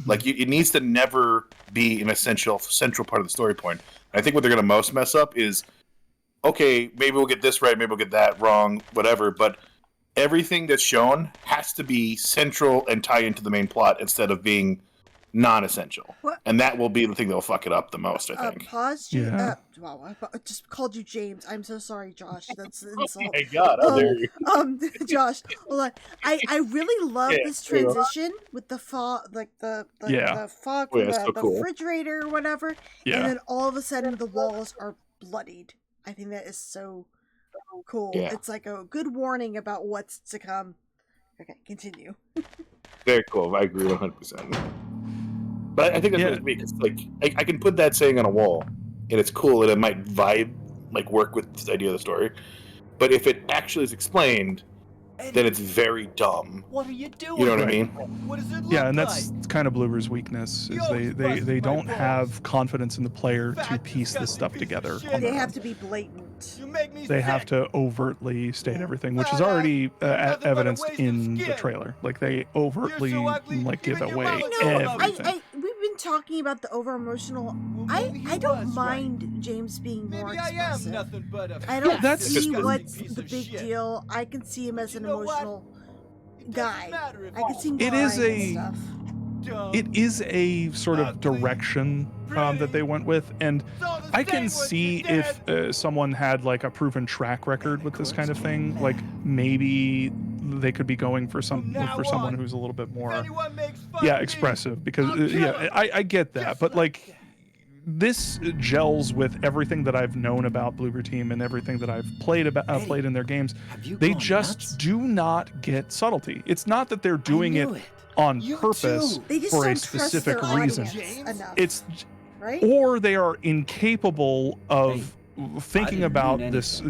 Like, it needs to never be an central part of the story point. I think what they're going to most mess up is, okay, maybe we'll get this right, maybe we'll get that wrong, whatever, but everything that's shown has to be central and tie into the main plot instead of being non-essential. What? And that will be the thing that'll fuck it up the most, I think. Pause. Wow, I just called you James. I'm so sorry, Josh. That's an insult. Oh my God, how dare you. Josh, hold on. I really love Yeah, this transition with the fog, like the fog Oh, yeah, from it's so the cool. refrigerator or whatever, Yeah. and then all of a sudden the walls are bloodied. I think that is so cool. Yeah. It's like a good warning about what's to come. Okay, continue. Very cool. I agree 100%. But I think that's what it's me. 'Cause, like, I can put that saying on a wall, and it's cool, and it might work with this idea of the story. But if it actually is explained, then it's very dumb. What are you doing? You know what I mean? What does it look Yeah, and that's kind of Bloober's weakness is they don't have confidence in the player to piece this stuff together. on They their have own. to be blatant. They have to overtly state everything, which is already evidenced in the trailer. Like they overtly like give away everything. We've been talking about the over emotional. I don't mind James being more expressive. I don't that's- see what's the big deal. I can see him as an emotional guy. I can see him It is crying and stuff. It is a sort of direction that they went with, and I can see if someone had like a proven track record with this kind of thing, like maybe they could be going for someone who's a little bit more expressive, because I get that, but like this gels with everything that I've known about Bloober Team and everything that I've played in their games. They just do not get subtlety. It's not that they're doing it on purpose They just for a don't trust specific their reason. audience enough, It's right? or they are incapable of thinking about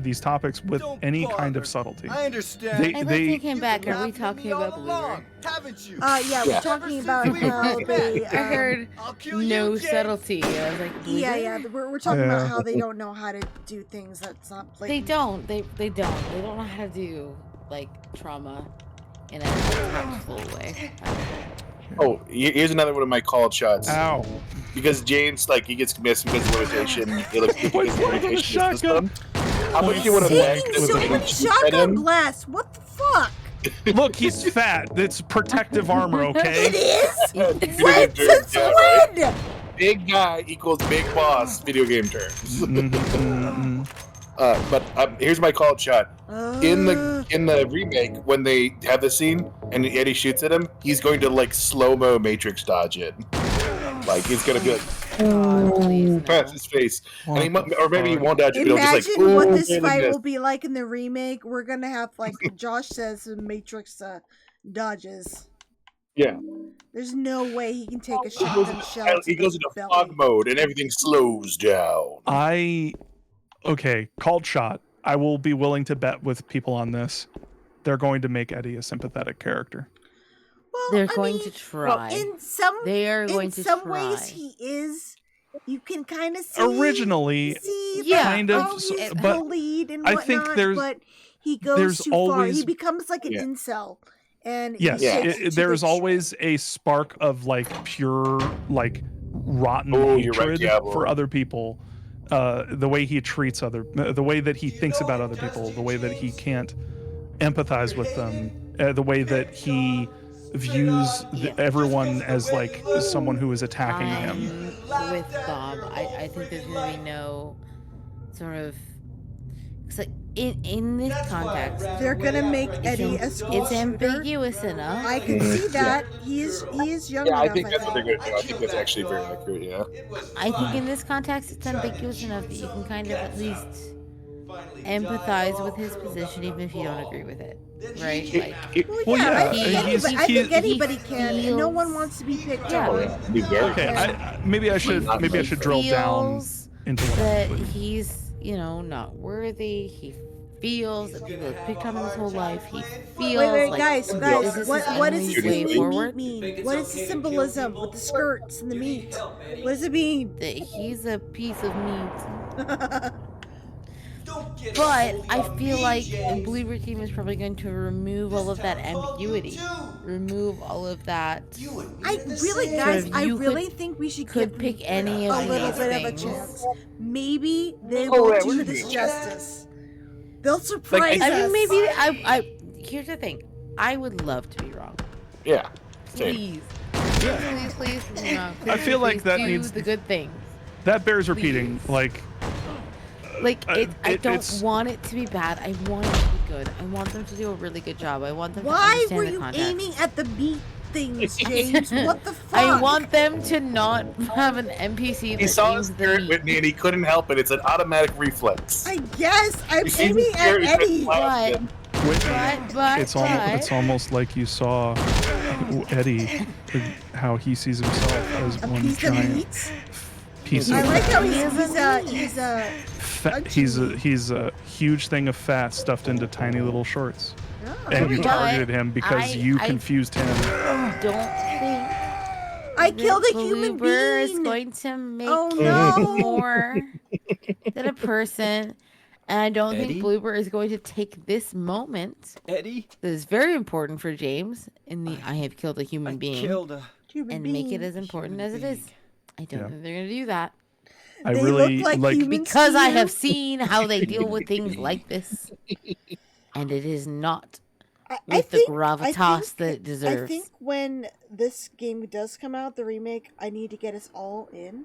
these topics with any kind of subtlety. I understand. I'd like to come back. Are we talking about Bloober? Haven't you? Yeah, we're talking about how they. I heard no subtlety. I was like, Yeah, Bloober? we're talking about Yeah. how they don't know how to do things that's not They blatant. don't. They don't. They don't know how to do like trauma in a tactful way. Oh, here's another one of my called shots. Ow. Because James, like, he gets missed because of limitation. It looks like Wait, his what is limitation the is system. How much you would have liked Taking with so the many Luigi shotgun Venom? blasts. What the fuck? Look, he's fat. It's protective armor, okay? It is. Video When game terms, since yeah, right? when? Big guy equals big boss, video game terms. But here's my called shot. In the remake, when they have the scene and Eddie shoots at him, he's going to like slow-mo Matrix dodge it. Like he's gonna be like, past his face, and he might, or maybe he won't dodge it. But he'll just Imagine like, what "Ooh, this man, fight this." will be like in the remake. We're gonna have, like Josh says, some Matrix dodges. Yeah, There's no way he can take a shotgun shell. to he goes the into belly. fog mode, and everything slows down. Okay, called shot. I will be willing to bet with people on this. They're going to make Eddie a sympathetic character. Well, They're going to try. In some, They are going in to some try. ways, he is. you can kind of see originally, kind of, but bullied and I whatnot, think there's but he goes there's too far. always- He becomes like an Yeah. incel. And yes, he takes it to there's the always a spark of like pure like rotten Oh, you're right, hatred Diablo. for other people. The way he treats the way that he thinks about other people, the way that he can't empathize with them, the way that he views everyone as like someone who is attacking him. With Bob, I think there's going to be no sort of. It's like in this context, They're gonna make Eddie a school It's ambiguous enough. I can see that. He is young Yeah, I enough. think that's what they're going to do. I think that's actually very accurate, yeah. I think in this context, it's ambiguous enough that you can kind of at least empathize with his position, even if you don't agree with it, right? Like, Well, yeah, he's- I think he- anybody can, and no one wants to be picked on. Okay, maybe I should drill down into what that he's, not worthy. He feels that people have picked on him his whole life. He feels Wait, like guys, this is what does his this way mean? forward. What is the symbolism with the skirts and the meat? What does it mean? That he's a piece of meat. But I feel like the Believer team is probably going to remove all of that ambiguity, remove all of that. I really, guys, I really think we should could pick any of a little these bit of a things. chance. Maybe they Oh, will yeah, do what this is it? justice. They'll surprise I us. mean, maybe I. Here's the thing. I would love to be wrong. Yeah. Please, please be wrong. I feel like that do needs the good things. that bears repeating. Like I don't it's- want it to be bad. I want it to be good. I want them to do a really good job. I want them to Why understand were the you context. aiming at the meat things, James? What the fuck? I want them to not have an NPC that He saw aims his spirit, Whitney, and he couldn't help it. It's an automatic reflex. I guess I'm You see aiming the at spirit, Eddie. But it's almost like you saw Eddie, how he sees himself as one piece of giant meat? piece I of like how he's a huge thing of fat stuffed into tiny little shorts. And you But targeted him because you I confused him. don't think I killed a human Bloober is being. going to make Oh, you no. more than a person. And I don't Eddie? think Bloober is going to take this moment. Eddie? That is very important for James in the I have killed a human being. killed a human and make it being. as important as it is. I don't think they're going to do that. I They really look like like- humans because to I you? have seen how they deal with things like this. And it is not with the gravitas that it deserves. I think when this game does come out, the remake, I need to get us all in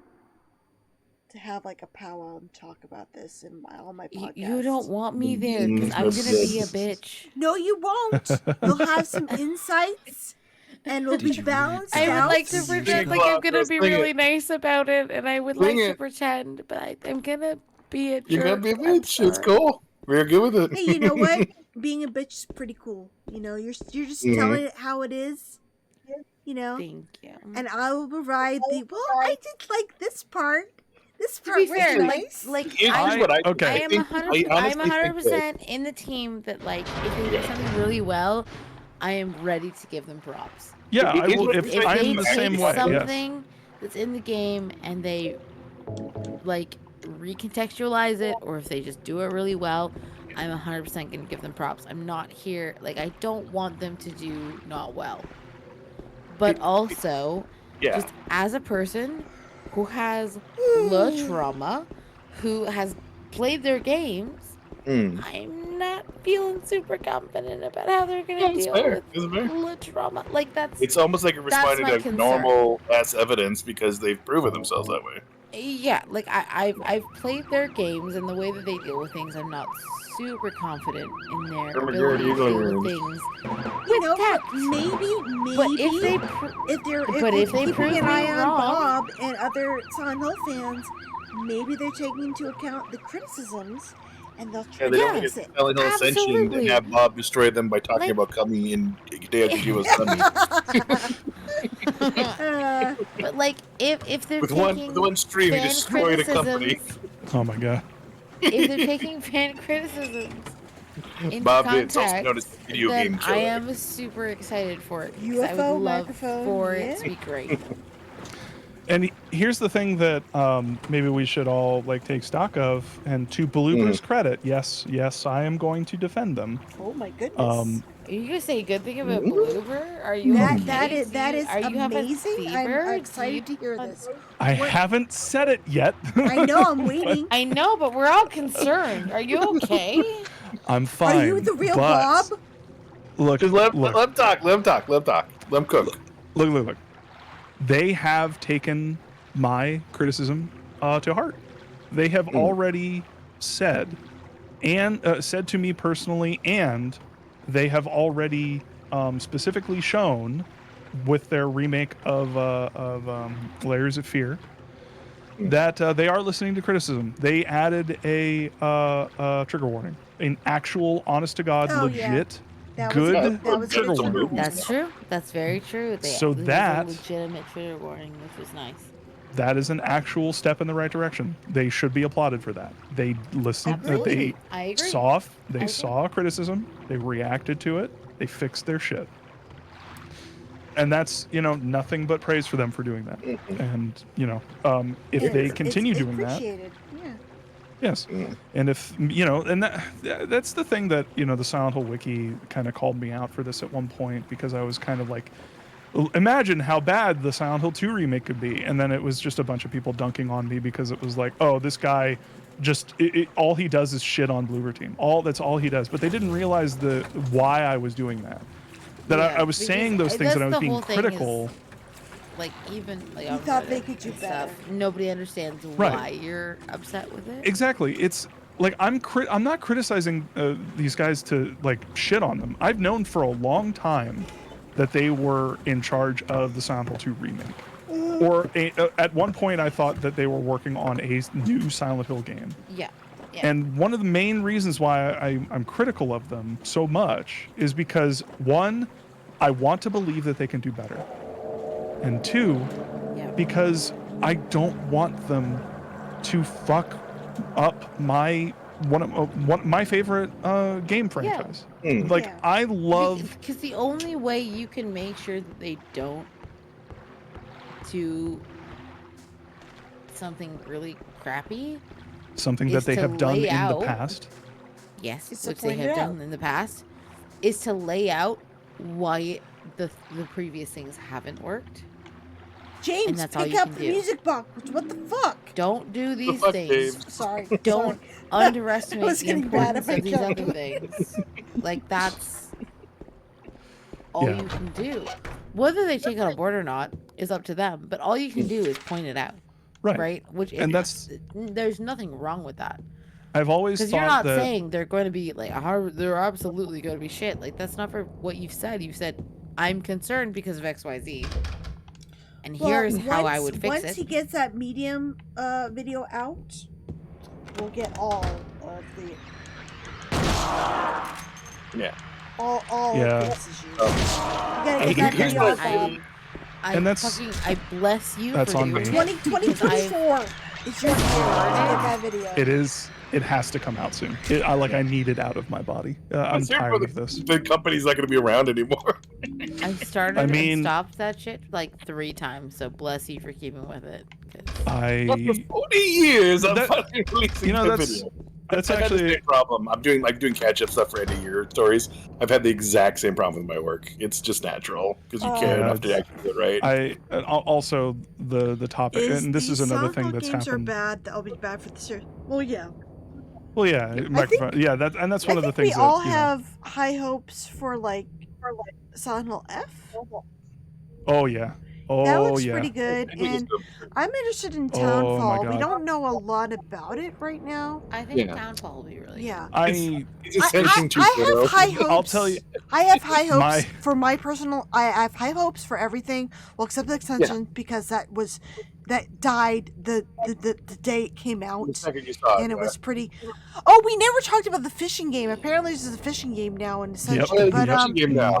to have like a powwow and talk about this in all my podcasts. You don't want me there because I'm going to be a bitch. No, you won't. You'll have some insights, and we'll be balanced I would out. like to pretend like I'm gonna be really nice about it, and I would Sing like to it. pretend, but I'm gonna be a jerk. You're gonna be a I'm bitch. It's sorry. cool. We're good with it. Hey, you know what? Being a bitch is pretty cool. You know, you're just Mhm. telling it how it is. You know. Thank you. And I will provide the. Well, I did like this part. This To part be was fair, nice. like Here's I, what I okay. I I am think- 100. I I'm honestly think 100% in the team that like if they do something really well, I am ready to give them props. Yeah, I will. If I they am the same take way. Yes. something that's in the game and they like recontextualize it, or if they just do it really well, I'm 100% gonna give them props. I'm not here like I don't want them to do not well, but also Yeah. just as a person who has low trauma, who has played their games, I'm not feeling super confident about how they're gonna It's deal fair. It's with fair. low trauma. Like that's It's almost like it that's responded my to concern. normal ass evidence because they've proven themselves that way. Yeah, like I've played their games, and the way that they deal with things, I'm not super confident in their Remember, ability you're to deal doing with things. You know, but maybe, But if they keeping prove an me eye on wrong- Bob and other Silent Hill fans, maybe they're taking into account the criticisms, and they'll try Yeah, they to don't fix get it. Silent Hill Ascension Absolutely. and have Bob destroy them by talking Like- about coming in Day After He Was Coming. But like if they're With taking one stream, he fan destroyed a company. criticisms- Oh my god. if they're taking fan criticisms into Bob context, Vince, also known as the video then game I killer. am super excited for it because I UFO would love microphone, for yeah. it to be great. And here's the thing that maybe we should all like take stock of, and to Bloober's credit, yes, I am going to defend them. Oh my goodness. Are you gonna say a good thing about Bloober? Are you okay? That is Are you having amazing. fever? I'm excited to hear this. I haven't said it yet. I know, I'm waiting. I know, but we're all concerned. Are you okay? I'm fine. Are you the real but Bob? Look, Just let look, him talk. Let him talk. Let him talk. Let him cook. look. They have taken my criticism to heart. They have already said, and said to me personally, and they have already specifically shown with their remake of Layers of Fear that they are listening to criticism. They added a trigger warning, an actual, honest to God, legit, good trigger warning. That's true. That's very true. So this that- is a legitimate trigger warning, which is nice. That is an actual step in the right direction. They should be applauded for that. They listened. Absolutely. I agree. Saw criticism. They reacted to it. They fixed their shit. And that's, nothing but praise for them for doing that. And, if they continue doing that. Yeah. Yes. And if, and that's the thing that, the Silent Hill Wiki kind of called me out for this at one point, because I was kind of like, imagine how bad the Silent Hill 2 remake could be. And then it was just a bunch of people dunking on me because it was like, oh, this guy just, all he does is shit on Bloober Team. That's all he does. But they didn't realize why I was doing that. I was saying those things and I was being critical. Even you thought they could do better. Nobody understands why you're upset with it. Exactly. It's like I'm not criticizing these guys to like shit on them. I've known for a long time that they were in charge of the Silent Hill 2 remake. Or at one point I thought that they were working on a new Silent Hill game. Yeah. And one of the main reasons why I'm critical of them so much is because, one, I want to believe that they can do better. And two, because I don't want them to fuck up my one of my favorite game franchise. I love, because the only way you can make sure that they don't do something really crappy, something that they have done in the past. Yes, which they have done in the past, is to lay out why the previous things haven't worked. James, pick up the music box. What the fuck? Don't do these things. Sorry. Don't underestimate the importance of these other things. Like, that's all you can do. Whether they take it on board or not is up to them, but all you can do is point it out. Right? There's nothing wrong with that. I've always thought because you're not that saying they're going to be like, they're absolutely going to be shit. Like, that's not for what you've said. You've said, I'm concerned because of XYZ. And here's how I would fix it. Once he gets that medium video out, we'll get all of the all of this issues. You gotta get that video out. I bless you that's for on doing me. 2024 is your year to get that video. It is. It has to come out soon. I need it out of my body. I'm tired of this. The company's not going to be around anymore. I started and stopped that shit like 3 times, so bless you for keeping with it. For 40 years, I'm fucking releasing the video. That's I've actually had the same problem. I'm doing catch-up stuff for end of year stories. I've had the exact same problem with my work. It's just natural because you care enough to actually do it right. Also the topic, and this is another thing that's games happened. Are bad. That'll be bad for the series. Well, yeah. Well, yeah, microphone. That's one of the things. We all have high hopes for Silent Hill F. Oh yeah. That looks pretty good, and I'm interested in Townfall. We don't know a lot about it right now. I think Townfall will be really good. I have high hopes. I'll tell you. I have high hopes for my personal. I have high hopes for everything, well, except the extension because that died the day it came out. The second you saw it, and it was pretty. Oh, we never talked about the fishing game. Apparently, this is a fishing game now in Ascension. Yep. But fishing game now.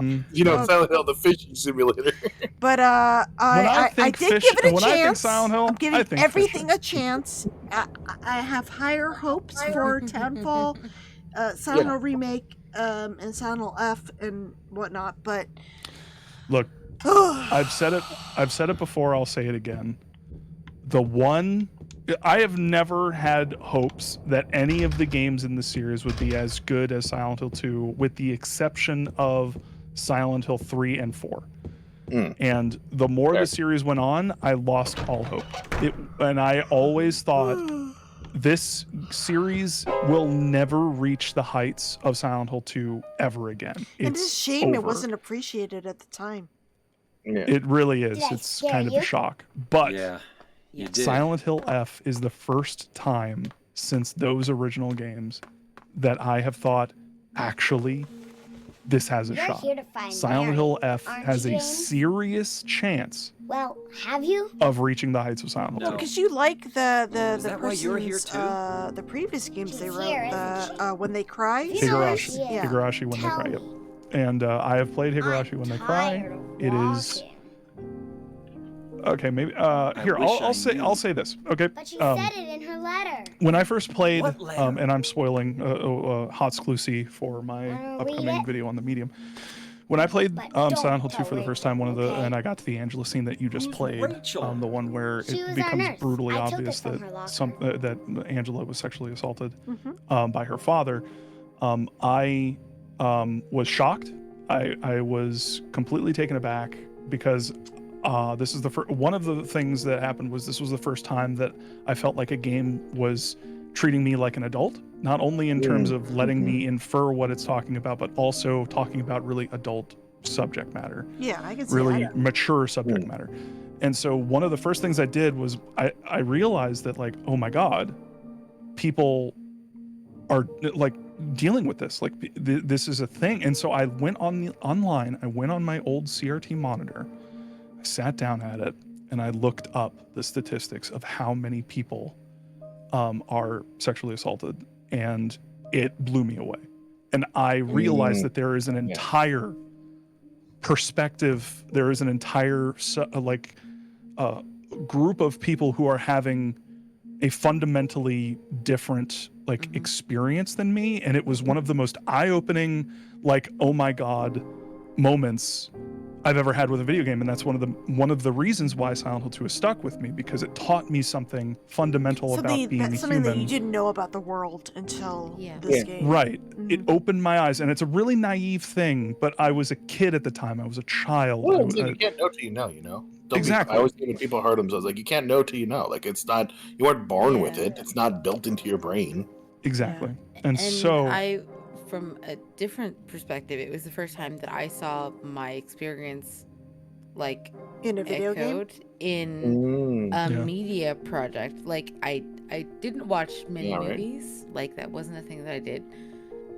Silent Hill, the fishing simulator. But I did give it a chance. I'm giving everything a chance. I have higher hopes for Townfall, Silent Hill remake, and Silent Hill F and whatnot. But look, I've said it before. I'll say it again. the one I have never had hopes that any of the games in the series would be as good as Silent Hill 2, with the exception of Silent Hill 3 and 4. And the more the series went on, I lost all hope. And I always thought this series will never reach the heights of Silent Hill 2 ever again. It's a shame it over. wasn't appreciated at the time. It really is. It's kind of a shock. But you did. Silent Hill F is the first time since those original games that I have thought, actually, this has a You're shot. here to find Silent Mary, Hill F aren't has you, a James? serious chance Well, have you? of reaching the heights of Silent Hill 2. Because you like the that why you're here person's, the previous games they She's wrote, here, the When They Cry Higurashi. series? Yeah. Higurashi When They Cry. Yep. And I have played Higurashi When They Cry. It is okay. Maybe here I'll say this. Okay. But she said it in her letter. When I first played, and I'm spoiling hot exclusive for my upcoming video on the Medium. When I played Silent Hill 2 for the first time, and I got to the Angela scene that you just played, the one where She was it our becomes nurse. brutally I took obvious it from that her locker. that Angela was sexually assaulted by her father, I was shocked. I was completely taken aback because this is one of the things that happened was this was the first time that I felt like a game was treating me like an adult, not only in terms of letting me infer what it's talking about, but also talking about really adult subject matter. Yeah, I can see really that. mature subject matter. And so one of the first things I did was I realized that, like, oh my God, people are like dealing with this. Like this is a thing. And so I went online, I went on my old CRT monitor, I sat down at it, and I looked up the statistics of how many people are sexually assaulted, and it blew me away. And I realized that there is an entire perspective, there is an entire group of people who are having a fundamentally different experience than me, and it was one of the most eye-opening, oh my God moments I've ever had with a video game. And that's one of the reasons why Silent Hill 2 has stuck with me, because it taught me something fundamental about being something that human. you didn't know about the world until this game. Right. It opened my eyes, and it's a really naive thing, but I was a kid at the time. I was a child. Well, you can't know till you know, Exactly. I always say when people hurt themselves, you can't know till you know. It's not, you weren't born with it. It's not built into your brain. Exactly. Yeah. And so from a different perspective, it was the first time that I saw my experience in a video game, in a media project. I didn't watch many movies. That wasn't a thing that I did,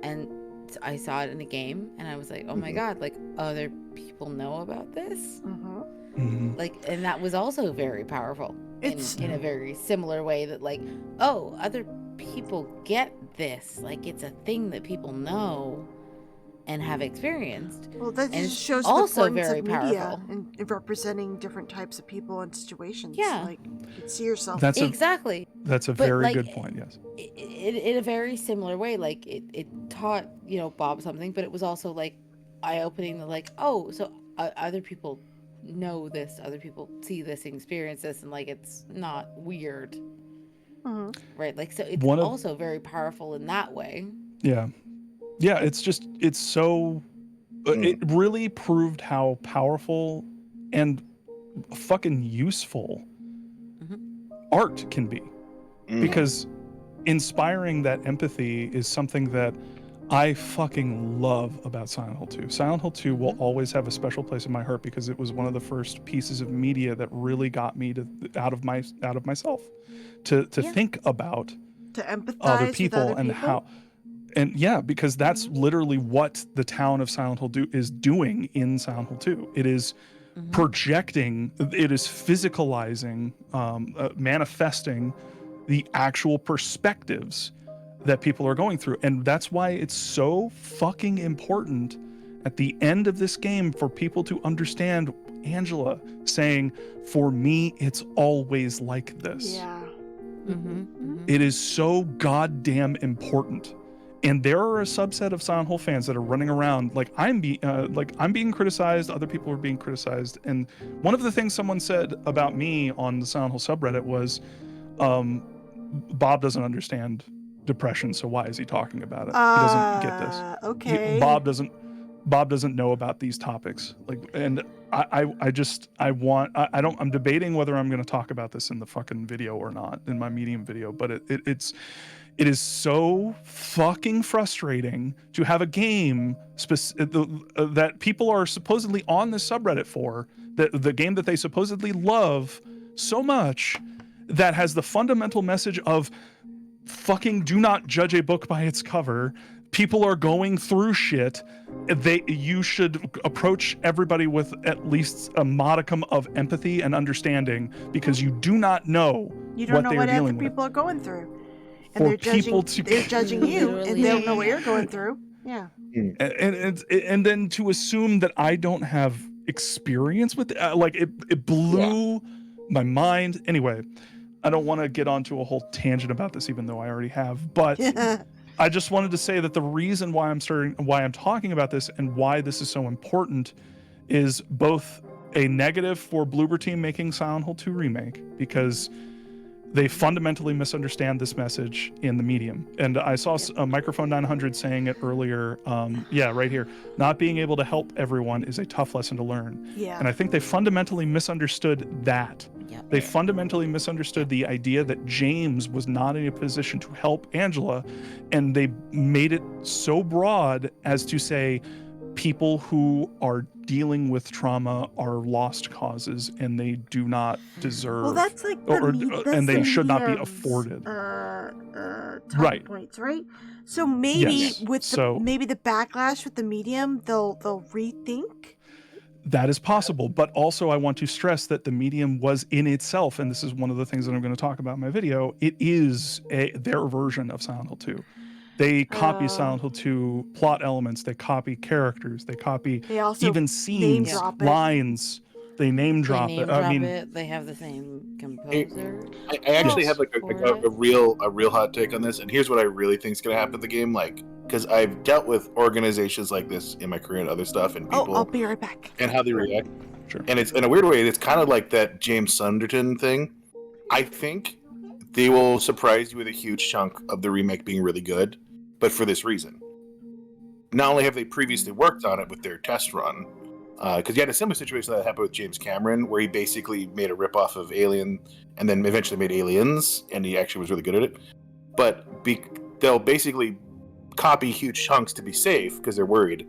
and I saw it in a game, and I was like, oh my God, other people know about this. And that was also very powerful. It's in a very similar way that other people get this. It's a thing that people know and have experienced. Well, that and just shows also the importance very of media powerful. and representing different types of people and situations. Yeah. You can see yourself. Exactly. That's a very good point. Yes. In a very similar way, it taught Bob something, but it was also eye-opening. So other people know this, other people see this, experience this, and it's not weird. Right, so it's also very powerful in that way. Yeah, it's so it really proved how powerful and fucking useful art can be, because inspiring that empathy is something that I fucking love about Silent Hill 2. Silent Hill 2 will always have a special place in my heart because it was one of the first pieces of media that really got me out of myself to think about to empathize other people with other and people? how. And yeah, because that's literally what the town of Silent Hill is doing in Silent Hill 2. It is projecting, it is physicalizing, manifesting the actual perspectives that people are going through. And that's why it's so fucking important at the end of this game for people to understand Angela saying, for me, it's always like this. Yeah. It is so goddamn important. And there are a subset of Silent Hill fans that are running around like I'm being criticized. Other people are being criticized. And one of the things someone said about me on the Silent Hill subreddit was, Bob doesn't understand depression, so why is he talking about it? He doesn't get this. Okay. Bob doesn't know about these topics. I'm debating whether I'm going to talk about this in the fucking video or not, in my Medium video, but it is so fucking frustrating to have a game that people are supposedly on this subreddit for, the game that they supposedly love so much, that has the fundamental message of fucking do not judge a book by its cover. People are going through shit. You should approach everybody with at least a modicum of empathy and understanding, because you do not know You don't know what dealing other with. people are going through. And For they're judging, people to- they're judging you, and they don't know what you're going through. Yeah. And then to assume that I don't have experience with it blew my mind. Anyway, I don't want to get onto a whole tangent about this, even though I already have. But I just wanted to say that the reason why I'm talking about this and why this is so important is both a negative for Bloober Team making Silent Hill 2 Remake, because they fundamentally misunderstand this message in the medium. And I saw a Microphone 900 saying it earlier. Right here. Not being able to help everyone is a tough lesson to learn. Yeah. And I think they fundamentally misunderstood that. Yep. They fundamentally misunderstood the idea that James was not in a position to help Angela, and they made it so broad as to say people who are dealing with trauma are lost causes and they do not deserve. Well, that's like and they should not be afforded. Right. Points, right? So maybe Yes. with maybe the backlash with the medium, they'll rethink. That is possible, but also I want to stress that the medium was in itself, and this is one of the things that I'm going to talk about in my video, it is their version of Silent Hill 2. They copy Silent Hill 2 plot elements, they copy characters, they copy also even scenes, name drop it. lines. They name drop it. I mean, they have the same composer. I actually have like a real hot take on this, and here's what I really think is going to happen in the game. Like, because I've dealt with organizations like this in my career and other stuff, and people. I'll be right back. And how they react. Sure. And it's in a weird way, it's kind of like that James Sunderton thing. I think they will surprise you with a huge chunk of the remake being really good, but for this reason. Not only have they previously worked on it with their test run, because you had a similar situation that happened with James Cameron, where he basically made a ripoff of Alien, and then eventually made Aliens, and he actually was really good at it. But they'll basically copy huge chunks to be safe, because they're worried,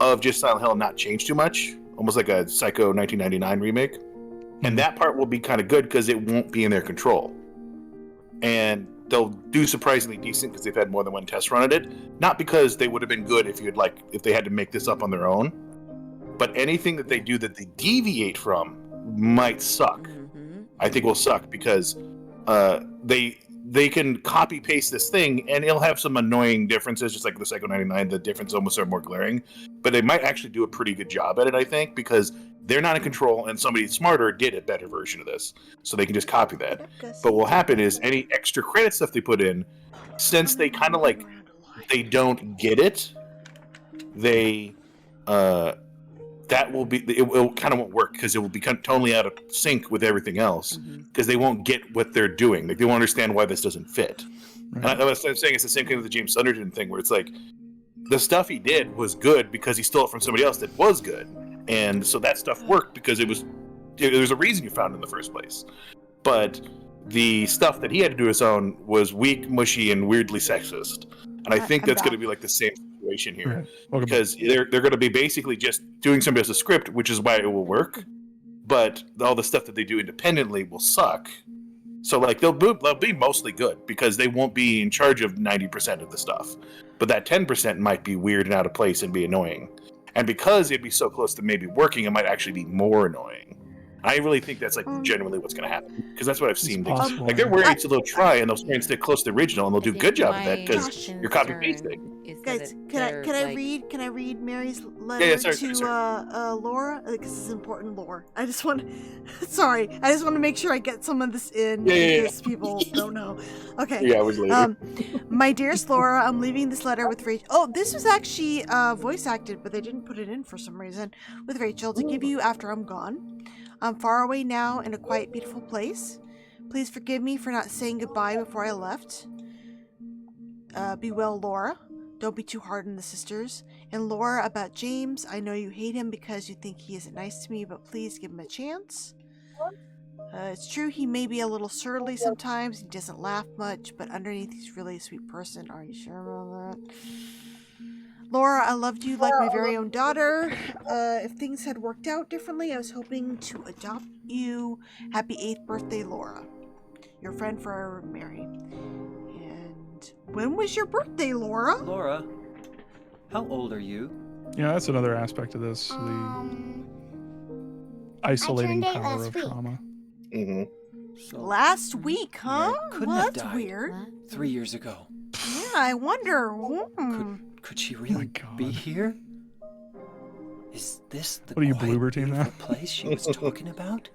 of just Silent Hill and not change too much, almost like a Psycho 1999 remake. And that part will be kind of good, because it won't be in their control. And they'll do surprisingly decent, because they've had more than one test run at it. Not because they would have been good if they had to make this up on their own. But anything that they do that they deviate from might suck. I think will suck, because they can copy paste this thing and it'll have some annoying differences, just like the Psycho 99. The differences almost are more glaring, but they might actually do a pretty good job at it, I think, because they're not in control and somebody smarter did a better version of this, so they can just copy that. But what will happen is any extra credit stuff they put in, since they kind of they don't get it, it kind of won't work, because it will be totally out of sync with everything else, because they won't get what they're doing. They won't understand why this doesn't fit. Right. And I was saying it's the same thing with the James Sunderton thing, where it's like the stuff he did was good because he stole it from somebody else that was good, and so that stuff worked because there's a reason you found it in the first place. But the stuff that he had to do his own was weak, mushy, and weirdly sexist. And I think that's going to be like the same situation here, because they're going to be basically just doing somebody else's script, which is why it will work. But all the stuff that they do independently will suck. So they'll be mostly good, because they won't be in charge of 90% of the stuff. But that 10% might be weird and out of place and be annoying. And because it'd be so close to maybe working, it might actually be more annoying. I really think that's genuinely what's going to happen, because that's what I've seen. They're worried, so they'll try and they'll try and stick close to the original, and they'll do a good job of that because you're copy pasting. is Guys, that can I read Mary's letter to Laura? Because this is important lore. I just want to make sure I get some of this in because people don't know. Okay. Yeah, I was later. My dearest Laura, I'm leaving this letter with Rachel. Oh, this was actually voice acted, but they didn't put it in for some reason. With Rachel to give you after I'm gone. I'm far away now in a quiet, beautiful place. Please forgive me for not saying goodbye before I left. Be well, Laura. Don't be too hard on the sisters. And Laura, about James, I know you hate him because you think he isn't nice to me, but please give him a chance. It's true he may be a little surly sometimes. He doesn't laugh much, but underneath he's really a sweet person. Are you sure about that? Laura, I loved you like my very own daughter. If things had worked out differently, I was hoping to adopt you. Happy 8th birthday, Laura. Your friend forever, Mary. When was your birthday, Laura? Laura, how old are you? Yeah, that's another aspect of this. The isolating power of trauma. So, last week, huh? couldn't Well, have that's died weird. 3 years ago. Yeah, I wonder. Could she really be here? Is this the What are you, quiet, Bloober team now? beautiful place she was talking about?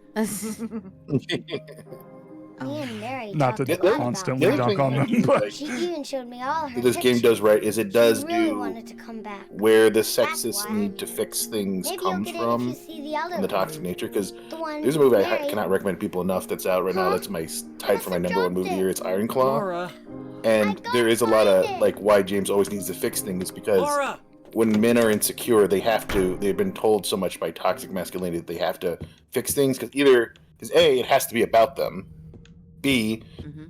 Me and Mary Not to talked a lot constantly about dunk on them, but She even showed me all her What this game pictures. does right is it does She really do wanted to come back. where the sexist need to fix things Maybe you'll comes get it if from you see the other and the one. toxic nature. Because The one there's a movie I Mary- cannot recommend people enough that's out right now. That's my tied for my number one movie here. It's Iron Claw. Laura. And there is a lot of like why James always needs to fix things because Laura. when men are insecure, they've been told so much by toxic masculinity that they have to fix things because A, it has to be about them. B,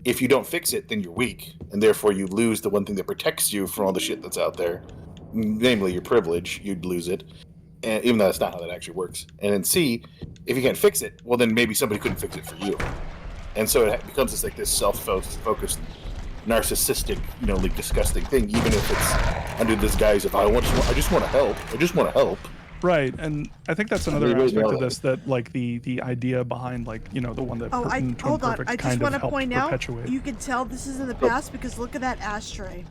if you don't fix it, then you're weak, and therefore you lose the one thing that protects you from all the shit that's out there, namely your privilege. You'd lose it, and even though that's not how that actually works. And then C, if you can't fix it, well then maybe somebody couldn't fix it for you, and so it becomes this self-focused, narcissistic, like disgusting thing. Even if it's under this guise of I just want to help. right, and I think that's another really aspect know of that. this that like the idea behind the one that Oh, Twin hold on. Perfect I just kind want of to helped point out, perpetuate. you can tell this is in the past because look at that ashtray.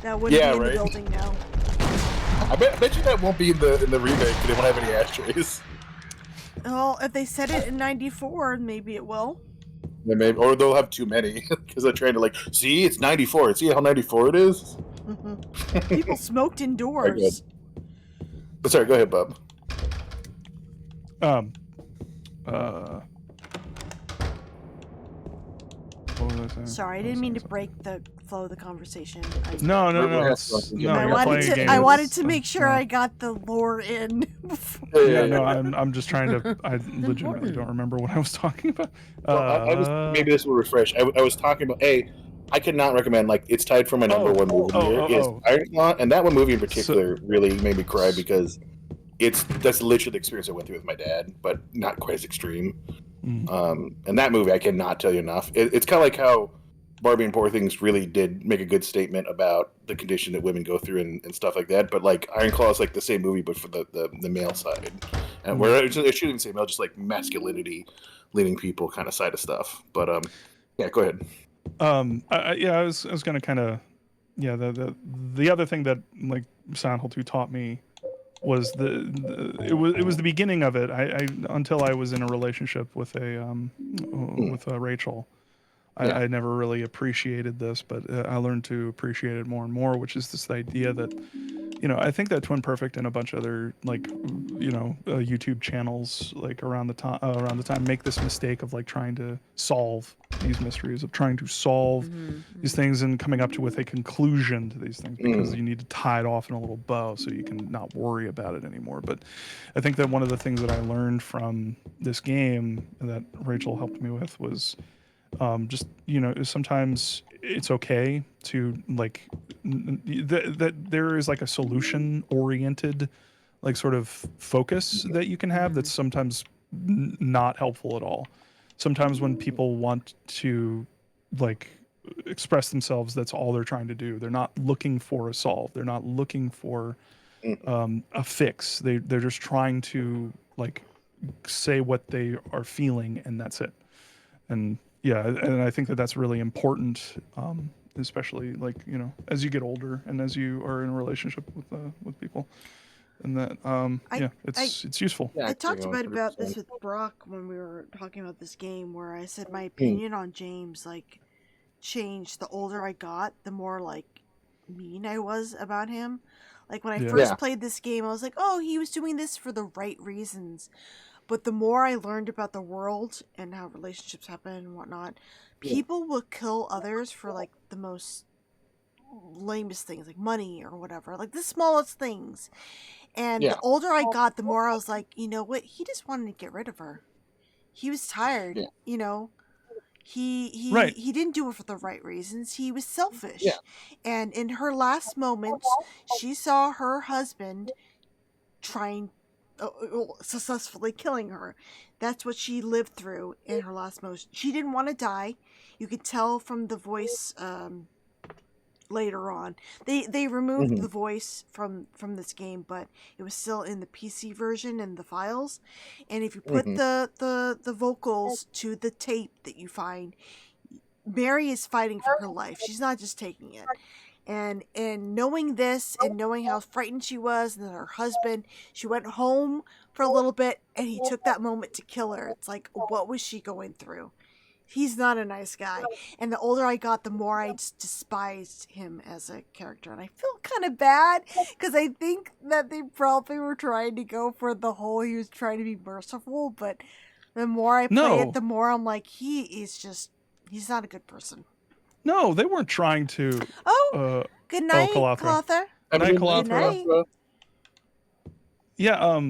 That wouldn't be in the building now. I bet you that won't be in the remake. They won't have any ashtrays. Well, if they said it in '94, maybe it will. Yeah, maybe, or they'll have too many because they're trying to see it's 94. See how 94 it is. People smoked indoors. Sorry, go ahead, Bob. What was I saying? Sorry, I didn't mean to break the flow of the conversation. No. I wanted to make sure I got the lore in. Yeah, no, I'm just trying to. I legitimately don't remember what I was talking about. Maybe this will refresh. I was talking about. I could not recommend. It's tied for my number one movie here. Is Iron Claw, and that one movie in particular really made me cry because that's literally the experience I went through with my dad, but not quite as extreme. And that movie, I cannot tell you enough. It's kind of like how Barbie and Poor Things really did make a good statement about the condition that women go through and stuff like that. But Iron Claw is the same movie, but for the male side, and where it shouldn't even say male, just masculinity leading people kind of side of stuff. But yeah, go ahead. I was gonna kind of, the other thing that Silent Hill 2 taught me was it was the beginning of it. I until I was in a relationship with Rachel, I never really appreciated this, but I learned to appreciate it more and more, which is this idea that, I think that Twin Perfect and a bunch of other YouTube channels around the time make this mistake of trying to solve these mysteries, of trying to solve these things and coming up with a conclusion to these things because you need to tie it off in a little bow so you can not worry about it anymore. But I think that one of the things that I learned from this game that Rachel helped me with was just sometimes it's okay to that there is a solution oriented sort of focus that you can have that's sometimes not helpful at all. Sometimes when people want to express themselves, that's all they're trying to do. They're not looking for a solve. They're not looking for a fix. They're just trying to say what they are feeling, and that's it. And yeah, and I think that that's really important especially like as you get older and as you are in a relationship with people, and that it's useful. I talked about this with Brock when we were talking about this game, where I said my opinion on James like changed the older I got, the more like mean I was about him. Like when I first played this game, I was like, oh, he was doing this for the right reasons. But the more I learned about the world and how relationships happen and whatnot, people will kill others for like the most lamest things, like money or whatever, like the smallest things. And the older I got, the more I was like, you know what? He just wanted to get rid of her. He was tired, you know. He didn't do it for the right reasons. He was selfish. Yeah. And in her last moments, she saw her husband trying successfully killing her. That's what she lived through in her last moments. She didn't want to die. You could tell from the voice later on. They removed the voice from this game, but it was still in the PC version and the files. And if you put the vocals to the tape that you find, Mary is fighting for her life. She's not just taking it. And knowing this and knowing how frightened she was, and then her husband, she went home for a little bit and he took that moment to kill her. It's like, what was she going through? He's not a nice guy. And the older I got, the more I just despised him as a character. And I feel kind of bad because I think that they probably were trying to go for the whole, he was trying to be merciful. But the more I play it, the more I'm like, he's not a good person. No, they weren't trying to. Oh, good night, Clother. Good night, Clother. Yeah.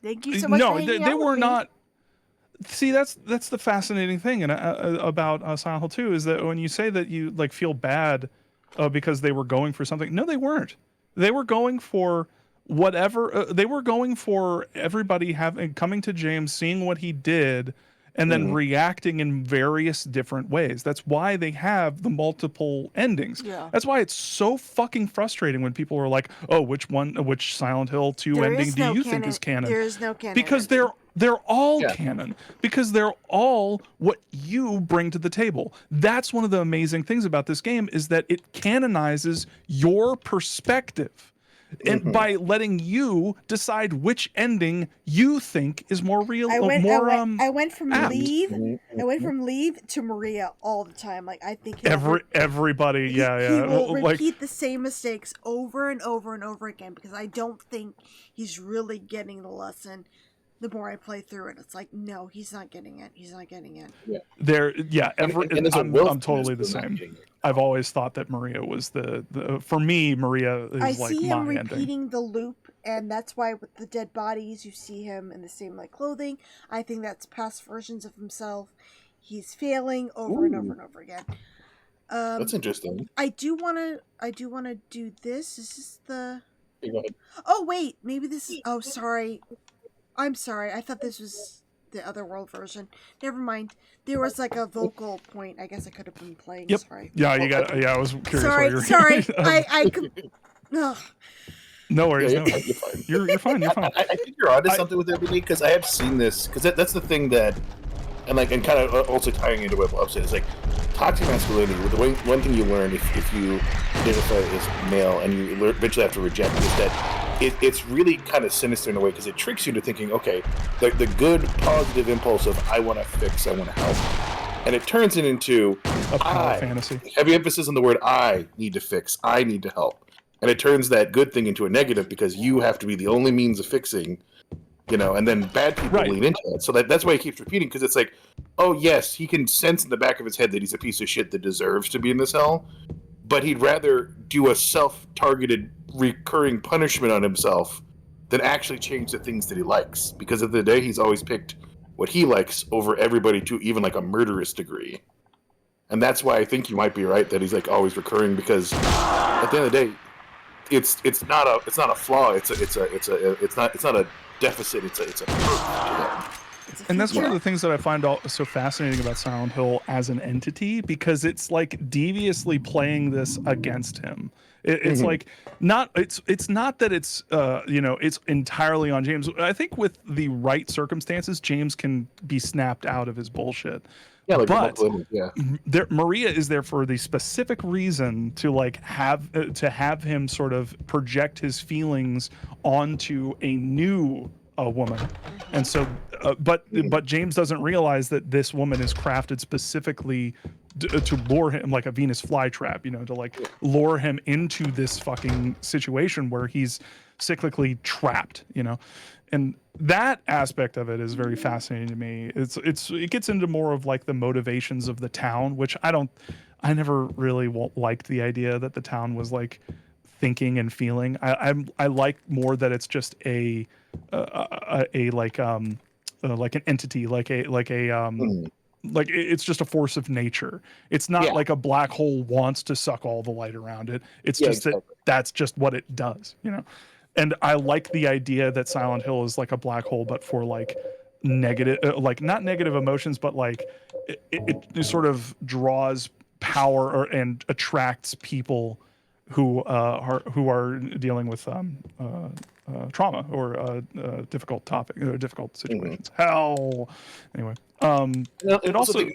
Thank you so much. No, they were not. See, that's the fascinating thing, and about Silent Hill 2 is that when you say that you like feel bad because they were going for something, no, they weren't. They were going for whatever. They were going for everybody coming to James, seeing what he did, and then reacting in various different ways. That's why they have the multiple endings. Yeah. That's why it's so fucking frustrating when people are like, "Oh, which Silent Hill 2 ending do you think is canon?" There is no canon. Because they're all canon. Because they're all what you bring to the table. That's one of the amazing things about this game is that it canonizes your perspective. And by letting you decide which ending you think is more real, I went from apt. Leave. I went from Leave to Maria all the time. Like I think everybody, he will repeat the same mistakes over and over and over again because I don't think he's really getting the lesson. The more I play through it, it's like, no, he's not getting it. He's not getting it. Yeah. I'm totally the same. I've always thought that Maria was the for me, Maria is I like see him my repeating ending. the loop, and that's why with the dead bodies, you see him in the same like clothing. I think that's past versions of himself. He's failing over and over and over again. That's interesting. I do want to do this. Is this the? Hey, go ahead. Oh wait, maybe this is. Oh, sorry. I'm sorry. I thought this was the Otherworld version. Never mind. There was like a vocal point. I guess I could have been playing. Yep. Sorry. Yeah, you got. Yeah, I was curious. Sorry. I could. Ugh. No worries. Yeah, no. You're fine. You're fine. I think you're onto something with everything because I have seen this because that's the thing that, and kind of also tying into what Bob said is like toxic masculinity. The one thing you learn if you identify as male and you eventually have to reject is that it's really kind of sinister in a way because it tricks you to thinking, okay, the good positive impulse of I want to fix, I want to help, and it turns it into a power fantasy. Heavy emphasis on the word I need to fix, I need to help, and it turns that good thing into a negative because you have to be the only means of fixing. And then bad people lean into it. So that's why he keeps repeating, because it's like, oh, yes, he can sense in the back of his head that he's a piece of shit that deserves to be in this hell, but he'd rather do a self-targeted recurring punishment on himself than actually change the things that he likes. Because at the end of the day, he's always picked what he likes over everybody to even like a murderous degree. And that's why I think you might be right that he's like always recurring, because at the end of the day, it's not a flaw. It's not a deficit. It's a proof to him. And that's one of the things that I find so fascinating about Silent Hill as an entity, because it's like deviously playing this against him. It's like it's not that it's it's entirely on James. I think with the right circumstances, James can be snapped out of his bullshit. Yeah, like but yeah. Maria is there for the specific reason to like have him sort of project his feelings onto a new woman, and so but James doesn't realize that this woman is crafted specifically to lure him, like a Venus flytrap, to like lure him into this fucking situation where he's cyclically trapped, and that aspect of it is very fascinating to me. It gets into more of like the motivations of the town, which I never really liked the idea that the town was like thinking and feeling. I like more that it's just like an entity, like it's just a force of nature. It's not like a black hole wants to suck all the light around it. It's just that's just what it does, And I like the idea that Silent Hill is like a black hole, but for like negative, like not negative emotions, but like it sort of draws power and attracts people who are dealing with trauma or difficult topic or difficult situations. Hell, anyway. It also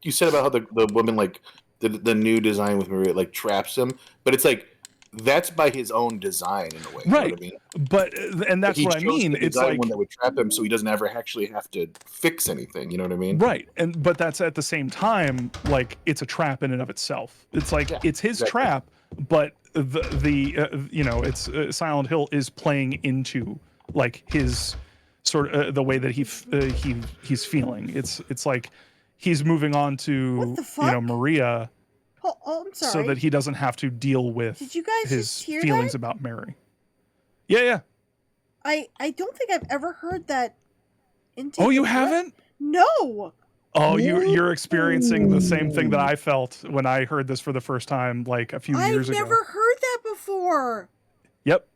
you said about how the woman, like the new design with Maria, like traps him, but it's like that's by his own design in a way, right? You know what I mean? But and that's what I mean. It's like one that would trap him, so he doesn't ever actually have to fix anything. You know what I mean? Right, but that's at the same time like it's a trap in and of itself. It's like it's his trap, but it's Silent Hill is playing into like his sort of the way that he's feeling. It's like he's moving on to Maria. Oh, I'm sorry. So that he doesn't have to deal with Did you guys his just hear feelings that? about Mary. Yeah. I don't think I've ever heard that. Oh, you haven't? No. Oh, you're experiencing the same thing that I felt when I heard this for the first time, like a few years ago. I've never heard that before. Yep.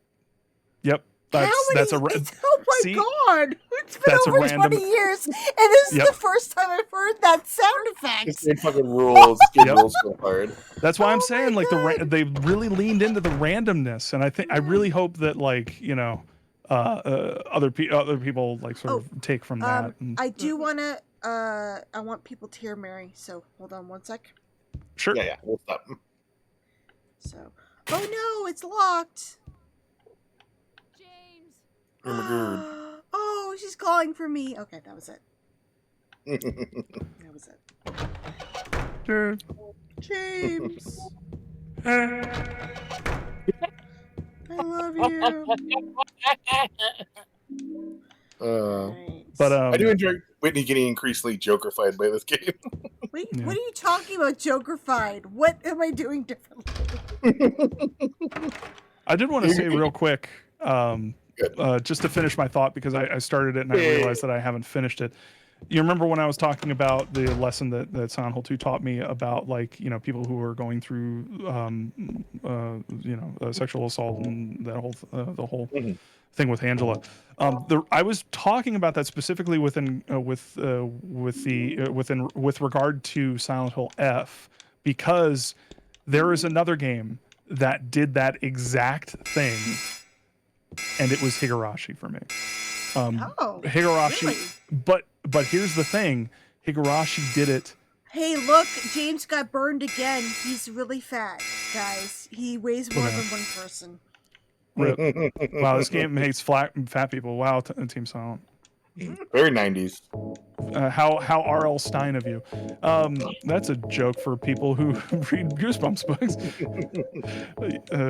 That's a. Oh my god! It's been that's over 20 years, and this is the first time I've heard that sound effect. It fucking rules. It rules so hard. That's why I'm saying like they really leaned into the randomness, and I really hope that like other people like sort of take from that. I do want to. I want people to hear Mary. So hold on one sec. Sure. Yeah. We'll stop. So, oh no, it's locked. Oh my god. Oh, she's calling for me. Okay, that was it. That was it. James. I love you. But I do enjoy Whitney getting increasingly Joker-fied by this game. Wait, what are you talking about, Joker-fied? What am I doing differently? I did want to say real quick, just to finish my thought, because I started it and I realized that I haven't finished it. You remember when I was talking about the lesson that Silent Hill 2 taught me about, like, people who are going through, sexual assault and that whole the whole thing with Angela. I was talking about that specifically with regard to Silent Hill F, because there is another game that did that exact thing, and it was Higurashi for me. Higurashi, really? But here's the thing, Higurashi did it. Hey, look, James got burned again. He's really fat, guys. He weighs more than one person. Wow, this game hates fat people. Wow, Team Silent. Very 90s. How R.L. Stein of you. That's a joke for people who read Goosebumps books,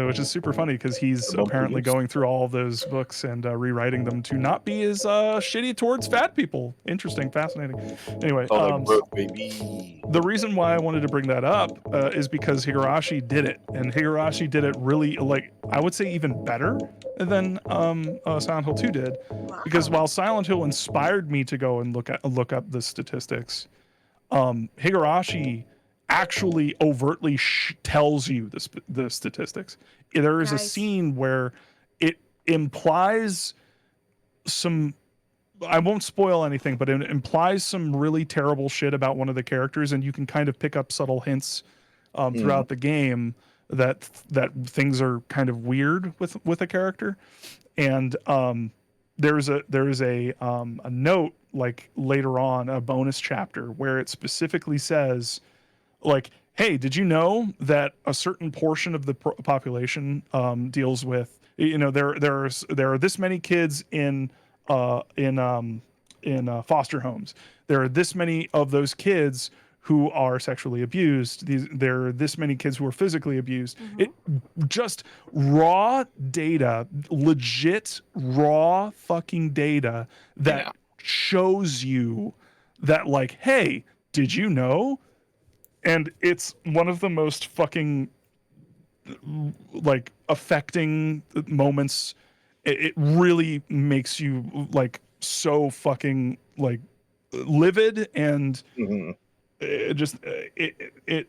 which is super funny because he's apparently going through all of those books and rewriting them to not be as shitty towards fat people. Interesting, fascinating. Anyway, the reason why I wanted to bring that up is because Higurashi did it, and Higurashi did it really, like, I would say even better than Silent Hill 2 did, because while Silent Hill inspired me to go and look up the statistics, Higurashi actually overtly tells you the statistics. There is a scene where it implies some I won't spoil anything, but it implies some really terrible shit about one of the characters, and you can kind of pick up subtle hints throughout the game that things are kind of weird with a character. And there's a note like later on, a bonus chapter, where it specifically says, like, hey, did you know that a certain portion of the population deals with, you know, there are this many kids in foster homes. There are this many of those kids who are sexually abused. There are this many kids who are physically abused. It just raw data, legit raw fucking data that shows you that, like, hey, did you know? And it's one of the most fucking like affecting moments. It really makes you like so fucking like livid, and it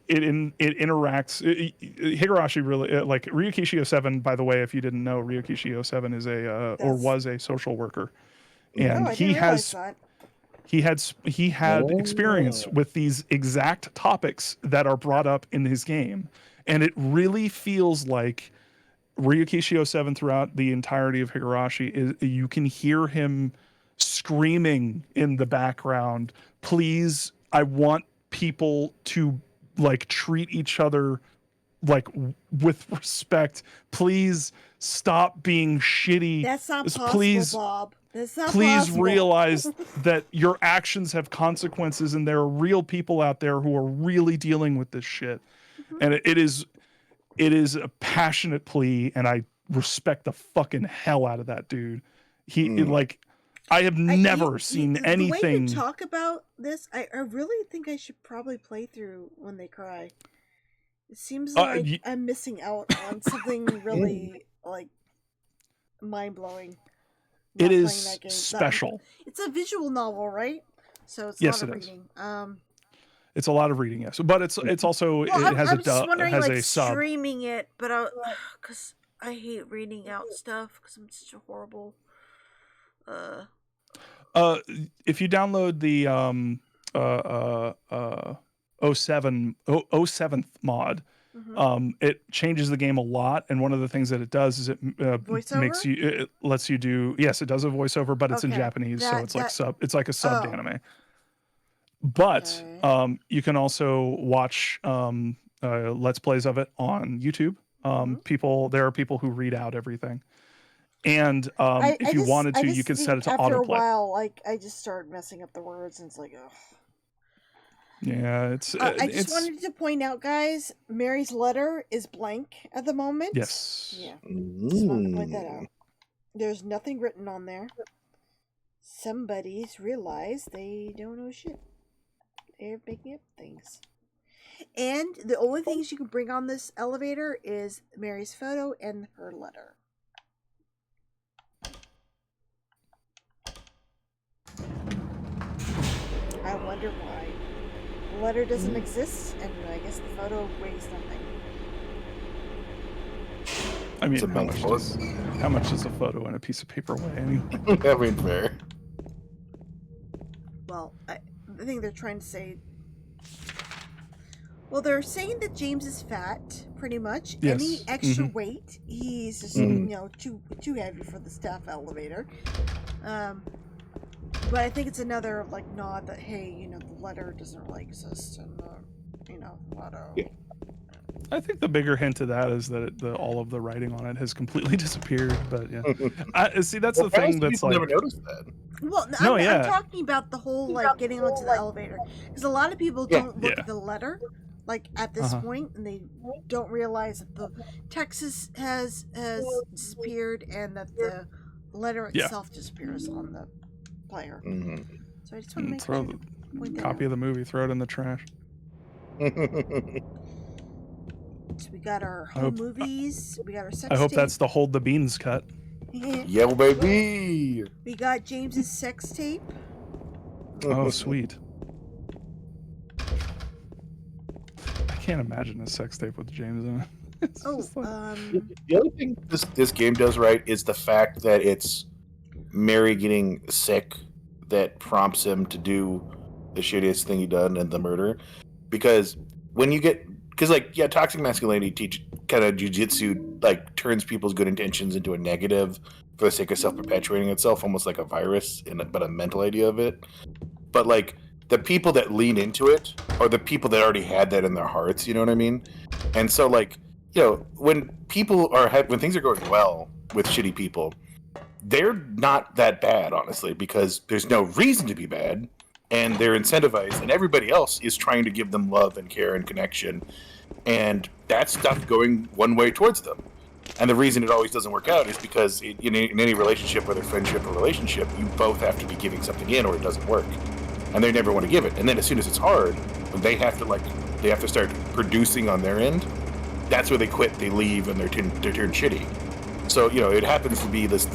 interacts. Higurashi really like Ryukishi 07. By the way, if you didn't know, Ryukishi 07 is or was a social worker, and he had experience with these exact topics that are brought up in his game, and it really feels like Ryukishi 07 throughout the entirety of Higurashi you can hear him screaming in the background, please, I want people to like treat each other like with respect. Please stop being shitty. That's not possible, Bob. That's not possible. Realize that your actions have consequences, and there are real people out there who are really dealing with this shit. And it is a passionate plea, and I respect the fucking hell out of that dude. I have never seen anything. The way you talk about this, I really think I should probably play through When They Cry. It seems like I'm missing out on something really like mind-blowing. It is special. It's a visual novel, right? So it's yes, a lot it of reading. Is. It's a lot of reading, yes, but it's also it has I'm just wondering, has like, a sub. Streaming it, but because I hate reading out stuff because I'm such a horrible. If you download the 07th mod, it changes the game a lot, and one of the things that it does is it makes you, it lets you do, yes, it does a voiceover, but it's in Japanese, so it's like it's like a subbed anime. But you can also watch let's plays of it on YouTube. There are people who read out everything. And if you wanted to, you could set it to autoplay. After a while, like, I just started messing up the words, and it's like, ugh. Yeah, I just wanted to point out, guys, Mary's letter is blank at the moment. Yes. Yeah. Just wanted to point that out. There's nothing written on there. Somebody's realized they don't know shit. They're making up things. And the only things you can bring on this elevator is Mary's photo and her letter. I wonder why. The letter doesn't exist, and I guess the photo weighs nothing. I mean, how much does a photo and a piece of paper weigh anyway? I mean, fair. Well, I think they're trying to say... Well, they're saying that James is fat, pretty much. Yes. Any extra weight, he's just, you know, too heavy for the staff elevator. But I think it's another, like, nod that, hey, you know, the letter doesn't really exist, and you know, I think the bigger hint to that is that all of the writing on it has completely disappeared. But yeah, see, that's the thing that's like. Never noticed that. Well, I'm talking about the whole like getting onto the elevator, because a lot of people don't look at the letter, like at this point, and they don't realize that the text has disappeared and that the letter itself disappears on the player. So I just want to make throw the copy of the movie, throw it in the trash. So we got our home movies. We got our sex I hope tape. that's the Hold the Beans cut. Yeah, baby. We got James's sex tape. Oh, sweet. I can't imagine a sex tape with James in it. The other thing this game does right is the fact that it's Mary getting sick that prompts him to do the shittiest thing he done and the murder. Because when you get, because like, yeah, toxic masculinity kind of jujitsu like turns people's good intentions into a negative for the sake of self-perpetuating itself, almost like a virus, but a mental idea of it. But like the people that lean into it are the people that already had that in their hearts, you know what I mean? And so like, you know, when things are going well with shitty people, they're not that bad, honestly, because there's no reason to be bad, and they're incentivized, and everybody else is trying to give them love and care and connection, and that stuff going one way towards them. And the reason it always doesn't work out is because in any relationship, whether friendship or relationship, you both have to be giving something in or it doesn't work. And they never want to give it. And then as soon as it's hard, when they have to start producing on their end, that's where they quit, they leave, and they're turned shitty. So, you know, it happens to be this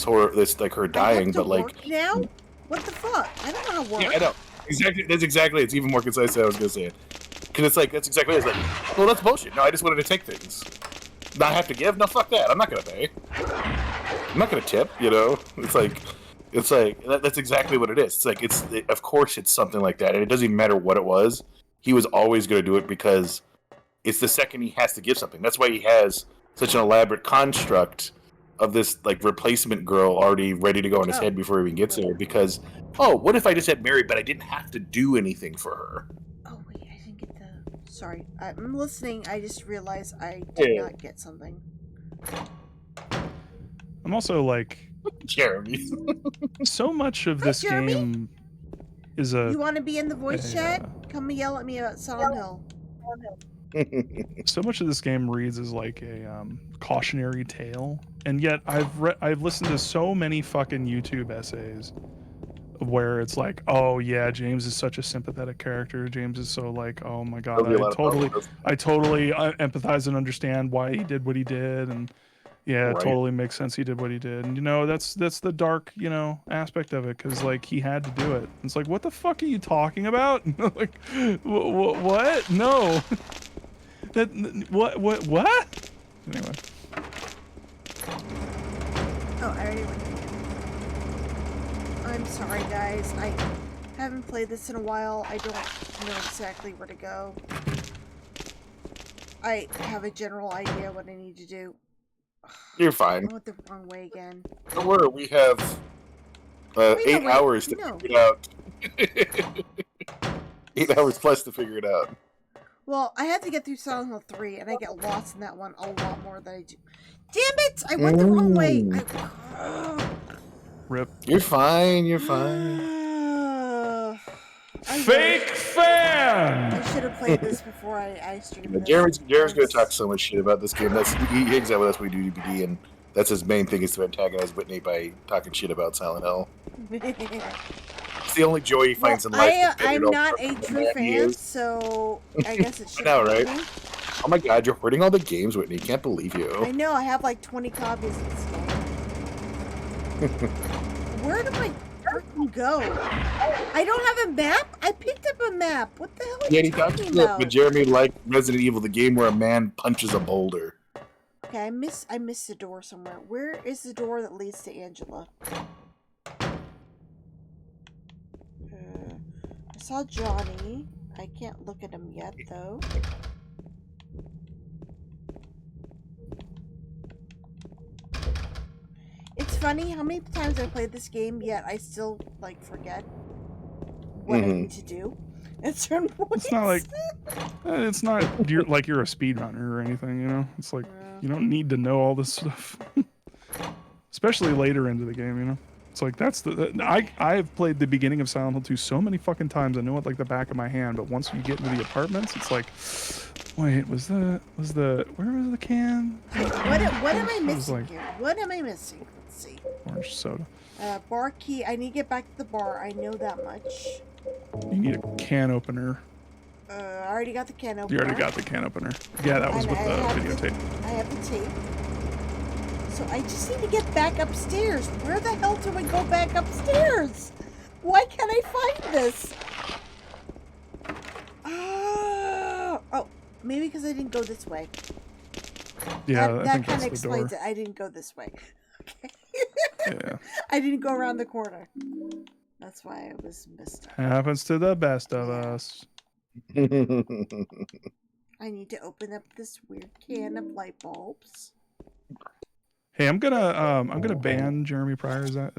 horror, this like her dying, but like now, what the fuck? I don't want to work. Yeah, I know. Exactly. That's exactly. It's even more concise than I was gonna say it. Because it's like that's exactly what it's like. Well, that's bullshit. No, I just wanted to take things. Not have to give. No, fuck that. I'm not gonna pay. I'm not gonna tip. You know, it's like that's exactly what it is. It's like of course it's something like that, and it doesn't even matter what it was. He was always gonna do it because it's the second he has to give something. That's why he has such an elaborate construct of this like replacement girl already ready to go in his head before he even gets there. Because what if I just had Mary, but I didn't have to do anything for her? Oh wait, I didn't get the. Sorry, I'm listening. I just realized I did not get something. I'm also like Jeremy. So much of this game is a. You want to be in the voice chat? Come and yell at me about Silent Hill. So much of this game reads as like a cautionary tale, and yet I've listened to so many fucking YouTube essays where it's like, oh yeah, James is such a sympathetic character. James is so like, oh my god, I totally empathize and understand why he did what he did, and yeah, it totally makes sense he did what he did. And you know, that's the dark, you know, aspect of it, because like he had to do it. It's like, what the fuck are you talking about? Like, what? No. What? Anyway. Oh, I already went. I'm sorry, guys. I haven't played this in a while. I don't know exactly where to go. I have a general idea what I need to do. You're fine. I went the wrong way again. Don't worry, we have 8 hours to figure it out. 8 hours plus to figure it out. Well, I had to get through Silent Hill 3, and I get lost in that one a lot more than I do. Damn it! I went the wrong way! Rip. You're fine, you're fine. Fake fan! I should have played this before I streamed this. Jared's going to talk so much shit about this game. He hangs out with us when we do DBD, and that's his main thing, is to antagonize Whitney by talking shit about Silent Hill. It's the only joy he finds in life. I'm not a true fan, so I guess it should. I know, right? Oh my god, you're hoarding all the games, Whitney. Can't believe you. I know, I have like 20 copies of this game. Where do I freaking go? I don't have a map? I picked up a map. What the hell are you talking about? But Jeremy liked Resident Evil, the game where a man punches a boulder. Okay, I missed the door somewhere. Where is the door that leads to Angela? I saw Johnny. I can't look at him yet, though. It's funny how many times I played this game, yet I still, like, forget what I need to do at certain points. It's not like... it's not you're a speedrunner or anything, you know? It's like, you don't need to know all this stuff. Especially later into the game, you know? It's like, that's I've played the beginning of Silent Hill 2 so many fucking times, I know it like the back of my hand, but once you get into the apartments, it's like, wait, where was the can? What am I missing here? What am I missing? Let's see. Orange soda. Bar key. I need to get back to the bar. I know that much. You need a can opener. I already got the can opener. You already got the can opener. Yeah, that was with the videotape. I have the tape. So I just need to get back upstairs. Where the hell do I go back upstairs? Why can't I find this? Oh, maybe because I didn't go this way. Yeah, that kind of explains it. I didn't go this way. Okay. Yeah. I didn't go around the corner. That's why I was missed. Happens to the best of us. I need to open up this weird can of light bulbs. Hey, I'm gonna ban Jeremy Pryor. Is that?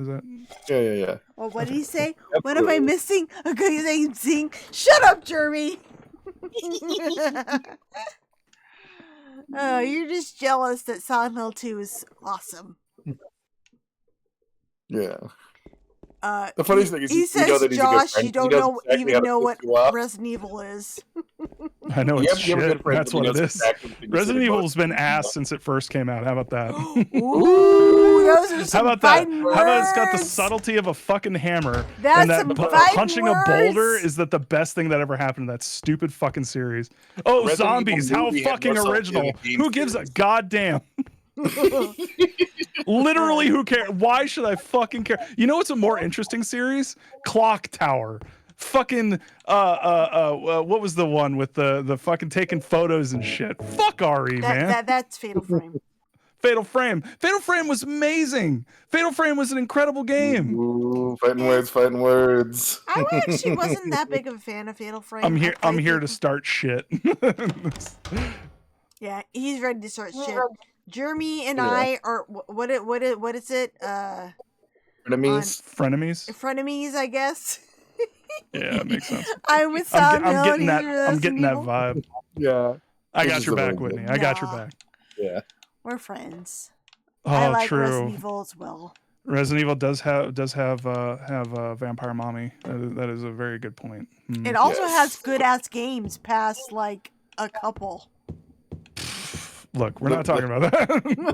Yeah. Well, what did he say? What am I missing? A good name sing. Shut up, Jeremy. Oh, you're just jealous that Silent Hill 2 is awesome. Yeah. The funniest thing is he says, know that he's Josh, a good friend. you don't He knows know exactly how even to know piss what you off. Resident Evil is. I know it's You have a good shit. friend That's that what it knows is. exactly what you Resident said about Evil's been ass since it first came out. How about that? Ooh, those are some How about that? fine How about it's got the words. subtlety of a fucking hammer? That's and that some fine punching words. a boulder is that the best thing that ever happened to that stupid fucking series. Oh, Resident zombies! Evil How movie had fucking more subtlety original! than the game Who gives a series. goddamn? Literally, who cares? Why should I fucking care? You know what's a more interesting series? Clock Tower. Fucking what was the one with the fucking taking photos and shit? Fuck RE, man. That's Fatal Frame. Fatal Frame. Fatal Frame was amazing. Fatal Frame was an incredible game. Ooh, fighting words. I actually wasn't that big of a fan of Fatal Frame. I'm here to start shit. Yeah, he's ready to start shit. Jeremy and I are what is it? Frenemies. Frenemies, I guess. Yeah, it makes sense. I'm with Silent Hill. I'm getting that. and he's I'm getting that Resident vibe. Yeah. I This got is your a back, very Whitney. good- I got your back. Yeah. We're friends. Oh, I like true. Resident Evil as well. Resident Evil does have Vampire Mommy. That is a very good point. It also has good ass games past like a couple. Look, we're not talking about that. we're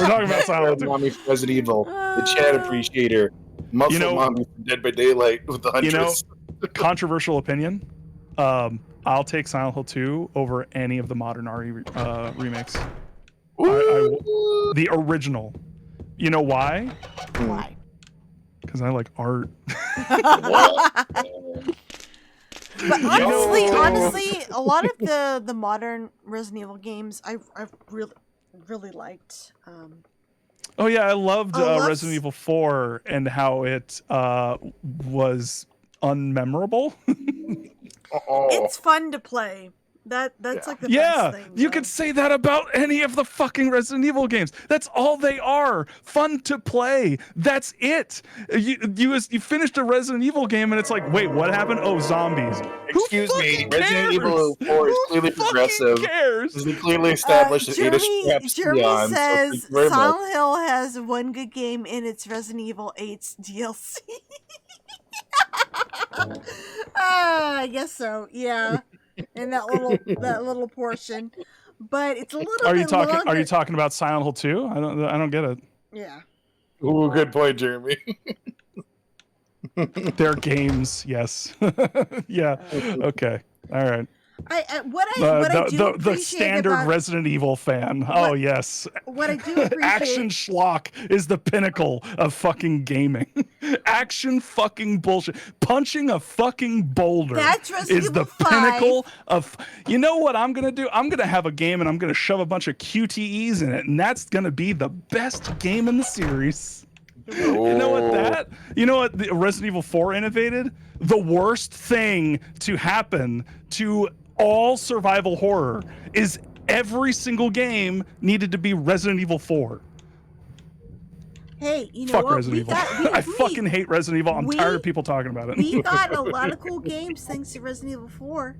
talking about Silent Hill. Mommy from Resident Evil, the Chat Appreciator, Muscle Mommy from Dead by Daylight with the Huntress. Controversial opinion. I'll take Silent Hill 2 over any of the modern RE remakes. The original. You know why? Why? Because I like art. But honestly, a lot of the modern Resident Evil games I've really liked. Oh yeah, I loved Oh, Resident Evil 4 and how it was unmemorable. It's fun to play. That's like the Yeah, best thing. you could say that about any of the fucking Resident Evil games. That's all they are. Fun to play. That's it. You finished a Resident Evil game and it's like, wait, what happened? Oh, zombies. Excuse me, Resident Evil 4 is clearly progressive. Cares? This is clearly established as Ada Straps Jeremy beyond. says so thank you very much. Silent Hill has one good game in its Resident Evil 8's DLC. I guess so. Yeah, in that little portion, but it's a little. Are you bit talking? longer. Are you talking about Silent Hill 2? I don't get it. Yeah. Ooh, good point, Jeremy. They're games, yes. Yeah. Okay. All right. What I do the appreciate standard about, Resident Evil fan. Oh yes. What I do appreciate. Action schlock is the pinnacle of fucking gaming. Action fucking bullshit. Punching a fucking boulder That's Resident is the Evil 5. pinnacle of. You know what I'm gonna do? I'm gonna have a game and I'm gonna shove a bunch of QTEs in it, and that's gonna be the best game in the series. You know what the Resident Evil 4 innovated? The worst thing to happen to all survival horror is every single game needed to be Resident Evil 4. Hey, you know Fuck what? Resident Evil. I fucking hate Resident Evil. I'm tired of people talking about it. We got a lot of cool games thanks to Resident Evil 4.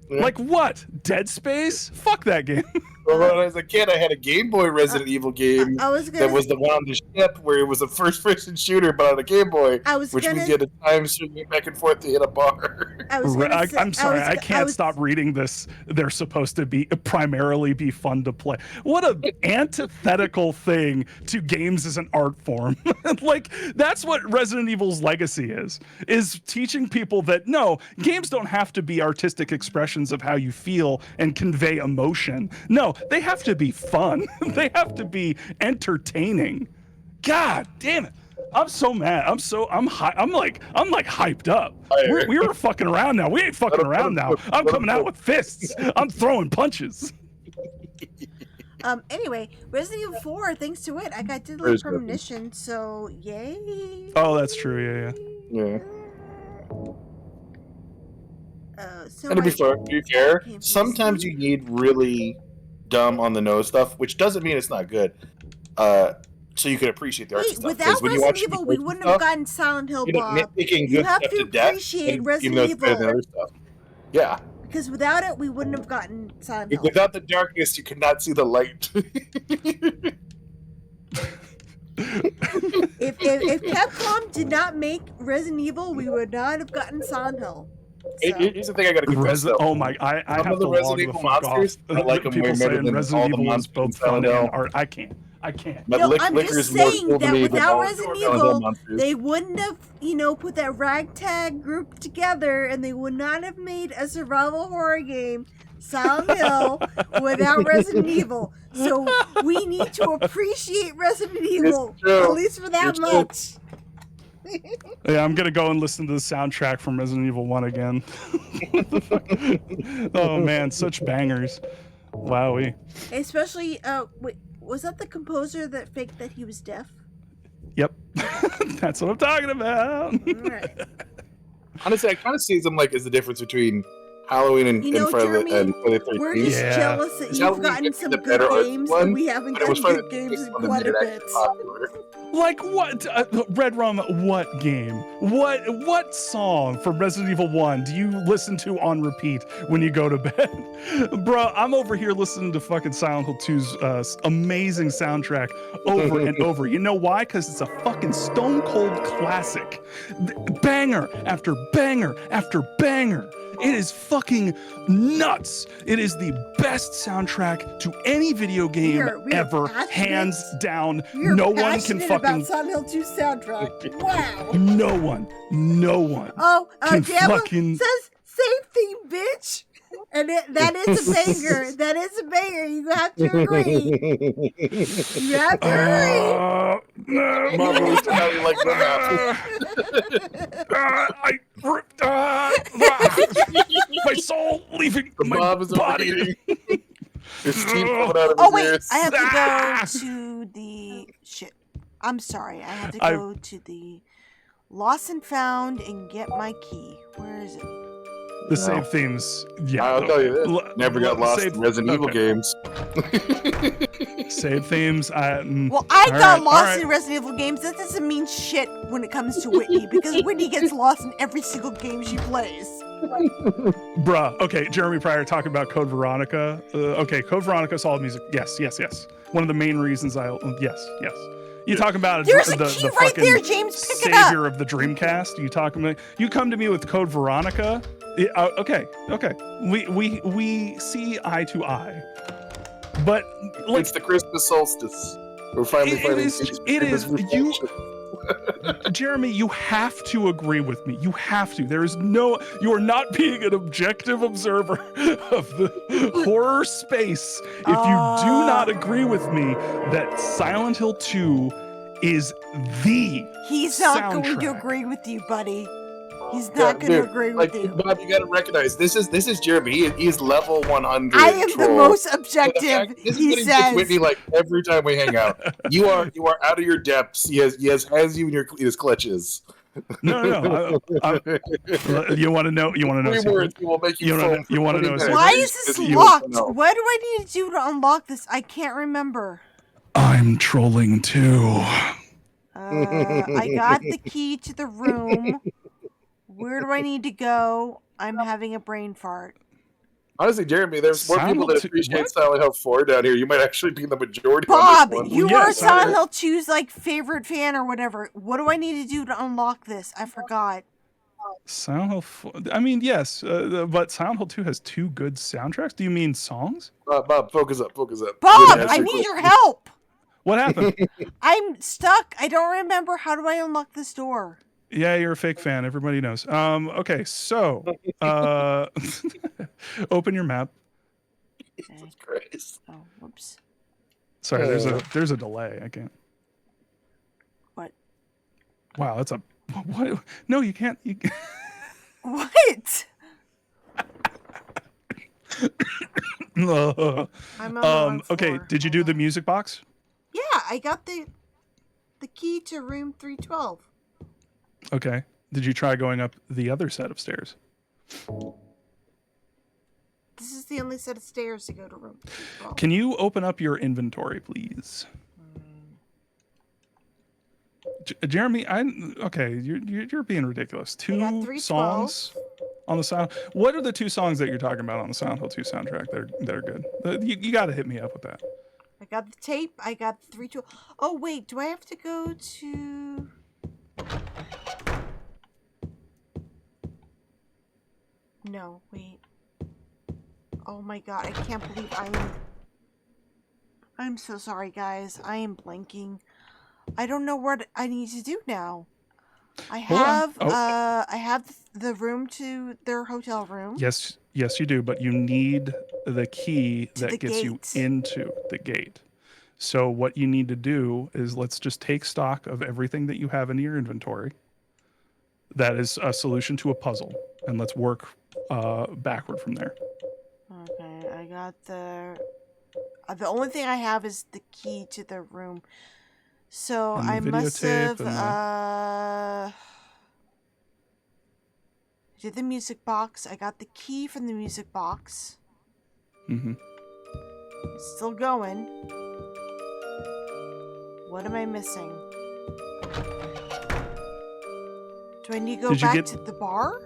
Like what? Dead Space? Fuck that game. Well, when I was a kid, I had a Game Boy Resident Evil game I was that gonna- was the one on the ship where it was a first-person shooter, but on a Game Boy, which gonna- means you had to time swing back and forth to hit a bar. I'm sorry, I can't stop reading this. They're supposed to be primarily be fun to play. What a antithetical thing to games as an art form. Like that's what Resident Evil's legacy is teaching people that no, games don't have to be artistic expressions of how you feel and convey emotion. No, they have to be fun. They have to be entertaining. God damn it. I'm so mad. I'm like hyped up. We were fucking around now. We ain't fucking around now. I'm coming out with fists. I'm throwing punches. Anyway, Resident Evil 4, thanks to it, I got Deadly Premonition, so yay. Oh, that's true. Yeah. So And to be fair, sometimes you need really dumb on the nose stuff, which doesn't mean it's not good. So you can appreciate the art stuff. Without when Resident you Evil, we wouldn't have gotten Silent Hill, Bob. Nitpicking You good have stuff to death, appreciate and Resident even though it's better than Evil. other stuff. Yeah. Because without it, we wouldn't have gotten Silent Hill. Without the darkness, you could not see the light. If Capcom did not make Resident Evil, we would not have gotten Silent Hill. So. Here's the thing I gotta confess, though. Oh my! I Some have of the to Resident log the Evil fuck monsters, off. I like them People way better saying than Resident all the Evil is monsters in both fun Silent and Hill. art. I can't. But No, I'm just saying that without Resident Silent Hill Evil, monsters. they wouldn't have, put that ragtag group together, and they would not have made a survival horror game, Silent Hill, without Resident Evil. So we need to appreciate Resident Evil, at least for that much. Yeah, I'm gonna go and listen to the soundtrack from Resident Evil 1 again. Oh man, such bangers! Wowie. Especially, wait, was that the composer that faked that he was deaf? Yep, that's what I'm talking about. Right. Honestly, I kind of see them like as the difference between Halloween and Jeremy, and Friday the 13th. we're just jealous that you've gotten some good games and we haven't gotten good games in quite a bit. Like what? Red Rum, what game? What song from Resident Evil 1 do you listen to on repeat when you go to bed? Bro, I'm over here listening to fucking Silent Hill 2's amazing soundtrack over and over. You know why? Because it's a fucking stone cold classic. Banger after banger after banger. It is fucking nuts. It is the best soundtrack to any video game ever, hands down. No one can fucking. About Silent Hill 2 soundtrack. Wow. No one Oh, can Diablo fucking. says same theme, bitch. And that is a banger. That is a banger. You have to agree. You have to agree. Marvelous Valley like my soul leaving my body. Oh wait, I have to go to the shit. I'm sorry. I have to go to the Lost and Found and get my key. Where is it? The save themes, yeah. I'll tell you this. Never got lost in Resident Evil games. Save themes. Well, I got lost in Resident Evil games. That doesn't mean shit when it comes to Whitney, because Whitney gets lost in every single game she plays. Bruh. Okay, Jeremy Pryor talking about Code Veronica. Okay, Code Veronica, solid music. Yes. One of the main reasons yes. You talking about There's the key right fucking there, James. Pick it up. savior of the Dreamcast? You come to me with Code Veronica? Yeah, okay. We see eye to eye, but like, it's the Christmas solstice. We're finally finding it is you. Jeremy, you have to agree with me. You have to. You are not being an objective observer of the horror space if you do not agree with me that Silent Hill 2 is the He's not soundtrack. going to agree with you, buddy. He's not going to agree with you. Bob, you got to recognize this is Jeremy. He is level 100. I am the most objective. He says. Whitney, like every time we hang out, you are out of your depths. He has you in his clutches. No. You want to know? You want to know? 3 words will make you want to know? Why is this locked? What do I need to do to unlock this? I can't remember. I'm trolling too. I got the key to the room. Where do I need to go? I'm having a brain fart. Honestly, Jeremy, there's more people that appreciate Silent Hill 4 down here. You might actually be the majority. Bob, on this one. you are Silent Hill 2's favorite fan or whatever. What do I need to do to unlock this? I forgot. Silent Hill 4, I mean, yes, but Silent Hill 2 has 2 good soundtracks. Do you mean songs? Bob, focus up. Bob, I need your help. What happened? I'm stuck. I don't remember. How do I unlock this door? Yeah, you're a fake fan. Everybody knows. Okay, so open your map. Jesus Christ. Oh, whoops. Sorry, there's a delay. I can't. What? Wow, that's a what? No, you can't. What? I'm on the wrong Okay, floor. did you do the music box? Yeah, I got the key to room 312. Okay. Did you try going up the other set of stairs? This is the only set of stairs to go to room 312. Can you open up your inventory, please? Jeremy, you're being ridiculous. I got 2 312. songs on the sound. What are the 2 songs that you're talking about on the Silent Hill 2 soundtrack that are good? You got to hit me up with that. I got the tape. I got the 312. Oh wait, do I have to go to? No, wait. Oh my god, I can't believe I'm so sorry, guys. I am blanking. I don't know what I need to do now. I have I have the room to their hotel room. Yes, you do, but you need the key that the gets you gate. into the gate. So what you need to do is let's just take stock of everything that you have in your inventory. That is a solution to a puzzle, and let's work backward from there. Okay, I got the only thing I have is the key to the room. So And the I must have videotape did the music box. I got the key from the music box. Mm-hmm. Still going. What am I missing? Do I need to go Did you back get- to the bar?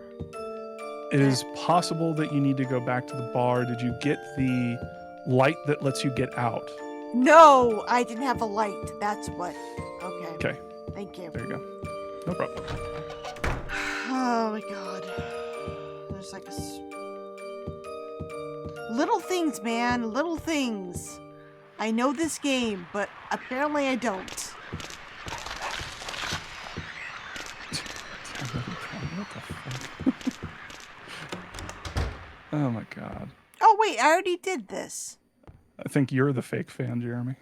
It is possible that you need to go back to the bar. Did you get the light that lets you get out? No, I didn't have a light. That's what. Okay. Okay. Thank you. There you go. No problem. Oh my god. There's like little things, man. Little things. I know this game, but apparently I don't. What the fuck? Oh my god. Oh wait, I already did this. I think you're the fake fan, Jeremy.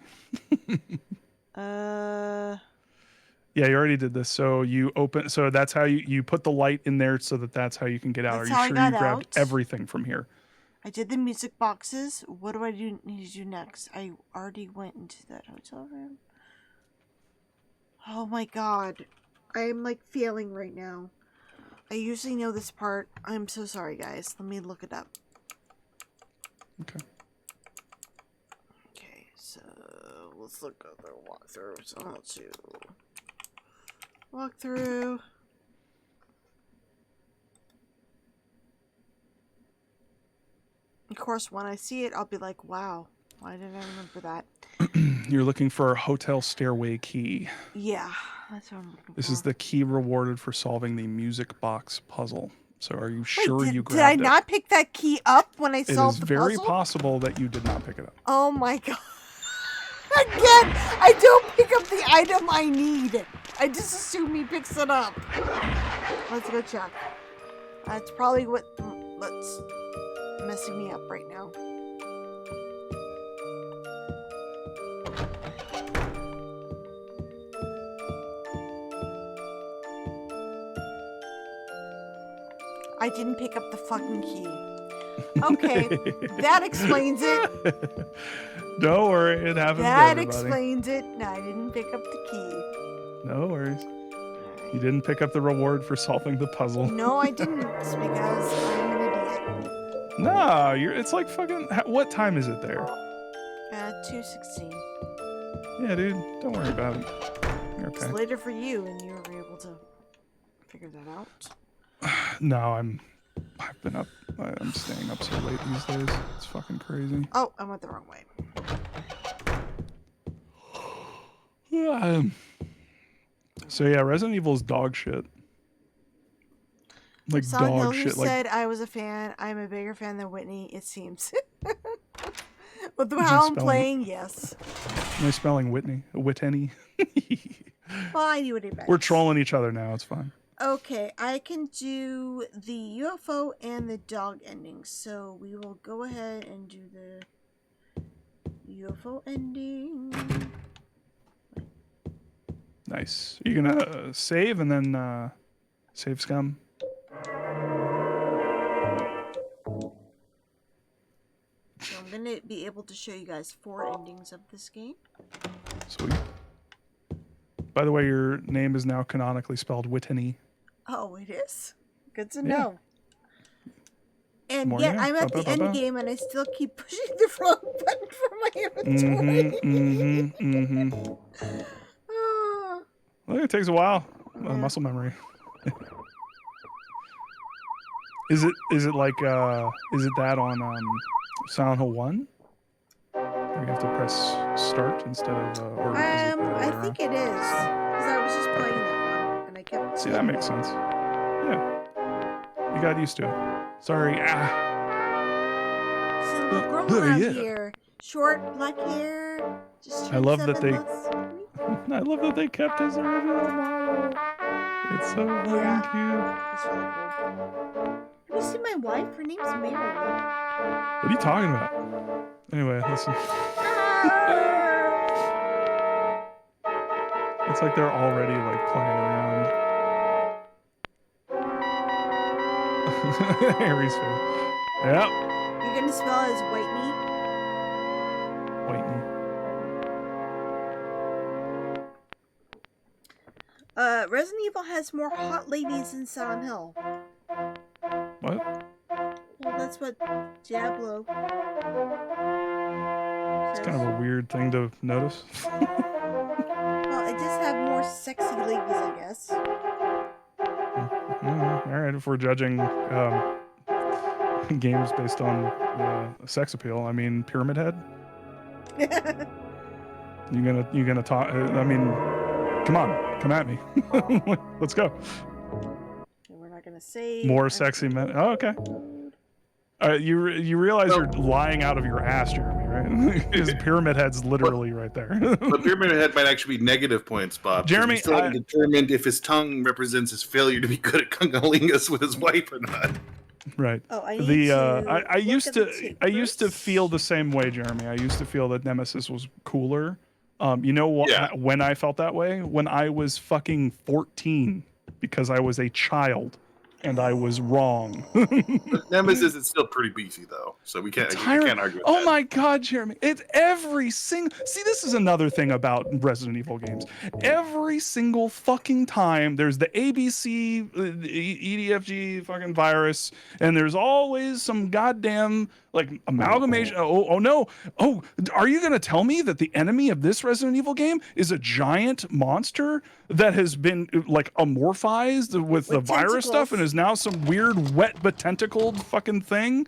Yeah, you already did this. So you open. So that's how you put the light in there, so that's how you can get out. That's Are how I you sure got you grabbed out. everything from here? I did the music boxes. What do I need to do next? I already went into that hotel room. Oh my god. I am like failing right now. I usually know this part. I'm so sorry, guys. Let me look it up. Okay. Okay, so let's look at the walkthrough. So I'll do walkthrough. Of course, when I see it, I'll be like, wow, why didn't I remember that? You're looking for a hotel stairway key. Yeah, that's what I'm looking This for. is the key rewarded for solving the music box puzzle. So are you sure Wait, you did I grabbed it? not pick that key up when I It solved is the very puzzle? possible that you did not pick it up. Oh my god. Again, I don't pick up the item I need. I just assume he picks it up. Let's go check. That's probably what's messing me up right now. I didn't pick up the fucking key. Okay, that explains it. Don't worry, it happens to That everybody. explains it. No, I didn't pick up the key. No worries. You didn't pick up the reward for solving the puzzle. No, I didn't. It's because I'm an idiot. No, it's like fucking. What time is it there? 2:16. Yeah, dude. Don't worry about it. You're It's okay. later for you, and you were able to figure that out. No, I've been up. I'm staying up so late these days. It's fucking crazy. Oh, I went the wrong way. So yeah, Resident Evil's dog shit. Like Silent Hill, dog who shit. Like said I was a fan. I'm a bigger fan than Whitney, it seems. With Am I how I'm spelling- playing, yes. am I spelling Whitney? Whitney? Well, I knew what he meant. We're trolling each other now. It's fine. Okay, I can do the UFO and the dog ending. So we will go ahead and do the UFO ending. Nice. You're gonna save and then save scum. So I'm gonna to be able to show you guys 4 endings of this game. Sweet. By the way, your name is now canonically spelled Whitney. Oh, it is? Good to Yeah. know. And More, yet yeah. I'm at the end game and I still keep pushing the wrong button for my inventory. Oh. Well, it takes a while. Muscle memory. Is it like is it that on Silent Hill 1? Where you have to press start instead of or is it the other I way think it is. Because I was just playing that one and I kept See, that makes sense. Yeah. You got used to it. Sorry. Some little girl around here. Short, black hair. Just I love that 7 they months. I love that they kept his original model. It's so fucking cute. It's really cool. Have you seen my wife? Her name's Mary. What are you talking about? Anyway, listen. It's like they're already like playing around. Harry's face. Yep. You're gonna spell it as Whitney? Whitney. Resident Evil has more hot ladies than Silent Hill. What? Well, that's what Diablo. It's kind of a weird thing to notice. Well, it just have more sexy ladies, I guess. All right, if we're judging games based on sex appeal, I mean, Pyramid Head. You gonna talk? I mean, come on, come at me. Let's go. We're not gonna say More sexy men. Oh, okay. You realize you're lying out of your ass, Jeremy, right? Because Pyramid Head's literally right there. But Pyramid Head might actually be negative points, Bob. Jeremy, we still haven't determined if his tongue represents his failure to be good at cunnilingus with his wife or not. Right. Oh, I need I used to feel the same way, Jeremy. I used to feel that Nemesis was cooler. You know what? Yeah. When I felt that way, when I was fucking 14, because I was a child, and I was wrong. Nemesis is still pretty beefy though, so we can't argue with Oh that. my God, Jeremy! It's every single. See, this is another thing about Resident Evil games. Every single fucking time, there's the ABC, the EDFG fucking virus, and there's always some goddamn like amalgamation. Oh no! Oh, are you gonna tell me that the enemy of this Resident Evil game is a giant monster that has been like amorphized with the virus stuff and is now some weird wet but tentacled fucking thing?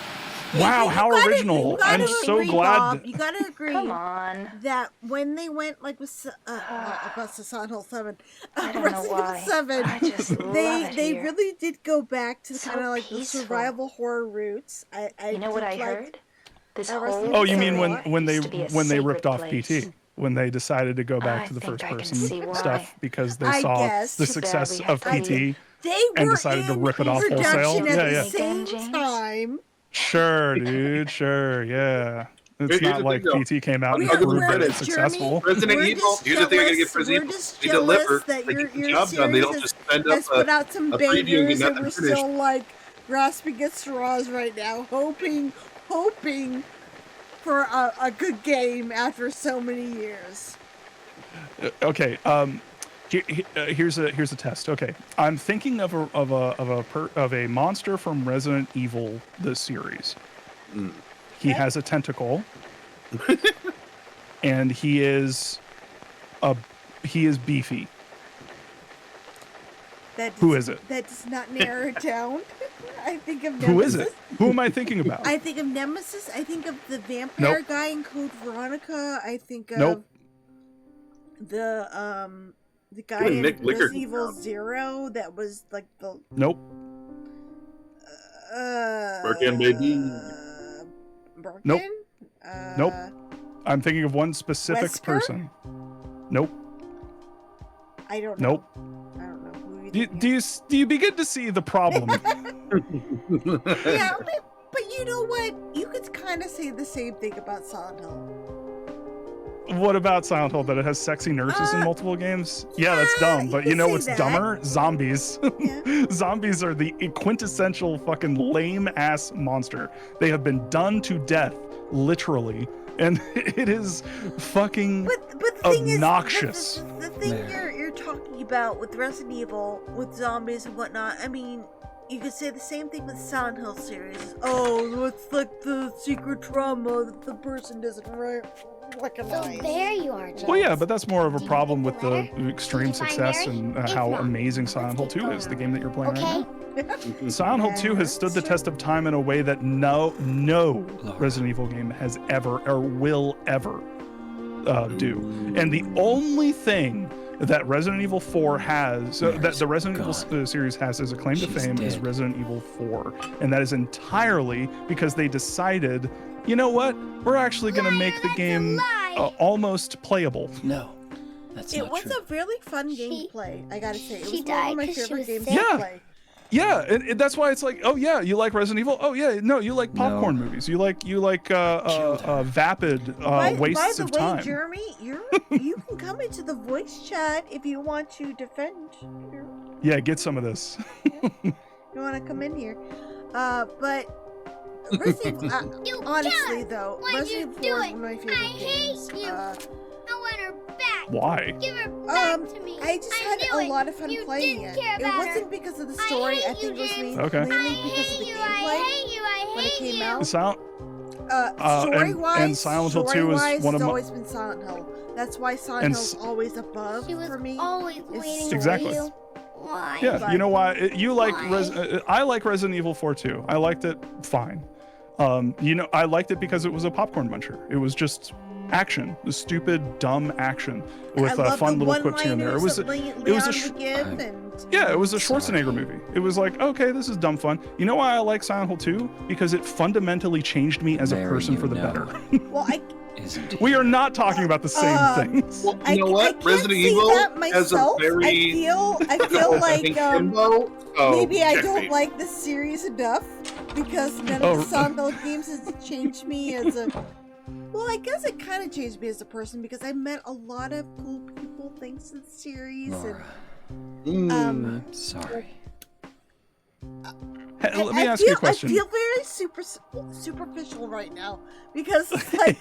Wow, how original! I'm so glad. Bob, you gotta agree. Come on. That when they went like with about Silent Hill 7, I don't know Resident why. Evil 7, I just love they it they here. really did go back to So kind of like the peaceful. survival horror roots. You know what I did like heard? This Resident whole Oh, you mean Evil when they used to be a ripped off sacred PT? When they decided to go back to the think first I can person see why. stuff because they I saw guess. the Too bad success we of have to PT They and were decided to in rip it off wholesale. production at Yeah, the yeah. same time. Sure, dude. Sure, yeah. It's Here's not the like thing, though. PT came out and I'll give proved them that credit. it's successful. Resident We're Evil. just Here's the thing I gotta give jealous- Resident we're Evil. just They jealous deliver. that They your get the job done. They series don't just send has up put out some a preview and bangers, get and nothing we're finished. still like grasping at straws right now, hoping for a good game after so many years. Okay. Here's a test. Okay, I'm thinking of a monster from Resident Evil the series. He has a tentacle, and he is beefy. Who is it? That does not narrow it down. I think of Nemesis. Who is it? Who am I thinking about? I think of Nemesis. I think of the vampire Nope. guy in Code Veronica. I think of Nope. the guy Even in Nick Licker Resident can Evil count. 0 that was like the Nope. Birkin, baby. Birkin? Nope. Nope. I'm thinking of one specific Wesker? person. Nope. I don't know. Nope. I don't know. Who you Do you begin to see the problem? Yeah, but you know what? You could kind of say the same thing about Silent Hill. What about Silent Hill? That it has sexy nurses in multiple games? Yeah, that's dumb. But you know say what's that. dumber? Zombies. Zombies are the quintessential fucking lame ass monster. They have been done to death literally, and it is fucking But the thing obnoxious. is, the thing you're talking about with Resident Evil, with zombies and whatnot, I mean, you could say the same thing with Silent Hill series. Oh, it's like the secret trauma that the person doesn't recognize. So there you are, James. Well, yeah, but that's more of a problem with the extreme success and how amazing Silent Hill 2 is, the game that you're playing right now. Silent Hill 2 has stood the test of time in a way that no Resident Evil game has ever or will ever do. And the only thing that Resident Evil 4 has, that the Resident Evil series has as a claim to fame is Resident Evil 4. And that is entirely because they decided, you know what, we're actually going to make the game almost playable. No, that's It not was true. a really fun game to play, I gotta say. It she was one of my died 'cause she favorite was games sick. to Yeah. play. Yeah, and that's why it's like, oh yeah, you like Resident Evil? Oh yeah, no, you like popcorn movies. You like vapid wastes by of the way, time. Jeremy, you can come into the voice chat if you want to defend. Yeah, get some of this. You want to come in here, but Resident Evil, honestly though, Resident Evil 4 is one of my favorite games. I want her back. Why? Give her back to me. I just had a lot of fun playing it. It wasn't because of the story. I think it was mainly because of the gameplay when it came out. Story-wise, and Silent Hill 2 is one of it's my... always been Silent Hill. That's why Silent Hill's always above for me. Always waiting Exactly. for you. Why? Yeah, you know why? You like I like Resident Evil 4 too. I liked it fine. I liked it because it was a popcorn muncher. It was just action, the stupid, dumb action with fun little quips here and there. It was a Schwarzenegger movie. It was like, okay, this is dumb fun. You know why I like Silent Hill 2? Because it fundamentally changed me as a person for the better. Well, We are not talking about the same things. Well, you know what? Resident Evil has a very. I feel like Oh, maybe I check don't me. like the series enough because none of the Silent Hill games has changed me as a. Well, I guess it kind of changed me as a person because I met a lot of cool people thanks to the series. I'm sorry. Hey, let me ask you a question. I feel very superficial right now because it's like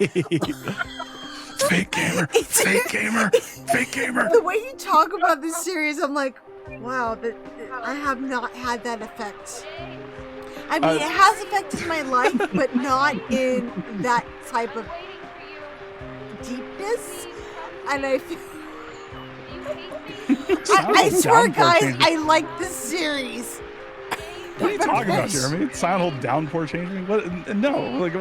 fake gamer, fake gamer, fake gamer. The way you talk about this series, I'm like, wow, I have not had that effect. I mean, it has affected my life, but not in that type of deepness. And I feel. I swear, guys, I like this series. What are you talking about, Jeremy? Silent Hill Downpour changed me? What? No. Like,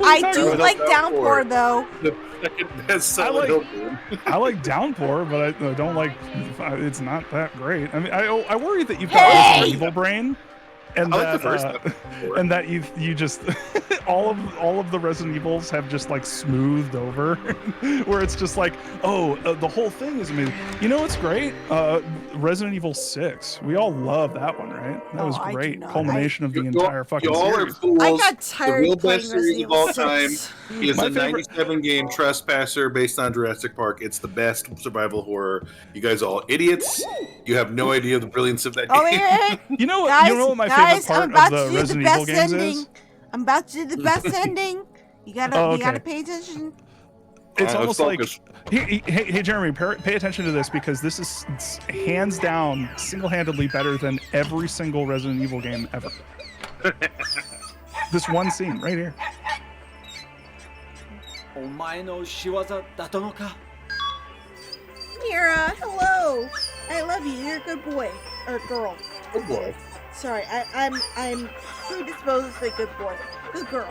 I do like Downpour, though. The second best Silent Hill game. I like Downpour, but I don't like. It's not that great. I mean, I worry that you've got this evil brain, and I that like the first and that you just all of the Resident Evils have just like smoothed over, where it's just like, oh, the whole thing is amazing. You know what's great? Resident Evil 6. We all love that one, right? That was great. Culmination of the entire fucking Y'all are series. fools. I got tired The real of playing best series of all time Resident is My the favorite- 97 game Trespasser based on Jurassic Park. It's the best survival horror. You guys are all idiots. You have no idea the brilliance of that game. Oh, wait. You know what? Guys, You know what my guys, favorite I'm part about of to the do Resident the Evil best games ending. is? I'm about to do the best ending. You gotta, Oh, you gotta okay. pay attention. It's almost like, focus. hey, Jeremy, pay attention to this because this is hands down, single-handedly better than every single Resident Evil game ever. This one scene right here. お前の仕業だったのか? Mira, hello. I love you. You're a good boy or girl. Good boy. Sorry, I'm predisposed to say good boy. Good girl.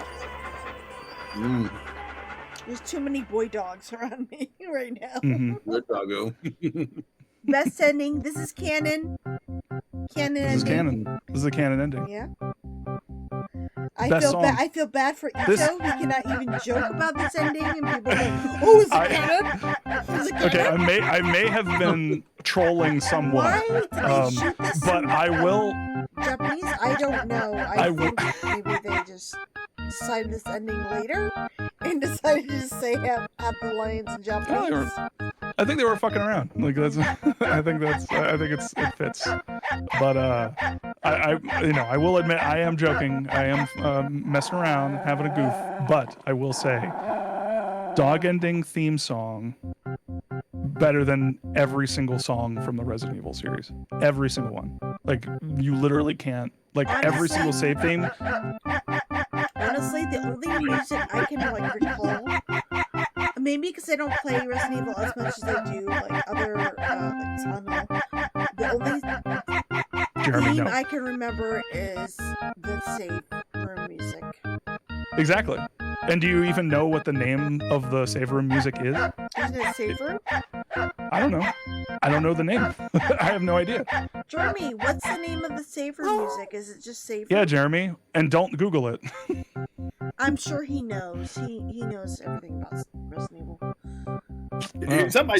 There's too many boy dogs around me right now. Good doggo. Best ending. This is canon. Canon This is ending. canon. This is a canon ending. Yeah. I Best feel song. bad. I feel bad for Ito. This- He cannot even joke about this ending, and people are like, "Oh, is it canon? Is it Okay, canon?" I may have been trolling somewhat, Why did they shoot this but I will. Japanese? I don't know. I I will- think maybe they just decided this ending later and decided to just say have the lions in Japanese. I think they were fucking around. Like that's. I think it fits. But I will admit I am joking. I am messing around, having a goof. But I will say, dog ending theme song better than every single song from the Resident Evil series. Every single one. Like you literally can't. Like every single save theme. Honestly, the only music I can like recall, maybe because I don't play Resident Evil as much as I do like other like Silent Hill. The only theme I can remember is the save room music. Exactly. And do you even know what the name of the save room music is? Isn't it save room? I don't know. I don't know the name. I have no idea. Jeremy, what's the name of the save room music? Is it just save room? Yeah, Jeremy. And don't Google it. I'm sure he knows. He knows everything about Resident Evil. Here's something I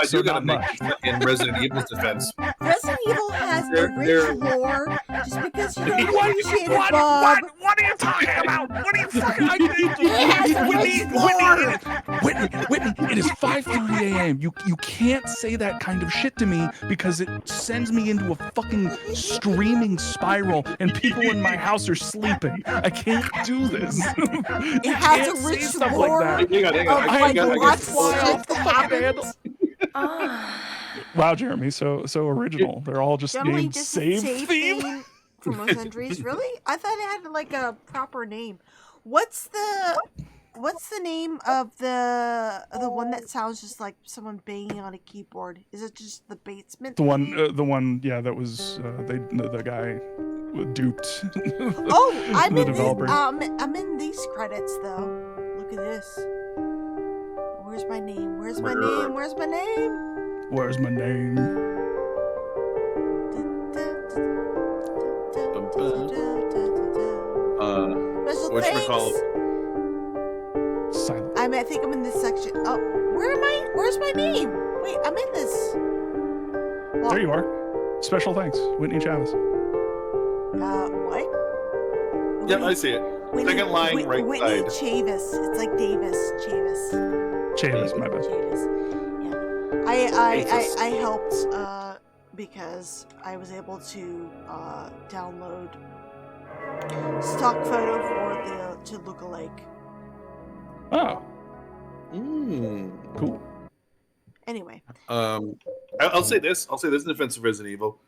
do gotta make in Resident Evil's defense. Resident Evil has a rich lore. Just because you don't appreciate it, Bob. What are you talking about? What are you fucking? Whitney, it is 5:30 a.m. You can't say that kind of shit to me because it sends me into a fucking screaming spiral, and people in my house are sleeping. I can't do this. It has a rich lore. Wow, Jeremy, so original. They're all just Generally named just save save theme. from most entries. Really? I thought it had like a proper name. What's the name of the one that sounds just like someone banging on a keyboard? Is it just the basement? The one, yeah, that was the guy duped. Oh, I'm the in developer. I'm in these credits though. Look at this. Where's my name? Where's my name? Where's my name? Where's my name? Whatchamacallit? Silent. I think I'm in this section. Oh, where am I? Where's my name? Wait, I'm in this. Well, There you are. Special thanks, Whitney Chavez. What? Yeah, I see it. Second line, right Whitney side. Chavis. It's like Davis Chavis. Chavis, my bad. Chavis. Yeah. I helped because I was able to download stock photo for to look alike. Oh. Cool. Anyway. I'll say this. In defense of Resident Evil.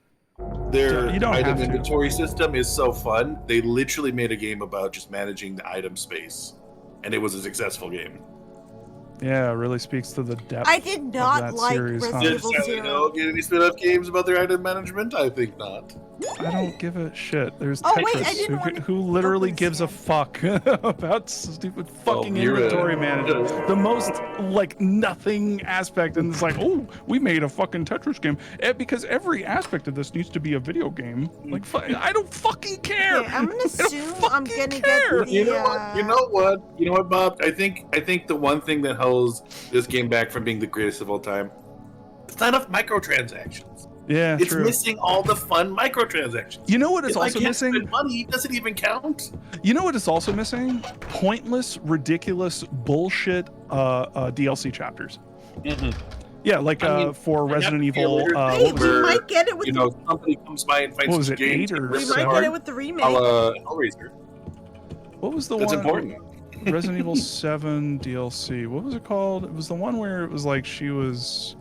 Their You don't item have to. inventory system is so fun. They literally made a game about just managing the item space, and it was a successful game. Yeah, it really speaks to the depth. I did not of that like series, Resident huh? Evil Did Zero. get any spin-off games about their item management? I think not. I don't give a shit. There's Oh, Tetris wait, I didn't want to who literally gives a fuck about stupid fucking inventory management. The most like nothing aspect, and it's like, oh, we made a fucking Tetris game because every aspect of this needs to be a video game. Like, I don't fucking care. Okay, I'm gonna assume I'm gonna care. get the. You know what, Bob? I think the one thing that holds this game back from being the greatest of all time, it's not enough microtransactions. Yeah, it's true. missing all the fun microtransactions. You know what it's also can't missing? spend money doesn't even count. You know what it's also missing? Pointless, ridiculous, bullshit DLC chapters. Yeah, like for Resident Evil. Hey, we might get it with somebody comes by and finds What was some it, games 8 or and we rips might it get apart. it with the remake. Hellraiser. What was the That's one? important. Resident Evil 7 DLC. What was it called? It was the one where it was like she was,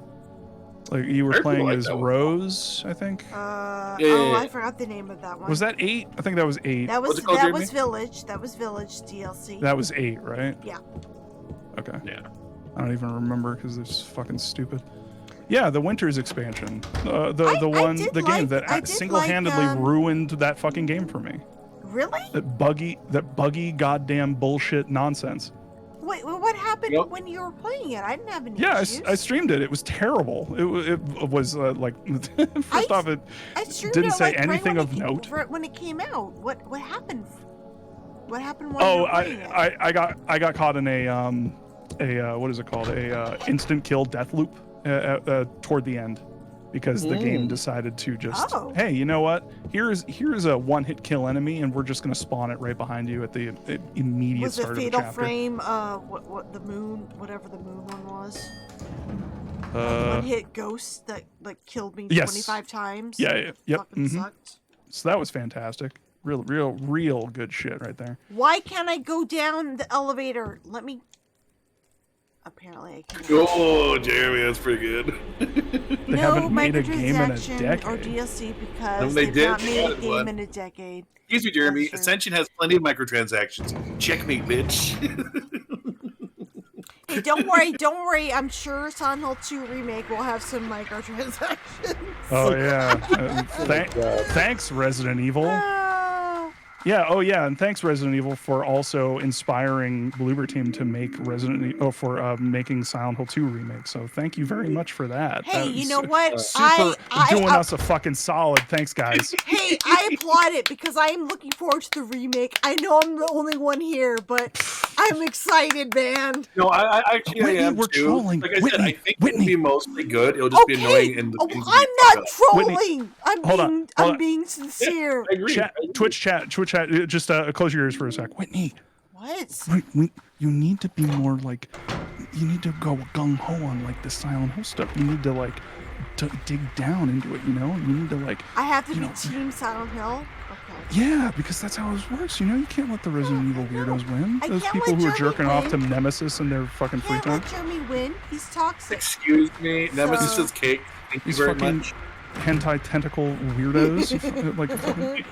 like you were I playing like as that one. Rose, I think. I forgot the name of that one. Was that 8? I think that was 8. That was What's it called, Jeremy? Village. That was Village DLC. That was 8, right? Yeah. Okay. Yeah. I don't even remember because it's fucking stupid. Yeah, the Winters expansion. The game I that did single-handedly like, ruined that fucking game for me. Really? That buggy goddamn bullshit nonsense. Wait, what happened when you were playing it? I didn't have any Yeah, issues. I streamed it. It was terrible. It was like first off, it I streamed didn't it, say like, right anything when of note. Right when it came out. What happened? What happened while you were playing it? I got caught in a what is it called? A instant kill death loop toward the end. Because the game decided to just, hey, you know what? Here's a one-hit kill enemy, and we're just gonna spawn it right behind you at the immediate Was start the of the Fatal chapter. Frame? What the moon? Whatever the moon one was. One hit ghost that like killed me Yes. 25 times. Yeah. Yep. Fucking sucked. So that was fantastic. Real good shit right there. Why can't I go down the elevator? Let me. Apparently, I can't. Oh, Jeremy, that's pretty good. They haven't made a game in a decade. Or DLC because They they've did. not made a Got game one. in a decade. Excuse me, Jeremy. Ascension has plenty of microtransactions. Checkmate, bitch. Hey, don't worry. I'm sure Silent Hill 2 Remake will have some microtransactions. Oh yeah. Thanks, Resident Evil. Yeah. Oh yeah. And thanks, Resident Evil, for also inspiring Bloober Team to make making Silent Hill 2 remake. So thank you very much for that. Hey, That you was know what? Super doing us a fucking solid. Thanks, guys. Hey, I applaud it because I am looking forward to the remake. I know I'm the only one here, but I'm excited, man. No, I actually Whitney, am we're too. trolling. Like I said, Whitney, I think it'll be mostly good. It'll just be Okay. annoying. And Oh, I'm not trolling. Hold I'm on. being sincere. Twitch chat. Just close your ears for a sec. Whitney, What? you need to be more like, you need to go gung ho on like the Silent Hill stuff. You need to like dig down into it. You know, you need to like. I have to be Team Silent Hill. Okay. Yeah, because that's how it works. You know, you can't let the Resident Evil weirdos win. I Those can't people let who are Jeremy jerking off to win. Nemesis in their fucking free Can't time. let Jeremy win. He's toxic. Excuse me, Nemesis is cake. Thank you These very fucking much. hentai tentacle weirdos. like fucking,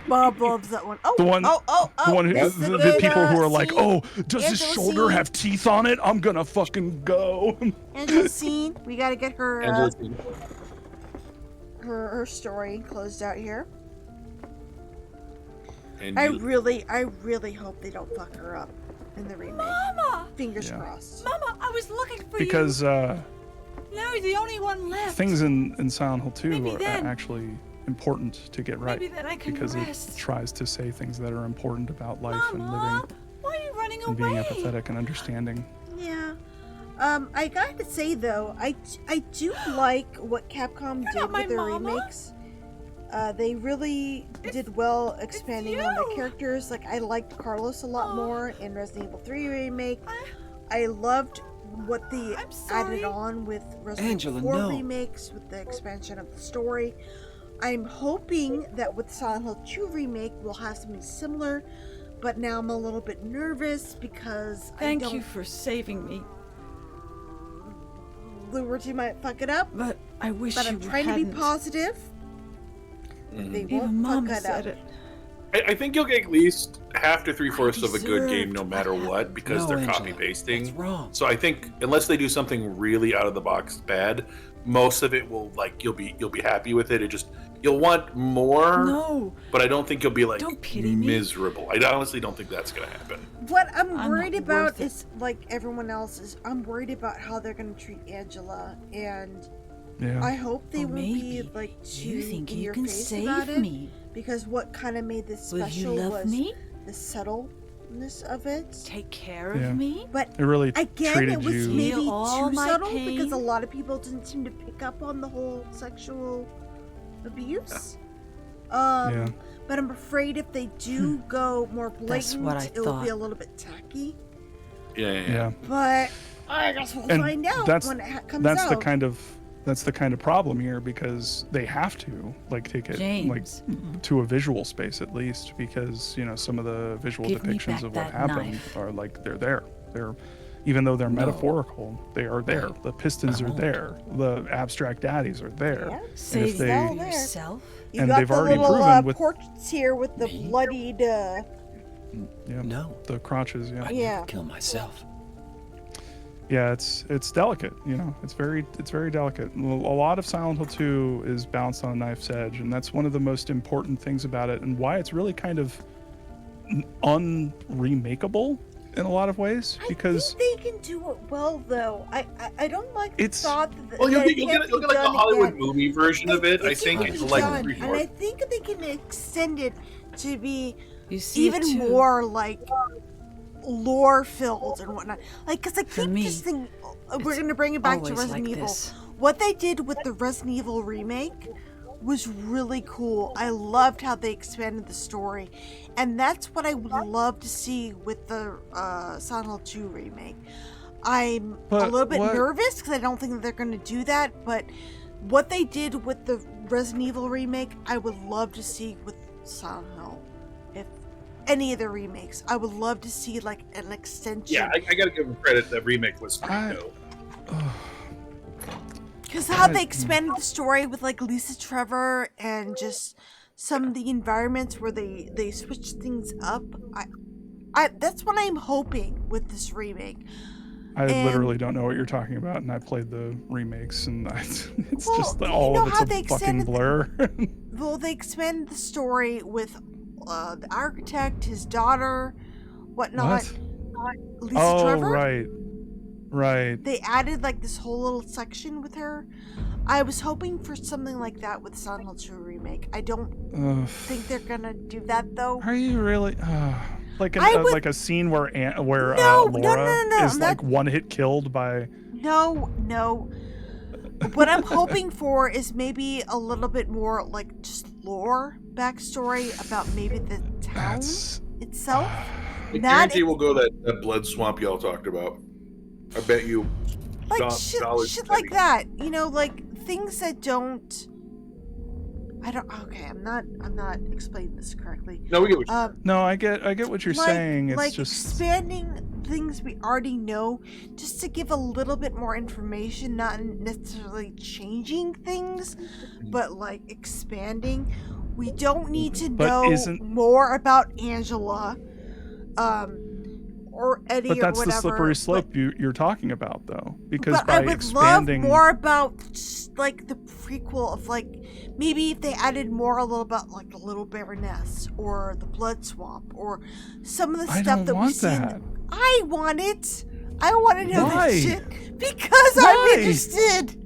Bob loves that one. Oh, the one, the one who, this is the good, people who are like, scene. oh, does his Angela shoulder scene. have teeth on it? I'm gonna fucking go. Angela Scene. We gotta get her Angela Scene. her story closed out here. And I you- really hope they don't fuck her up in the remake. Mama! Fingers Yeah. crossed. Mama, I was looking for Because you. Now you're the only one left. things in Silent Hill 2 Maybe are then- actually important to get right. Maybe then I can because rest. it tries to say things that are important about life and Mama, living why are you running and being away? empathetic and understanding. Yeah. I gotta say though, I do like what Capcom did not my with their mama. remakes. They really did well expanding on the characters. Like I liked Carlos a lot more in Resident Evil 3 remake. I loved what they added on with Resident Evil 4 remakes with the expansion of the story. I'm hoping that with Silent Hill 2 remake we'll have something similar, but now I'm a little bit nervous because Thank you for saving me. Liberty might fuck it up, but I wish But I'm you trying to be hadn't. positive. They Even won't Mama fuck it said up. it. I think you'll get at least half to 3/4 of a good game, no deserved matter what, because No, they're Angela, copy pasting. that's wrong. So I think unless they do something really out of the box bad, most of it will like you'll be happy with it. It just you'll want more. No. But I don't think you'll be like Don't pity me. miserable. I honestly don't think that's gonna happen. What I'm I'm worried not about worth it. is, like everyone else is, I'm worried about how they're going to treat Angela, and Yeah. I hope they Or won't be maybe like too you think in you your can face save about it. me. Because what kind of made this Will you special love was me? the subtleness of it. Take care Yeah. of me. But It really again, treated it was you. maybe Feel all too my subtle pain. because a lot of people didn't seem to pick up on the whole sexual abuse. Yeah. But I'm afraid if they do go more That's blatant, what I it will be thought. a little bit tacky. Yeah. But I guess we'll And find out that's when it comes that's out. the kind of problem here because they have to like take it James. like to a visual space at least because you know some of the visual Give me depictions back of what that happened knife. are like they're there. They're even though they're No. metaphorical, they are there. No. The pistons I are won't. there. The abstract daddies are there. Yeah. And if Save they all for there. yourself. You and got they've the already little proven with- portraits here with the Me? bloodied. yeah, No, the crotches. Yeah. I'd Yeah. never kill myself. Yeah, it's delicate, you know. It's very delicate. A lot of Silent Hill 2 is balanced on a knife's edge, and that's one of the most important things about it, and why it's really kind of unremakeable in a lot of ways. Because I think they can do it well, though. I don't like the It's- thought that, Well, you'll that get, it you'll can't get, you'll be get like a done Hollywood again. movie version of it. I think can it's be like done, and I 3/4. think they can extend it to be You see even it too. more like lore filled and whatnot. Like, because I For keep me, just thinking we're it's gonna bring it back to always Resident like Evil. this. What they did with the Resident Evil remake was really cool. I loved how they expanded the story, and that's what I would love to see with the Silent Hill 2 remake. I'm a But little bit what- nervous because I don't think that they're going to do that, but what they did with the Resident Evil remake, I would love to see with Silent Hill. If any of the remakes, I would love to see like an extension. Yeah, I gotta give them credit. The remake was pretty dope. Because how they expanded the story with like Lisa Trevor and just some of the environments where they switched things up. I that's what I'm hoping with this remake. I literally don't know what you're talking about, and I played the remakes, and it's just all of it's a fucking blur. Well, they expanded the story with the architect, his daughter, whatnot. Lisa Trevor. Right. They added like this whole little section with her. I was hoping for something like that with Silent Hill 2 remake. I don't think they're gonna do that though. Are you really? Like a scene where Laura is like one hit killed by. No. What I'm hoping for is maybe a little bit more like just lore backstory about maybe the town itself. I guarantee we'll go that blood swamp y'all talked about. I bet you. Like shit like that. You know, like things that don't. Okay, I'm not explaining this correctly. No, we get what you're No, I get what you're saying. It's like just expanding things we already know, just to give a little bit more information, not necessarily changing things, but like expanding. We don't need to know more about Angela, or Eddie, but that's or whatever. the slippery slope you're talking about, though, because but by I would expanding love more about just, like the prequel of like maybe if they added more a little about like the Little Baroness or the Blood Swamp or some of the stuff that we've seen. I want it. I want to know this shit because I'm interested.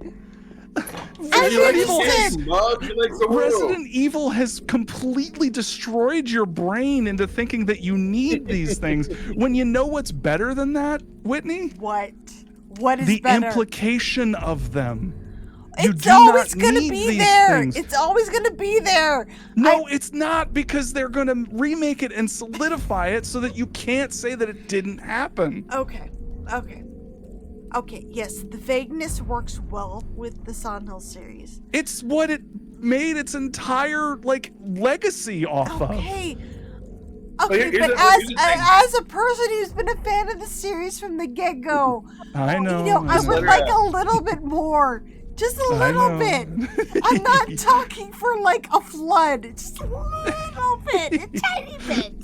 Resident Evil has completely destroyed your brain into thinking that you need these things when you know what's better than that, Whitney? What is the better? Implication of them. It's always going to be there. It's always going to be there. No, it's not, because they're going to remake it and solidify it so that you can't say that it didn't happen. Okay, yes, the vagueness works well with the Silent Hill series. It's what it made its entire like legacy off of. Okay, but as a person who's been a fan of the series from the get-go, I know. I would like a little bit more. Just a little bit. I'm not talking for like a flood. Just a little bit, a tiny bit.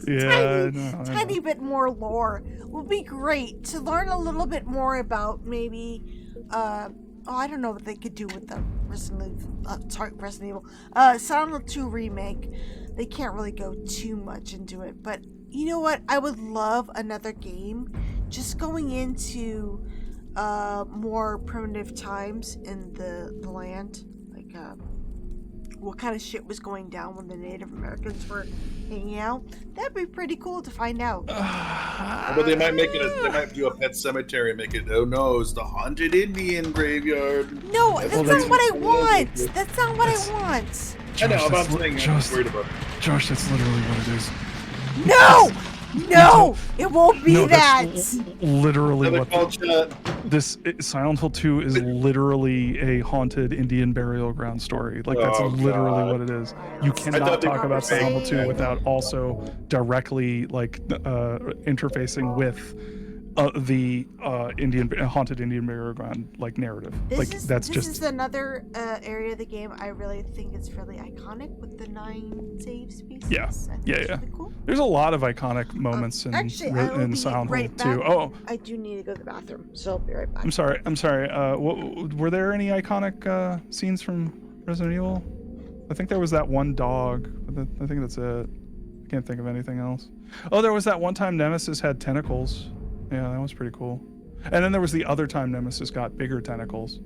Yeah, tiny bit more lore would be great to learn a little bit more about maybe I don't know what they could do with the Resident Evil Silent Hill 2 remake. They can't really go too much into it, but you know what, I would love another game just going into more primitive times in the land, like what kind of shit was going down when the Native Americans were hanging out. That'd be pretty cool to find out. But they might make it. They might do a pet cemetery and make it. Oh no, it's the haunted Indian graveyard. No, that's not what I want. That's not what I want. I know. I'm saying I'm worried about it. Josh, that's literally what it is. No, it won't be that. That's literally what this Silent Hill 2 is. Literally a haunted Indian burial ground story. Like that's literally what it is. You cannot talk about Silent Hill 2 without also directly like interfacing with the haunted Indian burial ground like narrative. This is another area of the game I really think is really iconic with the 9 save species. Yeah. Cool. There's a lot of iconic moments in Silent Hill 2. Oh, I do need to go to the bathroom, so I'll be right back. I'm sorry. Were there any iconic scenes from Resident Evil? I think there was that one dog. I think that's it. I can't think of anything else. Oh, there was that one time Nemesis had tentacles. Yeah, that was pretty cool. And then there was the other time Nemesis got bigger tentacles.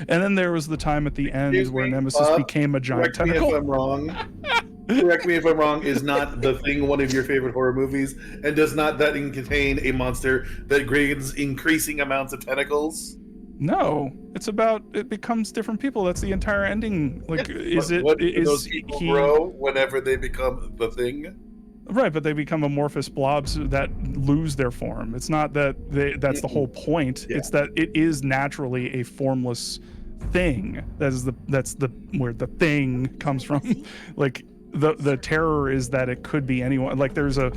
And then there was the time at the end where Nemesis became a giant tentacle. Correct me if I'm wrong. Correct me if I'm wrong. Is not The Thing one of your favorite horror movies? And does not that contain a monster that gains increasing amounts of tentacles? No, it's about it becomes different people. That's the entire ending. Like, those people grow whenever they become the Thing? Right, but they become amorphous blobs that lose their form. It's not that that's the whole point. It's that it is naturally a formless thing. That's the where the thing comes from. Like the terror is that it could be anyone. Like there is a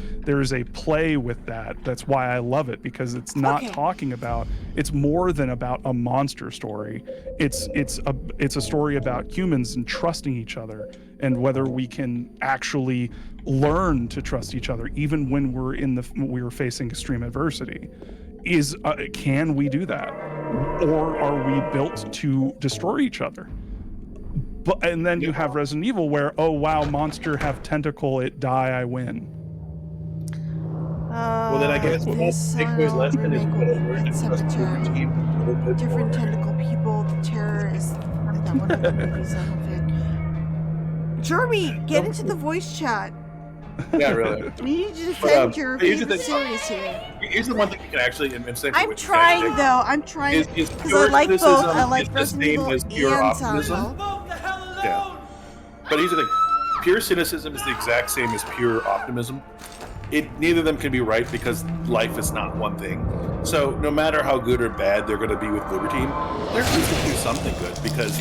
play with that. That's why I love it, because it's not talking about, it's more than about a monster story. It's a story about humans and trusting each other, and whether we can actually learn to trust each other even when we're facing extreme adversity. Can we do that, or are we built to destroy each other? And then you have Resident Evil where, oh wow, monster have tentacle, it die, I win. Well, then I guess the whole takeaway lesson is different tentacle people. The terror is that one of the movies I don't think. Jeremy, get into the voice chat. Yeah, really. We need to defend your favorite series here. Here's the one thing you can actually, I'm trying though. I'm trying because I like both. I like Resident Evil and Silent Hill. Yeah. But here's the thing. Pure cynicism is the exact same as pure optimism. Neither of them can be right because life is not one thing. So no matter how good or bad they're going to be with Libertine, they're going to do something good, because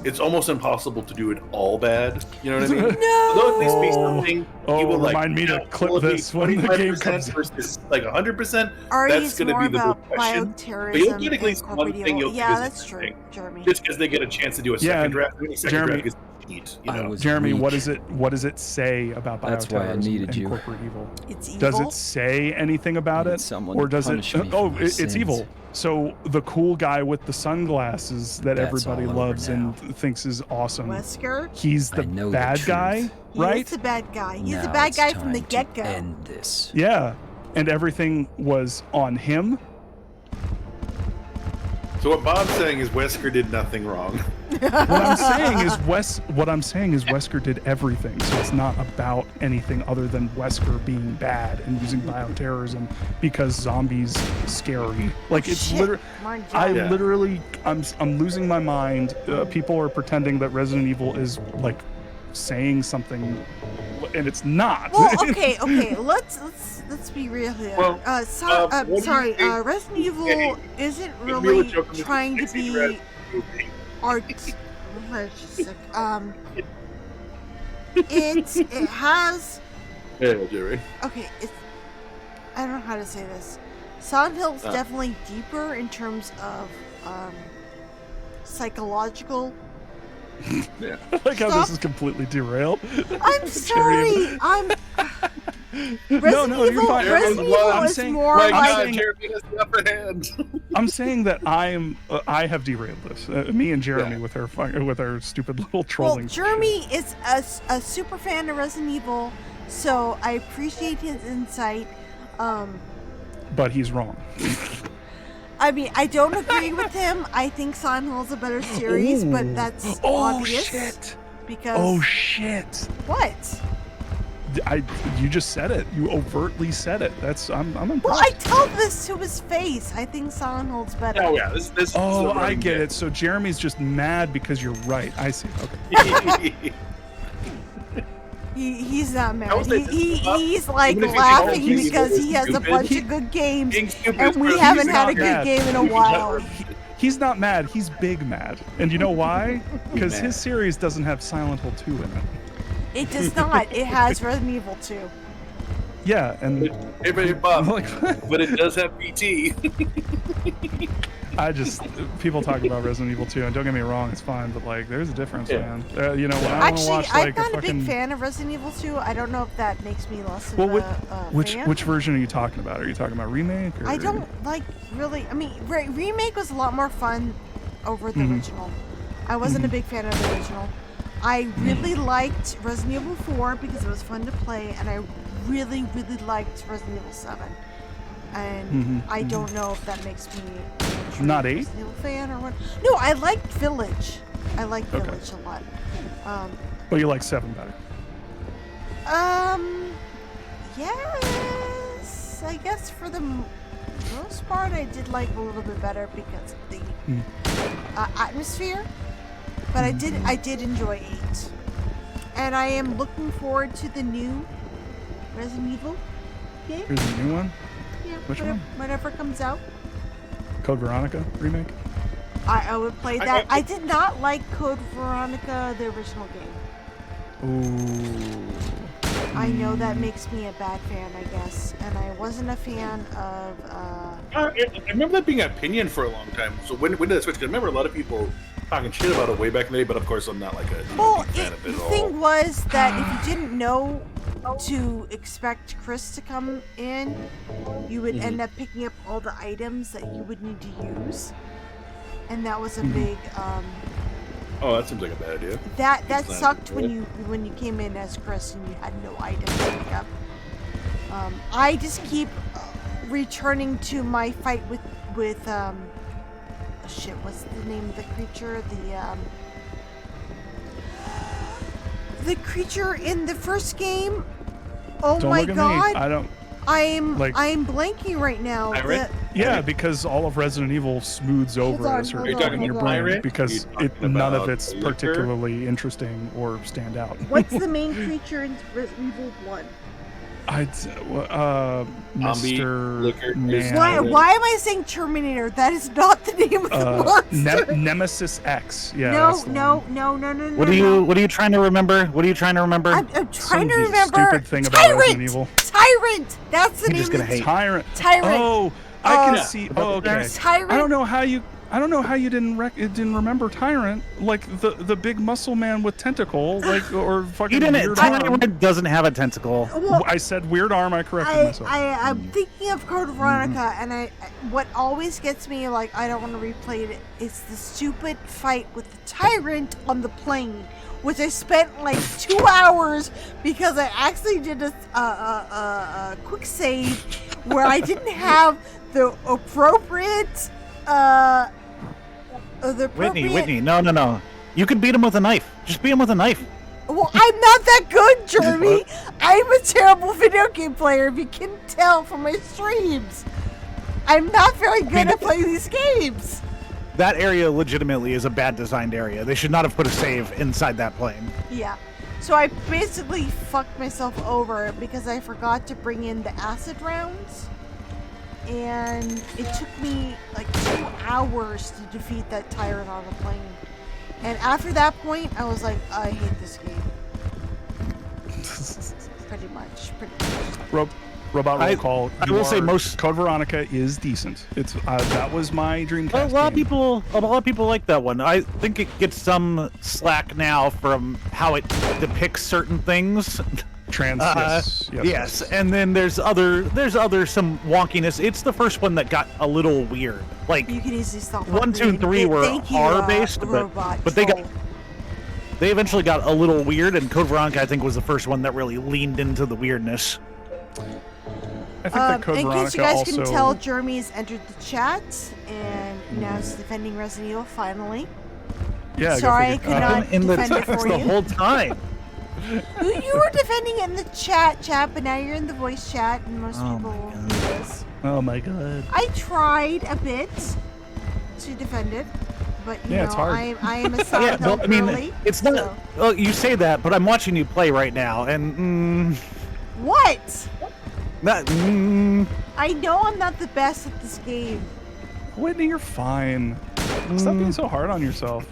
it's almost impossible to do it all bad. You know what I mean? No. Though at least be something. You will remind me to clip this when the game comes versus like 100%. Ari, that's going to be the big question. But you'll get at least one thing. Yeah, that's true, Jeremy. Just because they get a chance to do a second draft. Jeremy, draft neat, you know? Jeremy, what does it say about bioterrorism? That's why I needed you. Corporate evil? It's evil. Does it say anything about it, or does it? Oh, it's evil. So the cool guy with the sunglasses that everybody loves and thinks is awesome. Wesker? He's the bad guy, right? He's the bad guy. He's the bad guy from the get-go. End this. Yeah, and everything was on him. So what Bob's saying is Wesker did nothing wrong. What I'm saying is Wesker did everything. So it's not about anything other than Wesker being bad and using bioterrorism because zombies scary. Like it's literally, I'm losing my mind. People are pretending that Resident Evil is like saying something, and it's not. Well, okay. Let's be real here. Well, Resident Evil isn't really trying to be art. It has. Yeah, Jerry. Okay, I don't know how to say this. Silent Hill's definitely deeper in terms of psychological. Yeah. I like how this is completely derailed. I'm sorry. Resident Evil is more like. Jeremy has the upper hand. I'm saying that I have derailed this. Me and Jeremy with our stupid little trolling. Well, Jeremy is a super fan of Resident Evil, so I appreciate his insight. But he's wrong. I mean, I don't agree with him. I think Silent Hill is a better series, but that's obvious. Shit. Because. Oh shit! What? You just said it. You overtly said it. I'm impressed. Well, I told this to his face. I think Silent Hill's better. Oh yeah, this. Oh, I get it. So Jeremy's just mad because you're right. I see. Okay. He's not mad. He's like laughing because he has a bunch of good games, and we haven't had a good game in a while. He's not mad. He's big mad. And you know why? Because his series doesn't have Silent Hill 2 in it. It does not. It has Resident Evil 2. Yeah, and but it does have PT. People talk about Resident Evil 2, and don't get me wrong, it's fine, but like, there's a difference, man. You know, when I want to watch like I'm not a big fan of Resident Evil 2. I don't know if that makes me less of which version are you talking about? Are you talking about remake? Or? I don't like really. I mean, remake was a lot more fun over the original. I wasn't a big fan of the original. I really liked Resident Evil 4 because it was fun to play, and I really, really liked Resident Evil 7. And I don't know if that makes me not 8 Resident Evil fan or what. No, I liked Village. I liked Village a lot. But you like 7 better. Yes. I guess for the most part, I did like a little bit better because of the atmosphere. But I did enjoy 8. And I am looking forward to the new Resident Evil game. There's a new one? Yeah, Which one? Whatever comes out. Code Veronica remake? I would play that. I did not like Code Veronica, the original game. Ooh. I know that makes me a bad fan, I guess, and I wasn't a fan of. I remember that being an opinion for a long time. So when did it switch? 'Cause I remember a lot of people talking shit about it way back in the day, but of course I'm not like a big fan of it The at all. thing was that if you didn't know to expect Chris to come in, you would end up picking up all the items that you would need to use, and that was a big. Oh, that seems like a bad idea. That It's not sucked good. when you came in as Chris and you had no items to pick up. I just keep returning to my fight with shit. What's the name of the creature? The creature in the first game. Oh Don't my look at god! me. I don't. I'm Like- blanking right now. Yeah, because all of Resident Evil smooths over on, at a certain hold on, point in your hold on. brain because Are you talking none of about it's Licker? particularly interesting or stand out. What's the main creature in Resident Evil 1? Mr. Licker, Man. Why am I saying Terminator? That is not the name of the monster. Nemesis X. Yeah. that's the No. What are you trying to remember? What are you trying to remember? I'm trying to Some remember. stupid thing about Resident Evil. Tyrant. That's the You're name. just gonna of hate. Tyrant. Tyrant. Oh, I can Yeah. see. Oh, okay. Tyrant. I don't know how you didn't remember Tyrant, like the big muscle man with tentacle, like or fucking. You didn't. weird arm. Tyrant doesn't have a tentacle. Well, I said weird arm. I corrected myself. I'm thinking of Code Veronica, and what always gets me, like, I don't want to replay it. It's the stupid fight with the Tyrant on the plane, which I spent like 2 hours because I actually did a quick save where I didn't have the appropriate. Whitney, no. You can beat him with a knife. Just beat him with a knife. Well, I'm not that good, Jeremy. I'm a terrible video game player, if you can tell from my streams. I'm not very good at playing these games. That area legitimately is a bad designed area. They should not have put a save inside that plane. Yeah. So I basically fucked myself over because I forgot to bring in the acid rounds. And it took me like 2 hours to defeat that tyrant on the plane. And after that point, I was like, I hate this game. Pretty much. Robot roll call. I will say most Code Veronica is decent. It's that was my Dreamcast. A lot of people like that one. I think it gets some slack now from how it depicts certain things. Yes, and then there's other some wonkiness. It's the first one that got a little weird. Like you can easily stop 1, 2, and 3 were horror based, but they eventually got a little weird. And Code Veronica, I think, was the first one that really leaned into the weirdness. I think that Code in Veronica case you guys also... can tell, Jeremy has entered the chat and now is defending Resident Evil finally. Yeah, sorry I could not in the defend it text for the you. whole time. You were defending it in the chat, but now you're in the voice chat, and most people will do this. Oh my god. I tried a bit to defend it, but you know, it's hard. I am a Silent Hill girly. It's not. Well, you say that, but I'm watching you play right now, and What? not. I know I'm not the best at this game. Whitney, you're fine. Stop being so hard on yourself.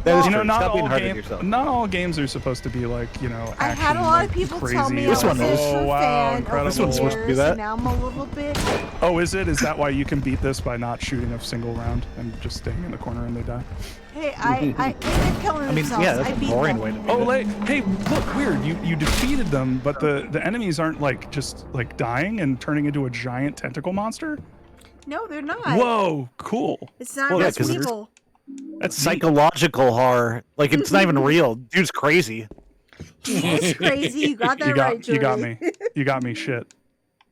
That is you know, true. not Stop being all hard on yourself. not all games are supposed to be like, you know, I had a lot of people tell me I was a true fan over This the one's supposed to be years, that. and now I'm a little bit. Oh, is it? Is that why you can beat this by not shooting a single round and just staying in the corner and they die? Hey, they're killing themselves. I beat them. Oh, like, hey, look, weird. You defeated them, but the enemies aren't like just like dying and turning into a giant tentacle monster. No, they're not. Whoa, cool. It's not Well, yeah, Resident 'cause Evil. That's psychological horror. Like it's not even real. Dude's crazy. He's crazy. You got that right, You got Jeremy. me. You got me. Shit.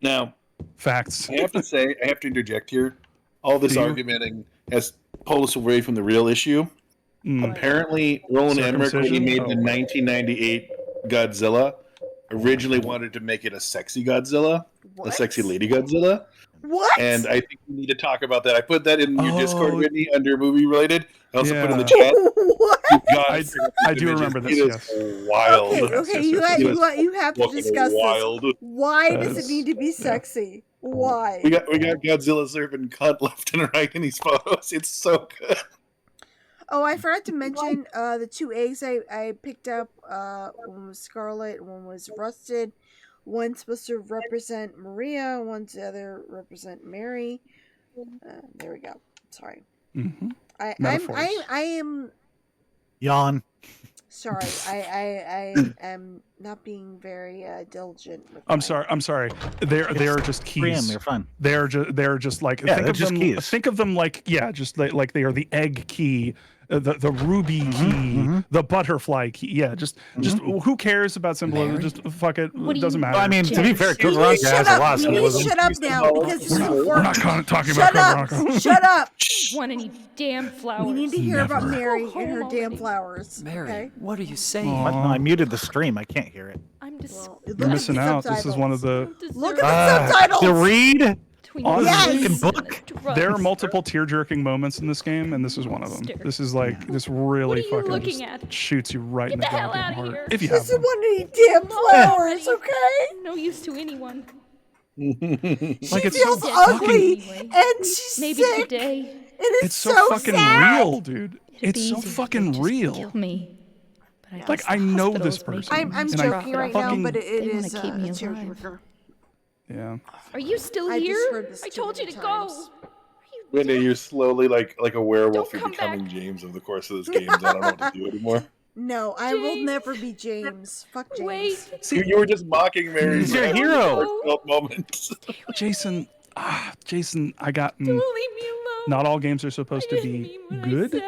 Now, facts. I have to say, I have to interject here. All this Do you? argumenting has pulled us away from the real issue. Apparently, Roland Emmerich, when he made the 1998 Godzilla, originally wanted to make it a sexy Godzilla, a sexy lady Godzilla. What? And I think we need to talk about that. I put that in your Discord, Whitney, under movie related. I also put in the chat. What? I do remember this. It Yes. is wild. Okay, you have to discuss wild. this. Why does it need to be sexy? Why? We got Godzilla serving cunt left and right in these photos. It's so good. Oh, I forgot to mention the two eggs I picked up. One was scarlet, one was rusted. One's supposed to represent Maria, one's the other represent Mary. There we go. Sorry. Mm-hmm. I am. Yawn. Sorry, I am not being very diligent. With I'm sorry. They're just keys. You're fine. They're just like think of them like just like they are the egg key, the ruby key, the butterfly key. Yeah, just who cares about symbolism? Just fuck it. It doesn't matter. I mean, to be fair, Code Veronica has a lot of symbolism. Shut up now, because we're not talking about Code Veronica. Shut up. Want any damn flowers? We need to hear about Mary and her damn flowers. Mary, okay? what are you saying? What? No, I muted the stream. I can't hear it. I'm just. You're missing out. This is one of the. Look at the subtitles. To read. On Yes. the book, there are multiple tear-jerking moments in this game, and this is one of them. This is like this really fucking just shoots you right in the goddamn heart. If you have Doesn't want any damn flowers, okay? No use to anyone. Like She it's feels so ugly, fucking, and she's Maybe sick. today. And it's so fucking sad. real, dude. It's so fucking real. Kill me. Like I know this person. I'm and joking I right now, fucking- but it They wanna is keep me a alive. tearjerker. Yeah. Are you still I just here? heard this I too told you many to times. go. Whitney, you're slowly like a werewolf. You're come becoming James over the course of this game. I don't know what to do anymore. No, I will never be James. Fuck James. You were just mocking Mary. He's for your having hero. heartfelt moments. Jason, I got. Leave me alone. Not all games are supposed to be good.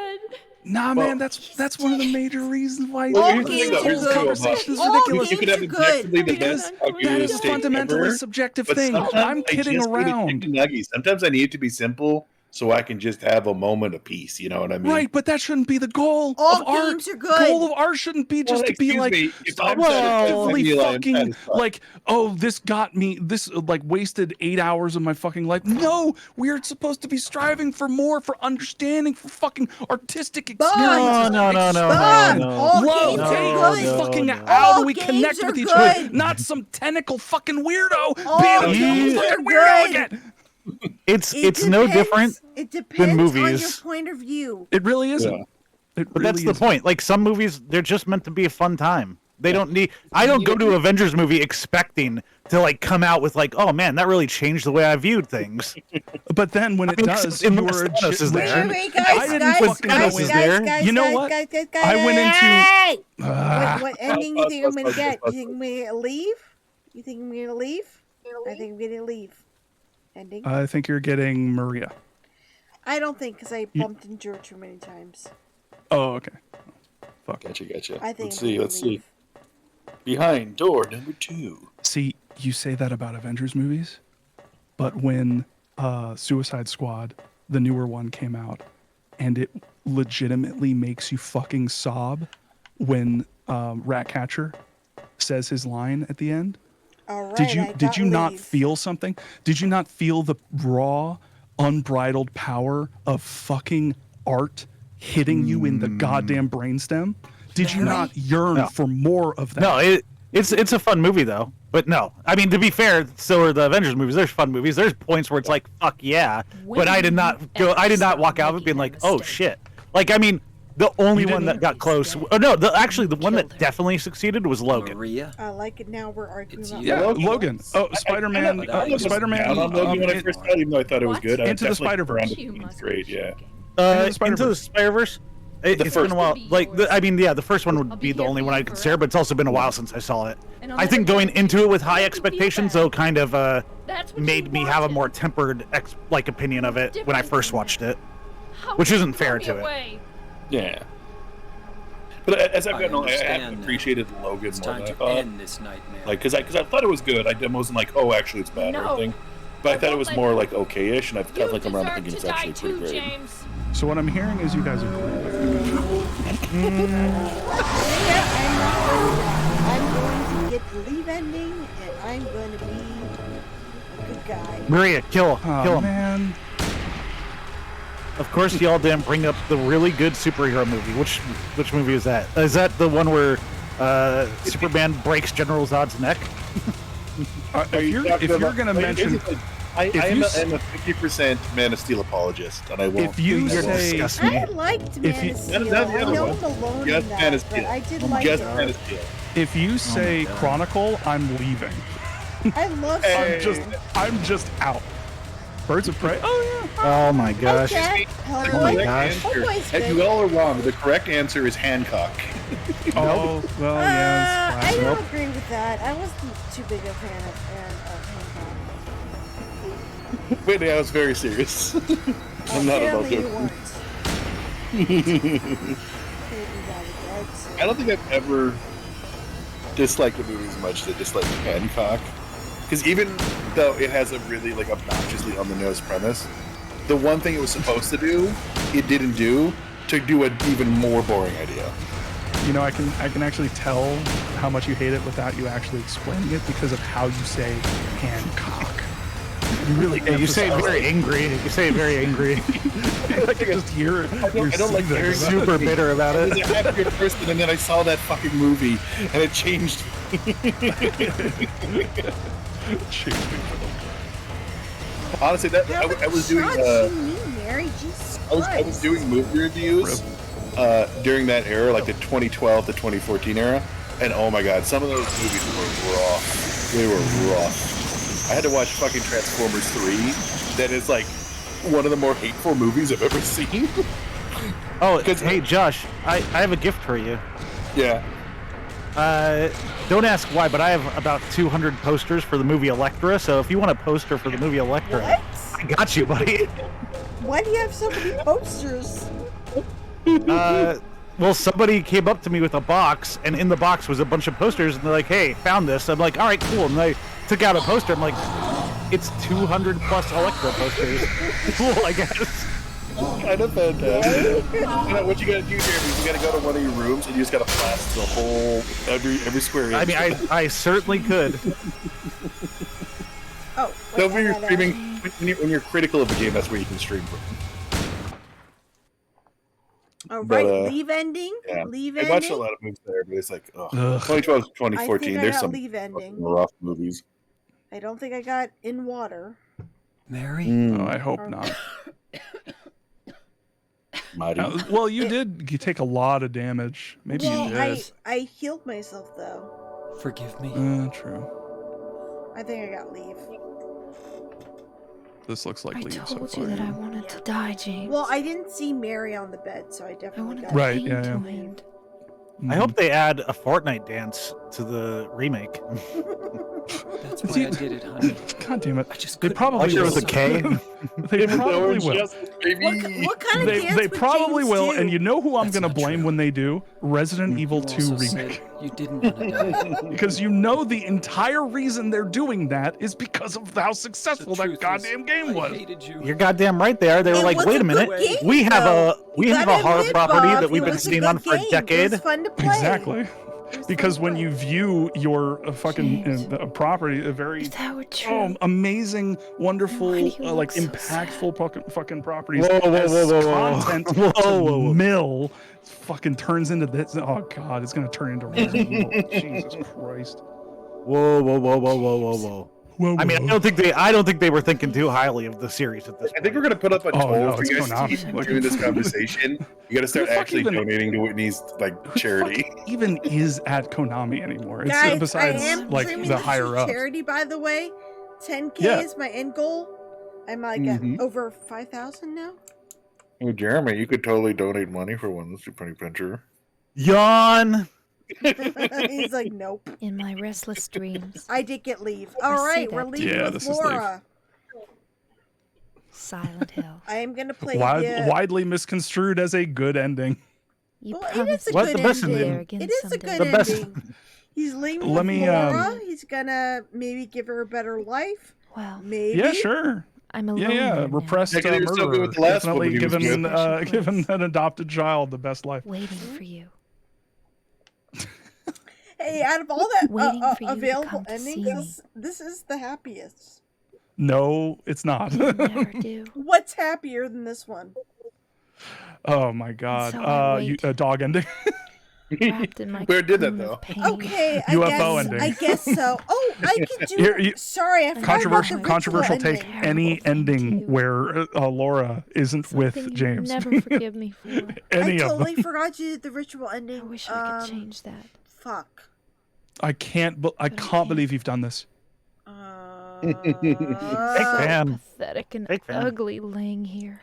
Nah, man, that's one of the major reasons why Well, this here's the thing, though. whole Here's the deal, conversation is Bob. ridiculous. You could have objectively the best That is a fundamentally subjective thing. I'm kidding around. Sometimes I need it to be simple so I can just have a moment of peace. You know what I mean? Right, but that shouldn't be the goal All of art. games are good. Goal of art shouldn't be just Well, to be excuse like, me, if I'm fully satisfied, I'm fucking satisfied. like, oh, this got me. This like wasted 8 hours of my fucking life. No, we're supposed to be striving for more, for understanding, for fucking artistic experiences. No. All Love, games hate, are good. fucking All how do we games connect are with each good. other? Not some tentacle fucking weirdo All being a games tentacle are fucking weirdo good. again. It's no different It than depends on your movies. point of view. It really isn't. Yeah. It But really that's the isn't. point. Like some movies, they're just meant to be a fun time. They don't need. I don't go to an Avengers movie expecting to like come out with like, oh man, that really changed the way I viewed things. But then when it does, you were a Thanos is there. Wait, I guys, didn't guys, fucking guys, go in guys, there. guys, You know guys, what? guys, guys, I went into. Hey! Ah. What ending you think I'm gonna get? You think I'm gonna leave? You think I'm gonna leave? I think I'm gonna leave. Ending? I think you're getting Maria. I don't think, because I bumped into her too many times. Oh, okay. Fuck. Gotcha. I think Let's I'm see. gonna Let's leave. see. Behind door number 2. See, you say that about Avengers movies, but when Suicide Squad, the newer one, came out, and it legitimately makes you fucking sob when Ratcatcher says his line at the end. All right, Did you not feel something? Did you not feel the raw, unbridled power of fucking art hitting you in the goddamn brainstem? Did you not yearn for more of that? No, it's a fun movie though. But no, I mean to be fair, so are the Avengers movies. There's fun movies. There's points where it's like fuck yeah, but I did not go. I did not walk out of it being like oh shit. Like I mean, the only one that got close. Oh no, actually the one that definitely succeeded was Logan. Maria. I like it now. We're arguing about Yeah, Logan. Oh, Spider-Man. Spider-Man. Down on Logan when I first saw it, even though I thought it was good. I Into the definitely Spider-Verse. around it. It's great. Yeah. Into the Spider-Verse. It's been a while. Like, I mean, yeah, the first one would be the only one I'd consider, but it's also been a while since I saw it. I think going into it with high expectations, though, kind of made me have a more tempered opinion of it when I first watched it, which isn't fair to it. Yeah. But as I've gotten older, I have understand now. appreciated Logan It's more time than I to thought. end this nightmare. Like, because I thought it was good. I wasn't like, oh, actually, it's bad or No. anything. But I thought it was more like okay-ish, and I've definitely come around to thinking it's actually pretty great. So what I'm hearing is you guys agree. I'm going to get the leave ending, and I'm going to be a good guy. Maria, kill him. Man. Of course, y'all didn't bring up the really good superhero movie. Which movie is that? Is that the one where Superman breaks General Zod's neck? If you're gonna mention, I am a 50% Man of Steel apologist, and I won't. If you say, I liked Man of Steel. I know I'm alone in that, but I did like it. Man of Steel. If you say Chronicle, I'm leaving. I love I'm just out. Birds of Prey. Oh yeah. Oh my gosh. Oh my gosh. You all are wrong. The correct answer is Hancock. Oh well, yes. I don't agree with that. I wasn't too big a fan of Hancock. Wait, I was very serious. I'm not about you joking. weren't. I don't think I've ever disliked a movie as much as I disliked Hancock. Because even though it has a really like obnoxiously on the nose premise, the one thing it was supposed to do, it didn't do to do an even more boring idea. You know, I can actually tell how much you hate it without you actually explaining it because of how you say Hancock. You really you say it very angry. You say it very angry. I can just hear it. I don't like You're super bitter about it. I was a happier person, and then I saw that fucking movie, and it changed me. Honestly, that I was doing. I was doing movie reviews during that era, like the 2012 to 2014 era, and oh my god, some of those movies were rough. They were rough. I had to watch fucking Transformers 3. That is like one of the more hateful movies I've ever seen. Oh, hey Josh, I have a gift for you. Yeah. Don't ask why, but I have about 200 posters for the movie Elektra, so if you want a poster for the movie Elektra, I got you, buddy. Why do you have so many posters? Well, somebody came up to me with a box, and in the box was a bunch of posters, and they're like, hey, found this. I'm like, all right, cool. And I took out a poster. I'm like, it's 200 plus Elektra posters. Cool, I guess. Kind of fantastic. What you gotta do, Jeremy, is you gotta go to one of your rooms and you just gotta blast the whole every square inch. I mean, I certainly could. Oh, so when you're streaming, when you're critical of the game, that's where you can stream from. All right, Leave Ending. Yeah. Leave I Ending. watched a lot of movies there, but it's like, 2012 to 2014. I There's got some Leave Ending. rough movies. I don't think I got In Water. Mary? Oh, I hope not. Well, you did. You take a lot of damage. Maybe you did. I healed myself though. Forgive me. True. I think I got Leave. This looks like Leave. I told you that I wanted to die, James. Well, I didn't see Mary on the bed, so I definitely got Right. Leave. Yeah. I hope they add a Fortnite dance to the remake. That's why I did it, honey. God damn it! I just They probably there will. was a K. They probably will. What kind of dance They would probably James will, do? and you know who I'm gonna blame when they do? Resident Evil 2 remake. You didn't want to die. Because you know the entire reason they're doing that is because of how successful that goddamn game was. You're goddamn right there. They were It like, was wait a a minute, good game, we have though. we You have a gotta horror admit, property Bob, that we've it been was a sitting good on for a game. decade. It was fun to play. Exactly. Because when you view your fucking property, a very amazing, wonderful, like impactful fucking properties, as content to mill fucking turns into this. Oh god, it's gonna turn into Resident Evil. Jesus Christ. Whoa. I mean, I don't think they were thinking too highly of the series at this point. I think we're gonna put up a toll for you guys to Konami. keep doing this conversation. You gotta start actually donating to Whitney's charity. Even is at Konami anymore? It's Guys, besides I am like dreaming the of higher up. charity, by the way. 10K Yeah. is my end goal. I'm like at over 5,000 now. Well, Jeremy, you could totally donate money for one Super Pincher. Yawn. He's like, nope. In my restless dreams. I did get Leave. All right, we're leaving with Laura. Silent Hill. I am gonna play Widely misconstrued as a good ending. You it is a What's good the best ending. ending? It is a good The best- ending. He's leaving Let with me, Laura. He's gonna maybe give her a better life. Well, maybe. Yeah, sure. I'm alone. Yeah. Repressed Yeah, 'cause you were so good murderer. with the last one, Definitely but he was given good. given an adopted child the best life. Waiting for you. Hey, out of all that Waiting for you to available come to see endings, this is the happiest. No, it's not. Never do. What's happier than this one? Oh my god. So I A dog ending. Wrapped in my Where did that cocoon of though? pain. Okay, UFO ending. I guess so. Oh, I could do. Here, Sorry, I forgot about the controversial ritual take. ending. Any ending where Laura isn't with Something James. You never forgive me for. Any I of totally them. forgot you did the ritual ending. I wish I could change that. Fuck. I can't believe you've done this. fan. Pathetic and Big fan. ugly laying here.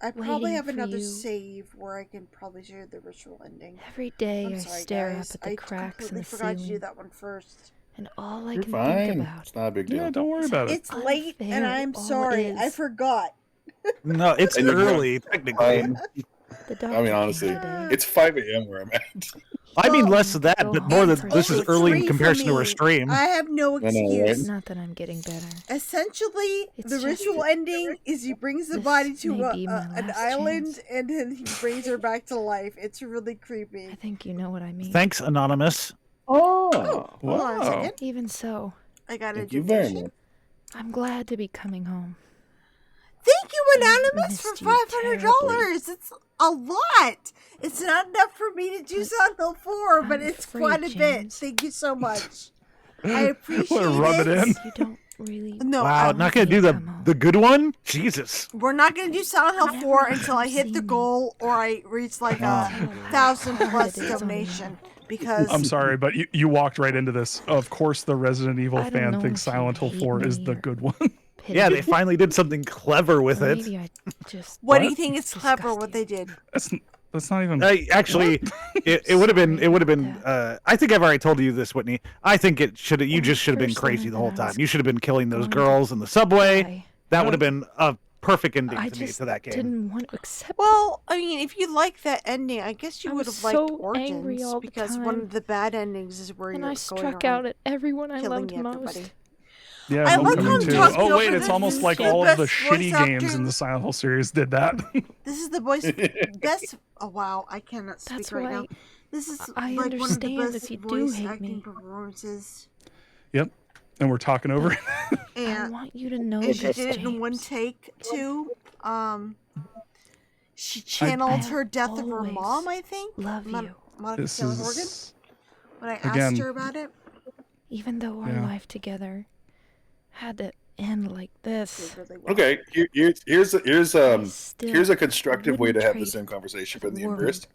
I probably waiting have for another you. save where I can probably do the ritual ending. Every day I'm I sorry, stare guys. up at the cracks in completely the forgot to do ceiling, that one first. and all I You're can fine. think about It's not a big deal. Yeah, don't worry about it. It's late, and unfair I'm all sorry. is. I forgot. No, it's And you're early, technically. The I mean, doctor honestly, came today. it's 5 a.m. where I'm at. I mean less of that, but more that this is It's early 3 in for comparison to me. our stream. I have no I know, right? excuse. Not that I'm getting better. Essentially, It's the just ritual that ending is he brings the this body to may be my an last island chance. and then he brings her back to life. It's really creepy. I think you know what I mean. Thanks, Anonymous. Oh, Hold on a second. Even so, I got a thank you very donation. much. I'm glad to be coming home. Thank you, Anonymous, for missed you $500. It's a lot. It's not enough for me to do Silent Hill 4, but I'm it's afraid, quite a bit. James. Thank you so much. I appreciate Wanna rub it in? You don't really. No, Wow, not gonna do the good one? Jesus. we're not gonna do Silent Hill 4 until I hit the goal or I reach like a 1,000+ donation. Because I'm sorry, but you walked right into this. Of course, the Resident Evil I don't fan know thinks if you Silent Hill hate 4 is me the or good one. Yeah, they finally did something clever with Or it. maybe I just. what do you think is clever what they did? That's not even. Actually, it would have been. I think I've already told you this, Whitney. I think it should. You just should have been crazy the whole time. You should have been killing those girls in the subway. That would have been a perfect ending I to me just to that game. didn't want to accept. Well, I mean, if you like that ending, I guess you I would was have liked so angry Origins all the because one time. of the bad endings is where And you're I going struck around out at everyone I killing loved everybody. most. Yeah, I like how Homecoming I'm too. talking Oh wait, over it's the almost like all of the best shitty voice games in actor. the Silent Hill series did that. This is the voice best. Oh wow, I cannot speak That's right why now. This is I like one of the understand best if you do voice hate acting me. performances. Yep, and we're talking over it. I And want you to know and she this, did it in one James. take too. She channeled her death of her always mom. I think. love you. Monica This Taylor Morgan. is When I again- asked her about it. Even though our Yeah. life together had to end like this. Okay, here's a constructive way to have the trade same conversation from the world. inverse.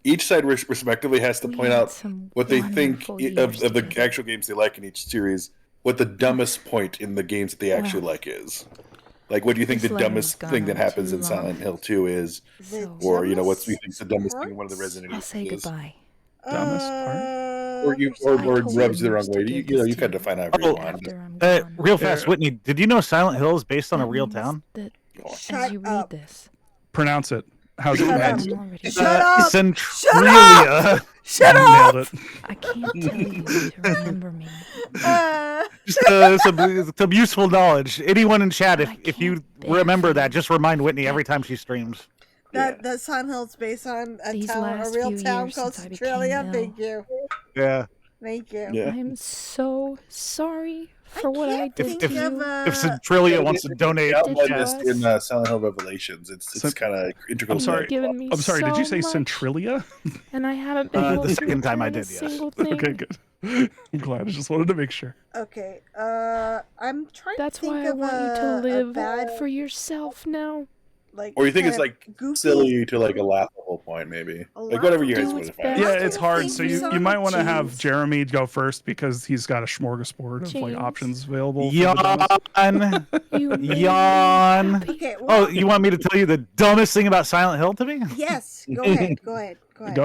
Each side respectively has to We point had out some what they think wonderful of years the together. actual games they like in each series. What the dumbest point in the games that they actually Well, like is. Like, what do you think this the letter's dumbest gone thing that on happens too in long. Silent Hill 2 is, So or what do you think the dumbest thing in one of the parts? Resident I'll Evil say is? goodbye. Dumbest part. Or you for or some- or I told rubs you the you wrong to way. give You this know, you to can you define however you want. After I'm gone. Real fast, Whitney. Did you know Silent Hill is based on a That real means town? That Shut as you read up. this, Pronounce it. How's it Shut up. pronounced? I'm already Shut up! Centralia. Shut You up! nailed it. I can't tell you to remember me. Just some useful knowledge. Anyone in chat, But I if you can't bear remember for that, you just remind Whitney every time she streams. That Silent Hill's based on a These town, a last real few town years called since I Centralia. became Thank you. Yeah. Thank you. Yeah. I'm so sorry for what I can't did think to of you. If Centralia wants to donate, Outlined Did this you? in Silent Hill Revelations. It's kind of integral. I'm to sorry. that. Given me I'm sorry. Did you so say much, Centralia? And I haven't been able the to second time I return a did, yes. single thing. Okay, good. I'm glad. I just wanted to make sure. Okay. I'm trying That's to think why I of want you to a live bad, for yourself now. like. Or you think it's kinda like goofy. silly to like a laughable point, maybe. Like whatever you guys laughable want to is find. Yeah, I it's don't hard. think So we you saw might want to have James. Jeremy go first because he's got a smorgasbord of like James. options available. for the dumbest. Yawn. You made me Yawn. happy. Okay. Well, Oh, you want me to tell you the dumbest thing about Silent Hill to me? yes. Go ahead. Go ahead. Go ahead. Go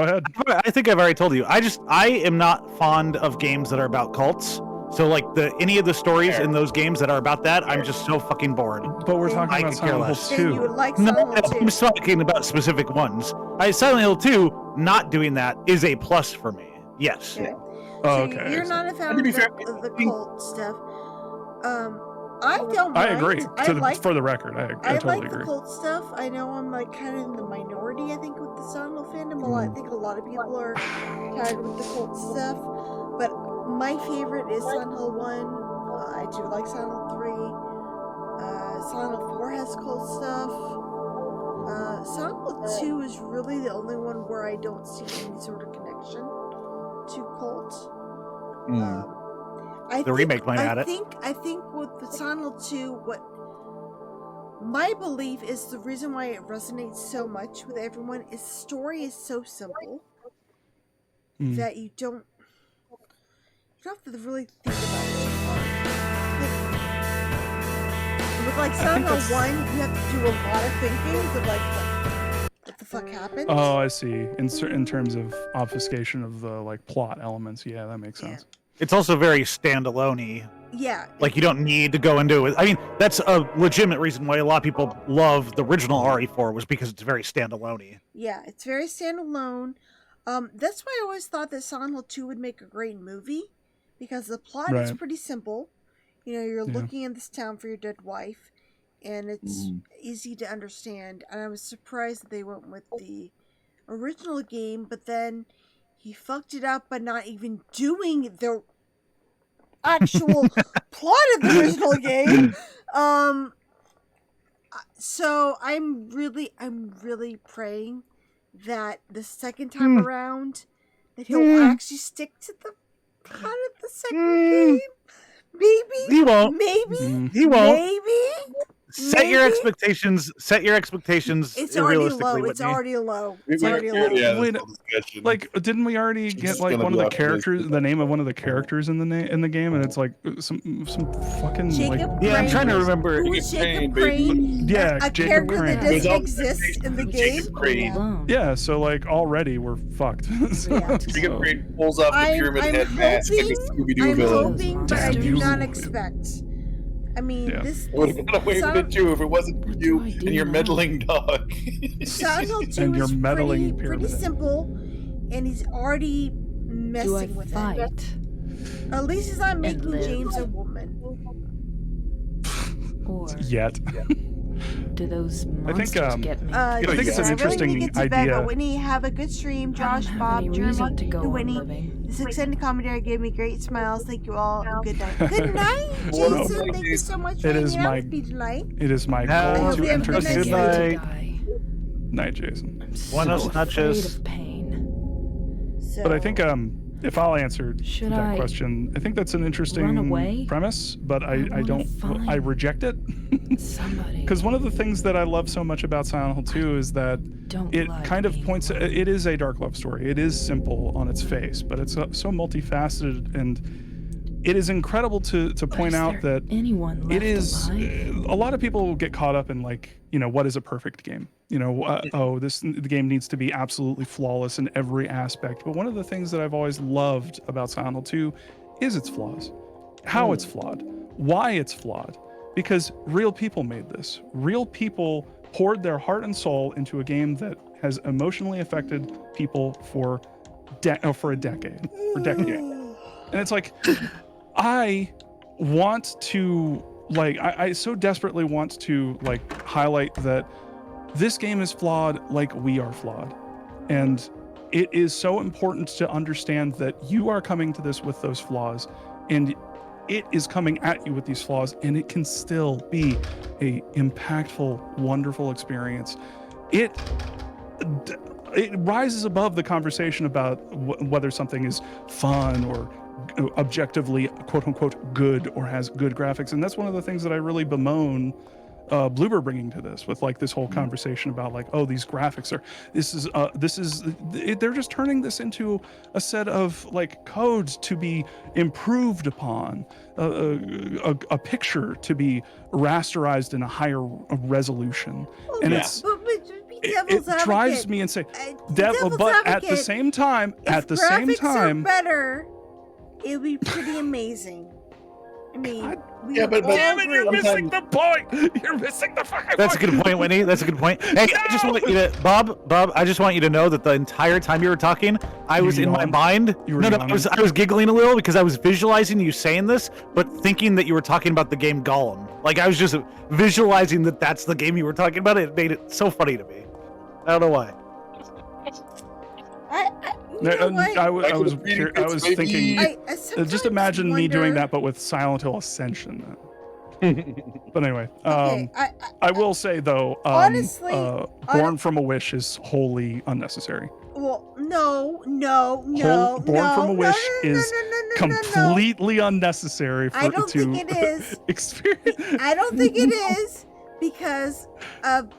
ahead. I think I've already told you. I am not fond of games that are about cults. So like any of the stories in those games that are about that, I'm just so fucking bored. But we're I talking about could care Silent Hill less. Then you 2. would like No, Silent Hill 2. I'm talking about specific ones. Silent Hill 2 not doing that is a plus for me. Yes. Okay. Oh, So okay. you're not a fan to of be fair, the cult stuff. I don't I mind. agree. I like For the record, I I totally like the agree. cult stuff. I know I'm like kind of in the minority. I think with the Silent Hill fandom, I think a lot of people are tired with the cult stuff. But my favorite is Silent Hill 1. I do like Silent Hill 3. Silent Hill 4 has cool stuff. Silent Hill 2 is really the only one where I don't see any sort of connection to cult. The remake might add it. I think with the Silent Hill 2, what my belief is the reason why it resonates so much with everyone is the story is so simple that you don't have to really think about it too hard. With like Silent Hill 1, you have to do a lot of thinking to like what the fuck happened. Oh, I see. In terms of obfuscation of the like plot elements, yeah, that makes sense. It's also very standalone-y. Yeah. Like, you don't need to go into it. I mean, that's a legitimate reason why a lot of people love the original RE4 was because it's very standalone-y. Yeah, it's very standalone. That's why I always thought that Silent Hill 2 would make a great movie, because the plot is pretty simple. You know, you're looking in this town for your dead wife, and it's easy to understand. And I was surprised that they went with the original game, but then he fucked it up by not even doing the actual plot of the original game. So I'm really praying that the second time around that he'll actually stick to the plot of the second game. Maybe he won't. Maybe he won't. Maybe. Set your expectations. Set your expectations. It's already realistically, low. It's Whitney. already low. It's already low. Wait, like, didn't we already get like one of the characters, the name of one of the characters in the game, and it's like some fucking like. Yeah, I'm trying to remember. Jacob Crane. Yeah, a Jacob character Crane. that doesn't exist in the game. Yeah, so like already we're fucked. Jacob Crane pulls off the pyramid head mask like a Scooby-Doo villain. I'm hoping, but I do not expect. I mean, this. I would have got away with it too if it wasn't for you and your meddling dog. Silent Hill 2 And your is meddling pretty simple, and he's already messing with it. At least he's not making James a woman. Or Yet. do those I think monsters get me? I think it's an I really interesting need to get to bed, idea. but Whitney, have a good stream. Josh, Bob, reason to Jeremy, go and on Whitney. living. This extended commentary gave me great smiles. Thank you all. And good night. Good night, Well, Jason. Thank you so much for It is hanging out my- with me tonight. It is my I goal hope to you have a good entertain night. you. Night, Jason. Buenos Afraid noches. of pain. So, But I think if I'll answer Should that I question, I think that's an run interesting away? premise, but I wanna don't, I find reject it. somebody. Because one of the things that I love so much about Silent Hill 2 is that Don't it lie kind to of me. points, it is a dark love story. It is simple on its face, but it's so multifaceted, and it is incredible to point is out there that anyone left it is, alive? a lot of people get caught up in like, what is a perfect game? The game needs to be absolutely flawless in every aspect. But one of the things that I've always loved about Silent Hill 2 is its flaws. How it's flawed. Why it's flawed. Because real people made this. Real people poured their heart and soul into a game that has emotionally affected people for a decade. And it's like, I want to, I so desperately want to, highlight that this game is flawed like we are flawed. And it is so important to understand that you are coming to this with those flaws, and it is coming at you with these flaws, and it can still be a impactful, wonderful experience. It rises above the conversation about whether something is fun or objectively quote unquote good or has good graphics. And that's one of the things that I really bemoan Bloober bringing to this, with this whole conversation about these graphics are, they're just turning this into a set of codes to be improved upon, a picture to be rasterized in a higher resolution. And it drives me insane. But at the same time, if graphics are better, it would be pretty amazing. I mean, you're missing the point. You're missing the fucking point. That's a good point, Whitney. That's a good point. Hey, I just want you to, Bob, I just want you to know that the entire time you were talking, I was in my mind. I was giggling a little because I was visualizing you saying this, but thinking that you were talking about the game Gollum. I was just visualizing that that's the game you were talking about. It made it so funny to me. I don't know why. I was thinking. sometimes Just imagine me doing wonder- that, but with Silent Hill Ascension. But anyway, Okay, I will say though, honestly, Born from a Wish is wholly unnecessary. Well, no. Born from a Wish is completely unnecessary for I don't to think it is. experience. I don't think it is because of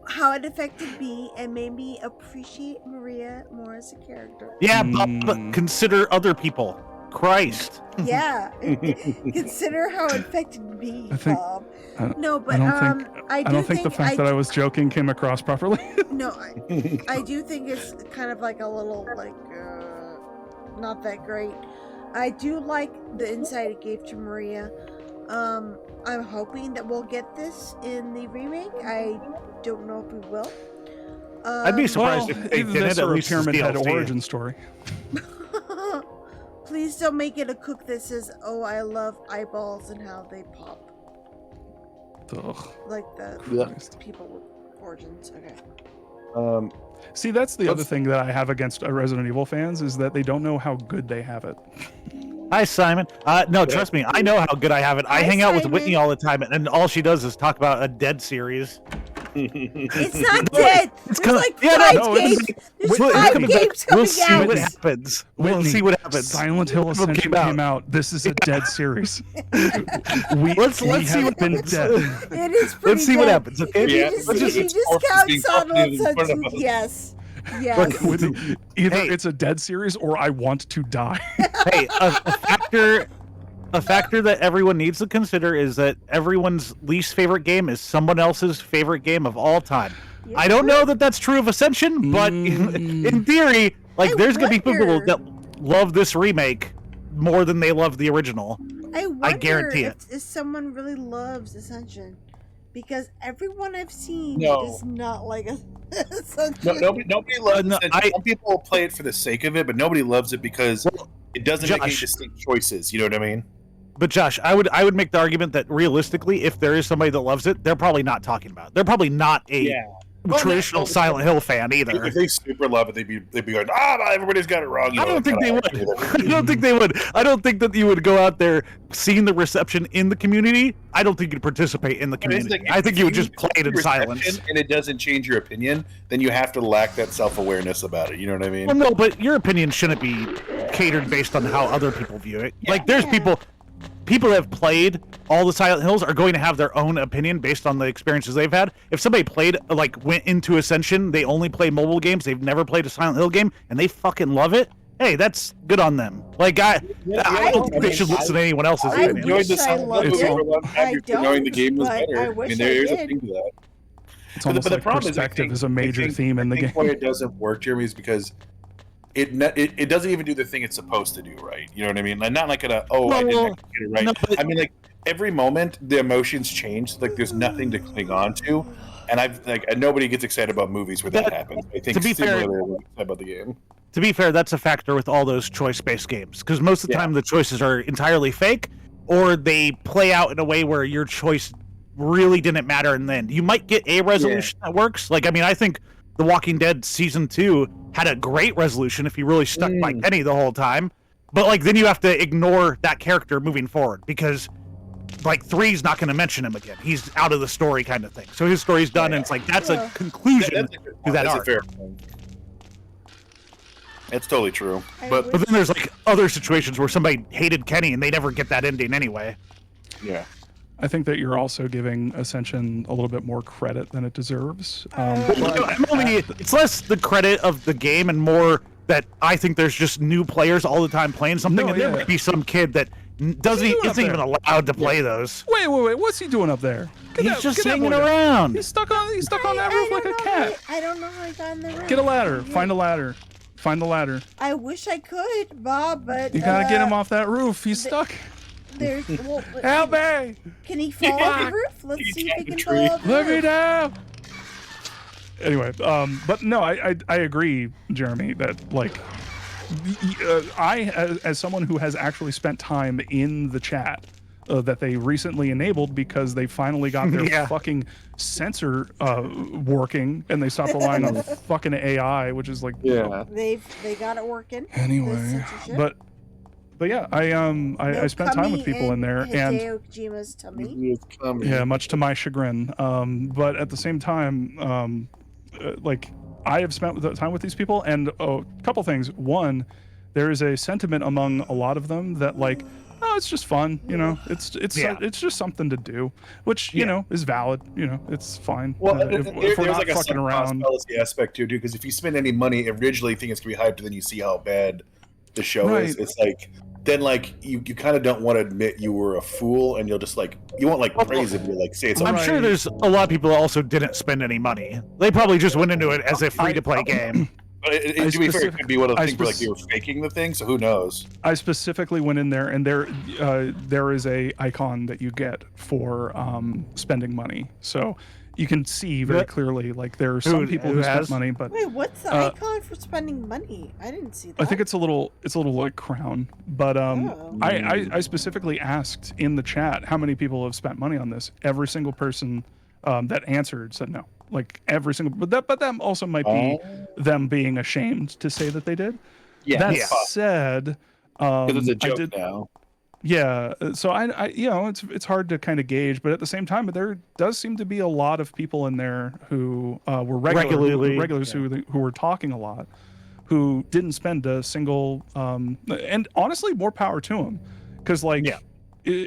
how it affected me and made me appreciate Maria more as a character. Yeah, but consider other people. Christ. Yeah, consider how it affected me, I think- Bob. I No, but I don't think the fact that I was joking came across properly. No, I do think it's kind of like a little not that great. I do like the insight it gave to Maria. I'm hoping that we'll get this in the remake. I don't know if we will. I'd be surprised if they either did this it, at or a least as Pyramid Head DLC. origin story. Please don't make it a cook that says, "Oh, I love eyeballs and how they pop." Ugh. Like the Yeah. people with origins. Okay. See, that's the other thing that I have against Resident Evil fans is that they don't know how good they have it. Hi, Simon. No, trust me, I know how good I have it. I hang out with Whitney all the time, and all she does is talk about a Dead series. It's not dead. There's like five games. There's It's 5 coming games back. coming We'll see out. what happens. We'll Whitney, see what happens. Silent Hill This one Ascension came out. This is a dead series. Let's see have what been happens. dead. It is pretty Let's see what dead. happens, okay? If you Yeah, just, let's if you just- just it's count being Silent Hill confident in front of Ascension, us. yes. Yes. Look, either it's a dead series or I want to die. Hey, a factor that everyone needs to consider is that everyone's least favorite game is someone else's favorite game of all time. I don't know that that's true of Ascension, but in theory, like there's gonna be people that love this remake more than they love the original. I wonder guarantee it. if someone really loves Ascension, because everyone I've seen No. does not like Ascension. Nobody loves it. Some people play it for the sake of it, but nobody loves it because it doesn't make any Josh. distinct choices. You know what I mean? But Josh, I would make the argument that realistically, if there is somebody that loves it, they're probably not talking about it. They're probably not a traditional Silent Hill fan either. If they super love it, they'd be going, everybody's got it wrong. You I know, don't think they would. kinda- I don't think they would. I don't think that you would go out there seeing the reception in the community. I don't think you'd participate in the But it's community. like, I think if you would just play it in reception silence. and it doesn't change your opinion, then you have to lack that self-awareness about it. You know what I mean? Well, no, but your opinion shouldn't be catered based on how other people view it. Like, there's people that have played all the Silent Hills are going to have their own opinion based on the experiences they've had. If somebody went into Ascension, they only play mobile games, they've never played a Silent Hill game, and they fucking love it, hey, that's good on them. Like, I don't think they should listen to anyone else's I opinion. wish I loved it. I don't, knowing the game was but better. I wish there's I a did. thing to that. It's almost like perspective is a major theme in the game. Why it doesn't work, Jeremy, is because it doesn't even do the thing it's supposed to do right. You know what I mean? Like, not like I didn't actually get it right. no, I mean, like every moment the emotions change. Like there's nothing to cling on to, and nobody gets excited about movies where that happens. I think to be fair- similarly they're excited about the game. To be fair, that's a factor with all those choice-based games, because most of the time the choices are entirely fake, or they play out in a way where your choice really didn't matter in the end. You might get a resolution that works. Like, I mean, I think The Walking Dead Season 2 had a great resolution if you really stuck by Kenny the whole time, but, like, then you have to ignore that character moving forward, because, like, 3's not going to mention him again. He's out of the story kind of thing. So his story's done, and it's like, that's a conclusion to that That's a arc. fair point. It's totally true. But But then there's like other situations where somebody hated Kenny and they never get that ending anyway. Yeah. I think that you're also giving Ascension a little bit more credit than it deserves. It's less the credit of the game and more that I think there's just new players all the time playing something, No, and there yeah. might be some kid that isn't even allowed to play those. Wait, what's he doing up there? He's just hanging around. He's stuck on that roof like a cat. I don't know how I got in the room. Get a ladder. Find a ladder. Find the ladder. I wish I could, Bob, but You gotta get him off that roof. He's stuck. There's Help me! Can he fall off the roof? Let's see if he can fall off the Let me roof. down. Anyway, but no, I agree, Jeremy, that like I as someone who has actually spent time in the chat that they recently enabled because they finally got their fucking censor working, and they stopped relying on fucking AI, which is like They got it working. Anyway, but yeah, I spent time with people in there, and Hideo Kojima's tummy. yeah, much to my chagrin. But at the same time, like I have spent time with these people, and a couple things. One, there is a sentiment among a lot of them that like, oh, it's just fun, you know. It's just something to do, which you know is valid. You know, it's fine. Well, if there's we're not like a fucking around. fallacy aspect to it, too, because if you spend any money, originally you think it's gonna be hyped, and then you see how bad the show is. It's like then like you kind of don't want to admit you were a fool, and you'll just like you won't like praise it, but like say it's. I'm sure there's a lot of people who also didn't spend any money. They probably just went into it as a free-to-play game. But to be fair, it could be one of those things where like they were faking the thing, so who knows? I specifically went in there, and there is a icon that you get for spending money, so you can see very clearly like there are some people who spent money, but Wait, what's the icon for spending money? I didn't see that. I think it's a little like crown, but I specifically asked in the chat how many people have spent money on this. Every single person that answered said no. Like every single, but that also might be them being ashamed to say that they did. Yeah. That said, it's a joke now. Yeah, so I you know it's hard to kind of gauge, but at the same time, there does seem to be a lot of people in there who were regulars who were talking a lot, who didn't spend a single and honestly, more power to them, because like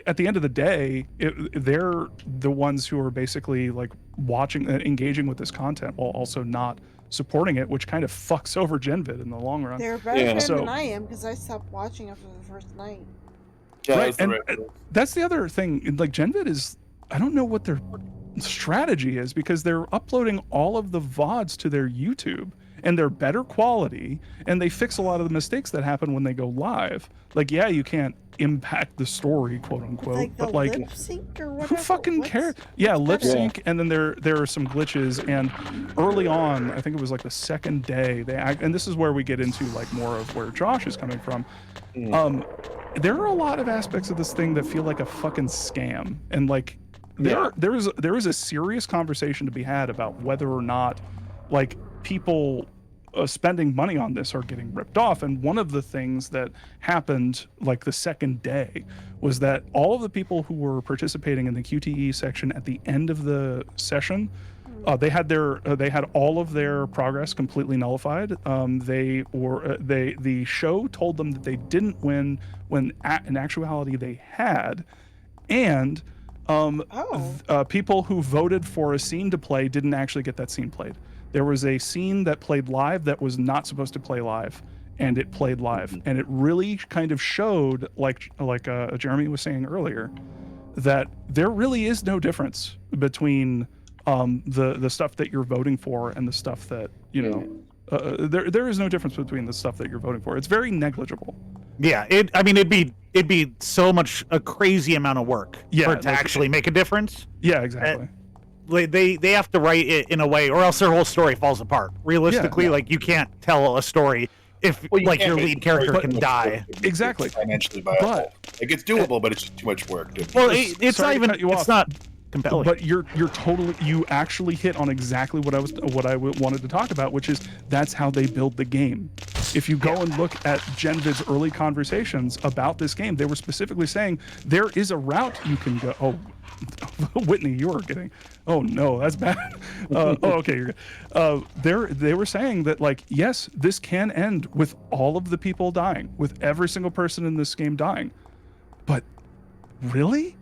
at the end of the day, they're the ones who are basically like watching, engaging with this content while also not supporting it, which kind of fucks over Genvid in the long run. They're better than I am because I stopped watching after the first night. Yeah, right, and that's the other thing. Like Genvid is, I don't know what their strategy is, because they're uploading all of the VODs to their YouTube, and they're better quality, and they fix a lot of the mistakes that happen when they go live. Like, yeah, you can't impact the story, quote unquote, but like, lip sync or who fucking cares? Yeah, lip sync, and then there are some glitches, and early on, I think it was like the second day, and this is where we get into like more of where Josh is coming from. There are a lot of aspects of this thing that feel like a fucking scam, and like there is a serious conversation to be had about whether or not like people spending money on this are getting ripped off. And one of the things that happened like the second day was that all of the people who were participating in the QTE section at the end of the session, they had all of their progress completely nullified. The show told them that they didn't win when in actuality they had, and people who voted for a scene to play didn't actually get that scene played. There was a scene that played live that was not supposed to play live, and it played live, and it really kind of showed, like Jeremy was saying earlier, that there really is no difference between the stuff that you're voting for and the stuff that there is no difference between the stuff that you're voting for. It's very negligible. Yeah, it'd be so much a crazy amount of work for it to actually make a difference. Yeah, exactly. They have to write it in a way, or else their whole story falls apart. Realistically, like you can't tell a story if like your lead character can die. Exactly. Financially viable. Like it's doable, but it's just too much work. Well, it's not even. It's not compelling. But you actually hit on exactly what I wanted to talk about, which is that's how they build the game. If you go and look at Genvid's early conversations about this game, they were specifically saying there is a route you can go. Oh, Whitney, you are getting. Oh no, that's bad. Okay, you're good. They were saying that like, yes, this can end with all of the people dying, with every single person in this game dying. But really?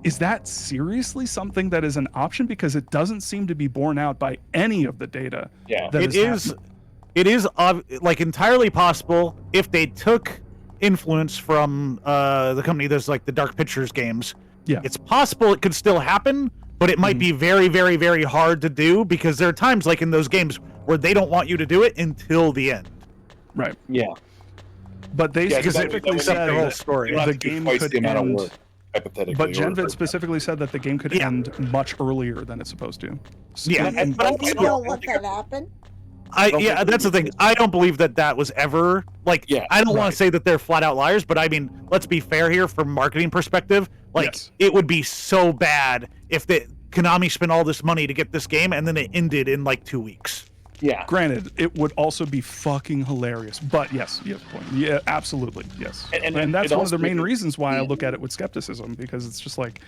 Is that seriously something that is an option? Because it doesn't seem to be borne out by any of the data. Yeah, it is like entirely possible if they took influence from the company that's like the Dark Pictures games. Yeah, it's possible it could still happen, but it might be very, very, very hard to do, because there are times like in those games where they don't want you to do it until the end. Right. Yeah. But they specifically said the whole story. The game could end. But Genvid specifically said that the game could end much earlier than it's supposed to. So, But they'll let that happen. Yeah, that's the thing. I don't believe that was ever like. Yeah, I don't want to say that they're flat out liars, but I mean, let's be fair here from marketing perspective. Like, it would be so bad if Konami spent all this money to get this game and then it ended in like 2 weeks. Yeah. Granted, it would also be fucking hilarious. But yes, point. Yeah, absolutely, yes. And that's one of the main reasons why I look at it with skepticism, because it's just like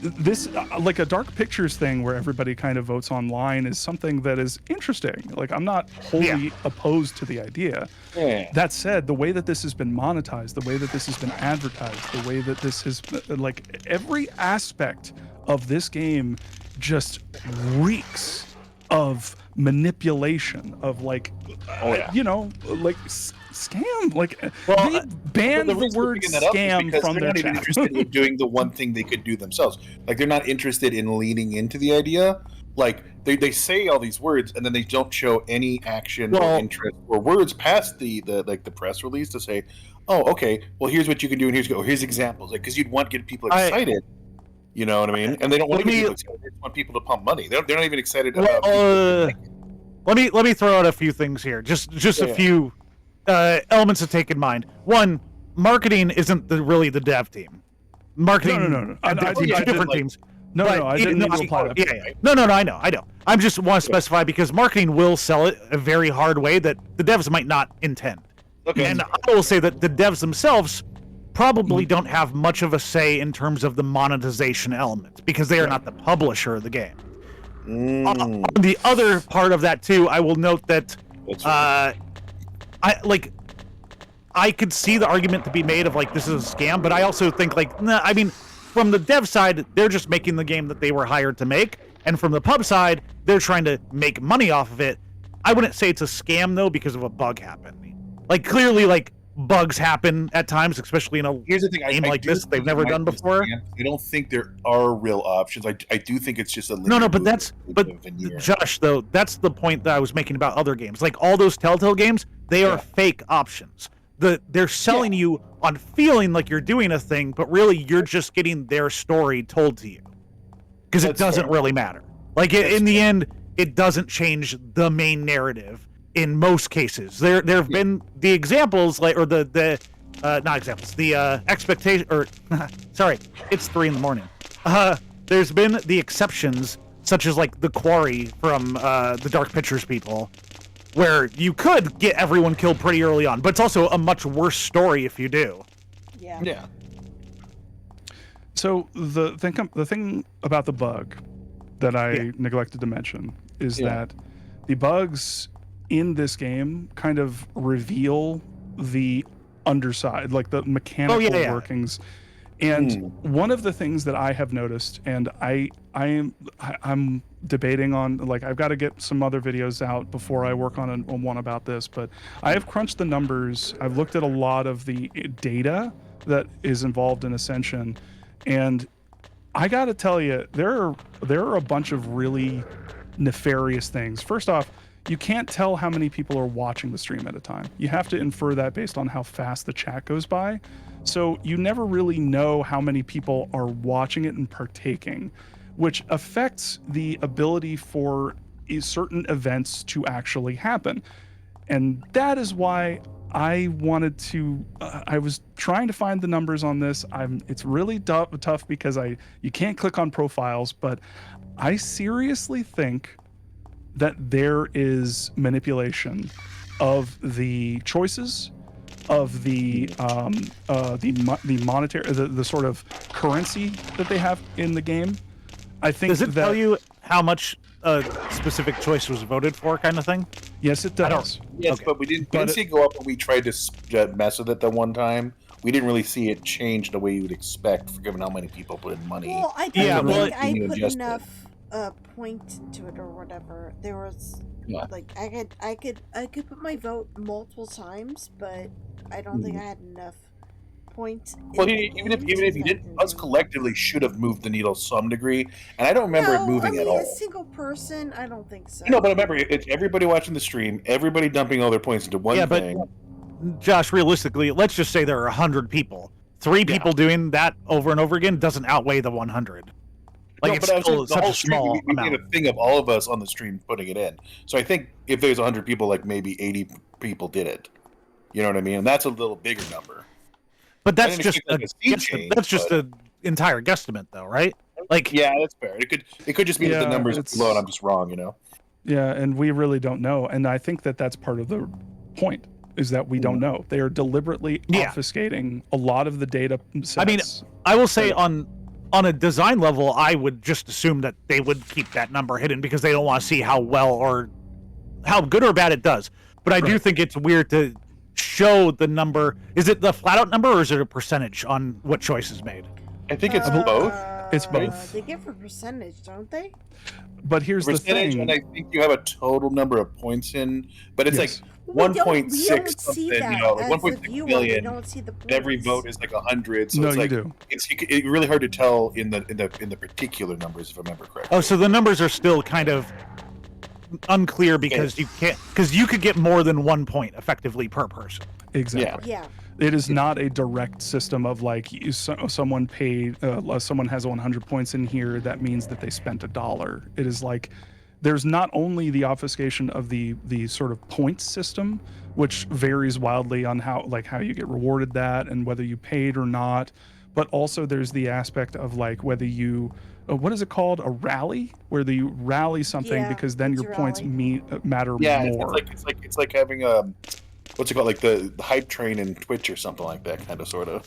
this, like a Dark Pictures thing where everybody kind of votes online is something that is interesting. Like, I'm not wholly opposed to the idea. Yeah. That said, the way that this has been monetized, the way that this has been advertised, the way that this has, like, every aspect of this game just reeks of manipulation, of like, you know, like scam. Like, they banned the word scam from their chat. They're not even interested in doing the one thing they could do themselves. Like, they're not interested in leaning into the idea. Like, they say all these words and then they don't show any action or interest or words past the press release to say, oh, okay, well, here's what you can do and here's examples. Like, because you'd want to get people excited. You know what I mean? And they don't want to get people excited. They just want people to pump money. They're not even excited about. Let me throw out a few things here. Just a few elements to take in mind. One, marketing isn't really the dev team. Marketing, no. Two different teams. No, I didn't mean to apply that. Yeah. No, I know. I just want to specify because marketing will sell it a very hard way that the devs might not intend. Okay. And I will say that the devs themselves probably don't have much of a say in terms of the monetization element because they are not the publisher of the game. The other part of that too, I will note that I could see the argument to be made of like this is a scam, but I also think like I mean, from the dev side, they're just making the game that they were hired to make, and from the pub side, they're trying to make money off of it. I wouldn't say it's a scam though because of a bug happened. Like clearly, like bugs happen at times, especially in a game like this they've never done before. I don't think there are real options. I do think it's just a but Josh, though, that's the point that I was making about other games. Like all those Telltale games, they are fake options. They're selling you on feeling like you're doing a thing, but really you're just getting their story told to you because it doesn't really matter. Like in the end, it doesn't change the main narrative. In most cases, there have been the examples, like, or not examples, the expectation, or sorry, it's 3 a.m. There's been the exceptions, such as like the Quarry from the Dark Pictures people, where you could get everyone killed pretty early on, but it's also a much worse story if you do. Yeah. So the thing about the bug that I neglected to mention is that the bugs in this game kind of reveal the underside, like the mechanical workings. And one of the things that I have noticed, and I'm debating on, like, I've got to get some other videos out before I work on one about this, but I have crunched the numbers. I've looked at a lot of the data that is involved in Ascension, and I got to tell you, there are a bunch of really nefarious things. First off, you can't tell how many people are watching the stream at a time. You have to infer that based on how fast the chat goes by. So you never really know how many people are watching it and partaking, which affects the ability for certain events to actually happen. And that is why I wanted to, I was trying to find the numbers on this. It's really tough because you can't click on profiles, but I seriously think that there is manipulation of the choices, of the monetary, the sort of currency that they have in the game. I think. Does it tell you how much a specific choice was voted for, kind of thing? Yes, it does. Yes, but we didn't see it go up when we tried to mess with it the one time. We didn't really see it change the way you would expect, given how many people put in money. Well, I don't think I put enough point to it or whatever. There was like I could put my vote multiple times, but I don't think I had enough points. Well, even if you did, us collectively should have moved the needle some degree, and I don't remember it moving at all. A single person, I don't think so. No, but remember, it's everybody watching the stream, everybody dumping all their points into one thing. But Josh, realistically, let's just say there are 100 people. 3 people doing that over and over again doesn't outweigh the 100. Like No, it's but I was still saying the such whole a stream, small we made amount. a thing of all of us on the stream putting it in. So I think if there's 100 people, like maybe 80 people did it. You know what I mean? And that's a little bigger number. But I that's didn't just expect, like, a sea change, that's just but- an entire guesstimate, though, right? Like, yeah, that's fair. It could just be that the numbers are low and I'm just wrong. You know? Yeah, and we really don't know. And I think that that's part of the point, is that we don't know. They are deliberately obfuscating a lot of the data sets. I mean, I will say on a design level, I would just assume that they would keep that number hidden because they don't want to see how well or how good or bad it does. But I do think it's weird to show the number. Is it the flat out number or is it a percentage on what choice is made? I think it's both. It's both. They give a percentage, don't they? But here's the Percentage, thing. and I think you have a total number of points in, but it's Yes. like We don't 1.6 see something, that you know, like as a 1.6 viewer. million. We don't see the and every points. vote is like 100. So No, it's you like do. it's really hard to tell in the particular numbers, if I remember correctly. Oh, so the numbers are still kind of unclear because you could get more than 1 point effectively per person. Exactly. Yeah. It is not a direct system of like someone paid, someone has 100 points in here. That means that they spent $1. It is like there's not only the obfuscation of the sort of points system, which varies wildly on how you get rewarded that and whether you paid or not, but also there's the aspect of like whether you what is it called, a rally, where you rally something because then your points matter Yeah, more. it's like having a what's it called, like the hype train in Twitch or something like that, kind of, sort of.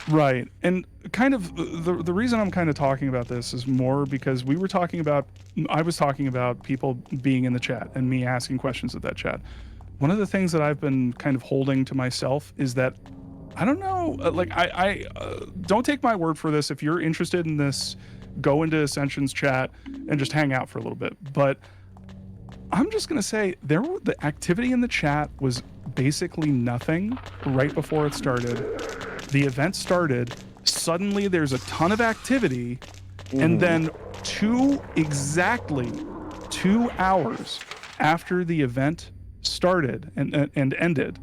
Right. And kind of the reason I'm kind of talking about this is more because I was talking about people being in the chat and me asking questions of that chat. One of the things that I've been kind of holding to myself is that I don't know, I don't take my word for this. If you're interested in this, go into Ascension's chat and just hang out for a little bit. But I'm just going to say the activity in the chat was basically nothing right before it started. The event started, suddenly there's a ton of activity, and then exactly 2 hours after the event started and ended,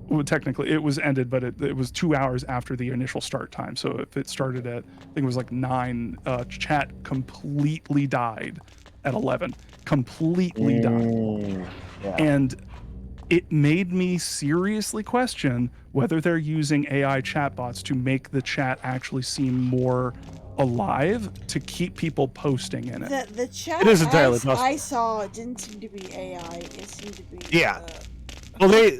well, technically it was ended, but it was 2 hours after the initial start time. So if it started at, I think it was like 9, chat completely died at 11. Completely died. And it made me seriously question whether they're using AI chatbots to make the chat actually seem more alive to keep people posting in it. The chat It is entirely as possible. I saw it didn't seem to be AI. It seemed to be Well, they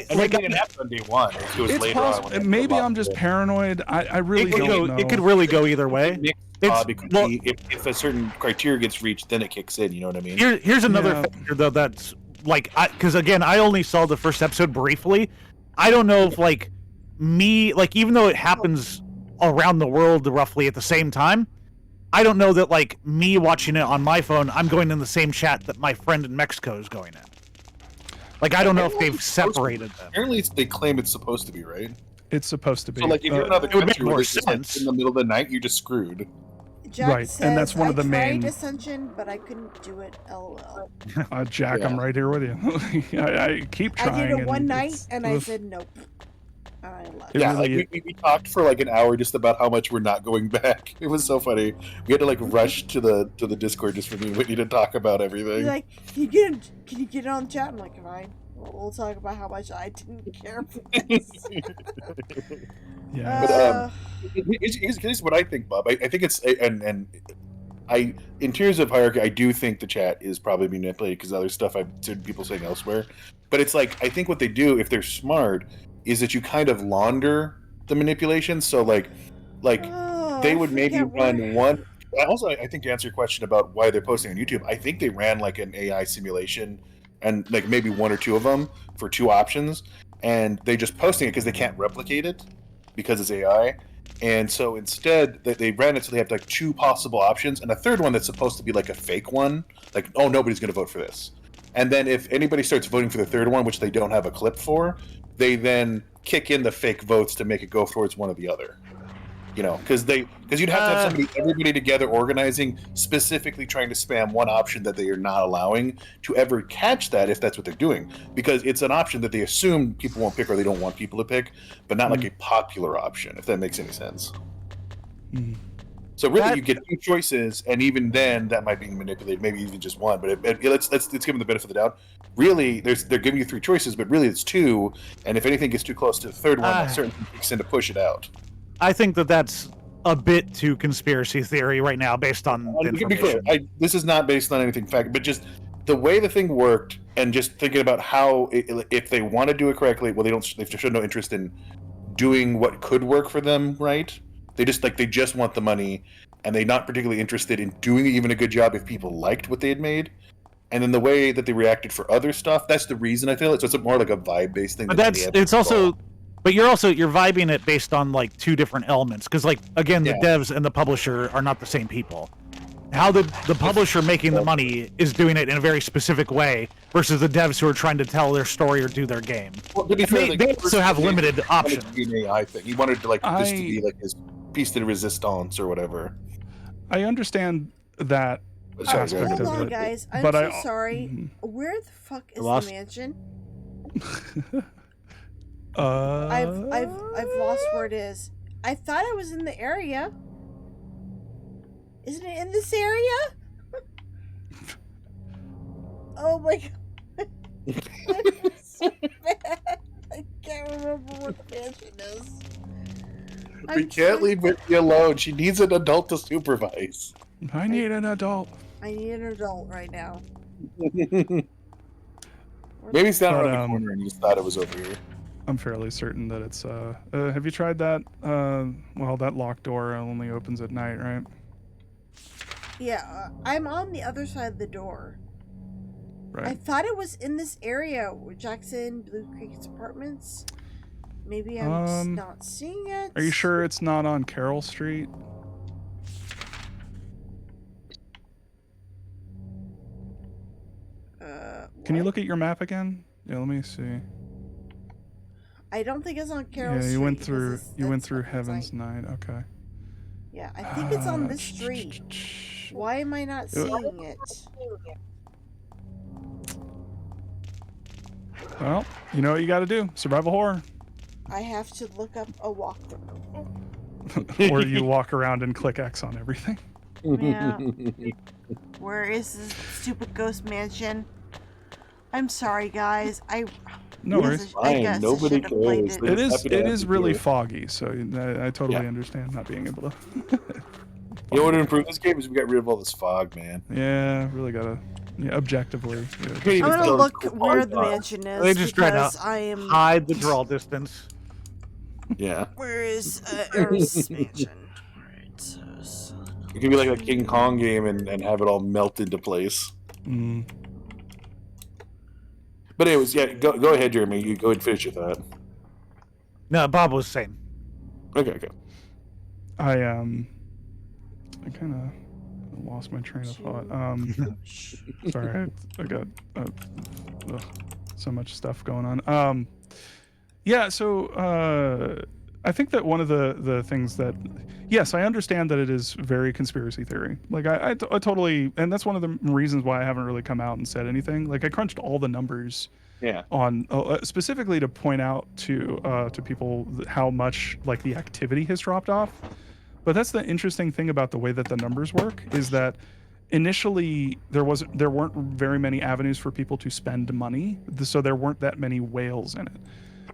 And like it didn't happen on day one. It was It's later on. possible. when Maybe I'm just paranoid. I really don't know. it could really go either way. If a certain criteria gets reached, then it kicks in. You know what I mean? Here's another factor though that's like, because again, I only saw the first episode briefly. I don't know if even though it happens around the world roughly at the same time, I don't know that like me watching it on my phone, I'm going in the same chat that my friend in Mexico is going in. Like, I don't know if they've separated them. Apparently, they claim it's supposed to be, right? It's supposed to be. So, like, if you're in another it would make country where more this is, like, sense. in the middle of the night, you're just screwed. Jack Right, says, and that's one of the I main- tried Ascension, but I couldn't do it. LOL. Jack, I'm right here with you. I keep trying. I did it and one night, it's- and I oof. said nope. I left. It Yeah, really- like we talked for like an hour just about how much we're not going back. It was so funny. We had to like rush to the Discord just for me and Whitney to talk about everything. He's like, can you get on chat? I'm like, fine. We'll talk about how much I didn't care for this. Yeah. But here's what I think, Bob. I think it's and I in terms of hierarchy, I do think the chat is probably manipulated because other stuff I've seen people saying elsewhere. But it's like I think what they do, if they're smart, is that you kind of launder the manipulation. So like they would maybe run one. Also, I think to answer your question about why they're posting on YouTube, I think they ran like an AI simulation and like maybe one or two of them for two options, and they just posting it because they can't replicate it because it's AI. And so instead they ran it so they have like two possible options and a third one that's supposed to be like a fake one, like, oh, nobody's going to vote for this. And then if anybody starts voting for the third one, which they don't have a clip for, they then kick in the fake votes to make it go towards one or the other. You know, because you'd have to have everybody together organizing, specifically trying to spam one option that they are not allowing to ever catch that if that's what they're doing. Because it's an option that they assume people won't pick or they don't want people to pick, but not like a popular option, if that makes any sense. So really, you get 2 choices, and even then, that might be manipulated. Maybe even just one. But let's give them the benefit of the doubt. Really, they're giving you 3 choices, but really it's 2. And if anything gets too close to the third one, that certainly kicks in to push it out. I think that's a bit too conspiracy theory right now, based on information. Be clear, this is not based on anything fact, but just the way the thing worked, and just thinking about how if they want to do it correctly, well, they show no interest in doing what could work for them, right? They just want the money, and they're not particularly interested in doing even a good job if people liked what they had made. And then the way that they reacted for other stuff, that's the reason I feel it. So it's more like a vibe-based thing. But you're vibing it based on like 2 different elements, because like again, the devs and the publisher are not the same people. How the publisher making the money is doing it in a very specific way versus the devs who are trying to tell their story or do their game. Well, to be fair, they also have limited options. An AI thing. He wanted to this to be like his piece de resistance or whatever. I understand that aspect Hold of on, it, guys. I'm but so sorry. Where the fuck is the mansion? I've lost where it is. I thought I was in the area. Isn't it in this area? Oh my god. I'm so bad. I can't remember what the mansion is. We can't leave Whitney alone. She needs an adult to supervise. I need an adult. I need an adult right now. Maybe it's down around the corner and you just thought it was over here. I'm fairly certain that it's have you tried that well, that locked door only opens at night, right? Yeah, I'm on the other side of the door. Right. I thought it was in this area with Jackson, Blue Creek's apartments. Maybe I'm just not seeing it. Are you sure it's not on Carroll Street? Can you look at your map again? Yeah, let me see. I don't think it's on Carroll Street. Yeah, you went through Heaven's Night. Okay. Yeah, I think it's on this street. Why am I not seeing it? Well, you know what you got to do. Survival horror. I have to look up a walkthrough. Or you walk around and click X on everything. Yeah. Where is this stupid ghost mansion? I'm sorry, guys. No worries. Nobody cares. It is really foggy, so I totally understand not being able to. You know what would improve this game is we got rid of all this fog, man. Yeah, really gotta. Yeah, objectively. I'm gonna look where the mansion is. They just try to hide the draw distance. Yeah. Where is Eris mansion? Right. It could be like a King Kong game and have it all melt into place. Mm. But anyways, yeah, go ahead, Jeremy. You go ahead and finish your thought. No, Bob was saying. Okay. I kind of lost my train of thought. Sorry, I got so much stuff going on. Yeah, so I think that one of the things that, yes, I understand that it is very conspiracy theory. Like I totally, and that's one of the reasons why I haven't really come out and said anything. Like I crunched all the numbers. Yeah. On specifically to point out to people how much like the activity has dropped off. But that's the interesting thing about the way that the numbers work is that initially there weren't very many avenues for people to spend money, so there weren't that many whales in it.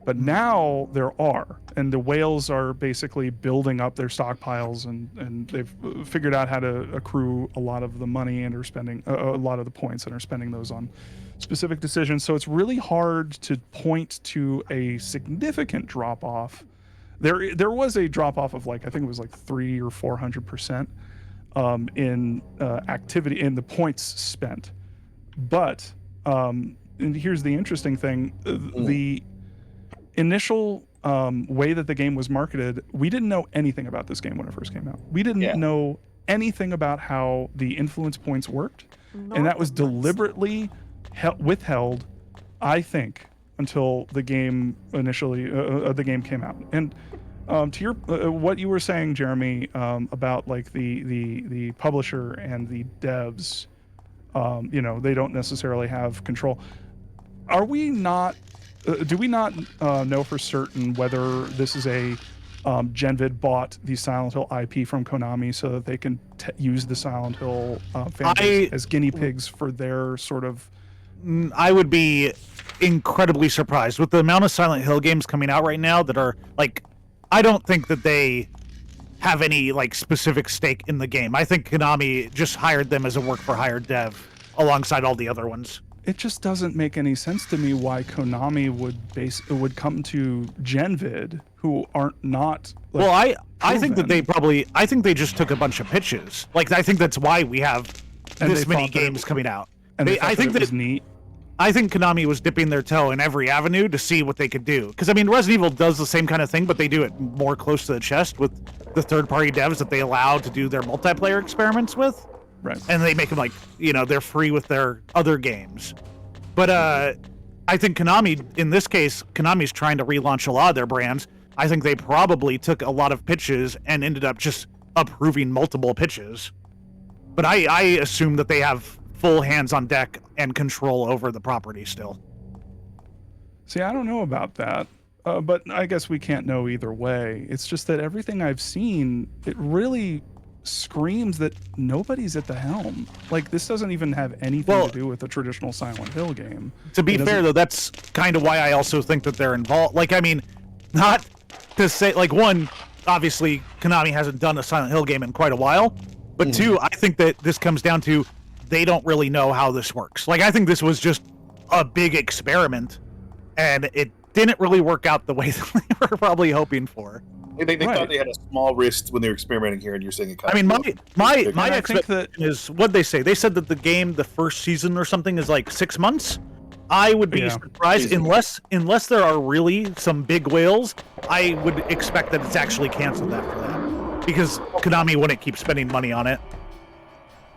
But now there are, and the whales are basically building up their stockpiles, and they've figured out how to accrue a lot of the money and are spending a lot of the points and are spending those on specific decisions. So it's really hard to point to a significant drop off. There was a drop off of like I think it was like 300 or 400% in activity in the points spent. But and here's the interesting thing: the initial way that the game was marketed, we didn't know anything about this game when it first came out. We didn't know anything about how the influence points worked, and that was deliberately withheld, I think, until the game initially the game came out. And to your what you were saying, Jeremy, about like the publisher and the devs, they don't necessarily have control. Are we not? Do we not know for certain whether this is a Genvid bought the Silent Hill IP from Konami so that they can use the Silent Hill fans as guinea pigs for their sort of. I would be incredibly surprised with the amount of Silent Hill games coming out right now that are like, I don't think that they have any like specific stake in the game. I think Konami just hired them as a work for hire dev alongside all the other ones. It just doesn't make any sense to me why Konami would come to Genvid, who aren't not. Like, well, I think that I think they just took a bunch of pitches. Like, I think that's why we have this many games coming out. And I think that was neat. I think Konami was dipping their toe in every avenue to see what they could do. Because I mean, Resident Evil does the same kind of thing, but they do it more close to the chest with the third-party devs that they allow to do their multiplayer experiments with. Right. And they make them like, they're free with their other games. But I think Konami, in this case, Konami's trying to relaunch a lot of their brands. I think they probably took a lot of pitches and ended up just approving multiple pitches. But I assume that they have full hands on deck and control over the property still. See, I don't know about that. But I guess we can't know either way. It's just that everything I've seen, it really screams that nobody's at the helm. Like, this doesn't even have anything to do with a traditional Silent Hill game. To be fair, though, that's kind of why I also think that they're involved. Like, I mean, not to say, like, one, obviously, Konami hasn't done a Silent Hill game in quite a while. But two, I think that this comes down to they don't really know how this works. Like, I think this was just a big experiment, and it didn't really work out the way that they were probably hoping for. They thought they had a small wrist when they were experimenting here, and you're saying it kind I mean, of my expectation is what they say. They said that the game, the first season or something, is like 6 months. I would be surprised unless there are really some big whales. I would expect that it's actually canceled after that because Konami wouldn't keep spending money on it.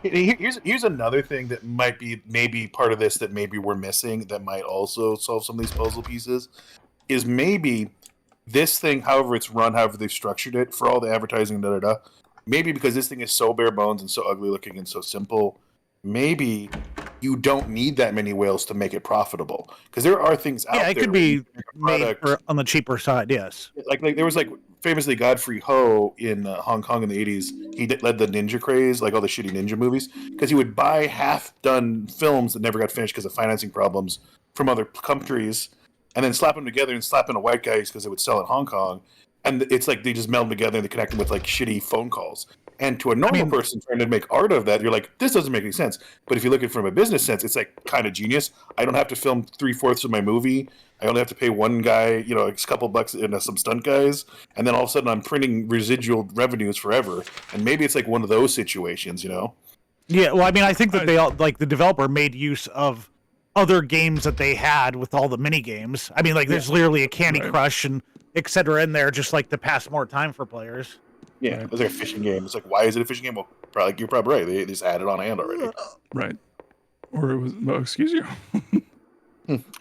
Here's another thing that might be maybe part of this that maybe we're missing that might also solve some of these puzzle pieces is maybe this thing, however it's run, however they've structured it for all the advertising, maybe because this thing is so bare bones and so ugly looking and so simple, maybe you don't need that many whales to make it profitable. Because there are things out there. Yeah, it could be made on the cheaper side, yes. Like there was famously Godfrey Ho in Hong Kong in the 80s. He led the ninja craze, like all the shitty ninja movies, because he would buy half-done films that never got finished because of financing problems from other countries, and then slap them together and slap in a white guy because they would sell in Hong Kong. And it's like they just meld them together and they connect them with like shitty phone calls. And to a normal person trying to make art of that, you're like, this doesn't make any sense. But if you look at it from a business sense, it's like kind of genius. I don't have to film 3/4 of my movie. I only have to pay one guy, a couple bucks and some stunt guys. And then all of a sudden I'm printing residual revenues forever. And maybe it's like one of those situations, Yeah, well, I mean, I think that they all, like the developer made use of other games that they had with all the mini games. I mean, like there's literally a Candy Crush and etc. in there just like to pass more time for players. Yeah, it's like a fishing game. It's like, why is it a fishing game? Well, you're probably right. They just added on a hand already. Right. Or it was, excuse you.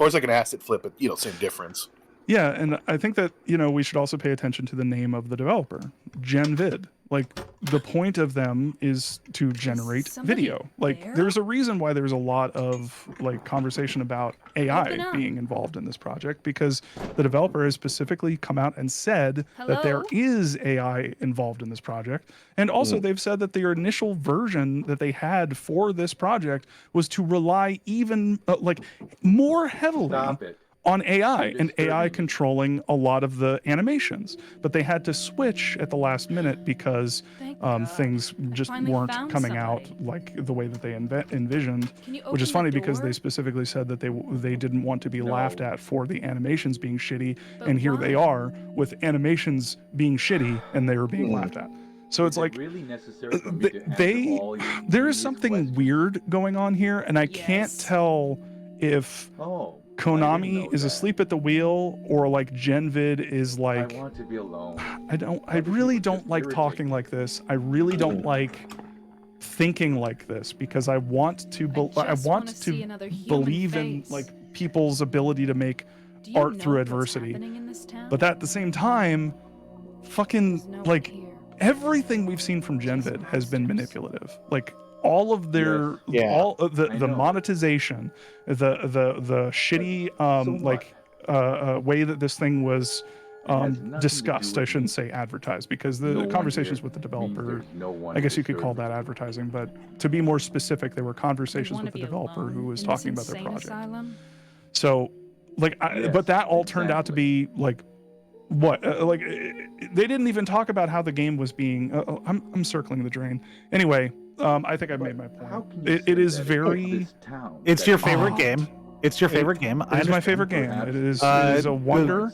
Or it's like an asset flip, but same difference. Yeah, and I think that, we should also pay attention to the name of the developer, Genvid. Like, the point of them is to generate video. Like, there's a reason why there's a lot of, conversation about AI being involved in this project, because the developer has specifically come out and said that there is AI involved in this project. And also, they've said that their initial version that they had for this project was to rely even, more heavily on AI and AI controlling a lot of the animations, but they had to switch at the last minute because things just weren't coming out like the way that they envisioned, which is funny because they specifically said that they didn't want to be laughed at for the animations being shitty, and here they are with animations being shitty and they were being laughed at. So it's like there is something weird going on here, and I can't tell if Konami is asleep at the wheel or like Genvid is like, I want to be alone. I really don't like talking like this. I really don't like thinking like this because I want to believe in like people's ability to make art through adversity. But at the same time, fucking like everything we've seen from Genvid has been manipulative. Like all of their all of the monetization, the shitty way that this thing was discussed. I shouldn't say advertised, because the conversations with the developer, I guess you could call that advertising, but to be more specific, there were conversations with the developer who was talking about their project. So, like, but that all turned out to be like, what? Like, they didn't even talk about how the game was being. I'm circling the drain. Anyway, I think I've made my point. It is very. It's your favorite game. It's your favorite game. It is my favorite game. It is a wonder.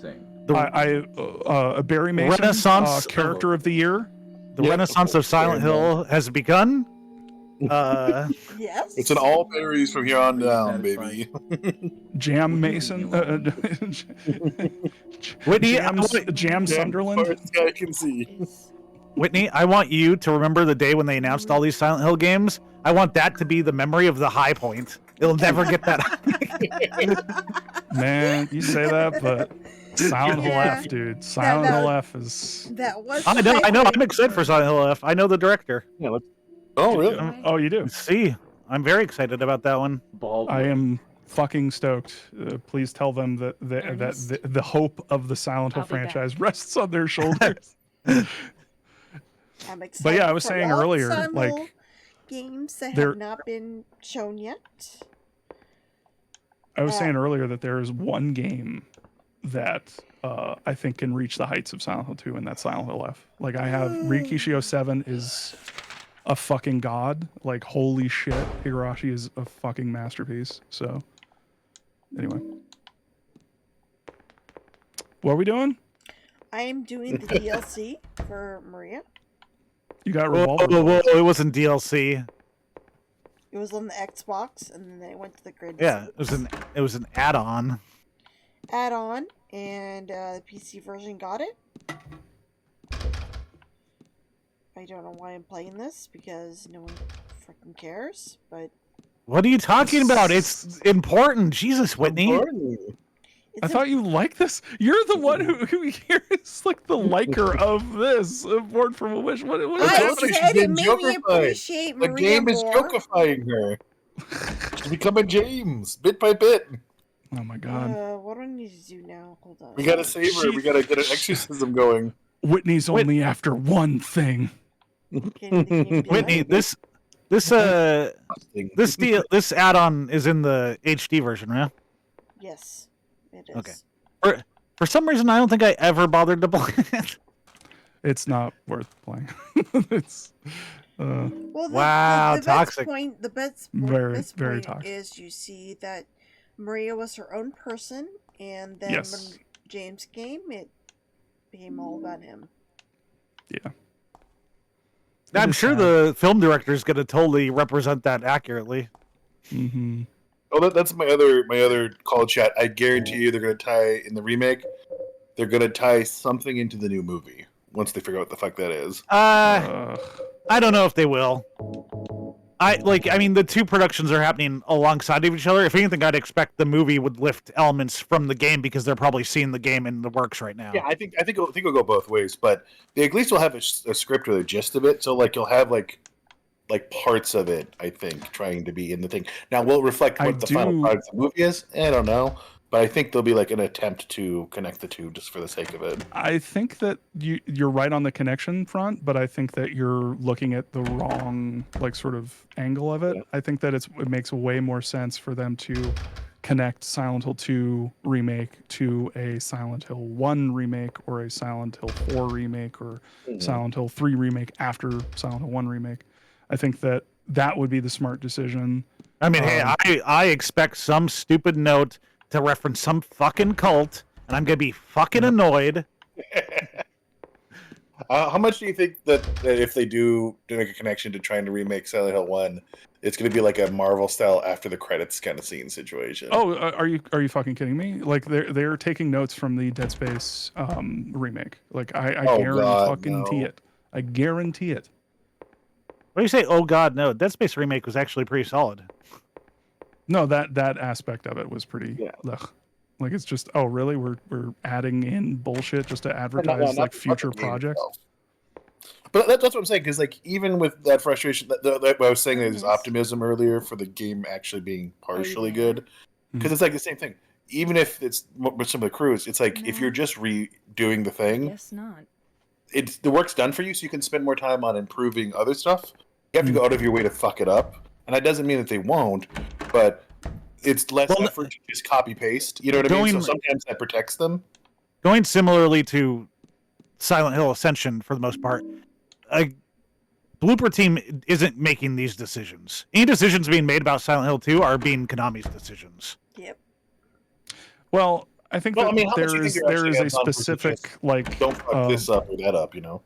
Barry Mason, Renaissance character of the year. The Renaissance of Silent Hill has begun. Yes. It's an all berries from here on down, baby. Jam Mason. Whitney, Jam Sunderland. I can see. Whitney, I want you to remember the day when they announced all these Silent Hill games. I want that to be the memory of the high point. It'll never get that. Man, you say that, but Silent Hill F, dude. Silent Hill F is. That was. I know. I'm excited for Silent Hill F. I know the director. Yeah. Oh, really? Oh, you do? See, I'm very excited about that one. I am fucking stoked. Please tell them that the hope of the Silent Hill franchise rests on their shoulders. I'm excited. But yeah, I was for saying all earlier, Silent like, Hill games that there- have not been shown yet. I was saying earlier that there is one game that I think can reach the heights of Silent Hill 2, and that's Silent Hill F. Like, I have Rikishio 7 is a fucking god. Like, holy shit, Higurashi is a fucking masterpiece. So, anyway. What are we doing? I am doing the DLC for Maria. You got Revolver. Whoa, it wasn't DLC. It was on the Xbox, and then they went to the grid. Yeah, it was an add-on. Add-on, and the PC version got it. I don't know why I'm playing this, because no one freaking cares, but... What are you talking about? It's important. Jesus, Whitney. I thought you liked this. You're the one who is like the liker of this. Born from a Wish. What I said it made me appreciate The Maria game is more. jokifying her. She's becoming James, bit by bit. Oh my god. What do I need to do now? Hold on. We gotta save her. We gotta get an exorcism going. Whitney's only after one thing. Whitney, this add-on is in the HD version, right? Yes, it is. Okay. For some reason, I don't think I ever bothered to play it. It's not worth playing. It's. Well, wow, the toxic. The best Very point toxic. is you see that Maria was her own person, and then when James came, it became all about him. Yeah. I'm sure the film director is going to totally represent that accurately. Mm-hmm. Oh, that's my other call chat. I guarantee you they're going to tie in the remake. They're going to tie something into the new movie once they figure out what the fuck that is. I don't know if they will. I mean, the two productions are happening alongside of each other. If anything, I'd expect the movie would lift elements from the game because they're probably seeing the game in the works right now. Yeah, I think it'll go both ways, but they at least will have a script or the gist of it. So like you'll have like parts of it. I think trying to be in the thing. Now, will it reflect what the final product of the movie is? I don't know. But I think there'll be like an attempt to connect the two just for the sake of it. I think that you're right on the connection front, but I think that you're looking at the wrong sort of angle of it. Yeah. I think that it makes way more sense for them to connect Silent Hill 2 remake to a Silent Hill 1 remake or a Silent Hill 4 remake or Silent Hill 3 remake after Silent Hill 1 remake. I think that would be the smart decision. I mean, hey, I expect some stupid note to reference some fucking cult, and I'm gonna be fucking annoyed. How much do you think that if they do make a connection to trying to remake Silent Hill 1, it's gonna be like a Marvel style after the credits kind of scene situation? Oh, are you fucking kidding me? Like they're taking notes from the Dead Space remake. Like I guarantee it. I guarantee it. What do you say? Oh God, no! Dead Space remake was actually pretty solid. No, that aspect of it was pretty. Ugh. Like it's just, oh really? We're adding in bullshit just to advertise future projects. But that's what I'm saying, because even with that frustration, that I was saying there's optimism earlier for the game actually being partially good, because it's like the same thing. even if it's with some of the crews, it's like if you're just redoing the thing, Guess not. the work's done for you, so you can spend more time on improving other stuff. You have to go out of your way to fuck it up, and that doesn't mean that they won't, but it's less effort to just copy paste. You know what I mean? So sometimes that protects them. Going similarly to Silent Hill Ascension for the most part, a Blooper Team isn't making these decisions. Any decisions being made about Silent Hill 2 are being Konami's decisions. Yep. Well, I think Well, that I mean, how much do you there think you're is actually a hands-on versus specific just, like don't fuck this up or that up, you know?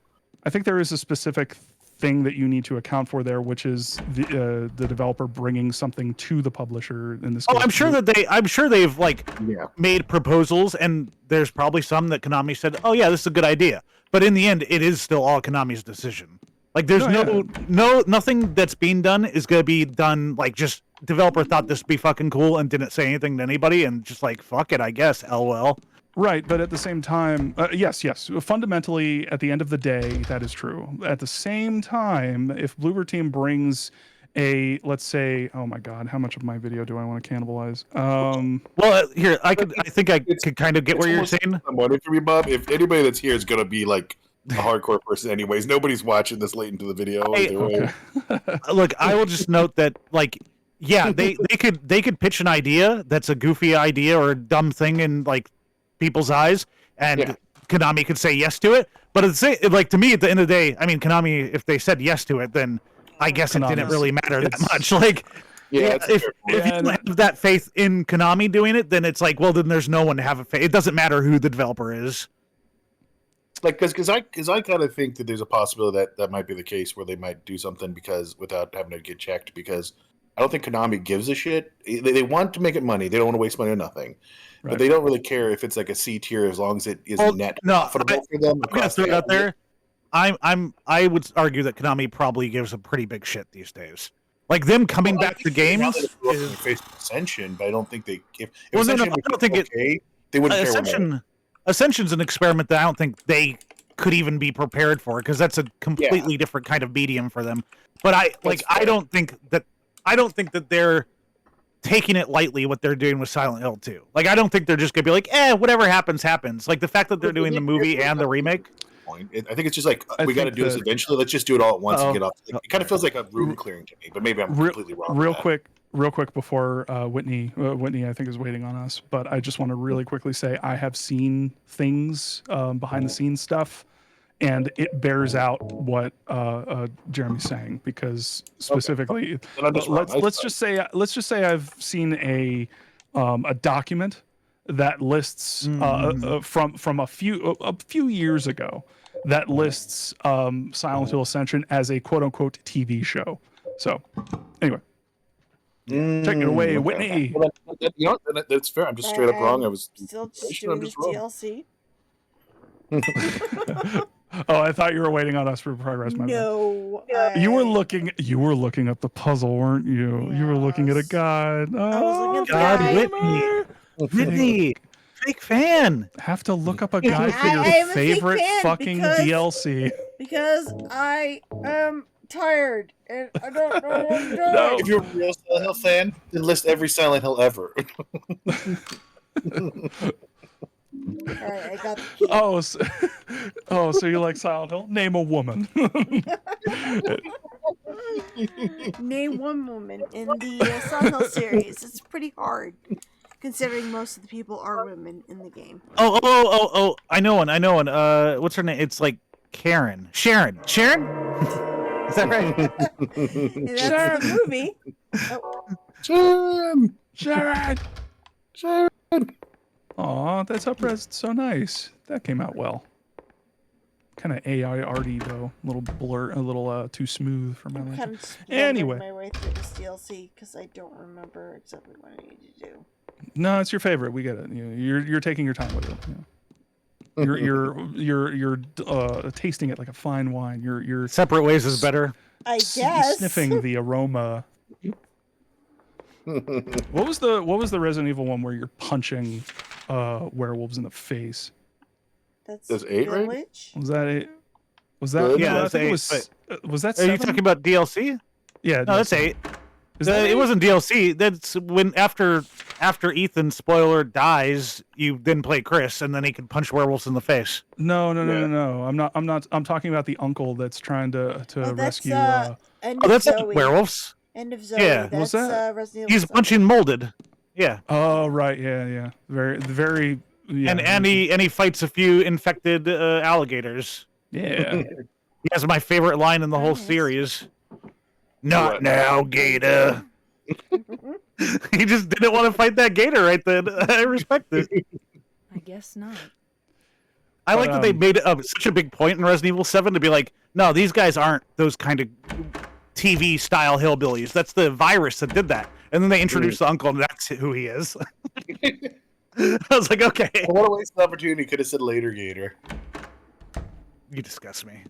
I think there is a specific thing that you need to account for there, which is the developer bringing something to the publisher in this case. I'm sure they've like made proposals, and there's probably some that Konami said, "Oh yeah, this is a good idea." But in the end, it is still all Konami's decision. Like there's nothing that's being done is going to be done like just developer thought this would be fucking cool and didn't say anything to anybody and just like fuck it, I guess. LOL. Right, but at the same time, yes. Fundamentally, at the end of the day, that is true. At the same time, if Bloober Team brings let's say, oh my god, how much of my video do I want to cannibalize? Well, here I think I could kind of get where you're saying. I'm wondering for me, Bob. If anybody that's here is gonna be like a hardcore person, anyways, nobody's watching this late into the video. Look, I will just note that, like, yeah, they could pitch an idea that's a goofy idea or a dumb thing in like people's eyes, and Konami could say yes to it. But it's like to me, at the end of the day, I mean, Konami, if they said yes to it, then I guess it didn't really matter that much. Like, if you don't have that faith in Konami doing it, then it's like, well, then there's no one to have a faith. It doesn't matter who the developer is. Like, because I kind of think that there's a possibility that might be the case where they might do something without having to get checked, because I don't think Konami gives a shit. They want to make it money. They don't want to waste money on nothing. Right. But they don't really care if it's like a C tier as long as it is net profitable for them. I'm gonna throw it out there. I would argue that Konami probably gives a pretty big shit these days. Like them coming back to games. Ascension, but I don't think they. If I don't think they wouldn't care. Ascension's an experiment that I don't think they could even be prepared for, because that's a completely different kind of medium for them. But I don't think that they're taking it lightly what they're doing with Silent Hill 2. Like, I don't think they're just gonna be like, whatever happens, happens. Like the fact that they're doing the movie and the remake. I think it's just like we got to do this eventually. Let's just do it all at once and get off. It kind of feels like a room clearing to me, but maybe I'm completely wrong. Real quick before Whitney, I think is waiting on us. But I just want to really quickly say I have seen things behind the scenes stuff, and it bears out what Jeremy's saying, because specifically, let's just say I've seen a document that lists from a few years ago that lists Silent Hill Ascension as a quote unquote TV show. So anyway, take it away, Whitney. Well, that's fair. I'm just straight up wrong. I was still just doing this DLC. Oh, I thought you were waiting on us for progress, my man. You were looking up the puzzle, weren't you? Yes. You were looking at a guide. Oh, God, Whitney, fake fan. Have to look up a guide for your favorite fucking DLC. Because I am tired and I don't know what I'm doing. No. If you're a real Silent Hill fan, then list every Silent Hill ever. Alright, I got the key. So you like Silent Hill? Name a woman. Name one woman in the Silent Hill series. It's pretty hard, considering most of the people are women in the game. Oh! I know one. What's her name? It's like Karen. Sharon. Is that right? That's the movie. Oh. Sharon. Aw, that's upres so nice. That came out well. Kind of AI arty though, a little blur, a little too smooth for my liking. Anyway, my way through this DLC because I don't remember exactly what I need to do. No, it's your favorite. We get it. You're taking your time with it. You're tasting it like a fine wine. You're separate ways is better. I guess sniffing the aroma. What was the Resident Evil one where you're punching werewolves in the face? That's 8, right? Was that 8? Was that? Yeah, no, that's 8. Was that 7? Are you talking about DLC? Yeah, no, that's 8. It wasn't DLC. That's when after after Ethan, spoiler, dies, you then play Chris, and then he can punch werewolves in the face. No. I'm talking about the uncle that's trying to rescue. End Oh, of that's not Zoe. werewolves. End of Zoe. Yeah. That's What's that? Resident Evil He's 7. punching molded. Yeah. Oh right, yeah. Very. Yeah. And he fights a few infected alligators. Yeah. He has my favorite line in the whole series. Not now, Gator. He just didn't want to fight that gator right then. I respect it. I guess not. I like that they made such a big point in Resident Evil 7 to be like, no, these guys aren't those kind of TV-style hillbillies. That's the virus that did that. And then they introduced the uncle, and that's who he is. I was like, okay. What a wasted opportunity. Could have said later, Gator. You disgust me.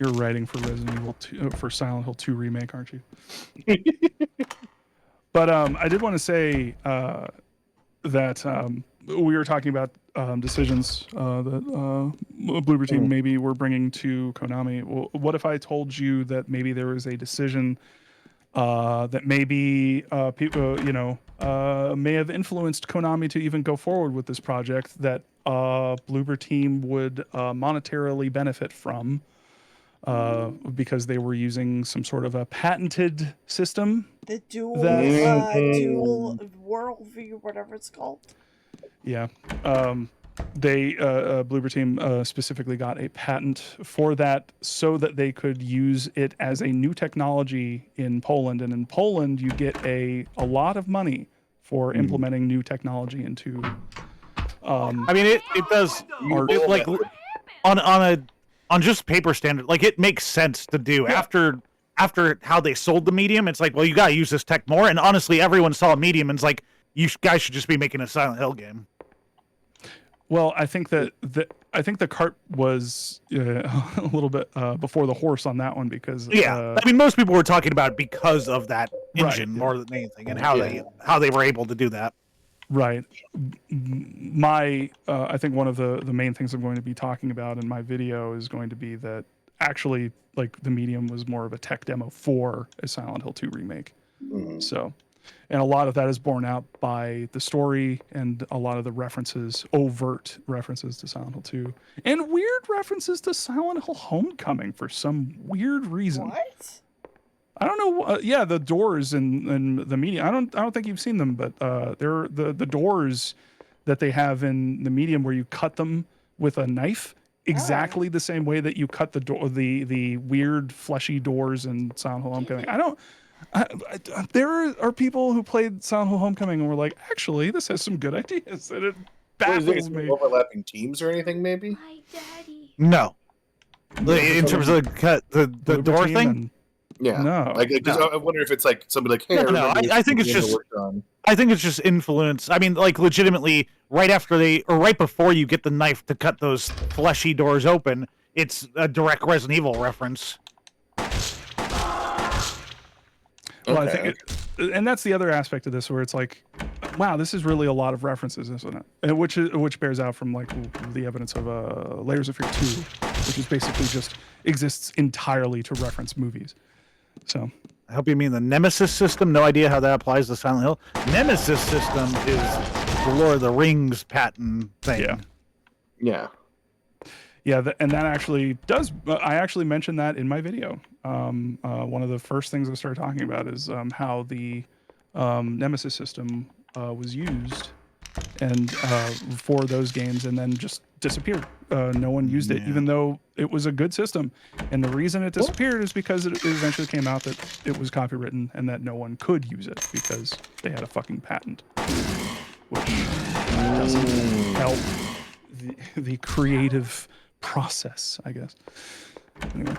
You're writing for Resident Evil 2, for Silent Hill 2 remake, aren't you? But I did want to say that we were talking about decisions that Bloober Team maybe were bringing to Konami. Well, what if I told you that maybe there was a decision that maybe people, may have influenced Konami to even go forward with this project that Bloober Team would monetarily benefit from? Because they were using some sort of a patented system. The dual worldview, whatever it's called. Yeah. They Bloober Team specifically got a patent for that so that they could use it as a new technology in Poland. And in Poland, you get a lot of money for implementing new technology into. I mean, it does like on just paper standard, like it makes sense to do. Yeah. After how they sold the medium, it's like, well, you gotta use this tech more. And honestly, everyone saw a medium and it's like, you guys should just be making a Silent Hill game. Well, I think that the cart was a little bit before the horse on that one because I mean, most people were talking about it because of that engine more than anything, and how they were able to do that. Right. I think one of the main things I'm going to be talking about in my video is going to be that actually, like, the medium was more of a tech demo for a Silent Hill 2 remake. So, and a lot of that is borne out by the story and a lot of the overt references to Silent Hill 2, and weird references to Silent Hill Homecoming for some weird reason. What? I don't know. Yeah, the doors in the medium. I don't think you've seen them, but they're the doors that they have in the medium where you cut them with a knife, exactly the same way that you cut the weird fleshy doors in Silent Hill Homecoming. There are people who played Silent Hill Homecoming and were like, actually, this has some good ideas, and it baffles me. Overlapping teams or anything, maybe? No. In terms of the door thing. Yeah. No. I wonder if it's like somebody like, hey, no. I think it's just. I think it's just influence. I mean, like, legitimately, right before you get the knife to cut those fleshy doors open, it's a direct Resident Evil reference. Well, I think and that's the other aspect of this, where it's like, wow, this is really a lot of references, isn't it? And which bears out from like the evidence of Layers of Fear 2, which is basically just exists entirely to reference movies. So I hope you mean the Nemesis system. No idea how that applies to Silent Hill. Nemesis system is the Lord of the Rings patent thing. Yeah. And that actually does. I actually mentioned that in my video. One of the first things I started talking about is how the Nemesis system was used and for those games, and then just disappeared. No one used it, even though it was a good system. And the reason it disappeared is because it eventually came out that it was copywritten and that no one could use it because they had a fucking patent, which doesn't help the creative process, I guess. Anyway.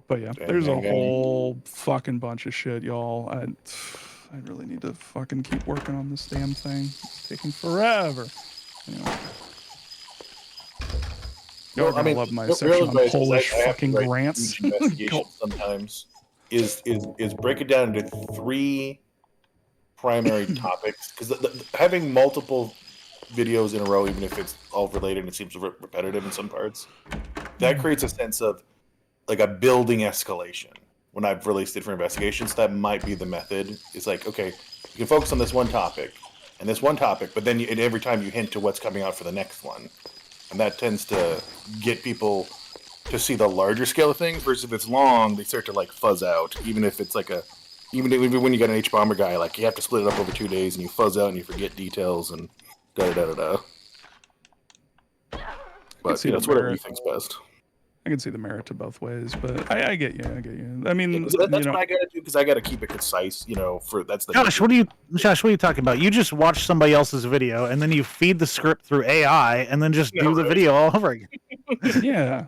But yeah, there's a whole fucking bunch of shit, y'all. I really need to fucking keep working on this damn thing. It's taking forever. Anyway. Y'all gonna love my section on Polish fucking grants. Sometimes is break it down into 3 primary topics, because having multiple videos in a row, even if it's all related and it seems repetitive in some parts, that creates a sense of like a building escalation. when I've released it for investigations, that might be the method. It's like, okay, you can focus on this one topic and this one topic, but then every time you hint to what's coming out for the next one. And that tends to get people to see the larger scale of things, versus if it's long, they start to like fuzz out. Even if it's like even when you got an H-Bomber guy, like you have to split it up over 2 days and you fuzz out and you forget details and da-da-da-da-da. But that's whatever you think's best. I can see the merit to both ways, but I get you. I mean, that's what I gotta do, because I gotta keep it concise. That's the. Josh, what are you talking about? You just watch somebody else's video and then you feed the script through AI and then just do the video all over again. Yeah,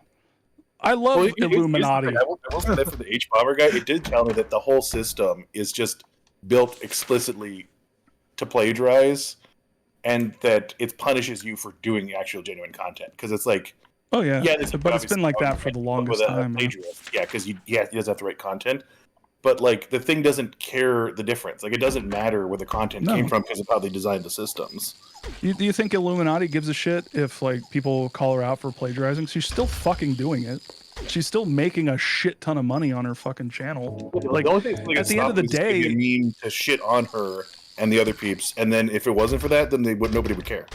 I love Illuminati. I will say that for the H-Bomber guy, it did tell me that the whole system is just built explicitly to plagiarize, and that it punishes you for doing actual genuine content, because it's like. Oh yeah, but it's been like that for the longest time. Yeah, because he doesn't have the right content, but like the thing doesn't care the difference. Like it doesn't matter where the content came from because of how they designed the systems. Do you think Illuminati gives a shit if like people call her out for plagiarizing? She's still fucking doing it. She's still making a shit ton of money on her fucking channel. Like at the end of the day, you mean to shit on her and the other peeps, and then if it wasn't for that, then nobody would care.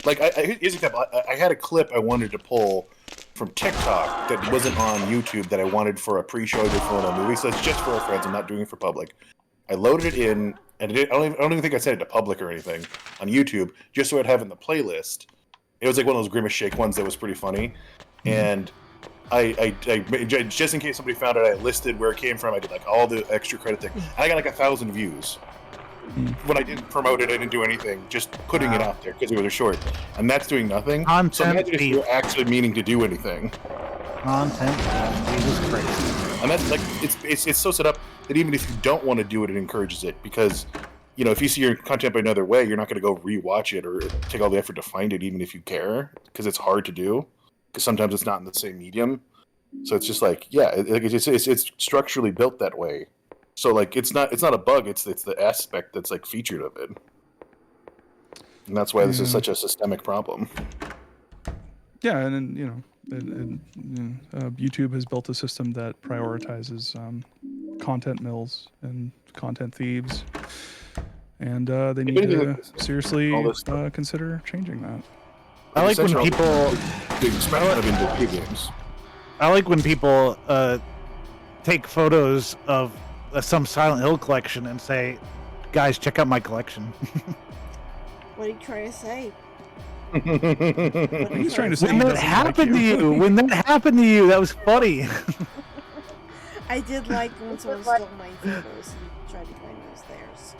Like, here's an example. I had a clip I wanted to pull from TikTok that wasn't on YouTube that I wanted for a pre-show I did for a movie. So it's just for our friends. I'm not doing it for public. I loaded it in, and I don't even think I sent it to public or anything on YouTube, just so I'd have it in the playlist. It was like one of those Grimace Shake ones that was pretty funny. And I just in case somebody found it, I listed where it came from. I did like all the extra credit thing. I got like 1,000 views. When I didn't promote it, I didn't do anything, just putting it out there because it was a short, and that's doing nothing. So imagine if you're actually meaning to do anything. Content, Jesus Christ. And that's like it's so set up that even if you don't want to do it, it encourages it, because if you see your content by another way, you're not going to go rewatch it or take all the effort to find it, even if you care, because it's hard to do, because sometimes it's not in the same medium. So it's just like, yeah, it's structurally built that way. So like it's not a bug, it's the aspect that's like featured of it. And that's why this is such a systemic problem. Yeah, and YouTube has built a system that prioritizes content mills and content thieves, and they need to seriously consider changing that. I like when people I like when people take photos of some Silent Hill collection and say, "Guys, check out my collection." What are you trying to say? He's trying to say when that happened to you. When that happened to you, that was funny. I did like when someone stole my photos and tried to claim it was theirs.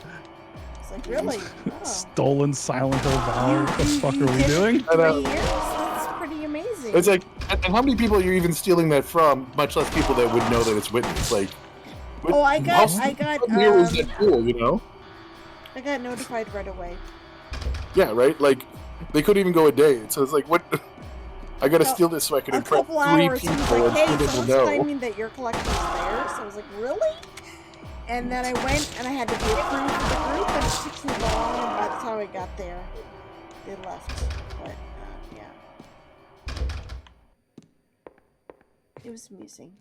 It's like, really? Oh. Stolen Silent Hill Valor? What the fuck are we doing? 3 years? That's pretty amazing. It's like, and how many people are you even stealing that from? Much less people that would know that it's witnessed. Like, I got here is that cool, I got notified right away. Yeah, right. Like, they couldn't even go a day. So it's like, what? I gotta steal this so I can impress 3 people and 2 people know. Claiming that your collection is theirs. So I was like, really? And then I went and I had to be approved for the group, and it took too long. And by the time I got there, they left. But yeah, it was amusing.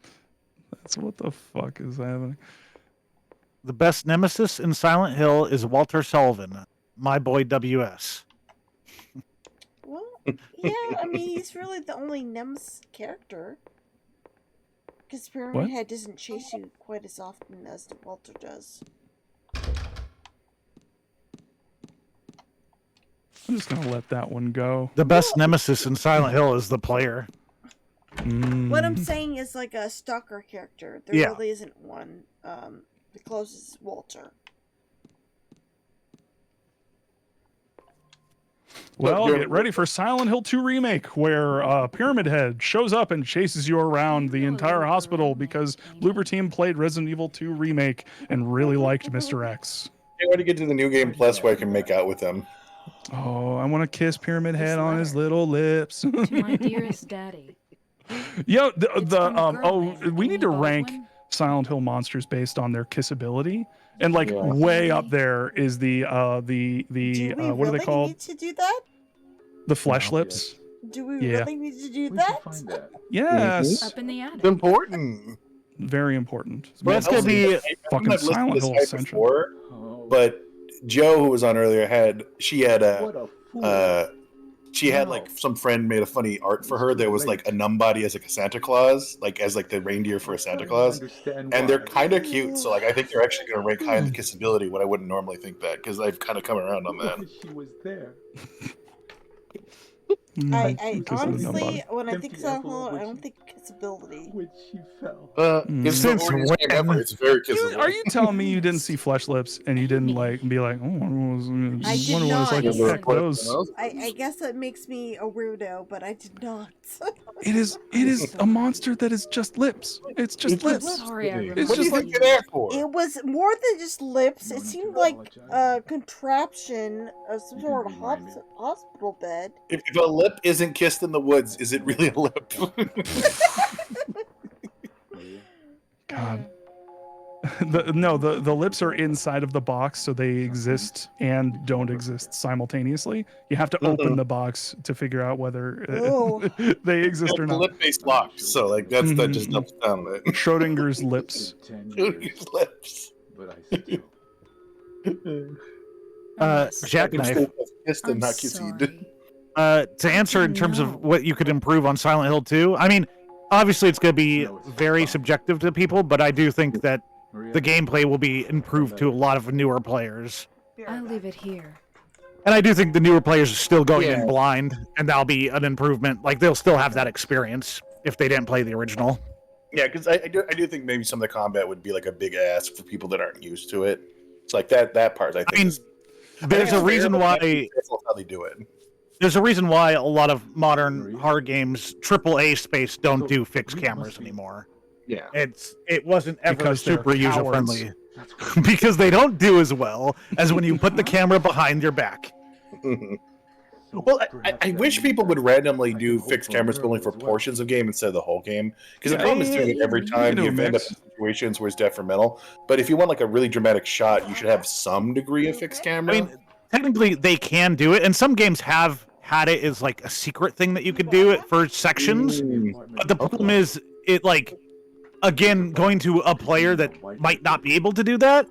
That's what the fuck is happening. The best nemesis in Silent Hill is Walter Sullivan, my boy WS. Well, yeah, I mean, he's really the only nemesis character. Because Pyramid Head doesn't chase you quite as often as Walter does. I'm just gonna let that one go. The best nemesis in Silent Hill is the player. What I'm saying is like a stalker character. There really isn't one. The closest is Walter. Well, get ready for Silent Hill 2 Remake, where Pyramid Head shows up and chases you around the entire hospital because Bloober Team played Resident Evil 2 Remake and really liked Mr. X. I want to get to the New Game Plus where I can make out with them. Oh, I want to kiss Pyramid Head on his little lips. To my dearest daddy. Yo, we need to rank Silent Hill monsters based on their kissability, and like way up there is the what are they called? Need to do that? The flesh lips. Do we really need to do that? Yes. Up in the attic. It's important. Very important. Well, that's gonna be fucking Silent Hill Ascension. But Joe, who was on earlier, she had like some friend made a funny art for her that was like a numb body as like a Santa Claus, like as like the reindeer for a Santa Claus, and they're kind of cute. So like I think they're actually going to rank high in the kissability when I wouldn't normally think that, because I've kind of come around on that. She was there. I honestly, when I think Silent Hill, I don't think kissability. Which she fell. It's Since when? It's very kissable. Are you telling me you didn't see Flesh Lips and you didn't like be like, oh, I wonder I did what it's like to not. peck those? I guess that makes me a weirdo, but I did not. It is a monster that is just lips. It's just lips. Sorry, I It's What do you just like think you're there for? It was more than just lips. It seemed like a contraption of some sort of hospital bed. If a lip isn't kissed in the woods, is it really a lip? God. The lips are inside of the box, so they exist and don't exist simultaneously. You have to open the box to figure out whether they exist or The not. lip-based lock, so like that just doubles down on it. Schrodinger's lips. Schrodinger's lips. But I still. Jackknife. Kissed and not kissed. To answer in terms of what you could improve on Silent Hill 2, I mean, obviously it's going to be very subjective to people, but I do think that the gameplay will be improved to a lot of newer players. I'll leave it here. And I do think the newer players are still going in blind, and that'll be an improvement. Like, they'll still have that experience if they didn't play the original. Yeah, because I do think maybe some of the combat would be like a big ask for people that aren't used to it. It's like that part. I mean, there's a reason why how they do it. There's a reason why a lot of modern horror games, AAA space, don't do fixed cameras anymore. Yeah, it wasn't ever Because they're super user friendly because they don't do as well as when you put the camera behind your back. Well, I wish people would randomly do fixed cameras, but only for portions of game instead of the whole game. Because the problem is doing it every time you end up in situations where it's detrimental. But if you want like a really dramatic shot, you should have some degree of fixed camera. I mean, technically they can do it, and some games have had it as like a secret thing that you could do it for sections. But the problem is, it like, again, going to a player that might not be able to do that,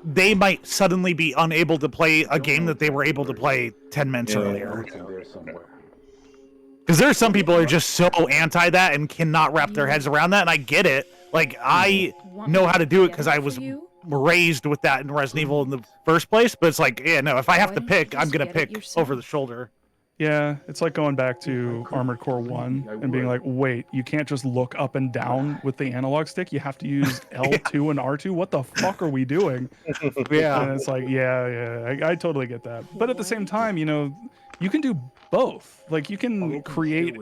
they might suddenly be unable to play a game that they were able to play 10 minutes earlier. Because there are some people who are just so anti that and cannot wrap their heads around that, and I get it. Like, I know how to do it because I was raised with that in Resident Evil in the first place, but it's like, yeah, no, if I have to pick, I'm going to pick over the shoulder. Yeah, it's like going back to Armored Core 1 and being like, wait, you can't just look up and down with the analog stick. You have to use L2 and R2. What the fuck are we doing? Yeah. And it's like, I totally get that. But at the same time, you know, you can do both. Like, you can create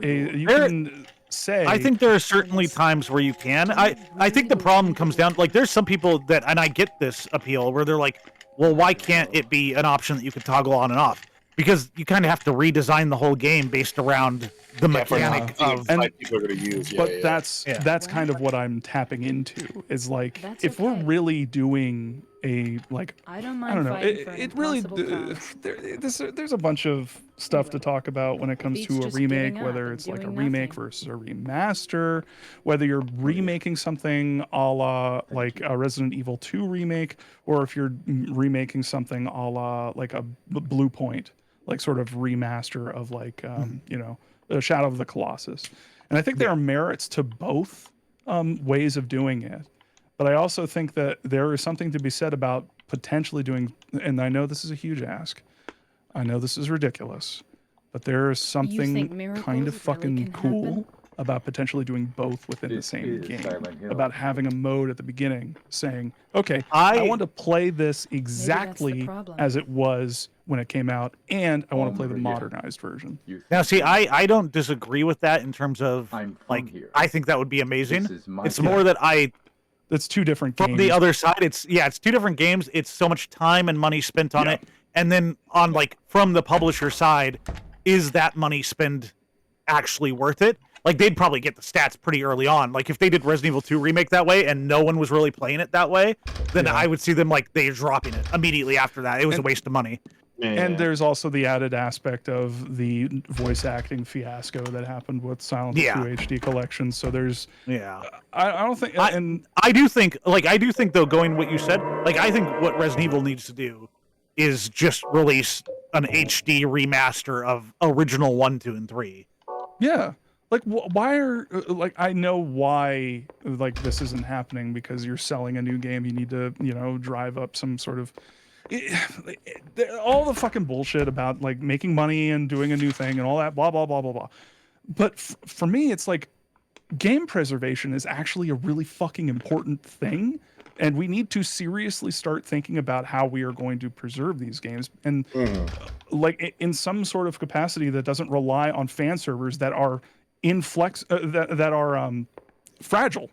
I think there are certainly times where you can. I think the problem comes down, like, there's some people that, and I get this appeal, where they're like, well, why can't it be an option that you could toggle on and off? Because you kind of have to redesign the whole game based around the mechanic of. And, people are going to use. But that's kind of what I'm tapping into. Is like, if we're really doing a I don't know. It really there's a bunch of stuff to talk about when it comes to a remake, whether it's like a remake versus a remaster, whether you're remaking something a la like a Resident Evil 2 remake, or if you're remaking something a la like a Blue Point, like sort of remaster of like you know, Shadow of the Colossus. And I think there are merits to both ways of doing it. But I also think that there is something to be said about potentially doing, and I know this is a huge ask, I know this is ridiculous, but there is something kind of fucking cool about potentially doing both within the same game. About having a mode at the beginning saying, okay, I want to play this exactly as it was when it came out, and I want to play the modernized version. Now, see, I don't disagree with that in terms of, like, I think that would be amazing. It's more that it's two different games. From the other side, it's two different games. It's so much time and money spent on it. And then on, like, from the publisher side, is that money spent actually worth it? Like, they'd probably get the stats pretty early on. Like, if they did Resident Evil 2 remake that way and no one was really playing it that way, then I would see them, like, they're dropping it immediately after that. It was a waste of money. And there's also the added aspect of the voice acting fiasco that happened with Silent Hill 2 HD collection. So there's I don't think I do think though, going what you said, like I think what Resident Evil needs to do is just release an HD remaster of original 1, 2, and 3. Yeah. Like why are like I know why like this isn't happening, because you're selling a new game, you need to, you know, drive up some sort of all the fucking bullshit about like making money and doing a new thing and all that blah blah blah blah blah. But for me, it's like game preservation is actually a really fucking important thing, and we need to seriously start thinking about how we are going to preserve these games, and like in some sort of capacity that doesn't rely on fan servers that are that are fragile,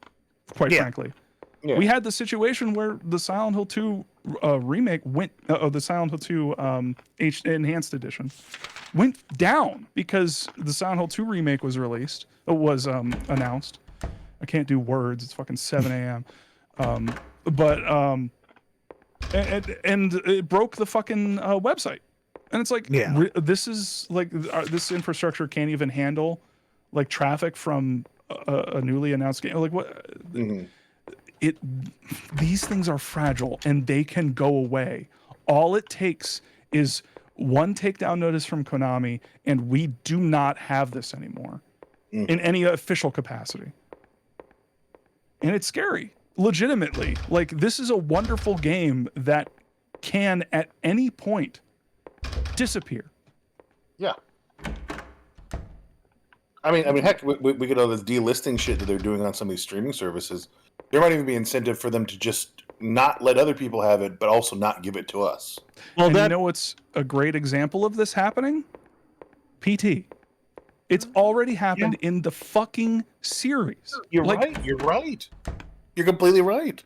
quite frankly. Yeah. We had the situation where the Silent Hill 2 remake went, the Silent Hill 2 Enhanced Edition went down because the Silent Hill 2 remake was released. It was announced. I can't do words. It's fucking 7 a.m. And it broke the fucking website. And it's like, this is like this infrastructure can't even handle like traffic from a newly announced game. Like what? These things are fragile and they can go away. All it takes is one takedown notice from Konami, and we do not have this anymore in any official capacity. And it's scary, legitimately. Like, this is a wonderful game that can at any point disappear. Yeah. I mean, heck, we get all this delisting shit that they're doing on some of these streaming services. There might even be incentive for them to just not let other people have it, but also not give it to us. Well, you know what's a great example of this happening? PT. It's already happened in the fucking series. You're right. You're right. You're completely right.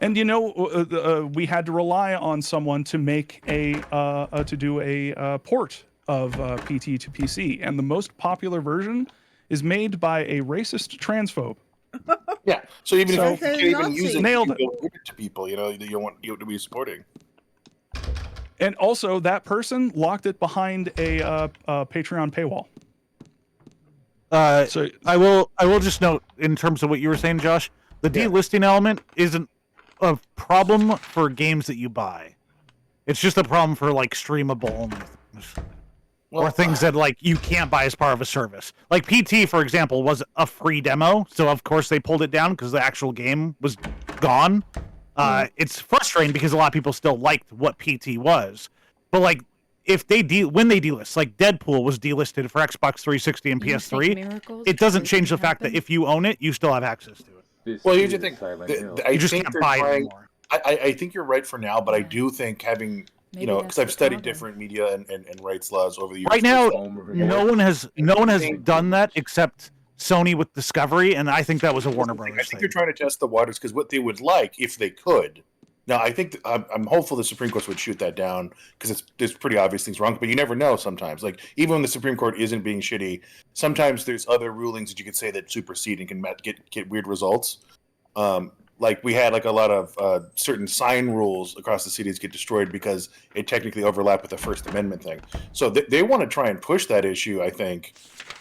And you know, we had to rely on someone to make to do a port of PT to PC, and the most popular version is made by a racist transphobe. Yeah. So even if you can't even use it, nailed you it don't give it to people, you know, you want you to be supporting. And also, that person locked it behind a Patreon paywall. So I will just note, in terms of what you were saying, Josh, the delisting element isn't a problem for games that you buy. It's just a problem for like streamable only things. Or things that like you can't buy as part of a service. Like PT, for example, was a free demo, so of course they pulled it down because the actual game was gone. It's frustrating because a lot of people still liked what PT was, but like if they when they delist, like Deadpool was delisted for Xbox 360 and PS3, it doesn't change the fact that if you own it, you still have access to it. Well, here's the thing: you just can't buy it anymore. I think you're right for now, but I do think having because I've studied different media and rights laws over the years. Right now, no one has done that except Sony with Discovery, and I think that was a Warner Brothers thing. I think they're trying to test the waters because what they would like, if they could. Now, I think I'm hopeful the Supreme Court would shoot that down because there's pretty obvious things wrong, but you never know sometimes. Like, even when the Supreme Court isn't being shitty, sometimes there's other rulings that you could say that supersede and can get weird results. Like, we had like a lot of certain sign rules across the cities get destroyed because it technically overlapped with the First Amendment thing. So they want to try and push that issue, I think.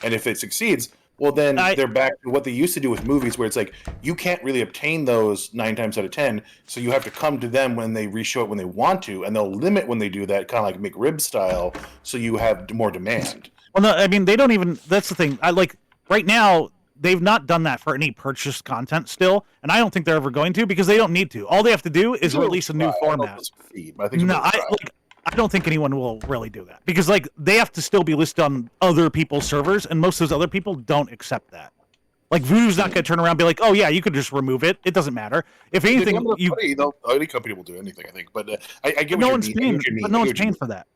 And if it succeeds, well, then they're back to what they used to do with movies, where it's like you can't really obtain those 9 times out of 10, so you have to come to them when they reshow it when they want to, and they'll limit when they do that, kind of like McRib style, so you have more demand. Well, no, I mean they don't even. That's the thing. I like right now they've not done that for any purchased content still, and I don't think they're ever going to because they don't need to. All they have to do is release a new format. I don't think anyone will really do that because like they have to still be listed on other people's servers, and most of those other people don't accept that. Like Voodoo's not going to turn around and be like, "Oh yeah, you could just remove it. It doesn't matter." If anything, any company will do anything, I think. But I get no what one's you mean. paying. But no one's paying for that.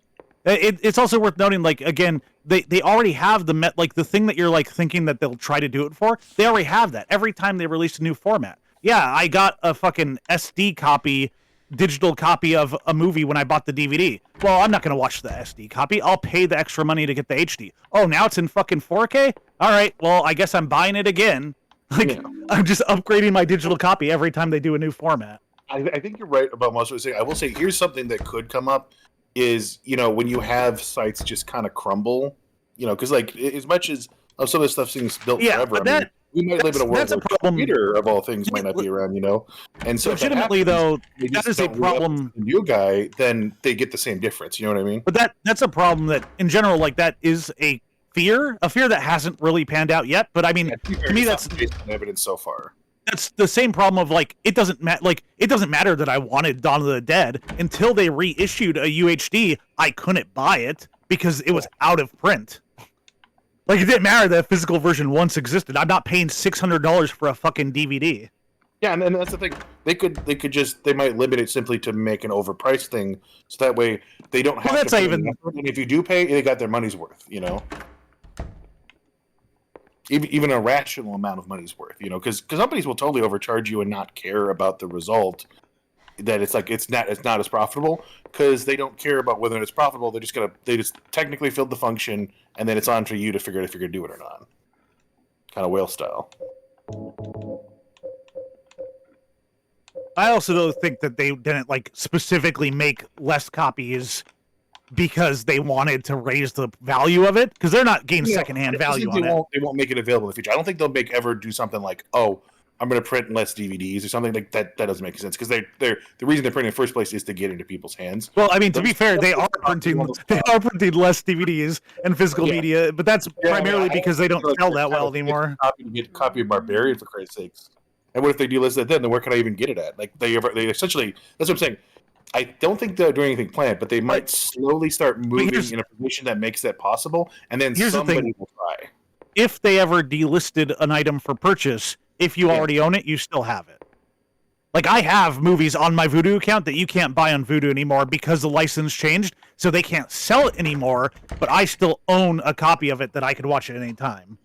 It's also worth noting, like again, they already have like the thing that you're like thinking that they'll try to do it for. They already have that every time they release a new format. Yeah, I got a fucking SD copy. Digital copy of a movie when I bought the DVD. Well, I'm not going to watch the SD copy. I'll pay the extra money to get the HD. Oh, now it's in fucking 4K? All right, well, I guess I'm buying it again. Like, I'm just upgrading my digital copy every time they do a new format. I think you're right about most of what you're saying. I will say, here's something that could come up. is, you know, when you have sites just kind of crumble, you know, because like as much as some of this stuff seems built forever, I mean, we might live in a world where Twitter of all things might not be around, you know. And so legitimately though, that is a problem. The new guy, then they get the same difference. You know what I mean? But that's a problem that in general, like that is a fear that hasn't really panned out yet. But I mean, to me, that's evidence so far. That's the same problem of like it doesn't matter that I wanted Dawn of the Dead until they reissued a UHD. I couldn't buy it because it was out of print. Like it didn't matter that a physical version once existed. I'm not paying $600 for a fucking DVD. Yeah, and that's the thing. They might limit it simply to make an overpriced thing, so that way they don't have to pay an effort. And if you do pay, they got their money's worth. You know. Even a rational amount of money's worth, you know, because companies will totally overcharge you and not care about the result. That it's like it's not as profitable because they don't care about whether it's profitable. They just technically filled the function and then it's on for you to figure out if you're gonna do it or not. Kind of whale style. I also don't think that they didn't like specifically make less copies because they wanted to raise the value of it, because they're not gaining secondhand value on it. They won't make it available in the future. I don't think they'll ever do something like, oh, I'm going to print less DVDs or something like that. That doesn't make sense because the reason they're printing in the first place is to get into people's hands. Well, I mean, to be fair, they are printing less DVDs and physical media, but that's primarily because they don't sell that well anymore. Get a copy of Barbarian for Christ's sakes. And what if they delist it then where can I even get it at? Like they essentially, that's what I'm saying. I don't think they're doing anything planned, but they might slowly start moving in a position that makes that possible, and then somebody will try. If they ever delisted an item for purchase, if you already own it, you still have it. Like, I have movies on my Vudu account that you can't buy on Vudu anymore because the license changed, so they can't sell it anymore, but I still own a copy of it that I could watch at any time.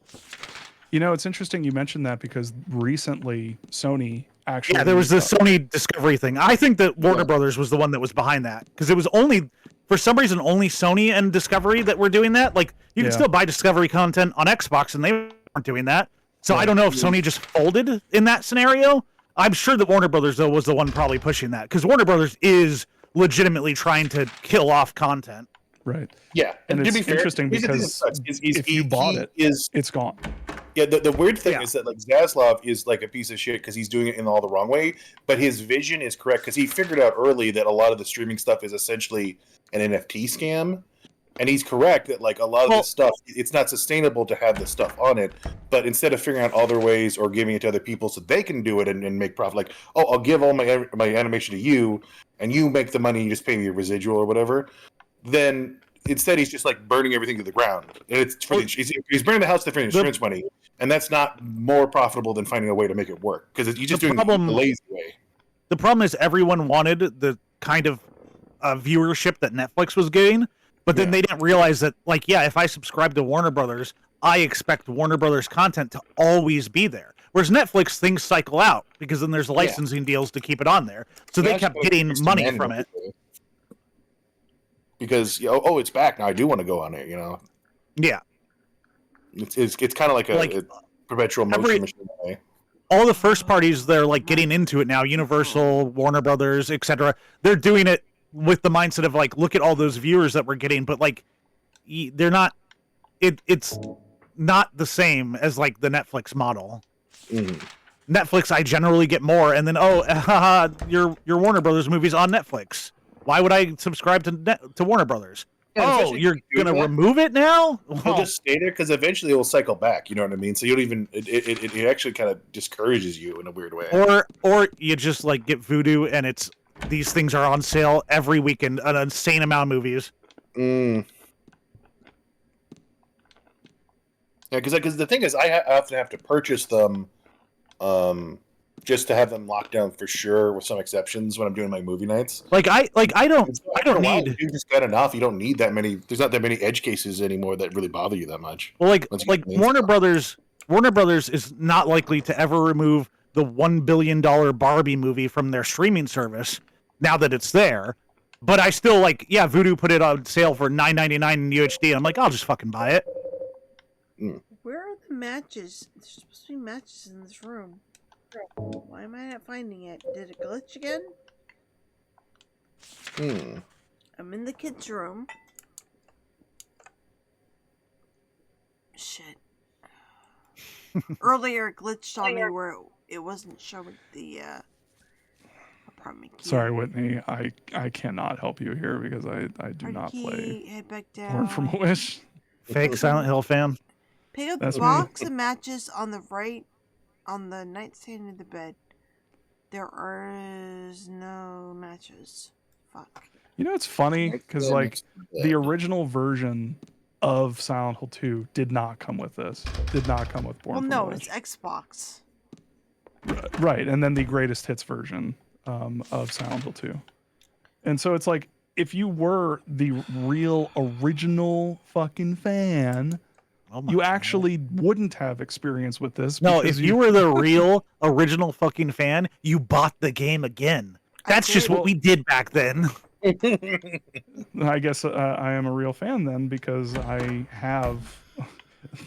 You know, it's interesting you mentioned that because recently Sony actually... Yeah, there was the Sony Discovery thing. I think that Warner Brothers was the one that was behind that, because it was only, for some reason, only Sony and Discovery that were doing that. Like, you can still buy Discovery content on Xbox, and they weren't doing that. So I don't know if Sony just folded in that scenario. I'm sure that Warner Brothers, though, was the one probably pushing that, because Warner Brothers is legitimately trying to kill off content. Right. Yeah, and it's interesting because if you bought it, it's gone. Yeah, the weird thing is that like Zaslav is like a piece of shit because he's doing it in all the wrong way, but his vision is correct because he figured out early that a lot of the streaming stuff is essentially an NFT scam. And he's correct that like a lot of this stuff, it's not sustainable to have this stuff on it. But instead of figuring out other ways or giving it to other people so they can do it and make profit, like, oh, I'll give all my animation to you, and you make the money, you just pay me a residual or whatever. Then instead he's just like burning everything to the ground, and it's for he's burning the house to for insurance money, and that's not more profitable than finding a way to make it work because you're just doing it the lazy way. The problem is everyone wanted the kind of viewership that Netflix was getting. But then they didn't realize that, like, if I subscribe to Warner Brothers, I expect Warner Brothers content to always be there. Whereas Netflix, things cycle out because then there's licensing deals to keep it on there. So they kept getting money from it. Because, it's back now. I do want to go on it, you know? Yeah. It's kind of like a perpetual motion machine. All the first parties, they're, like, getting into it now. Universal, Warner Brothers, etc. They're doing it with the mindset of like, look at all those viewers that we're getting, but like, they're not. It's not the same as like the Netflix model. Netflix, I generally get more, and then your Warner Brothers movies on Netflix. Why would I subscribe to Warner Brothers? Yeah, you're gonna remove it now? You'll just stay there because eventually it will cycle back. You know what I mean? So you don't even. It actually kind of discourages you in a weird way. Or you just like get Vudu and it's. These things are on sale every weekend, an insane amount of movies. Yeah, because the thing is, I often have to purchase them just to have them locked down for sure, with some exceptions when I'm doing my movie nights. I don't need. You just got enough. You don't need that many. There's not that many edge cases anymore that really bother you that much. Well, like Warner Brothers is not likely to ever remove the $1 billion Barbie movie from their streaming service. Now that it's there, but I still Vudu put it on sale for $9.99 in UHD, and I'm like, I'll just fucking buy it. Where are the matches? There's supposed to be matches in this room. Why am I not finding it? Did it glitch again? I'm in the kids' room. Shit. Earlier it glitched on me where it wasn't showing the apartment key. Sorry, Whitney. I cannot help you here because I do not play Head back Born down. from a Wish. Fake Silent Hill fan. Pick up That's the me. box of matches on the right, on the nightstand in the bed. There is no matches. Fuck. You know, it's funny because like the original version of Silent Hill 2 did not come with this. Did not come with Born Well, from no, a Wish. it's Xbox. Right, and then the greatest hits version of Silent Hill 2. And so it's like, if you were the real original fucking fan, you actually wouldn't have experience with this. No, because if you were the real original fucking fan, you bought the game again. That's just what we did back then. I guess I am a real fan then, because I have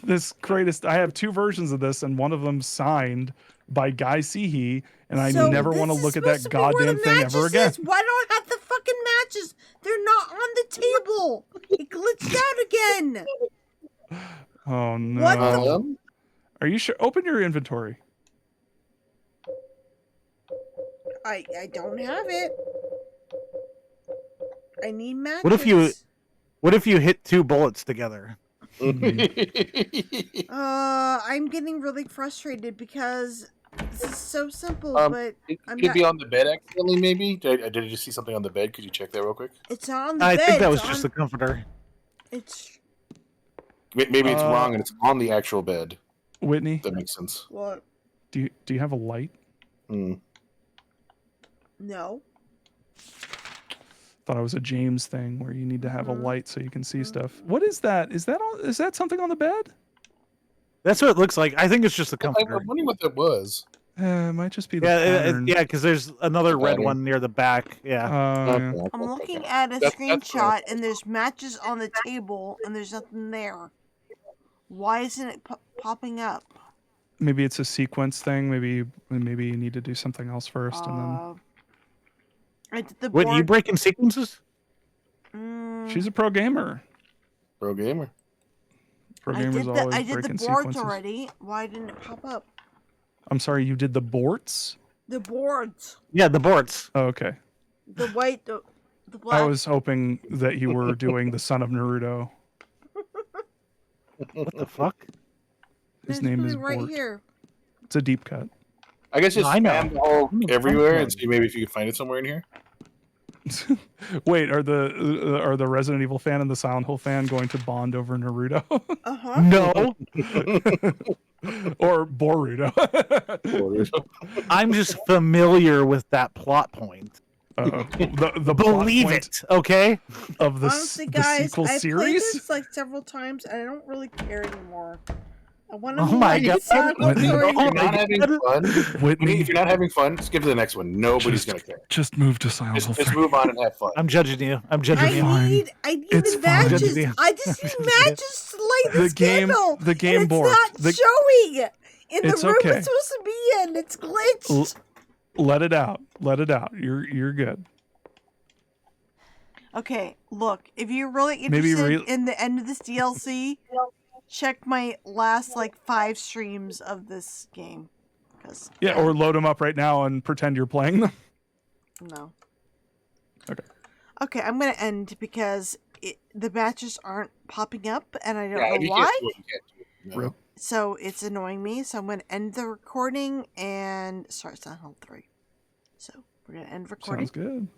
this greatest. I have two versions of this, and one of them signed by Guy Seehee, and I never want to look at that goddamn thing ever again. Why don't I have the fucking matches? They're not on the table. It glitched out again. Oh no! What the- Are you sure? Open your inventory. I don't have it. I need matches. What if you hit 2 bullets together? I'm getting really frustrated because this is so simple, but It I'm could not. be on the bed accidentally, maybe. Did I just see something on the bed? Could you check that real quick? It's on the I bed. think that was It's just on- the comforter. It's Maybe it's wrong and it's on the actual bed. Whitney, That makes sense. what? do you have a light? No. Thought it was a James thing where you need to have a light so you can see stuff. What is that? Is that something on the bed? That's what it looks like. I think it's just the comforter. I'm wondering what that was. It might just be the Yeah, pattern. yeah, because there's another red pattern. one near the back. Yeah. Yeah. I'm looking at a That's screenshot and there's matches on the table and there's nothing there. Why isn't it popping up? Maybe it's a sequence thing. Maybe you need to do something else first, and then I did the What, you board. breaking sequences? she's a pro gamer. Pro gamer. Pro I gamers did always the breaking boards sequences. already. Why didn't it pop up? I'm sorry, you did the borts? The boards. Yeah, the boards. Oh, okay. The white, the black. I was hoping that you were doing the Son of Naruto. What the fuck? His There's name is something right Bort. here. It's a deep cut. I guess just I know. spam the whole everywhere and see maybe if you can find it somewhere in here. Wait, are the Resident Evil fan and the Silent Hill fan going to bond over Naruto? Uh-huh. No. Or Boruto? I'm just familiar with that plot point. The Believe plot point it, okay? of the, Honestly, the guys, sequel I played series? this like several times and I don't really care anymore. I want to Oh my God. Whitney, If you're not having fun, Whitney, if you're not having fun, skip to the next one. Nobody's gonna care. just move to Silent Hill Just 3. move on and have fun. I'm judging you. I'm judging you. fine. I need It's the fine. matches. Judge me. I just need matches to light The this game- candle. the game and board. It's not showing in the It's room okay. it's supposed to be in. It's glitched. Let it out. Let it out. You're good. Okay, look. If you're really Maybe interested in the end of this DLC, check my last like 5 streams of this game. 'Cause, Yeah, or load them up right now and pretend you're playing them. no. Okay. Okay, I'm gonna end because the matches aren't popping up, and I don't Yeah, know you why. can't do it. You can't do it. No. So it's annoying me. So I'm gonna end the recording and start Silent Hill 3. So we're gonna end recording. Sounds good.